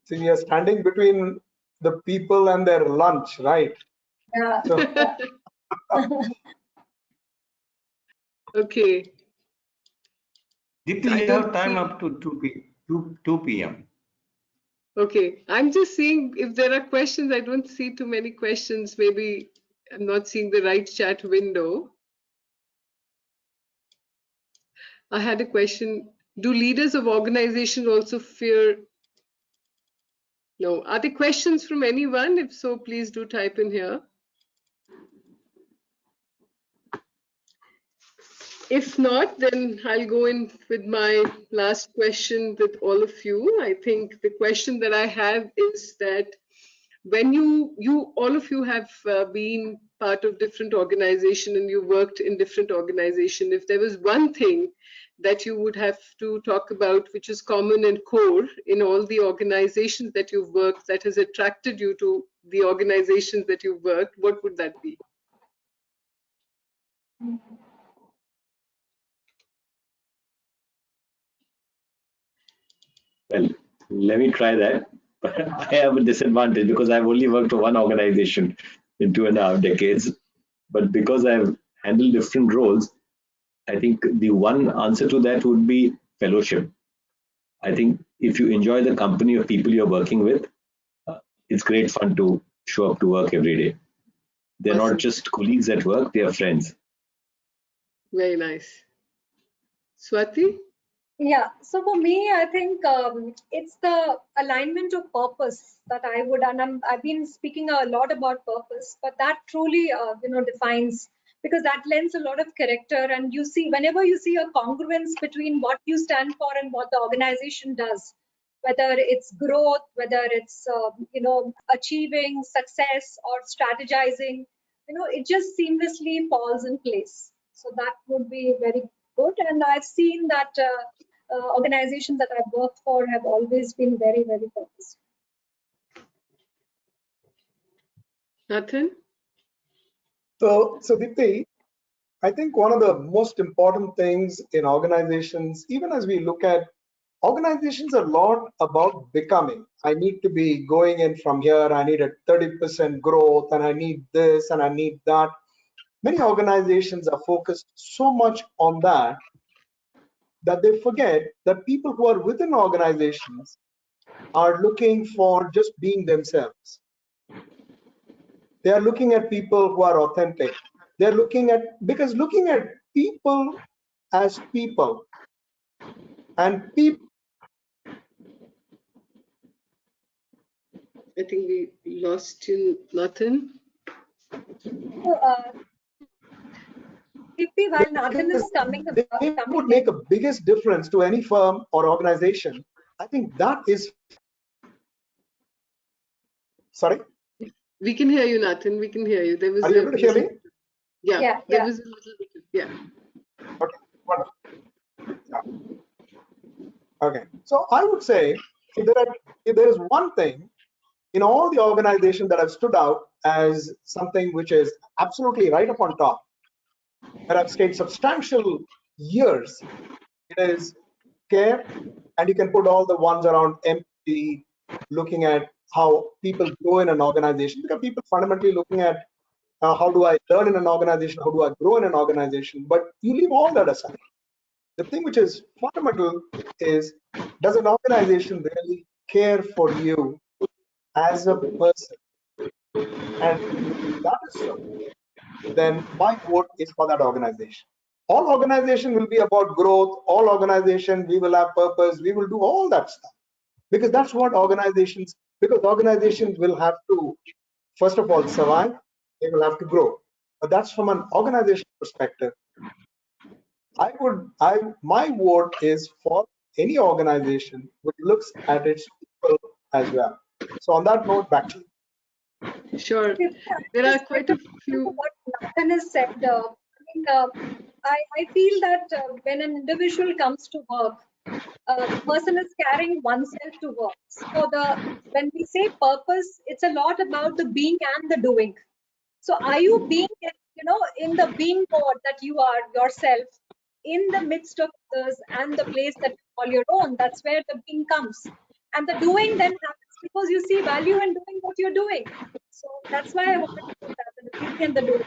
So we are standing between the people and their lunch, right? Yeah. So, Okay. Deepti, you have time up to 2 p.m. Okay, I'm just seeing if there are questions. I don't see too many questions. Maybe I'm not seeing the right chat window. I had a question. Do leaders of organizations also fear? No. Are there questions from anyone? If so, please do type in here. If not, then I'll go in with my last question with all of you. I think the question that I have is that when you all of you have been part of different organizations and you worked in different organizations, if there was one thing that you would have to talk about which is common and core in all the organizations that you've worked that has attracted you to the organizations that you've worked, what would that be? Well, let me try that. But I have a disadvantage because I've only worked for one organization in 2.5 decades. But because I've handled different roles, I think the one answer to that would be fellowship. I think if you enjoy the company of people you're working with, it's great fun to show up to work every day. They're not just colleagues at work, they are friends. Very nice. Swati? Yeah, so for me, I think it's the alignment of purpose that I would, and I've been speaking a lot about purpose, but that truly, defines, because that lends a lot of character. And you see, whenever you see a congruence between what you stand for and what the organization does, whether it's growth, whether it's, achieving success or strategizing, it just seamlessly falls in place. So that would be very good. And I've seen that organizations that I've worked for have always been very, very purposeful. Nathan? So Deepti, I think one of the most important things in organizations, even as we look at organizations, are a lot about becoming. I need to be going in from here. I need a 30% growth, and I need this, and I need that. Many organizations are focused so much on that they forget that people who are within organizations are looking for just being themselves. They are looking at people who are authentic. They're looking at people as people, and people. I think we lost you, Nathan. While Nathan is coming, They would make a biggest difference to any firm or organization. I think that is. Sorry? We can hear you, Nathan. We can hear you. There was. Are you able to hear me? Yeah, there was a little bit. Yeah. Okay, wonderful. Yeah. Okay, so I would say if there is one thing in all the organizations that have stood out as something which is absolutely right up on top, that I've stayed substantial years, it is care. And you can put all the ones around empathy, looking at how people grow in an organization, because people fundamentally looking at how do I learn in an organization, how do I grow in an organization, but you leave all that aside. The thing which is fundamental is, does an organization really care for you as a person? And that is so. then my vote is for that organization. All organization will be about growth. All organization, we will have purpose. We will do all that stuff because that's what organizations. Because organizations will have to, first of all, survive. They will have to grow. But that's from an organization perspective. My vote is for any organization which looks at its people as well. So on that note, back to you. Sure. There are quite a few. What Nathan has said, I feel that when an individual comes to work, the person is carrying oneself to work. So when we say purpose, it's a lot about the being and the doing. So are you being, in the being mode that you are yourself, in the midst of others and the place that you call your own? That's where the being comes. And the doing then happens because you see value in doing what you're doing. So that's why I wanted to put that, the being and the doing.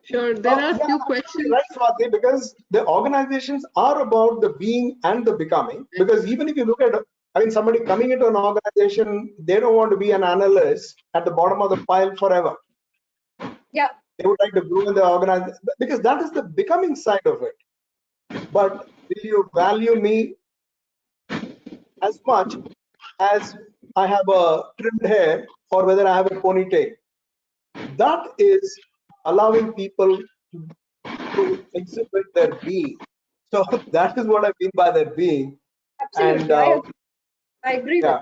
Sure, there are a few questions. Right, Swati, because the organizations are about the being and the becoming. Because even if you look at, somebody coming into an organization, they don't want to be an analyst at the bottom of the pile forever. Yeah. They would like to grow in the organization because that is the becoming side of it. But will you value me as much as I have a trimmed hair or whether I have a ponytail? That is allowing people to exhibit their being. So that is what I mean by their being. Absolutely. And I agree with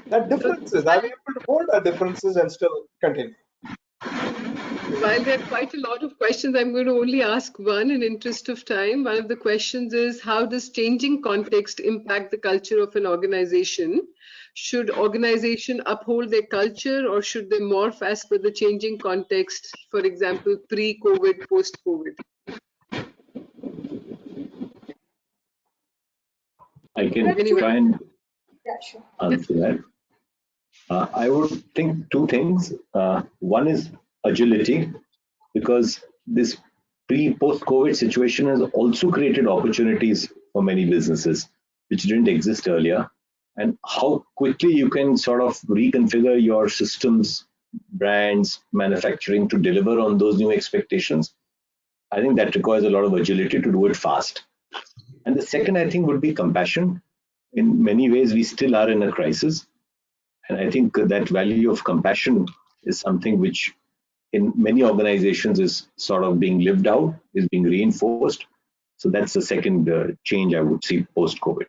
that differences. I'm able to hold our differences and still continue. While there are quite a lot of questions, I'm going to only ask one in interest of time. One of the questions is, how does changing context impact the culture of an organization? Should organization uphold their culture or should they morph as per the changing context, for example, pre-COVID, post-COVID? I can try and answer that. I would think two things. One is agility, because this pre-post-COVID situation has also created opportunities for many businesses which didn't exist earlier. And how quickly you can sort of reconfigure your systems, brands, manufacturing to deliver on those new expectations. I think that requires a lot of agility to do it fast. And the second, I think, would be compassion. In many ways, we still are in a crisis. And I think that value of compassion is something which in many organizations is sort of being lived out, is being reinforced. So that's the second change I would see post-COVID.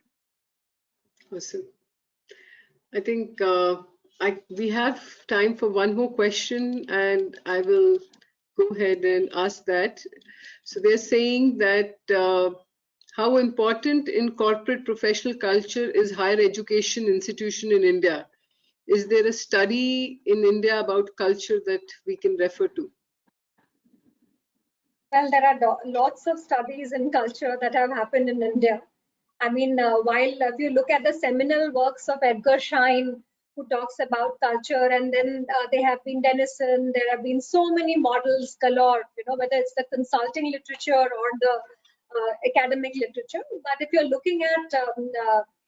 Awesome. I think we have time for one more question, and I will go ahead and ask that. So they're saying that how important in corporate professional culture is higher education institution in India? Is there a study in India about culture that we can refer to? Well, there are lots of studies in culture that have happened in India. While if you look at the seminal works of Edgar Schein, who talks about culture, and then there have been Denison, there have been so many models galore, whether it's the consulting literature or the academic literature. But if you're looking at,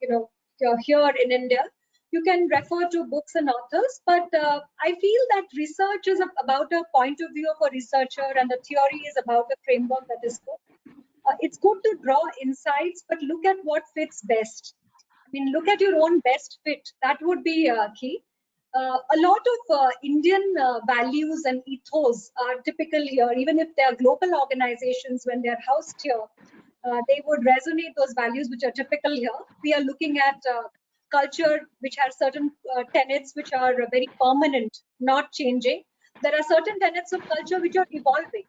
you're here in India, you can refer to books and authors. But I feel that research is about a point of view of a researcher, and the theory is about a framework that is good. It's good to draw insights, but look at what fits best. Look at your own best fit. That would be key. A lot of Indian values and ethos are typical here, even if they are global organizations, when they're housed here, they would resonate those values which are typical here. We are looking at culture which has certain tenets which are very permanent, not changing. There are certain tenets of culture which are evolving.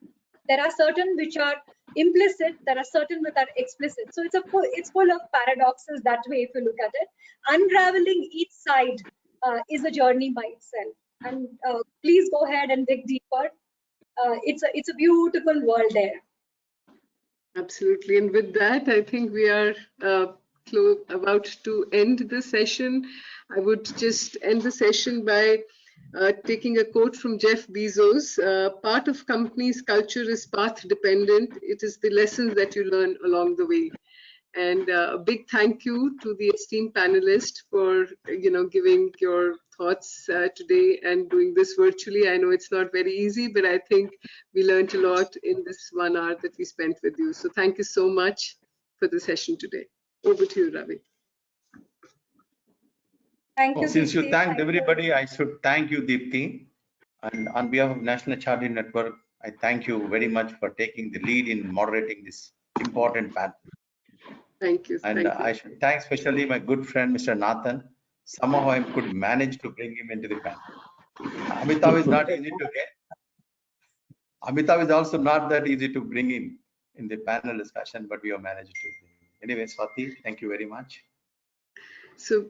There are certain which are implicit, there are certain which are explicit. So it's full of paradoxes that way if you look at it. Unraveling each side is a journey by itself. And please go ahead and dig deeper. It's a beautiful world there. Absolutely. And with that, I think we are about to end the session. I would just end the session by taking a quote from Jeff Bezos. Part of company's culture is path dependent. It is the lessons that you learn along the way. And a big thank you to the esteemed panelists for giving your thoughts today and doing this virtually. I know it's not very easy, but I think we learned a lot in this 1 hour that we spent with you. So thank you so much for the session today. Over to you, Ravi. Thank you. Since you Deepti. thanked Thank you. everybody, I should thank you, Deepti. And on behalf of National HRD Network, I thank you very much for taking the lead in moderating this important panel. Thank you. And I should thank especially my good friend, Mr. Nathan. Somehow I could manage to bring him into the panel. Amitav is not easy to get. Amitav is also not that easy to bring in the panel discussion, but we have managed to. Anyway, Swati, thank you very much. So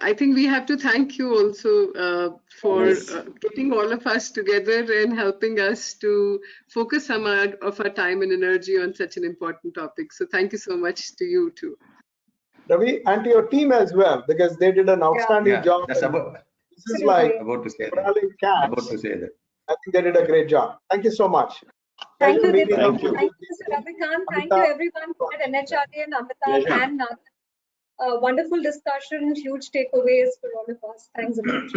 I think we have to thank you also for getting all of us together and helping us to focus some of our time and energy on such an important topic. So thank you so much to you too. Ravi, and to your team as well, because they did an outstanding job. That's about, this is like about to say that. rallying cats. About to say that. I think they did a great job. Thank you so much. Thank you, Meeting Deepti. you. Thank you, Mr. Ravikant. Thank you, everyone, at NHRD and Amitav and Nathan. Wonderful discussion, huge takeaways for all of us. Thanks a lot.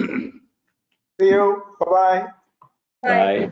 See you. Bye-bye. Bye.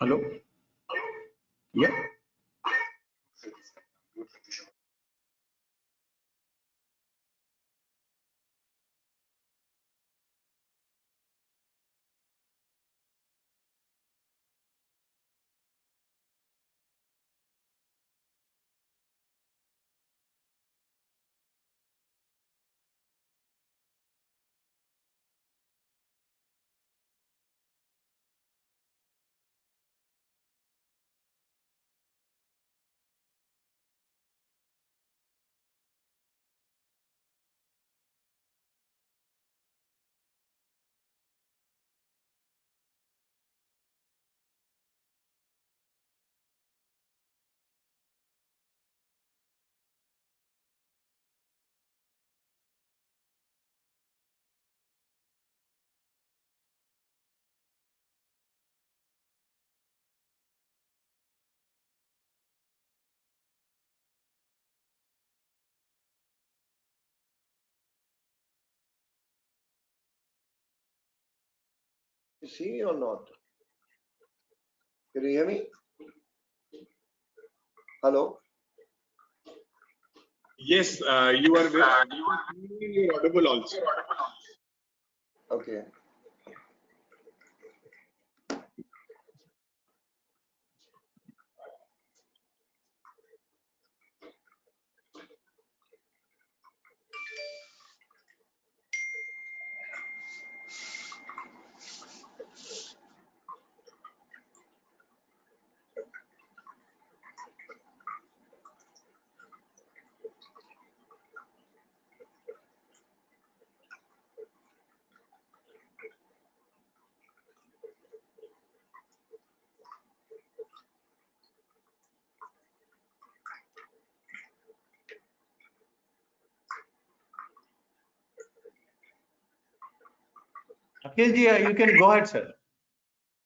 Hello? Yeah. You see me or not? Can you hear me? Hello? Yes, you are very audible also. Okay. Akhilji, you can go ahead, sir.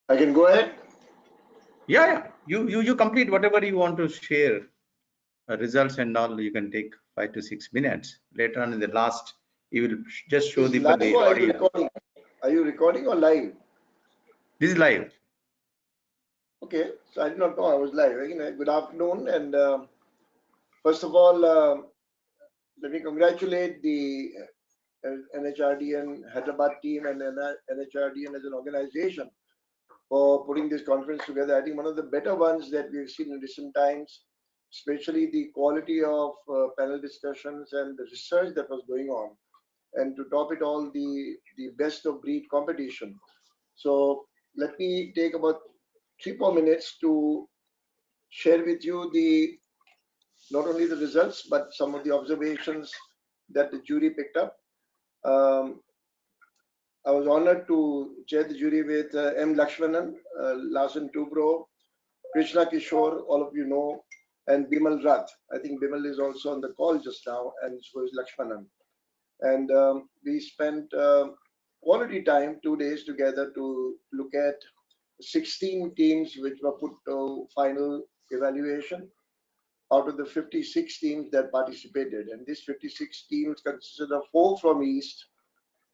I can go ahead? Yeah. You complete whatever you want to share. Results and all, you can take 5 to 6 minutes. Later on in the last, you will just show Is the live or are you audience. recording? Are you recording or live? This is live. Okay, so I did not know I was live. Again, good afternoon, and first of all, let me congratulate the NHRDN Hyderabad team and NHRDN as an organization for putting this conference together. I think one of the better ones that we've seen in recent times, especially the quality of panel discussions and the research that was going on, and to top it all, the best of breed competition. So let me take about 3-4 minutes to share with you not only the results but some of the observations that the jury picked up. I was honored to chair the jury with M. Lakshmanan, Larsen Tubro, Krishna Kishore, all of you know, and Bimal Rath. I think Bimal is also on the call just now, and so is Lakshmanan. And we spent quality time, 2 days together, to look at 16 teams which were put to final evaluation out of the 56 teams that participated. And these 56 teams consisted of 4 from East,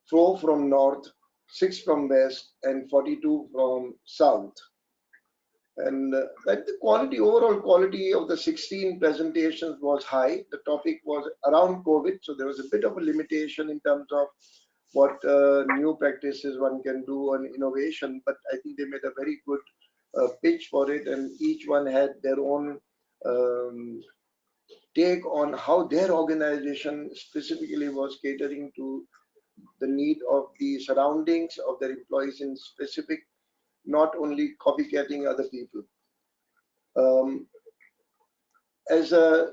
4 from North, 6 from West, and 42 from South. And the overall quality of the 16 presentations was high. The topic was around COVID, so there was a bit of a limitation in terms of what new practices one can do on innovation, but I think they made a very good pitch for it, and each one had their own take on how their organization specifically was catering to the need of the surroundings of their employees in specific, not only copycatting other people. As a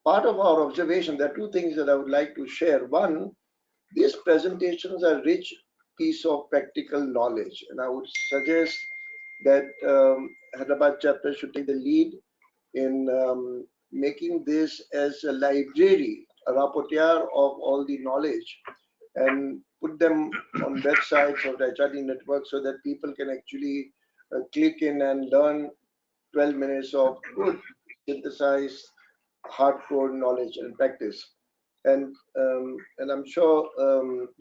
part of our observation, there are 2 things that I would like to share. One, these presentations are rich piece of practical knowledge, and I would suggest that Hyderabad chapter should take the lead in making this as a library, a rapporteur of all the knowledge, and put them on websites of the HRD network so that people can actually click in and learn 12 minutes of good synthesized hardcore knowledge and practice. And I'm sure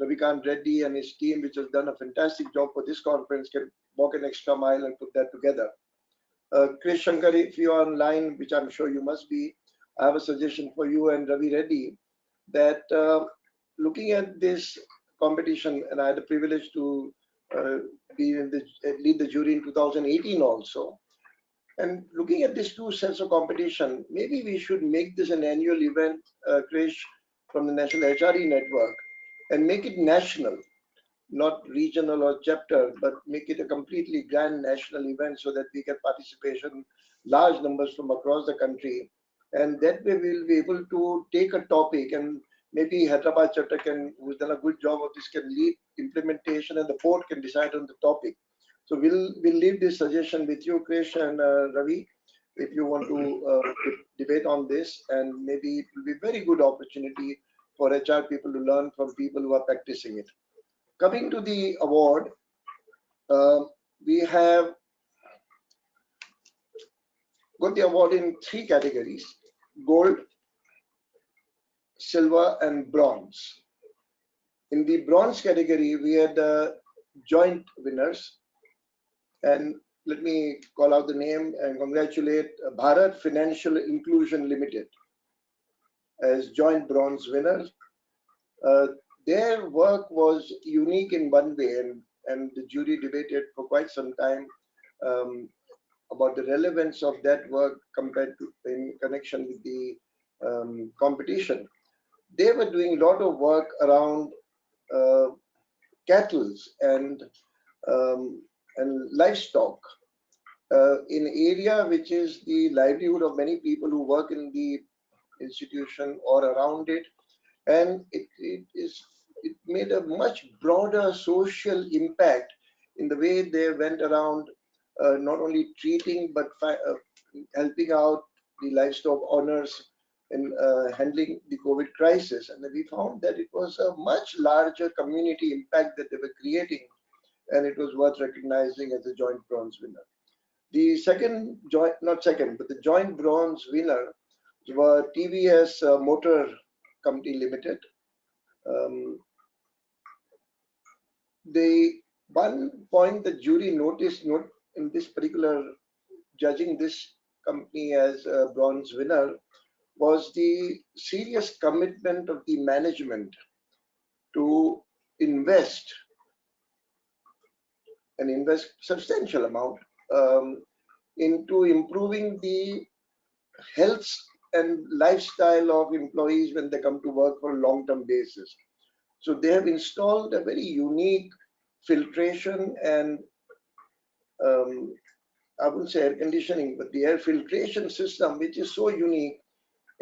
Ravikant Reddy and his team, which has done a fantastic job for this conference, can walk an extra mile and put that together. Krish Shankar, if you're online, which I'm sure you must be, I have a suggestion for you and Ravi Reddy that looking at this competition, and I had the privilege to lead the jury in 2018 also. And looking at these 2 sets of competition, maybe we should make this an annual event, Krish, from the National HRE Network, and make it national, not regional or chapter, but make it a completely grand national event so that we get participation, large numbers from across the country. And that way we'll be able to take a topic, and maybe Hyderabad chapter who's done a good job of this, can lead implementation, and the board can decide on the topic. So we'll leave this suggestion with you, Krish and Ravi, if you want to debate on this, and maybe it will be a very good opportunity for HR people to learn from people who are practicing it. Coming to the award, we have got the award in 3 categories: gold, silver, and bronze. In the bronze category, we had joint winners. And let me call out the name and congratulate Bharat Financial Inclusion Limited as joint bronze winners. Their work was unique in one way, and the jury debated for quite some time about the relevance of that work compared to in connection with the competition. They were doing a lot of work around cattle and livestock in area which is the livelihood of many people who work in the institution or around it, and it made a much broader social impact in the way they went around not only treating but helping out the livestock owners in handling the COVID crisis. And we found that it was a much larger community impact that they were creating, and it was worth recognizing as a joint bronze winner. The second joint, not second, but the joint bronze winner were TVS Motor Company Limited. The one point the jury noticed in this particular judging this company as a bronze winner was the serious commitment of the management to invest substantial amount into improving the health and lifestyle of employees when they come to work for a long-term basis. So they have installed a very unique filtration and I wouldn't say air conditioning, but the air filtration system, which is so unique,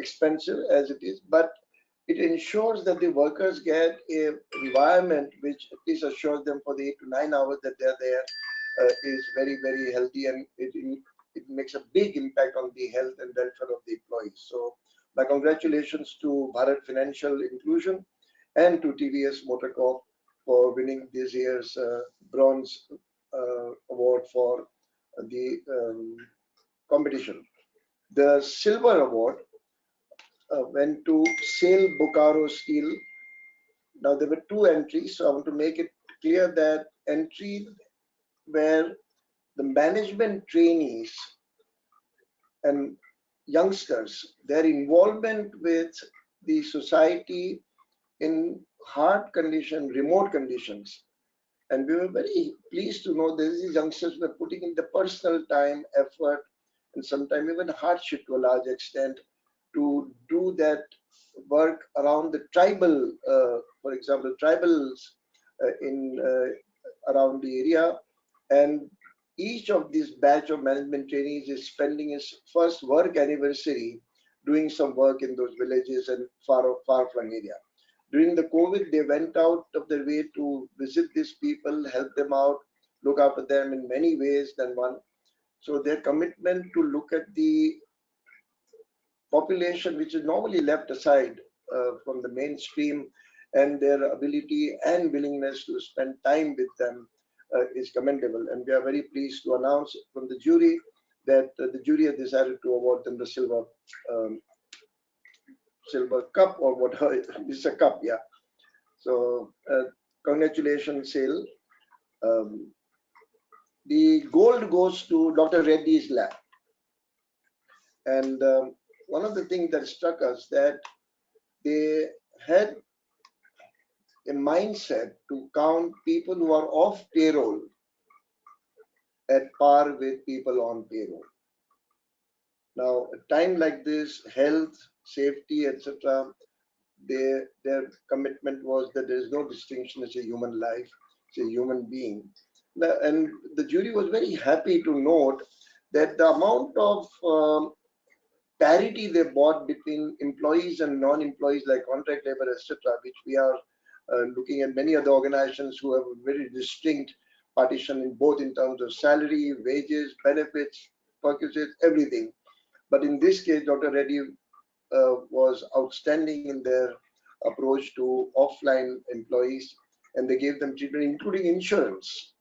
expensive as it is, but it ensures that the workers get an environment which at least assures them for the 8 to 9 hours that they're there is very, very healthy, and it makes a big impact on the health and welfare of the employees. So my congratulations to Bharat Financial Inclusion and to TVS Motor Corp for winning this year's bronze award for the competition. The silver award went to SAIL Bokaro Steel. Now there were 2 entries, so I want to make it clear that entry where the management trainees and youngsters, their involvement with the society in hard condition, remote conditions. And we were very pleased to know that these youngsters were putting in the personal time, effort, and sometimes even hardship to a large extent to do that work around the tribal, for example, tribals around the area. And each of these batch of management trainees is spending his first work anniversary doing some work in those villages and far-flung area. During the COVID, they went out of their way to visit these people, help them out, look after them in many ways than one. So their commitment to look at the population, which is normally left aside from the mainstream, and their ability and willingness to spend time with them is commendable. And we are very pleased to announce from the jury that the jury has decided to award them the silver cup, or whatever. It's a cup, yeah. So congratulations, SAIL. The gold goes to Dr. Reddy's lab. And one of the things that struck us that they had a mindset to count people who are off payroll at par with people on payroll. Now, a time like this, health, safety, etc., their commitment was that there is no distinction. It's a human life, it's a human being. And the jury was very happy to note that the amount of parity they brought between employees and non-employees, like contract labor, etc., which we are looking at many other organizations who have a very distinct partition in both in terms of salary, wages, benefits, perquisites, everything. But in this case, Dr. Reddy was outstanding in their approach to offline employees, and they gave them treatment, including insurance,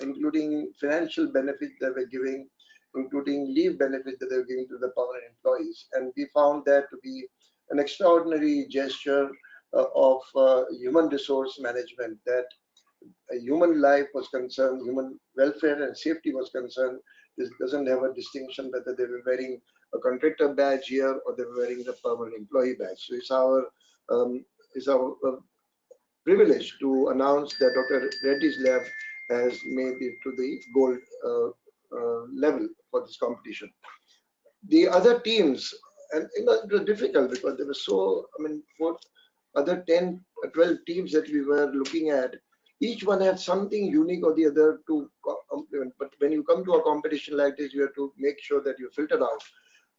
including financial benefits they were giving, including leave benefits that they were giving to the permanent employees. And we found that to be an extraordinary gesture of human resource management, that human life was concerned, human welfare and safety was concerned, this doesn't have a distinction whether they were wearing a contractor badge here or they were wearing the permanent employee badge. So it's our privilege to announce that Dr. Reddy's lab has made it to the gold level for this competition. The other teams, and it was difficult because there were so, for other 10, 12 teams that we were looking at, each one had something unique or the other to complement. But when you come to a competition like this, you have to make sure that you filter out.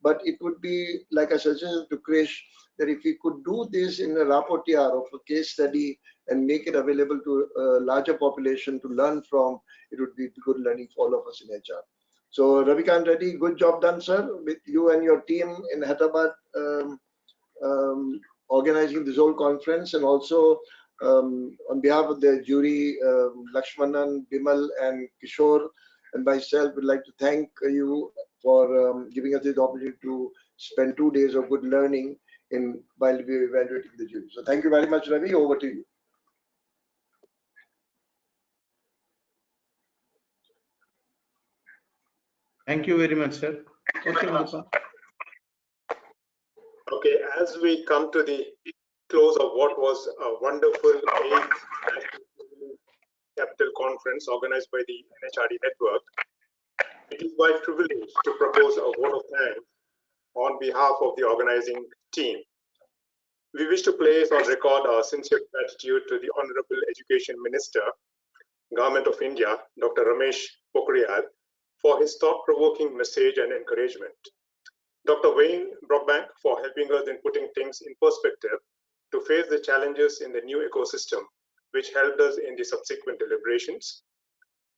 But it would be, like I suggested to Krish, that if we could do this in a rapporteur of a case study and make it available to a larger population to learn from, it would be good learning for all of us in HR. So Ravikant Reddy, good job done, sir, with you and your team in Hyderabad organizing this whole conference, and also on behalf of the jury, Lakshmanan, Bimal and Kishore and myself would like to thank you for giving us this opportunity to spend 2 days of good learning while we were evaluating the jury. So thank you very much, Ravi. Over to you. Thank you very much, sir. Okay, Malipa. Okay, as we come to the close of what was a wonderful 8th Capital Conference organized by the NHRD network, it is my privilege to propose a vote of thanks on behalf of the organizing team. We wish to place on record our sincere gratitude to the Honorable Education Minister, Government of India, Dr. Ramesh Pokhriyal, for his thought-provoking message and encouragement. Dr. Wayne Brockbank for helping us in putting things in perspective to face the challenges in the new ecosystem, which helped us in the subsequent deliberations.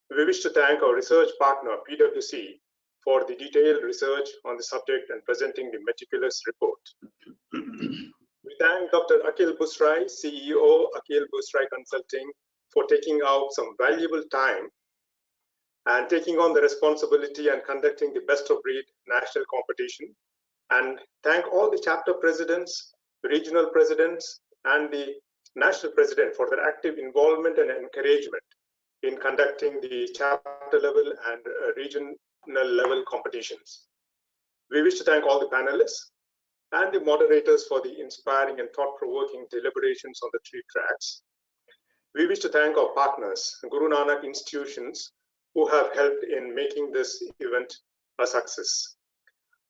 We wish to thank our research partner, PwC, for the detailed research on the subject and presenting the meticulous report. We thank Dr. Akhil Busrai, CEO, Akhil Busrai Consulting, for taking out some valuable time and taking on the responsibility and conducting the best of breed national competition. And thank all the chapter presidents, regional presidents, and the national president for their active involvement and encouragement in conducting the chapter level and regional level competitions. We wish to thank all the panelists and the moderators for the inspiring and thought-provoking deliberations on the 3 tracks. We wish to thank our partners, Guru Nanak institutions, who have helped in making this event a success.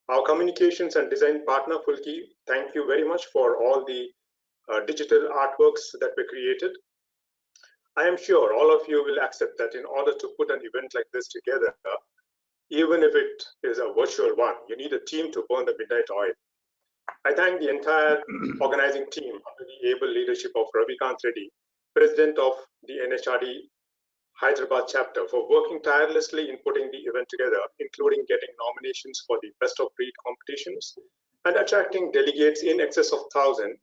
Our communications and design partner, Fulki, thank you very much for all the digital artworks that were created. I am sure all of you will accept that in order to put an event like this together, even if it is a virtual one, you need a team to burn the midnight oil. I thank the entire organizing team under the able leadership of Ravikant Reddy, President of the NHRD Hyderabad chapter, for working tirelessly in putting the event together, including getting nominations for the best of breed competitions and attracting delegates in excess of 1,000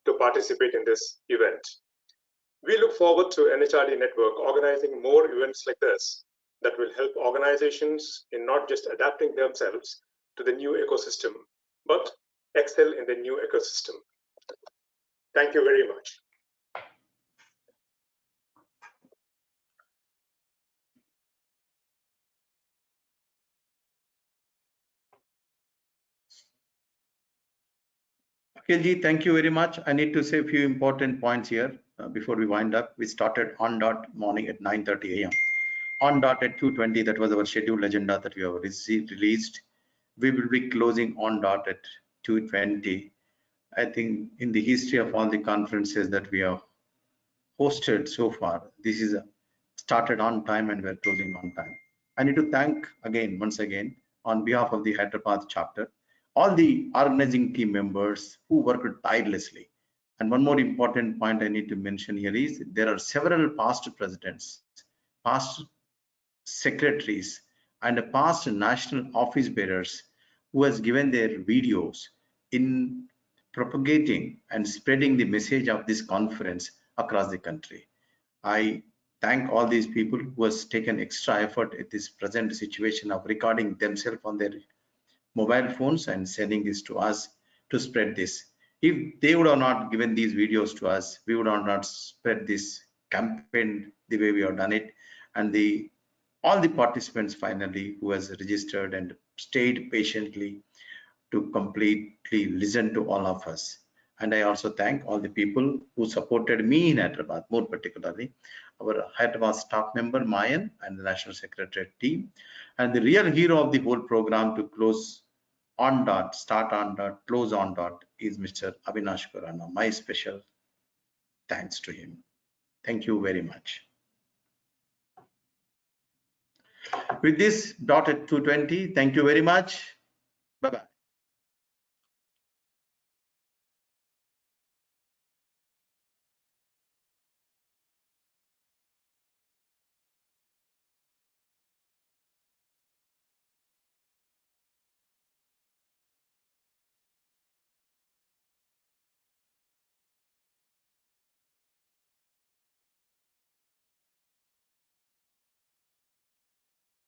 to participate in this event. We look forward to NHRD network organizing more events like this that will help organizations in not just adapting themselves to the new ecosystem, but excel in the new ecosystem. Thank you very much. Akhilji, thank you very much. I need to say a few important points here before we wind up. We started on dot morning at 9:30 a.m. On dot at 2:20, that was our scheduled agenda that we have released. We will be closing on dot at 2:20. I think in the history of all the conferences that we have hosted so far, this is started on time and we're closing on time. I need to thank once again, on behalf of the Hyderabad chapter, all the organizing team members who worked tirelessly. And one more important point I need to mention here is there are several past presidents, past secretaries, and past national office bearers who has given their videos in propagating and spreading the message of this conference across the country. I thank all these people who has taken extra effort at this present situation of recording themselves on their mobile phones and sending this to us to spread this. If they would have not given these videos to us, we would have not spread this campaigned the way we have done it, and all the participants finally who has registered and stayed patiently to completely listen to all of us. And I also thank all the people who supported me in Hyderabad, more particularly our Hyderabad staff member Mayan and the National Secretariat team. And the real hero of the whole program to close on dot, start on dot, close on dot is Mr. Avinash Khurana. My special thanks to him. Thank you very much. With this dot at 2:20, thank you very much. Bye-bye.